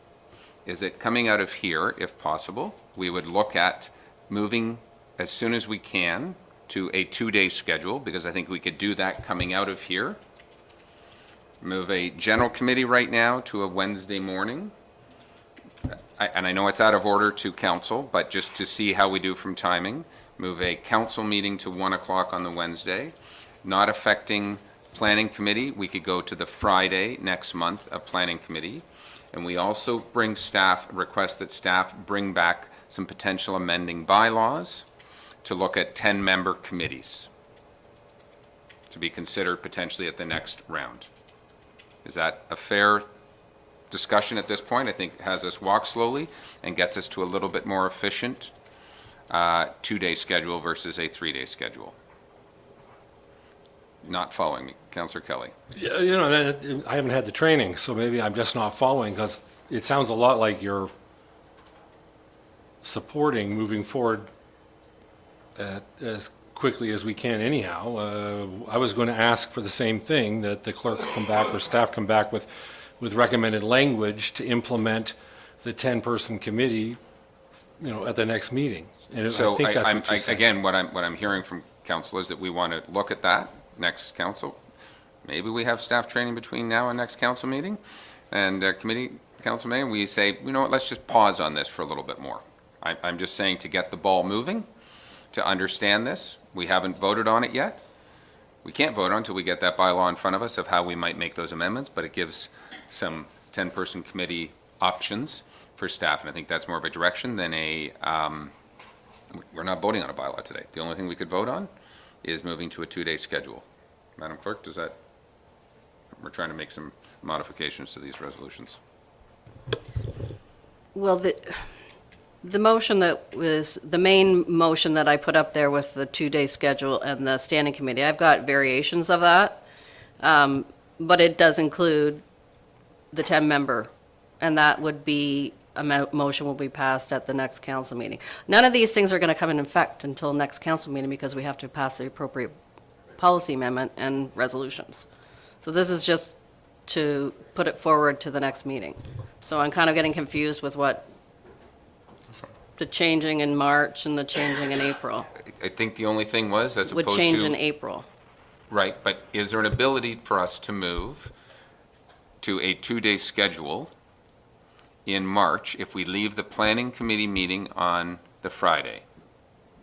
is that coming out of here, if possible, we would look at moving as soon as we can to a 2-day schedule, because I think we could do that coming out of here. Move a general committee right now to a Wednesday morning. And I know it's out of order to council, but just to see how we do from timing. Move a council meeting to 1 o'clock on the Wednesday. Not affecting planning committee, we could go to the Friday next month of planning committee. And we also bring staff, request that staff bring back some potential amending bylaws to look at 10-member committees to be considered potentially at the next round. Is that a fair discussion at this point? I think it has us walk slowly and gets us to a little bit more efficient 2-day schedule versus a 3-day schedule. Not following me. Councillor Kelly. Yeah, you know, I haven't had the training, so maybe I'm just not following, because it sounds a lot like you're supporting moving forward as quickly as we can anyhow. I was going to ask for the same thing, that the clerk come back or staff come back with recommended language to implement the 10-person committee, you know, at the next meeting. And So I think that's what you're saying. again, what I'm hearing from council is that we want to look at that next council. maybe we have staff training between now and next council meeting and committee council meeting, we say, you know what, let's just pause on this for a little bit more. I'm just saying to get the ball moving, to understand this. We haven't voted on it yet. We can't vote on until we get that bylaw in front of us of how we might make those amendments, but it gives some 10-person committee options for staff, and I think that's more of a direction than a, we're not voting on a bylaw today. The only thing we could vote on is moving to a 2-day schedule. Madam Clerk, does that, we're trying to make some modifications to these resolutions. Well, the motion that was, the main motion that I put up there with the 2-day schedule and the standing committee, I've got variations of that, but it does include the 10-member, and that would be, a motion will be passed at the next council meeting. None of these things are going to come in effect until next council meeting because we have to pass the appropriate policy amendment and resolutions. So this is just to put it forward to the next meeting. So I'm kind of getting confused with what the changing in March and the changing in April. I think the only thing was, as opposed to... Would change in April. Right, but is there an ability for us to move to a 2-day schedule in March if we leave the planning committee meeting on the Friday?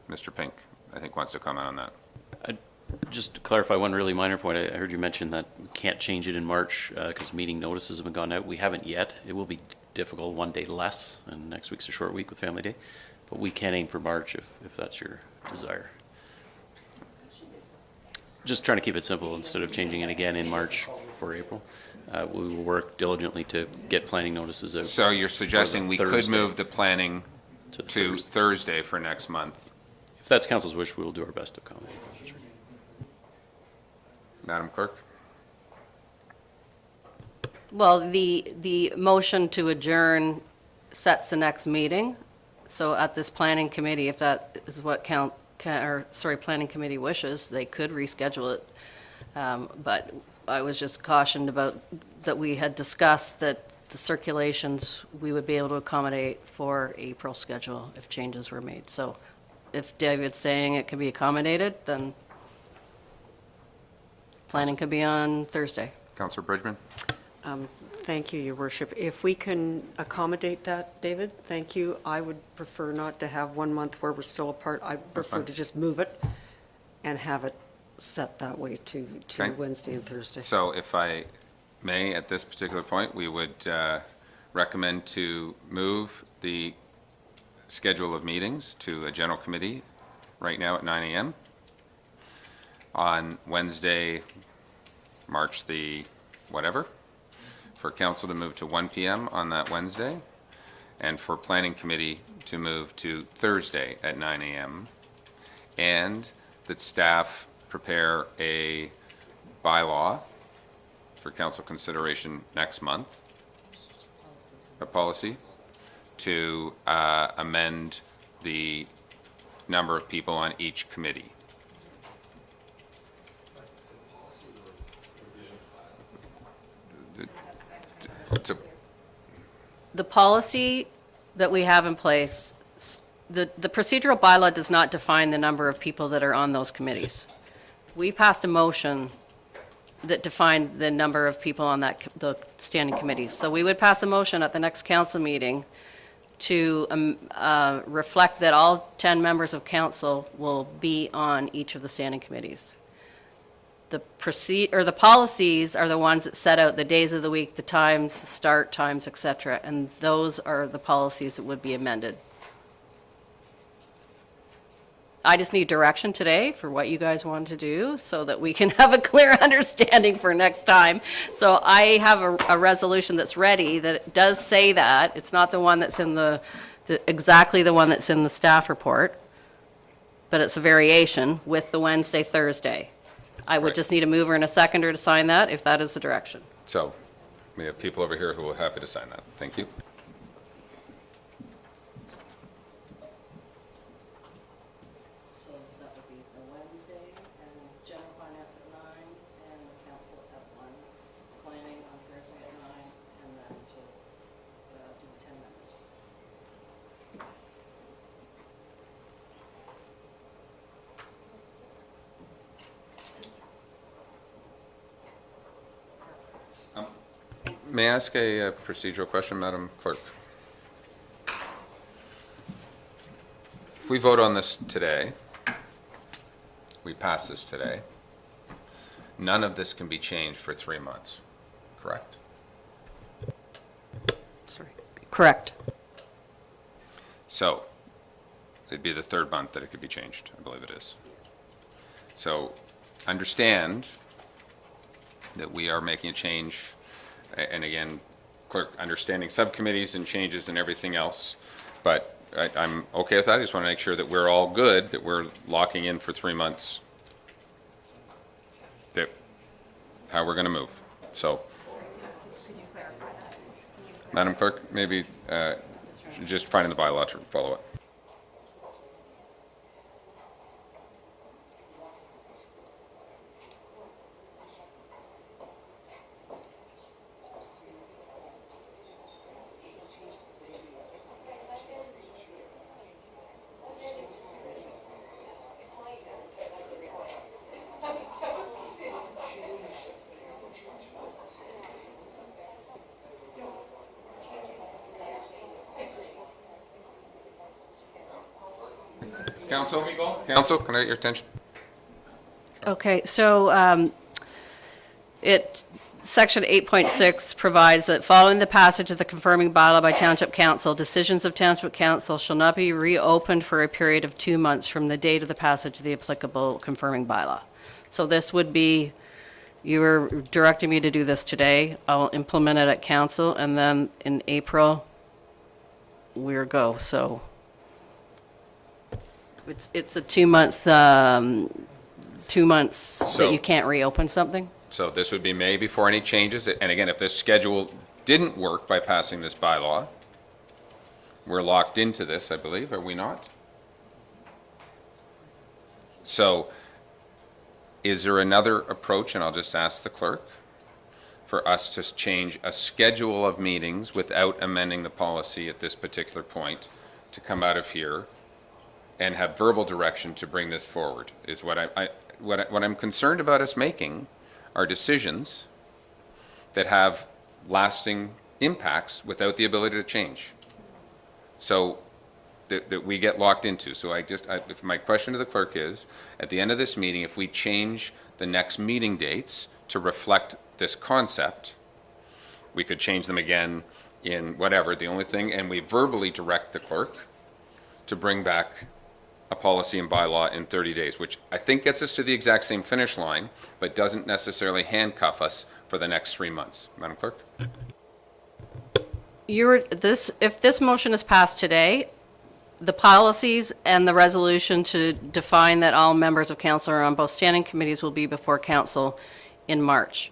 Mr. Pink, I think, wants to comment on that. Just to clarify one really minor point, I heard you mention that we can't change it in March because meeting notices have been gone out. We haven't yet. It will be difficult, 1 day less, and next week's a short week with Family Day. But we can aim for March if that's your desire. Just trying to keep it simple instead of changing it again in March for April. We will work diligently to get planning notices out. So you're suggesting we could Thursday. move the planning to Thursday for next month? If that's council's wish, we will do our best to accommodate. Madam Clerk? Well, the motion to adjourn sets the next meeting. So at this planning committee, if that is what planning committee wishes, they could reschedule it. But I was just cautioned about that we had discussed that the circulations, we would be able to accommodate for April schedule if changes were made. So if David's saying it can be accommodated, then planning could be on Thursday. Councillor Bridgman? Thank you, Your Worship. If we can accommodate that, David, thank you. I would prefer not to have 1 month where we're still apart. I prefer fine. to just move it and have it set that way to Okay. Wednesday and Thursday. So if I may, at this particular point, we would recommend to move the schedule of meetings to a general committee right now at 9 a.m. on Wednesday, March the whatever, for council to move to 1 p.m. on that Wednesday, and for planning committee to move to Thursday at 9 a.m., and that staff prepare a bylaw for council consideration next month, a policy, to amend the number of people on each committee. The policy that we have in place, the procedural bylaw does not define the number of people that are on those committees. We passed a motion that defined the number of people on the standing committees. So we would pass a motion at the next council meeting to reflect that all 10 members of council will be on each of the standing committees. The policies are the ones that set out the days of the week, the times, the start times, et cetera, and those are the policies that would be amended. I just need direction today for what you guys want to do so that we can have a clear understanding for next time. So I have a resolution that's ready that does say that. It's not the one that's in exactly the one that's in the staff report, but it's a variation with the Wednesday, Thursday. I would just need a mover and a seconder to sign that if that is the direction. So we have people over here who are happy to sign that. Thank you. So that would be the Wednesday, and general finance at 9, and the council at 1, planning on Thursday at 9, and then to do 10 members. May I ask a procedural question, Madam Clerk? If we vote on this today, we pass this today, none of this can be changed for 3 months, correct? Sorry. Correct. So it'd be the third month that it could be changed, I believe it is. So understand that we are making a change, and again, clerk, understanding subcommittees and changes and everything else, but I'm okay with that. I just want to make sure that we're all good, that we're locking in for 3 months, that how we're going to move. So, Madam Clerk, maybe just finding the bylaw to follow it. Council, can I get your attention? Okay, so Section 8.6 provides that following the passage of the confirming bylaw by Township Council, decisions of Township Council shall not be reopened for a period of 2 months from the date of the passage of the applicable confirming bylaw. So this would be, you were directing me to do this today. I will implement it at council, and then in April, we're go. So it's a 2 month, 2 months that you can't reopen something? So this would be May before any changes. And again, if this schedule didn't work by passing this bylaw, we're locked into this, I believe, are we not? So is there another approach, and I'll just ask the clerk, for us to change a schedule of meetings without amending the policy at this particular point to come out of here and have verbal direction to bring this forward? Is what what I'm concerned about us making are decisions that have lasting impacts without the ability to change. So that we get locked into. So my question to the clerk is, at the end of this meeting, if we change the next meeting dates to reflect this concept, we could change them again in whatever, the only thing, and we verbally direct the clerk to bring back a policy and bylaw in 30 days, which I think gets us to the exact same finish line, but doesn't necessarily handcuff us for the next 3 months. Madam Clerk? If this motion is passed today, the policies and the resolution to define that all members of council are on both standing committees will be before council in March.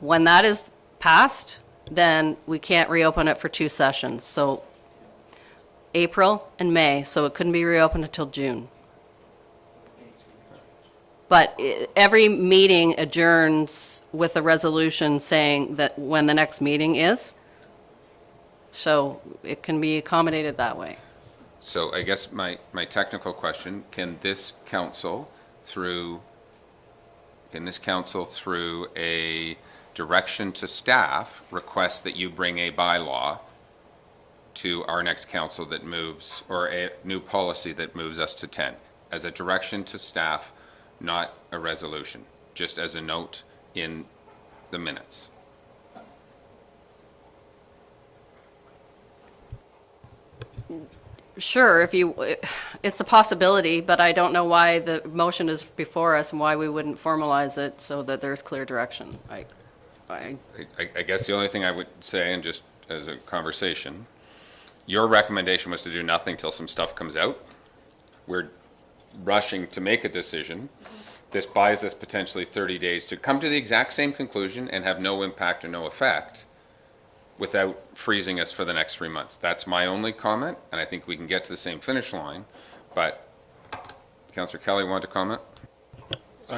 When that is passed, then we can't reopen it for 2 sessions. So April and May, so it couldn't be reopened until June. But every meeting adjourns with a resolution saying that when the next meeting is, so it can be accommodated that way. So I guess my technical question, can this council through a direction to staff request that you bring a bylaw to our next council that moves, or a new policy that moves us to 10, as a direction to staff, not a resolution, just as a note in the minutes? Sure, it's a possibility, but I don't know why the motion is before us and why we wouldn't formalize it so that there's clear direction. I guess the only thing I would say, and just as a conversation, your recommendation was to do nothing till some stuff comes out. We're rushing to make a decision. This buys us potentially 30 days to come to the exact same conclusion and have no impact or no effect without freezing us for the next 3 months. That's my only comment, and I think we can get to the same finish line. But Councillor Kelly wanted to comment?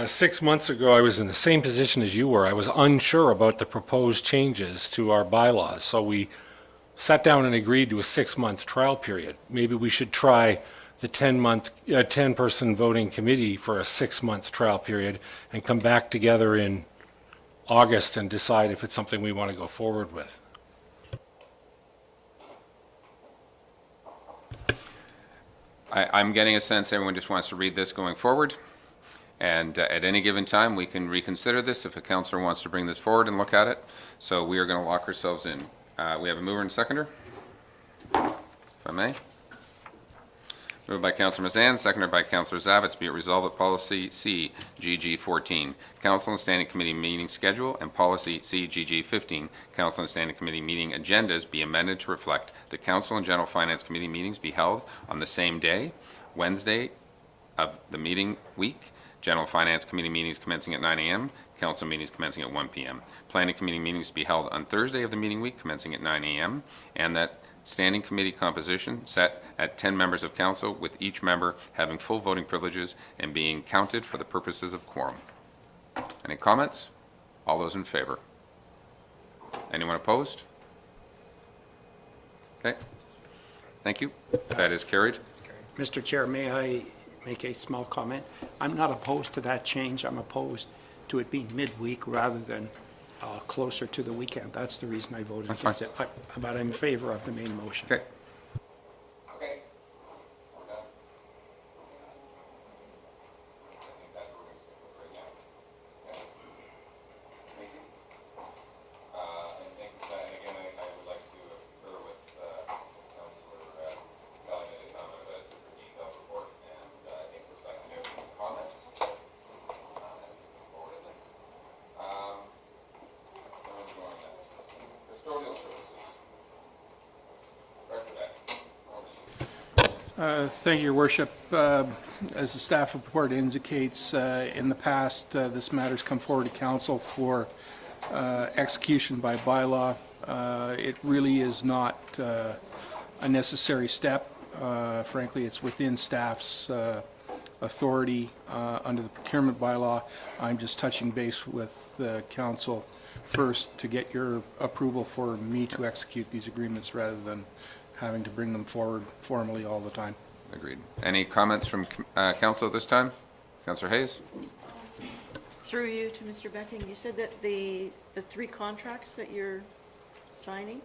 6 months ago, I was in the same position as you were. I was unsure about the proposed changes to our bylaws, so we sat down and agreed to a 6-month trial period. Maybe we should try the 10-person voting committee for a 6-month trial period and come back together in August and decide if it's something we want to go forward with. I'm getting a sense everyone just wants to read this going forward. And at any given time, we can reconsider this if a councillor wants to bring this forward and look at it. So we are going to lock ourselves in. We have a mover and seconder, if I may. Moved by Councillor Mazan, seconded by Councillor Zavitz. Be it resolved that Policy C, GG 14, Council and Standing Committee meeting schedule, and Policy C, GG 15, Council and Standing Committee meeting agendas be amended to reflect the Council and General Finance Committee meetings be held on the same day, Wednesday of the meeting week. General Finance Committee meetings commencing at 9 a.m., Council meetings commencing at 1 p.m. Planning Committee meetings be held on Thursday of the meeting week commencing at 9 a.m., and that Standing Committee composition set at 10 members of Council, with each member having full voting privileges and being counted for the purposes of quorum. Any comments? All those in favor? Anyone opposed? Okay. Thank you. That is carried. Mr. Chair, may I make a small comment? I'm not opposed to that change. I'm opposed to it being midweek rather than closer to the weekend. That's the reason I voted against it. But I'm in favor of the main motion. Okay. Thank you, Your Worship. As the staff report indicates, in the past, this matter's come forward to Council for execution by bylaw. It really is not a necessary step. Frankly, it's within staff's authority under the procurement bylaw. I'm just touching base with the Council first to get your approval for me to execute these agreements rather than having to bring them forward formally all the time. Agreed. Any comments from Council at this time? Councillor Hayes? Through you to Mr. Becking, you said that the three contracts that you're signing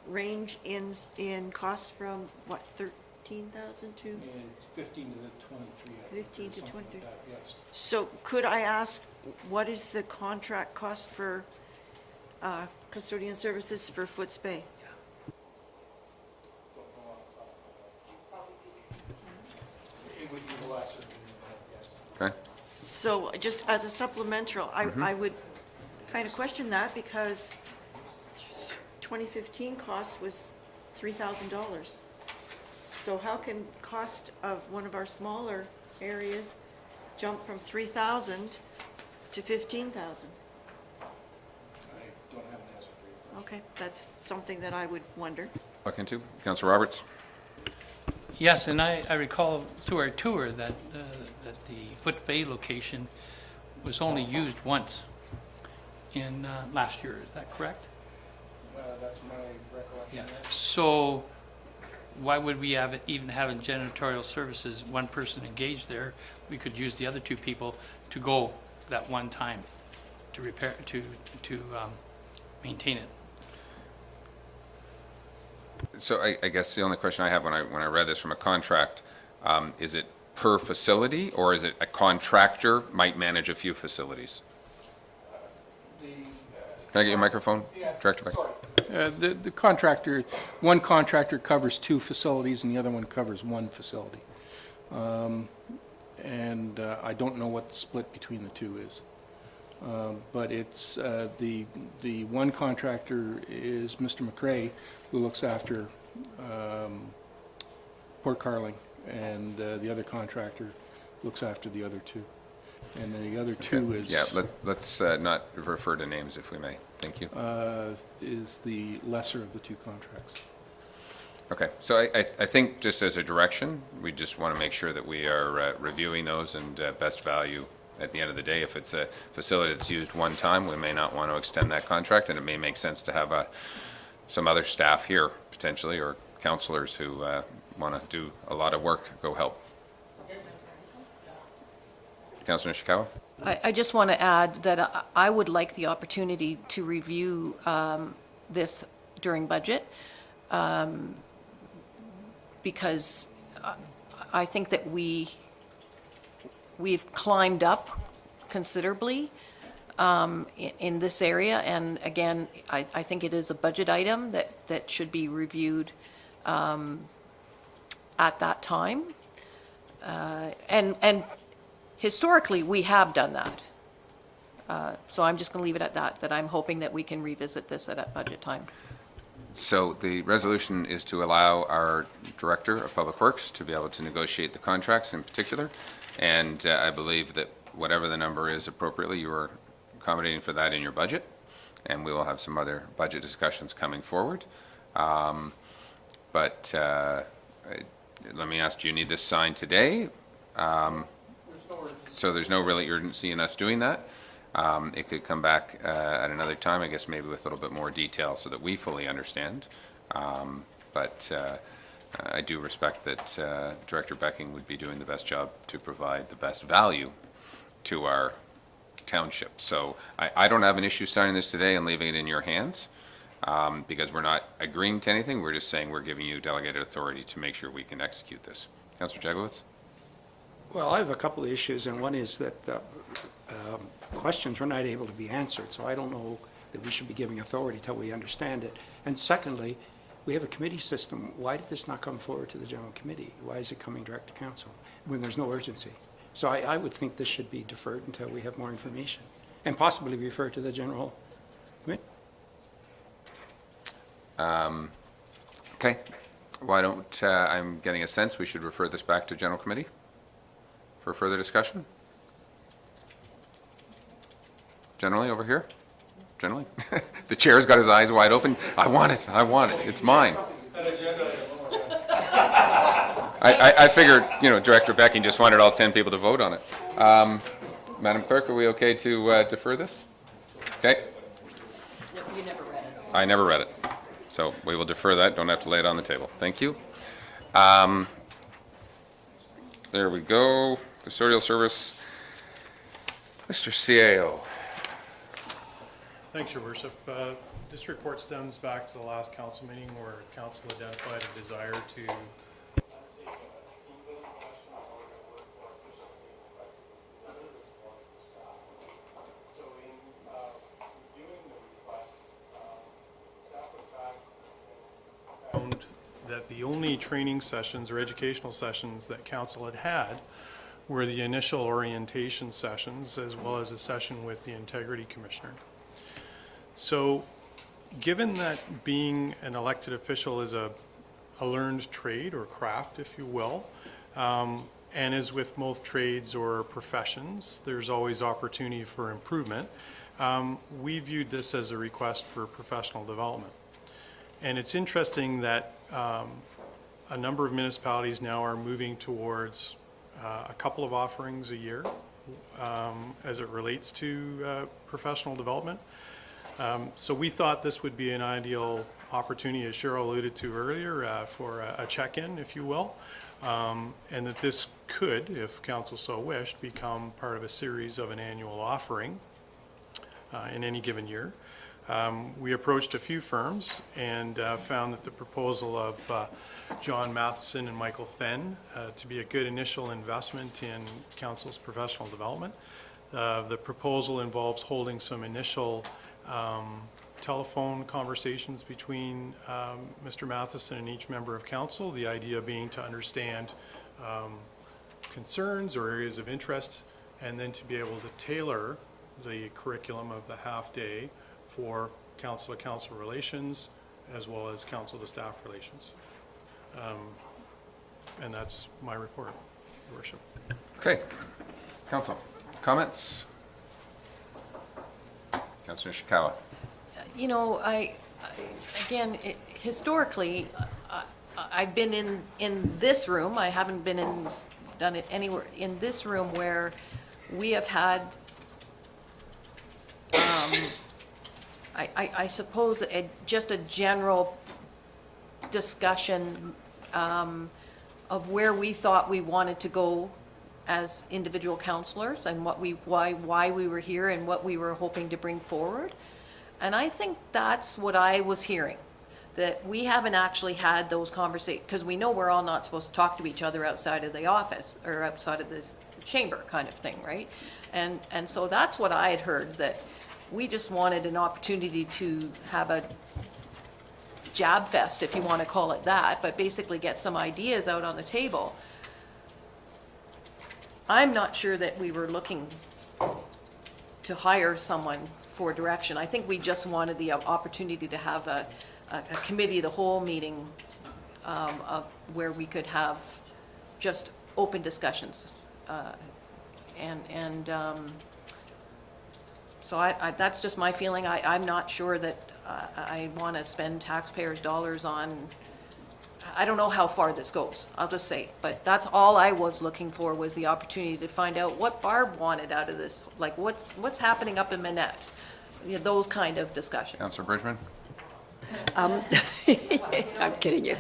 range in costs from, what, 13,000 to? It's 15 to the 23. 15 to 23. Like that, yes. So could I ask, what is the contract cost for custodian services for Foots Bay? It would be lesser than that, yes. Okay. So just as a supplemental, I would kind of question that because 2015 cost was $3,000. So how can cost of one of our smaller areas jump from 3,000 to 15,000? I don't have an answer for you. Okay, that's something that I would wonder. Look into. Councillor Roberts? Yes, and I recall through our tour that that the Foot Bay location was only used once in last year. Is that correct? That's my recollection. Yeah. So why would we have it, even having janitorial services, one person engaged there? We could use the other two people to go that one time to repair, to maintain it. So I guess the only question I have when I read this from a contract, is it per facility, or is it a contractor might manage a few facilities? Can I get your microphone? Yeah. Director Beck? The contractor, one contractor covers two facilities and the other one covers one facility. And I don't know what the split between the two is. But it's, the one contractor is Mr. McRae, who looks after Port Carling, and the other contractor looks after the other two. And the other two is... Yeah, let's not refer to names if we may. Thank you. Is the lesser of the two contracts. Okay, so I think just as a direction, we just want to make sure that we are reviewing those and best value at the end of the day. If it's a facility that's used one time, we may not want to extend that contract, and it may make sense to have some other staff here potentially, or councillors who want to do a lot of work, go help. Councillor Nishikawa? I just want to add that I would like the opportunity to review this during budget, because I think that we've climbed up considerably in this area, and again, I think it is a budget item that should be reviewed at that time. And historically, we have done that. So I'm just going to leave it at that I'm hoping that we can revisit this at budget time. So the resolution is to allow our Director of Public Works to be able to negotiate the contracts in particular, and I believe that whatever the number is appropriately, you are accommodating for that in your budget, and we will have some other budget discussions coming forward. But let me ask, do you need this signed today? So there's no really urgency in us doing that. It could come back at another time, I guess maybe with a little bit more detail so that we fully understand. But I do respect that Director Becking would be doing the best job to provide the best value to our township. So I don't have an issue signing this today and leaving it in your hands, because we're not agreeing to anything. We're just saying we're giving you delegated authority to make sure we can execute this. Councillor Jaglowitz? Well, I have a couple of issues, and one is that questions were not able to be answered, so I don't know that we should be giving authority till we understand it. And secondly, we have a committee system. Why did this not come forward to the general committee? Why is it coming direct to council when there's no urgency? So I would think this should be deferred until we have more information, and possibly referred to the general committee. Okay. Why don't, I'm getting a sense we should refer this back to general committee for further discussion? Generally, over here? Generally? The chair's got his eyes wide open. I want it. I want it. It's mine. I figured, Director Becking just wanted all 10 people to vote on it. Madam Clerk, are we okay to defer this? Okay. You never read it. I never read it. So we will defer that. Don't have to lay it on the table. Thank you. There we go. Custodial service. Mr. CAO. Thanks, Your Worship. This report stems back to the last council meeting where council identified a desire to that the only training sessions or educational sessions that council had were the initial orientation sessions, as well as a session with the Integrity Commissioner. So, given that being an elected official is a learned trade or craft, if you will, and as with most trades or professions, there's always opportunity for improvement, we viewed this as a request for professional development. And it's interesting that a number of municipalities now are moving towards a couple of offerings a year as it relates to professional development. So we thought this would be an ideal opportunity, as Cheryl alluded to earlier, for a check-in, if you will, and that this could, if council so wished, become part of a series of an annual offering in any given year. We approached a few firms and found that the proposal of John Matheson and Michael Fenn to be a good initial investment in council's professional development. The proposal involves holding some initial telephone conversations between Mr. Matheson and each member of council, the idea being to understand concerns or areas of interest, and then to be able to tailor the curriculum of the half-day for council-to-council relations, as well as council-to-staff relations. And that's my report, Your Worship. Okay. Council, comments? Councillor Nishikawa. Historically, I've been in this room. I haven't done it anywhere in this room where we have had, I suppose, just a general discussion of where we thought we wanted to go as individual counselors and why we were here and what we were hoping to bring forward. And I think that's what I was hearing, that we haven't actually had those conversations, because we know we're all not supposed to talk to each other outside of the office or outside of this chamber kind of thing, right? And so that's what I had heard, that we just wanted an opportunity to have a jab fest, if you want to call it that, but basically get some ideas out on the table. I'm not sure that we were looking to hire someone for direction. I think we just wanted the opportunity to have a committee, the whole meeting, where we could have just open discussions. So that's just my feeling. I'm not sure that I want to spend taxpayers' dollars on, I don't know how far this goes, I'll just say. But that's all I was looking for, was the opportunity to find out what Barb wanted out of this. Like, what's happening up in Manette? You know, those kind of discussions. Councillor Bridgman? I'm kidding you.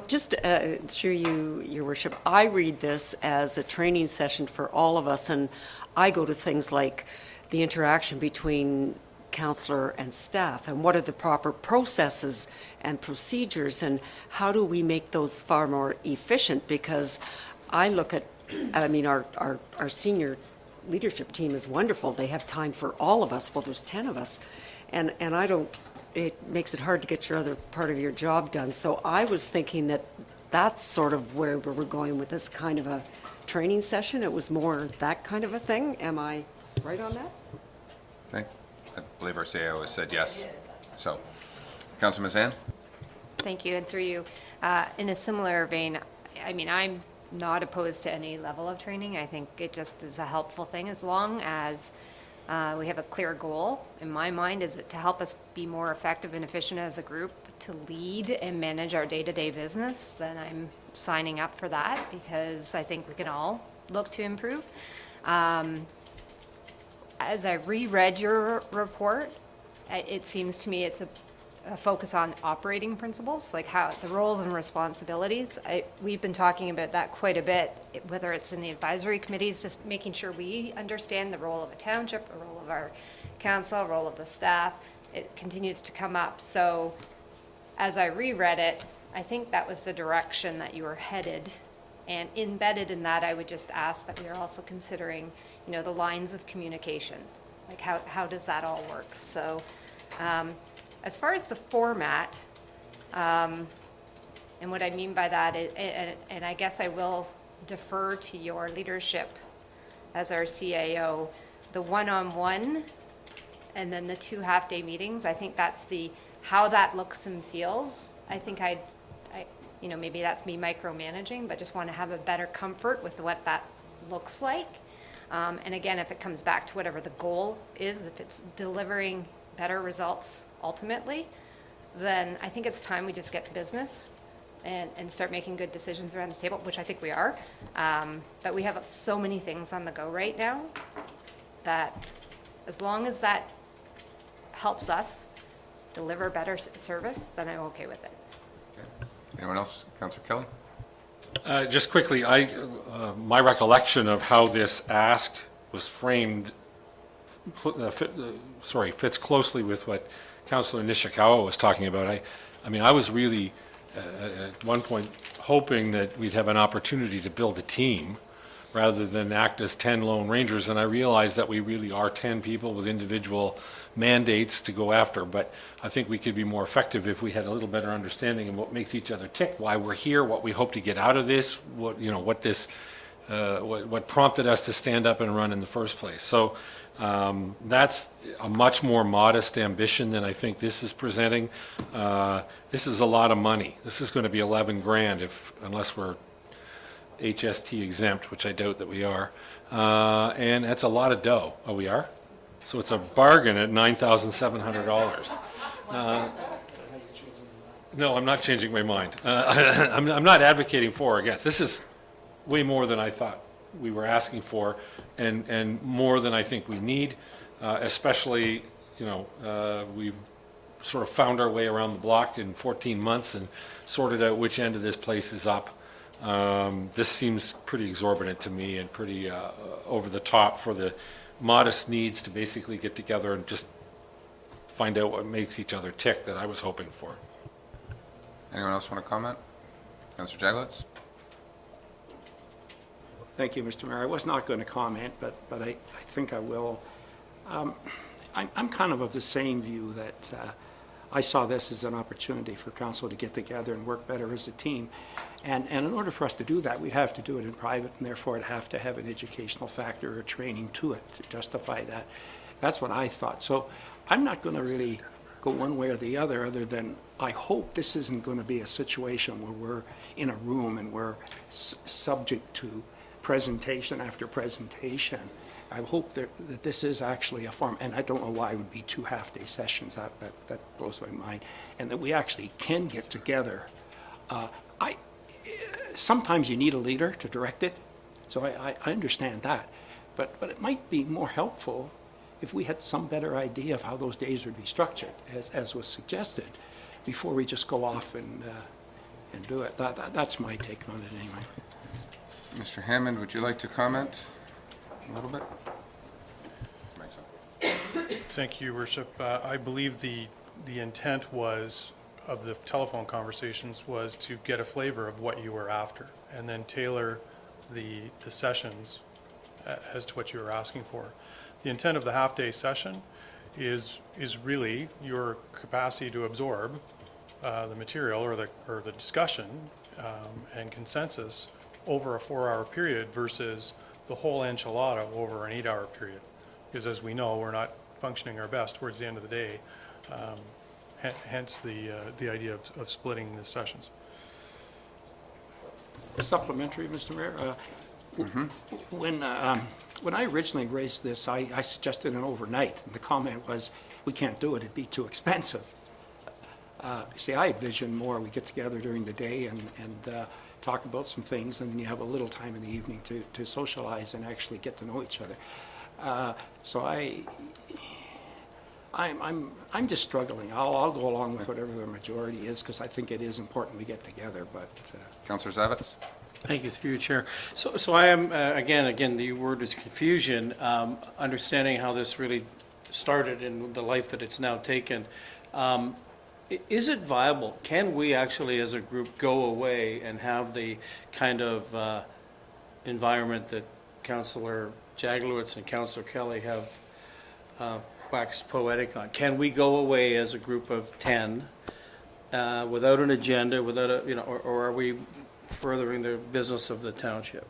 Just through you, Your Worship, I read this as a training session for all of us, and I go to things like the interaction between councillor and staff, and what are the proper processes and procedures, and how do we make those far more efficient? Because I look at, I mean, our senior leadership team is wonderful. They have time for all of us. Well, there's 10 of us, and I don't, it makes it hard to get your other part of your job done. So I was thinking that that's sort of where we're going with this kind of a training session. It was more that kind of a thing. Am I right on that? I believe our CAO has said yes. So, Councillor Mazan? Thank you, and through you. In a similar vein, I mean, I'm not opposed to any level of training. I think it just is a helpful thing, as long as we have a clear goal. In my mind, is it to help us be more effective and efficient as a group, to lead and manage our day-to-day business. Then I'm signing up for that, because I think we can all look to improve. As I reread your report, it seems to me it's a focus on operating principles, like how the roles and responsibilities. We've been talking about that quite a bit, whether it's in the advisory committees, just making sure we understand the role of a township, the role of our council, the role of the staff. It continues to come up. So as I reread it, I think that was the direction that you were headed. And embedded in that, I would just ask that we are also considering, you know, the lines of communication. Like how does that all work? So as far as the format, and what I mean by that, and I guess I will defer to your leadership as our CAO, the one-on-one and then the 2 half-day meetings, I think that's how that looks and feels. I think you know, maybe that's me micromanaging, but just want to have a better comfort with what that looks like. And again, if it comes back to whatever the goal is, if it's delivering better results ultimately, then I think it's time we just get to business and start making good decisions around this table, which I think we are. But we have so many things on the go right now that as long as that helps us deliver better service, then I'm okay with it. Anyone else? Councillor Kelly? Just quickly, my recollection of how this ask was framed fits closely with what Councillor Nishikawa was talking about. I mean, I was really, at one point, hoping that we'd have an opportunity to build a team rather than act as 10 Lone Rangers, and I realized that we really are 10 people with individual mandates to go after, but I think we could be more effective if we had a little better understanding of what makes each other tick, why we're here, what we hope to get out of this, what prompted us to stand up and run in the first place. So that's a much more modest ambition than I think this is presenting. This is a lot of money. This is going to be 11 grand unless we're HST exempt, which I doubt that we are, and that's a lot of dough. Oh, we are? So it's a bargain at $9,700. No, I'm not changing my mind. I'm not advocating for or against. This is way more than I thought we were asking for, and more than I think we need, especially, we've sort of found our way around the block in 14 months and sorted out which end of this place is up. This seems pretty exorbitant to me and pretty over the top for the modest needs to basically get together and just find out what makes each other tick that I was hoping for. Anyone else want to comment? Councillor Jaglitz? Thank you, Mr. Mayor. I was not going to comment, but I think I will. I'm kind of the same view that I saw this as an opportunity for council to get together and work better as a team. And in order for us to do that, we'd have to do it in private, and therefore it'd have to have an educational factor or training to it to justify that. That's what I thought. So I'm not going to really go one way or the other than I hope this isn't going to be a situation where we're in a room and we're subject to presentation after presentation. I hope that this is actually a form, and I don't know why it would be 2 half-day sessions. That blows my mind. And that we actually can get together. Sometimes you need a leader to direct it, so I understand that. But it might be more helpful if we had some better idea of how those days would be structured, as was suggested, before we just go off and do it. That's my take on it anyway. Mr. Hammond, would you like to comment a little bit? Thank you, Worship. I believe the intent was, of the telephone conversations, was to get a flavor of what you were after and then tailor the sessions as to what you were asking for. The intent of the half-day session is really your capacity to absorb the material or the discussion and consensus over a 4-hour period versus the whole enchilada over an 8-hour period. Because as we know, we're not functioning our best towards the end of the day. Hence the idea of splitting the sessions. Supplementary, Mr. Mayor. When I originally raised this, I suggested an overnight, and the comment was, we can't do it, it'd be too expensive. See, I envision more, we get together during the day and talk about some things, and then you have a little time in the evening to socialize and actually get to know each other. So I'm just struggling. I'll go along with whatever the majority is, because I think it is important we get together, but... Councillor Zavitz? Thank you, through you, Chair. So I am, again, the word is confusion, understanding how this really started and the life that it's now taken. Is it viable? Can we actually, as a group, go away and have the kind of environment that Councillor Jaglowitz and Councillor Kelly have waxed poetic on? Can we go away as a group of 10 without an agenda, without a, or are we furthering the business of the township?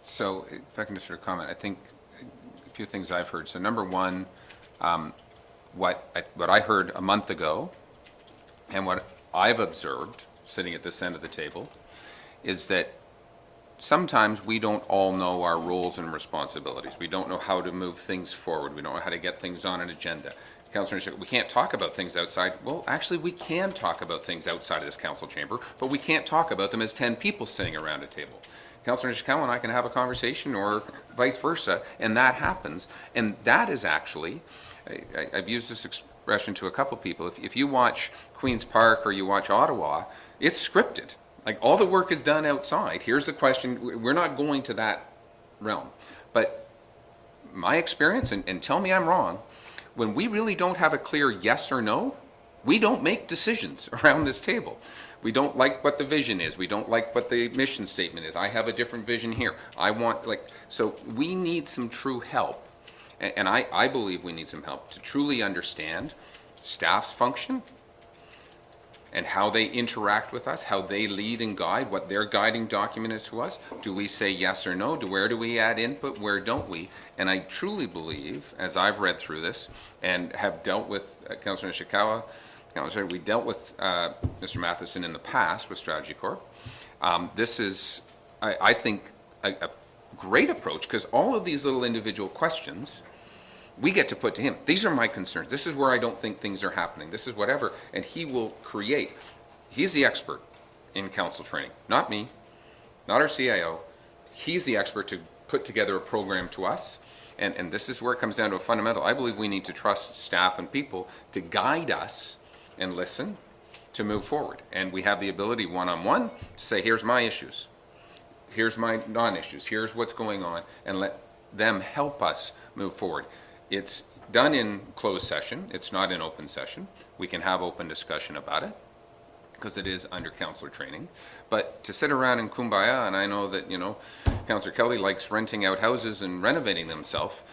So if I can just sort of comment, I think a few things I've heard. So number one, what I heard a month ago and what I've observed sitting at this end of the table is that sometimes we don't all know our roles and responsibilities. We don't know how to move things forward. We don't know how to get things on an agenda. Councillor Nishik, we can't talk about things outside. Well, actually, we can talk about things outside of this council chamber, but we can't talk about them as 10 people sitting around a table. Councillor Nishikawa and I can have a conversation, or vice versa, and that happens. And that is actually, I've used this expression to a couple people. If you watch Queen's Park or you watch Ottawa, it's scripted. Like, all the work is done outside. Here's the question. We're not going to that realm. But my experience, and tell me I'm wrong, when we really don't have a clear yes or no, we don't make decisions around this table. We don't like what the vision is. We don't like what the mission statement is. I have a different vision here. So we need some true help. And I believe we need some help to truly understand staff's function and how they interact with us, how they lead and guide, what their guiding document is to us. Do we say yes or no? Where do we add input? Where don't we? And I truly believe, as I've read through this and have dealt with Councillor Nishikawa, we dealt with Mr. Matheson in the past with Strategy Corp. This is, I think, a great approach, because all of these little individual questions we get to put to him. These are my concerns. This is where I don't think things are happening. This is whatever. And he will create. He's the expert in council training, not me, not our CIO. He's the expert to put together a program to us. And this is where it comes down to a fundamental. I believe we need to trust staff and people to guide us and listen, to move forward. And we have the ability one-on-one to say, here's my issues, here's my non-issues, here's what's going on, and let them help us move forward. It's done in closed session. It's not in open session. We can have open discussion about it because it is under councillor training. But to sit around in kumbaya, and I know that, you know, Councillor Kelly likes renting out houses and renovating themselves,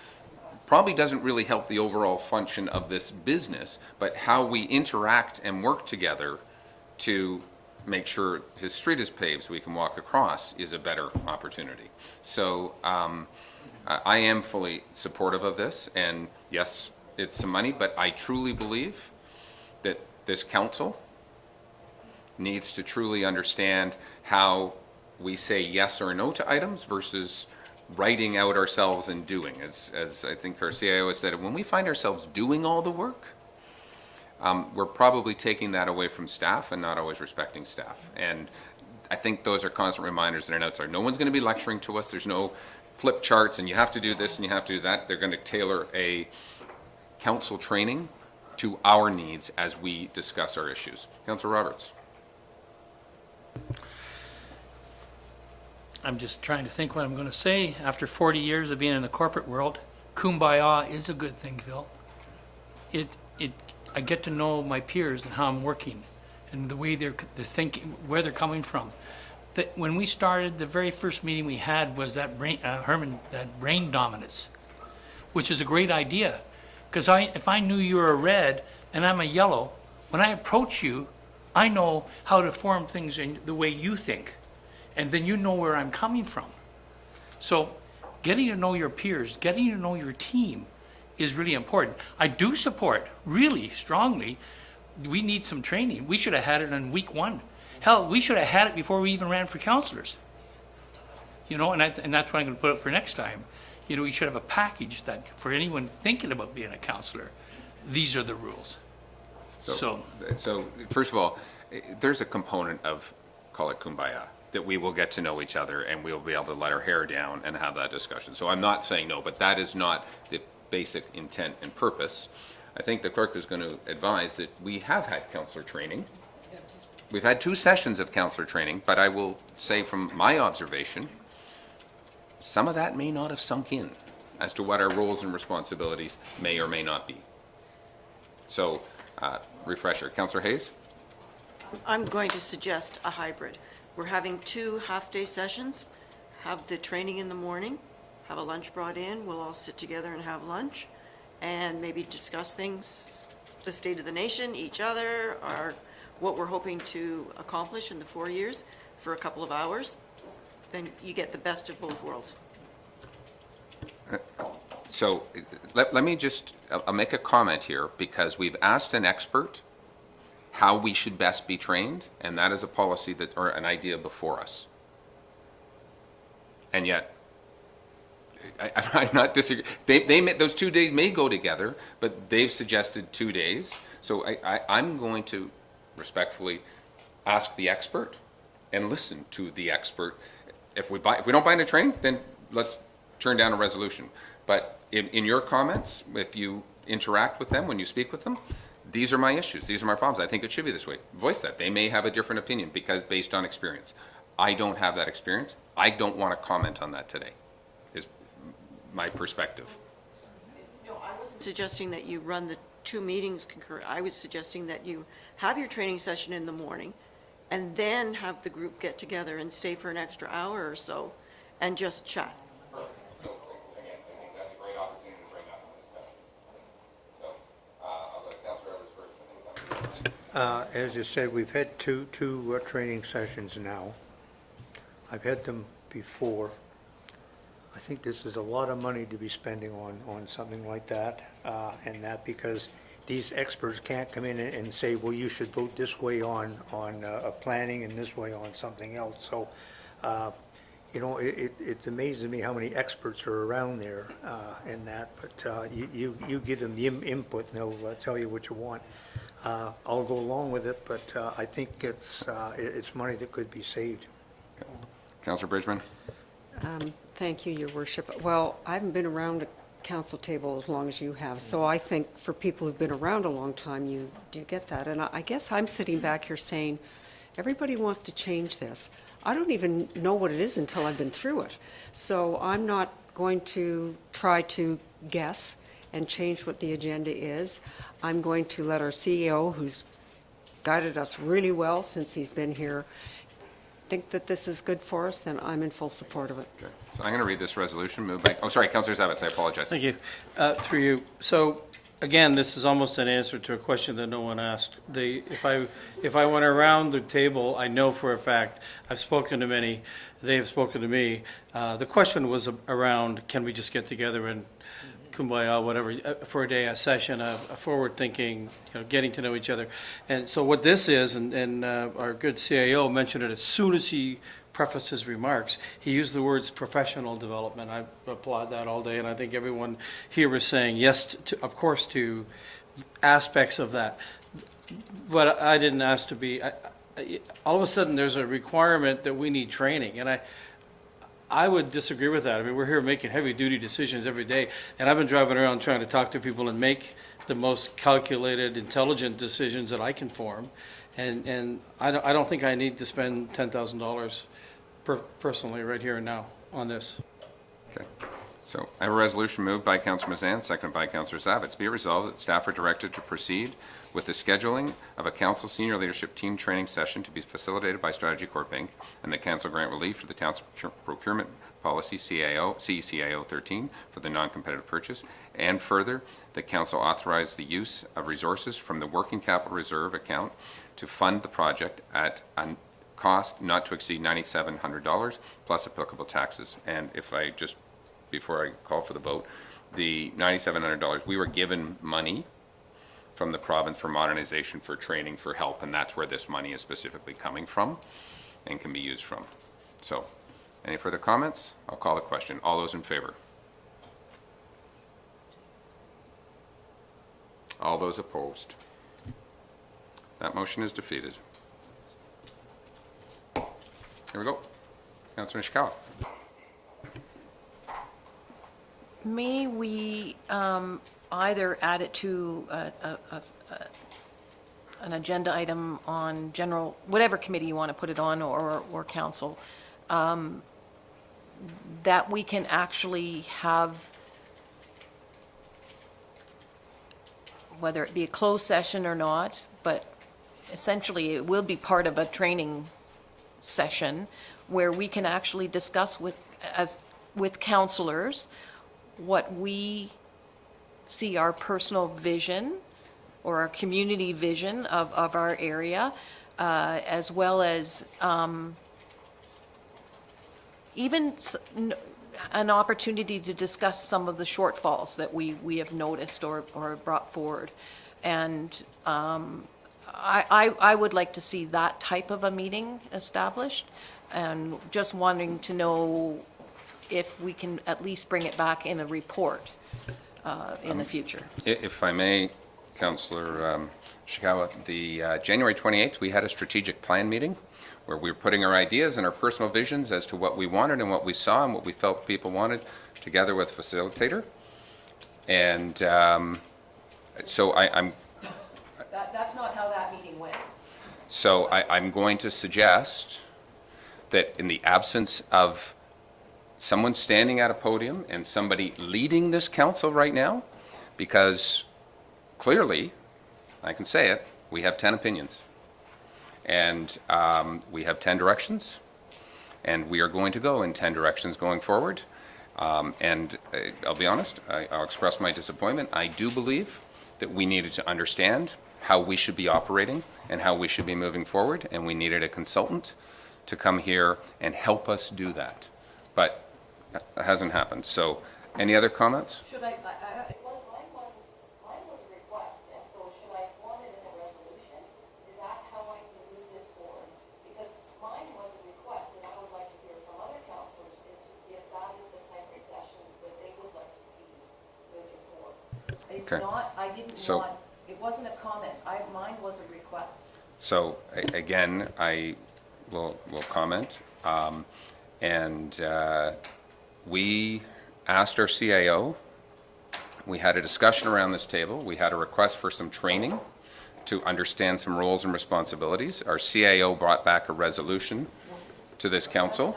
probably doesn't really help the overall function of this business, but how we interact and work together to make sure his street is paved so we can walk across is a better opportunity. So I am fully supportive of this, and yes, it's some money, but I truly believe that this council needs to truly understand how we say yes or no to items versus writing out ourselves and doing. As I think our CIO has said, when we find ourselves doing all the work, we're probably taking that away from staff and not always respecting staff. And I think those are constant reminders that are outside. No one's going to be lecturing to us. There's no flip charts and you have to do this and you have to do that. They're going to tailor a council training to our needs as we discuss our issues. Councillor Roberts. I'm just trying to think what I'm going to say. After 40 years of being in the corporate world, kumbaya is a good thing, Phil. I get to know my peers and how I'm working and the way they're thinking, where they're coming from. When we started, the very first meeting we had was that brain dominance, which is a great idea. Because if I knew you were a red and I'm a yellow, when I approach you, I know how to form things in the way you think. And then you know where I'm coming from. So getting to know your peers, getting to know your team is really important. I do support, really strongly, we need some training. We should have had it in week 1. Hell, we should have had it before we even ran for councillors. You know, and that's what I'm going to put up for next time. You know, we should have a package that for anyone thinking about being a councillor, these are the rules. So first of all, there's a component of, call it kumbaya, that we will get to know each other and we'll be able to let our hair down and have that discussion. So I'm not saying no, but that is not the basic intent and purpose. I think the clerk is going to advise that we have had councillor training. We've had 2 sessions of councillor training, but I will say from my observation, some of that may not have sunk in as to what our roles and responsibilities may or may not be. So, refresher. Councillor Hayes? I'm going to suggest a hybrid. We're having 2 half-day sessions, have the training in the morning, have a lunch brought in, we'll all sit together and have lunch, and maybe discuss things, the state of the nation, each other, or what we're hoping to accomplish in the 4 years for a couple of hours. Then you get the best of both worlds. So let me just, I'll make a comment here because we've asked an expert how we should best be trained, and that is a policy that, or an idea before us. And yet, I'm not disagreeing. Those 2 days may go together, but they've suggested 2 days. So I'm going to respectfully ask the expert and listen to the expert. If we don't buy into training, then let's turn down a resolution. But in your comments, if you interact with them, when you speak with them, these are my issues, these are my problems, I think it should be this way. Voice that. They may have a different opinion because based on experience. I don't have that experience. I don't want to comment on that today, is my perspective. No, I wasn't suggesting that you run the 2 meetings concurrent. I was suggesting that you have your training session in the morning and then have the group get together and stay for an extra hour or so and just chat. So, again, I think that's a great opportunity to bring up in discussion. So, I'll let Councillor Evers first. As you said, we've had two training sessions now. I've had them before. I think this is a lot of money to be spending on something like that, and that because these experts can't come in and say, well, you should vote this way on planning and this way on something else. So, you know, it amazes me how many experts are around there in that, but you give them the input and they'll tell you what you want. I'll go along with it, but I think it's money that could be saved. Councillor Bridgman? Thank you, Your Worship. Well, I haven't been around council table as long as you have. So I think for people who've been around a long time, you do get that. And I guess I'm sitting back here saying, everybody wants to change this. I don't even know what it is until I've been through it. So I'm not going to try to guess and change what the agenda is. I'm going to let our CEO, who's guided us really well since he's been here, think that this is good for us, then I'm in full support of it. Okay. So I'm going to read this resolution moved by, oh, sorry, Councillor Zavitz, I apologize. Thank you. Through you. So, again, this is almost an answer to a question that no one asked. If I went around the table, I know for a fact, I've spoken to many, they have spoken to me. The question was around, can we just get together and kumbaya, whatever, for a day, a session, a forward-thinking, getting to know each other. And so what this is, and our good CAO mentioned it as soon as he prefaced his remarks, he used the words professional development. I applaud that all day, and I think everyone here is saying yes, of course, to aspects of that. But I didn't ask to be, all of a sudden, there's a requirement that we need training, and I would disagree with that. I mean, we're here making heavy-duty decisions every day, and I've been driving around trying to talk to people and make the most calculated, intelligent decisions that I can form, and I don't think I need to spend $10,000 personally right here and now on this. Okay. So I have a resolution moved by Councillor Mazan, seconded by Councillor Zavitz. Be it resolved that staff are directed to proceed with the scheduling of a council senior leadership team training session to be facilitated by Strategy Corp Inc. and the council grant relief for the town's procurement policy CCAO 13 for the non-competitive purchase, and further, the council authorize the use of resources from the working capital reserve account to fund the project at a cost not to exceed $9,700 plus applicable taxes. And if I just, before I call for the vote, the $9,700, we were given money from the province for modernization, for training, for help, and that's where this money is specifically coming from and can be used from. So, any further comments? I'll call the question. All those in favor? All those opposed? That motion is defeated. Here we go. Councillor Ishikawa. May we either add it to an agenda item on general, whatever committee you want to put it on, or council, that we can actually have, whether it be a closed session or not, but essentially it will be part of a training session where we can actually discuss with councillors what we see our personal vision or our community vision of our area, as well as even an opportunity to discuss some of the shortfalls that we have noticed or brought forward. And I would like to see that type of a meeting established, and just wanting to know if we can at least bring it back in a report in the future. If I may, Councillor Ishikawa, the January 28th, we had a strategic plan meeting where we were putting our ideas and our personal visions as to what we wanted and what we saw and what we felt people wanted together with facilitator. And so I'm... That's not how that meeting went. So I'm going to suggest that in the absence of someone standing at a podium and somebody leading this council right now, because clearly, I can say it, we have 10 opinions. And we have 10 directions, and we are going to go in 10 directions going forward. And I'll be honest, I'll express my disappointment. I do believe that we needed to understand how we should be operating and how we should be moving forward, and we needed a consultant to come here and help us do that. But it hasn't happened. So any other comments? Should I mine was a request, and so should I form it in a resolution? Is that how I can move this forward? Because mine was a request, and I would like to hear from other councillors if that is the type of session that they would like to see moving forward. It's Okay. not, I didn't So- want, it wasn't a comment, mine was a request. So again, I will comment. We asked our CAO We had a discussion around this table. We had a request for some training to understand some roles and responsibilities. Our CAO brought back a resolution to this council.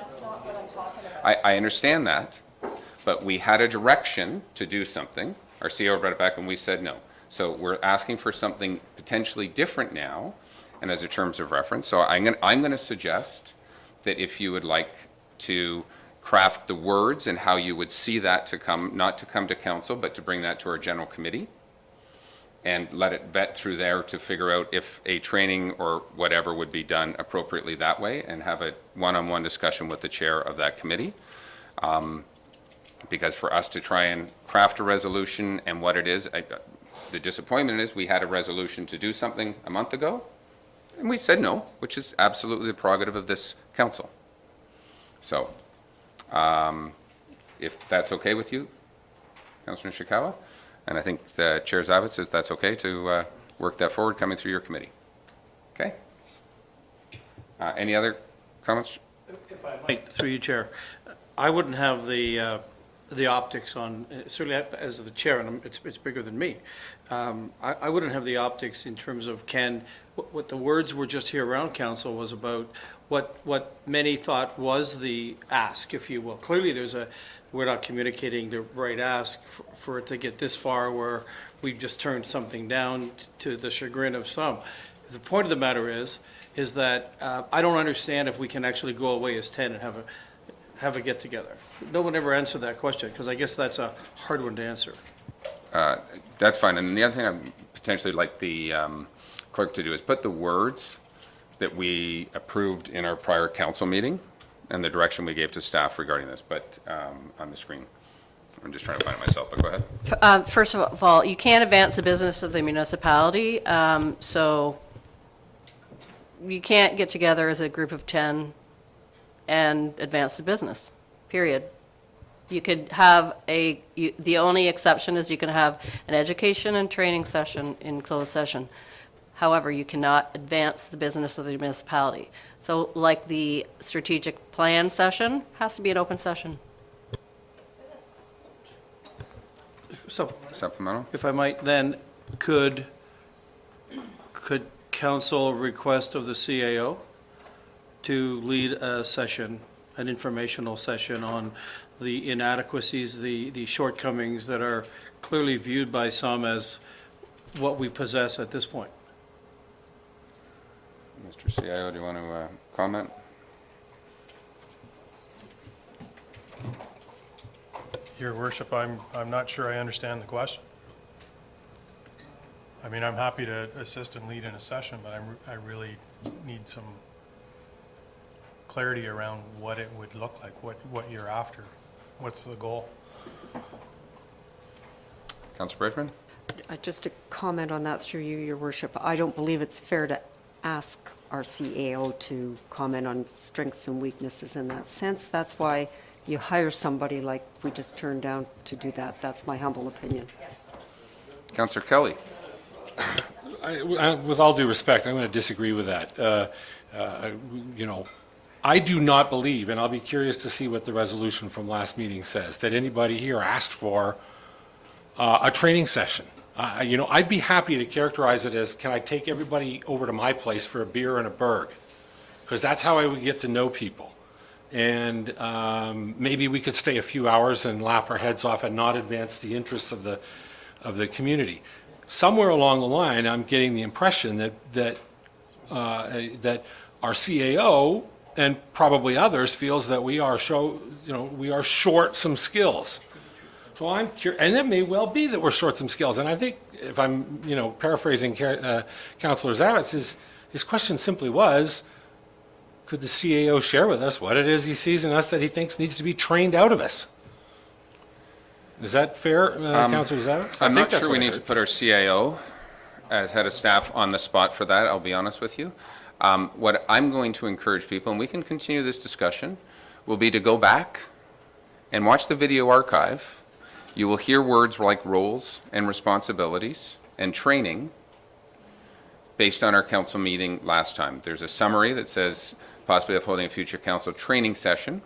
I understand that, but we had a direction to do something. Our CAO brought it back and we said no. So we're asking for something potentially different now, and as a terms of reference. So I'm going to suggest that if you would like to craft the words and how you would see that to come, not to come to council, but to bring that to our general committee and let it vet through there to figure out if a training or whatever would be done appropriately that way, and have a one-on-one discussion with the chair of that committee. Because for us to try and craft a resolution and what it is, the disappointment is we had a resolution to do something a month ago, and we said no, which is absolutely the prerogative of this council. So, if that's okay with you, Councillor Nishikawa, and I think the Chair Zavitz says that's okay to work that forward coming through your committee. Okay? Any other comments? If I might, through you, Chair, I wouldn't have the optics on, certainly as the chair, and it's bigger than me, I wouldn't have the optics in terms of what the words were just here around council was about what many thought was the ask, if you will. Clearly we're not communicating the right ask for it to get this far where we've just turned something down to the chagrin of some. The point of the matter is that I don't understand if we can actually go away as 10 and have a get together. No one ever answered that question, because I guess that's a hard one to answer. That's fine. And the other thing I'd potentially like the clerk to do is put the words that we approved in our prior council meeting and the direction we gave to staff regarding this, but on the screen. I'm just trying to find it myself, but go ahead. First of all, you can't advance the business of the municipality, so you can't get together as a group of 10 and advance the business, period. You could have the only exception is you can have an education and training session in closed session. However, you cannot advance the business of the municipality. So like the strategic plan session has to be an open session. Supplemental? If I might, then, could council request of the CAO to lead a session, an informational session on the inadequacies, the shortcomings that are clearly viewed by some as what we possess at this point? Mr. CIO, do you want to comment? Your Worship, I'm not sure I understand the question. I mean, I'm happy to assist and lead in a session, but I really need some clarity around what it would look like, what you're after. What's the goal? Councillor Bridgman? Just to comment on that through you, Your Worship, I don't believe it's fair to ask our CAO to comment on strengths and weaknesses in that sense. That's why you hire somebody like we just turned down to do that. That's my humble opinion. Councillor Kelly? With all due respect, I'm going to disagree with that. I do not believe, and I'll be curious to see what the resolution from last meeting says, that anybody here asked for a training session. I'd be happy to characterize it as, can I take everybody over to my place for a beer and a burg? Because that's how I would get to know people. And maybe we could stay a few hours and laugh our heads off and not advance the interests of the community. Somewhere along the line, I'm getting the impression that our CAO and probably others feels that we are short some skills. So I'm curious, and it may well be that we're short some skills. And I think, if I'm paraphrasing Councillor Zavitz, his question simply was, could the CAO share with us what it is he sees in us that he thinks needs to be trained out of us? Is that fair, Councillor Zavitz? I'm not sure we need to put our CAO as head of staff on the spot for that, I'll be honest with you. What I'm going to encourage people, and we can continue this discussion, will be to go back and watch the video archive. You will hear words like roles and responsibilities and training based on our council meeting last time. There's a summary that says possibly of holding a future council training session.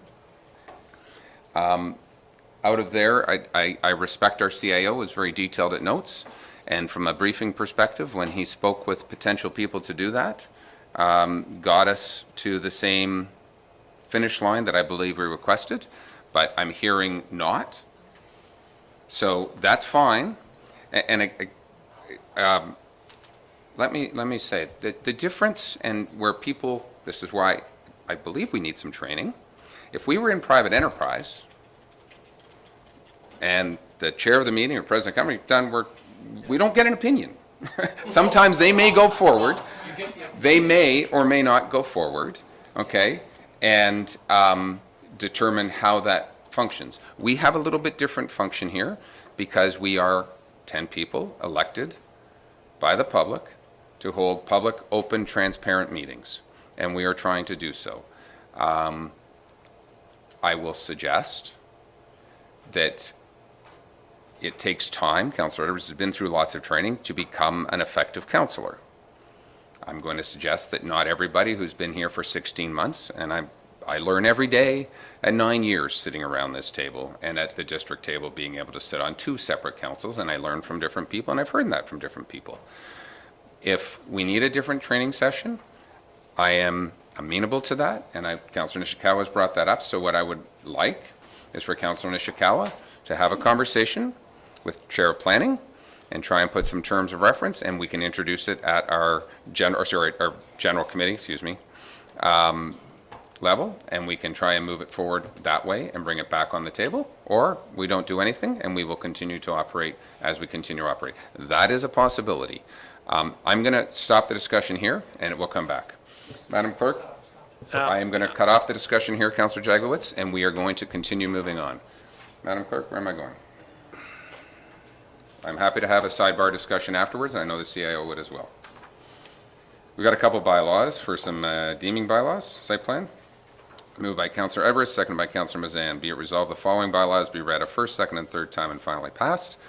out of there, I respect our CIO, is very detailed at notes. And from a briefing perspective, when he spoke with potential people to do that, got us to the same finish line that I believe we requested, but I'm hearing not. So that's fine. And let me say that the difference and where people, this is why I believe we need some training. If we were in private enterprise and the chair of the meeting or president of the company we don't get an opinion. Sometimes they may go forward. They may or may not go forward, okay, and determine how that functions. We have a little bit different function here because we are 10 people elected by the public to hold public, open, transparent meetings, and we are trying to do so. I will suggest that it takes time. Councillor Edwards has been through lots of training to become an effective councillor. I'm going to suggest that not everybody who's been here for 16 months, and I learn every day at 9 years sitting around this table and at the district table being able to sit on 2 separate councils, and I learn from different people, and I've heard that from different people. If we need a different training session, I am amenable to that, and Councillor Nishikawa has brought that up, so what I would like is for Councillor Nishikawa to have a conversation with Chair of Planning and try and put some terms of reference, and we can introduce it at our general committee, level, and we can try and move it forward that way and bring it back on the table, or we don't do anything and we will continue to operate as we continue to operate. That is a possibility. I'm going to stop the discussion here and it will come back. Madam Clerk, I am going to cut off the discussion here, Councillor Jagowitz, and we are going to continue moving on. Madam Clerk, where am I going? I'm happy to have a sidebar discussion afterwards, and I know the CIO would as well. We've got a couple bylaws for some deeming bylaws, site plan. Moved by Councillor Edwards, seconded by Councillor Mazan. Be it resolved, the following bylaws be read a first, second, and third time and finally passed.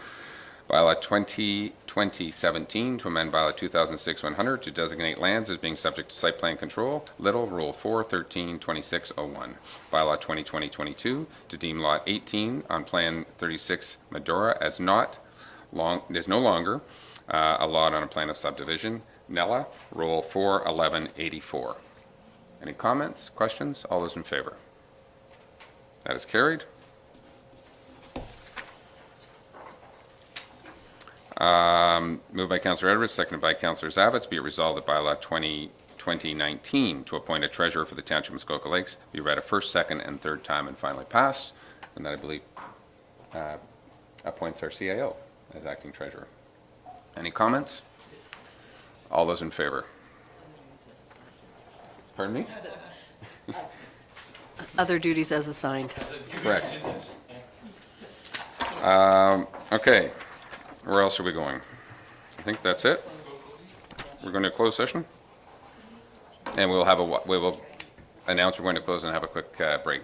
Bylaw 2017 to amend Bylaw 2006-100 to designate lands as being subject to site plan control, Little, Rule 413-2601. Bylaw 2020-22 to deem Lot 18 on Plan 36 Medora as no longer a lot on a plan of subdivision, Nella, Rule 411-84. Any comments, questions? All those in favor? That is carried. Moved by Councillor Edwards, seconded by Councillor Zavitz. Be it resolved that Bylaw 2019 to appoint a treasurer for the Township of Muskoka Lakes be read a first, second, and third time and finally passed, and that I believe appoints our CIO as acting treasurer. Any comments? All those in favor? Pardon me? Other duties as assigned. Correct. Okay. Where else are we going? I think that's it. We're going to close session, and we will announce we're going to close and have a quick break.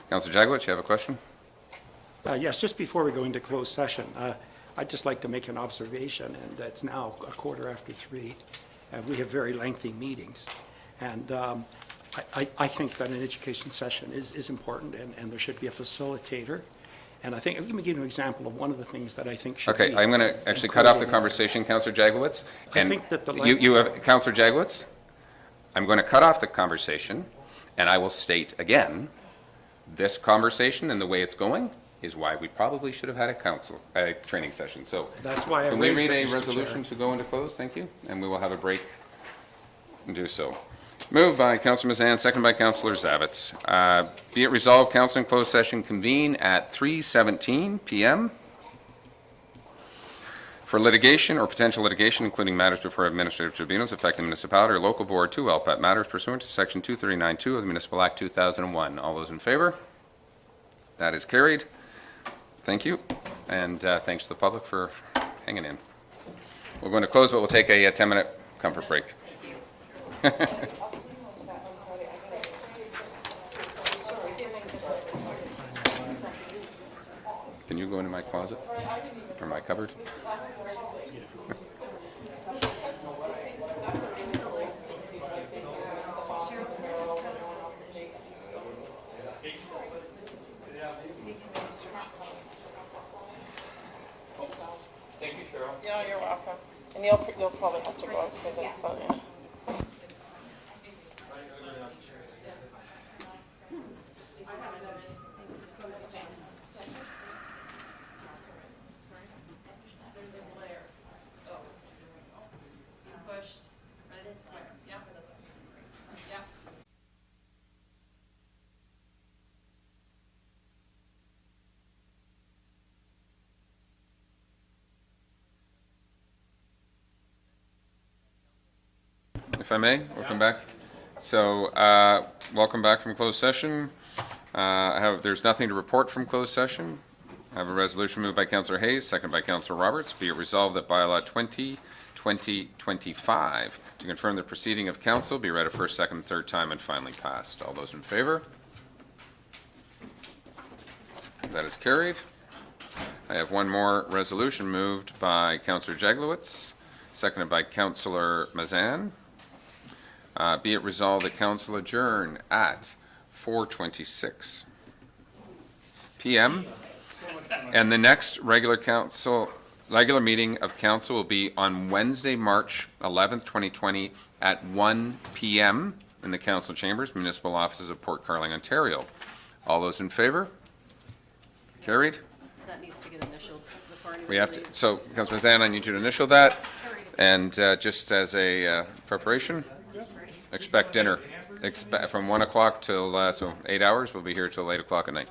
Councillor Jagowitz, you have a question? Yes, just before we go into closed session, I'd just like to make an observation, and it's now 3:15, and we have very lengthy meetings. And I think that an education session is important, and there should be a facilitator. And I think, let me give you an example of one of the things that I think should be. Okay, I'm going to actually cut off the conversation, Councillor Jagowitz. I think that the you have, Councillor Jagowitz, I'm going to cut off the conversation, and I will state again, this conversation and the way it's going is why we probably should have had a training session. So that's why I can we raised read it, a Mr. resolution Chair. to go into close? Thank you. And we will have a break and do so. Moved by Councillor Mazan, second by Councillor Zavitz. Be it resolved, Council in closed session convene at 3:17 p.m. for litigation or potential litigation, including matters before administrative tribunals affecting municipality or local board to LPAT matters pursuant to Section 239(2) of the Municipal Act 2001. All those in favor? That is carried. Thank you, and thanks to the public for hanging in. We're going to close, but we'll take a 10-minute comfort break. Can you go into my closet or my cupboard? And you'll probably have to go and speak about it. If I may, welcome back. So, welcome back from closed session. There's nothing to report from closed session. I have a resolution moved by Councillor Hayes, second by Councillor Roberts. Be it resolved that bylaw 20-2025 to confirm the proceeding of council be read a first, second, third time and finally passed. All those in favor? That is carried. I have one more resolution moved by Councillor Jaglowitz, seconded by Councillor Mazan. Be it resolved that council adjourn at 4:26 p.m. And the next regular meeting of council will be on Wednesday, March 11th, 2020 at 1 p.m. in the council chambers, municipal offices of Port Carling, Ontario. All those in favor? Carried. That needs to get initialed before anybody We have to, leaves. so Councillor Mazan, I need you to initial that. And just as a preparation, expect dinner. From 1 o'clock till, so 8 hours. We'll be here till 8 o'clock at night.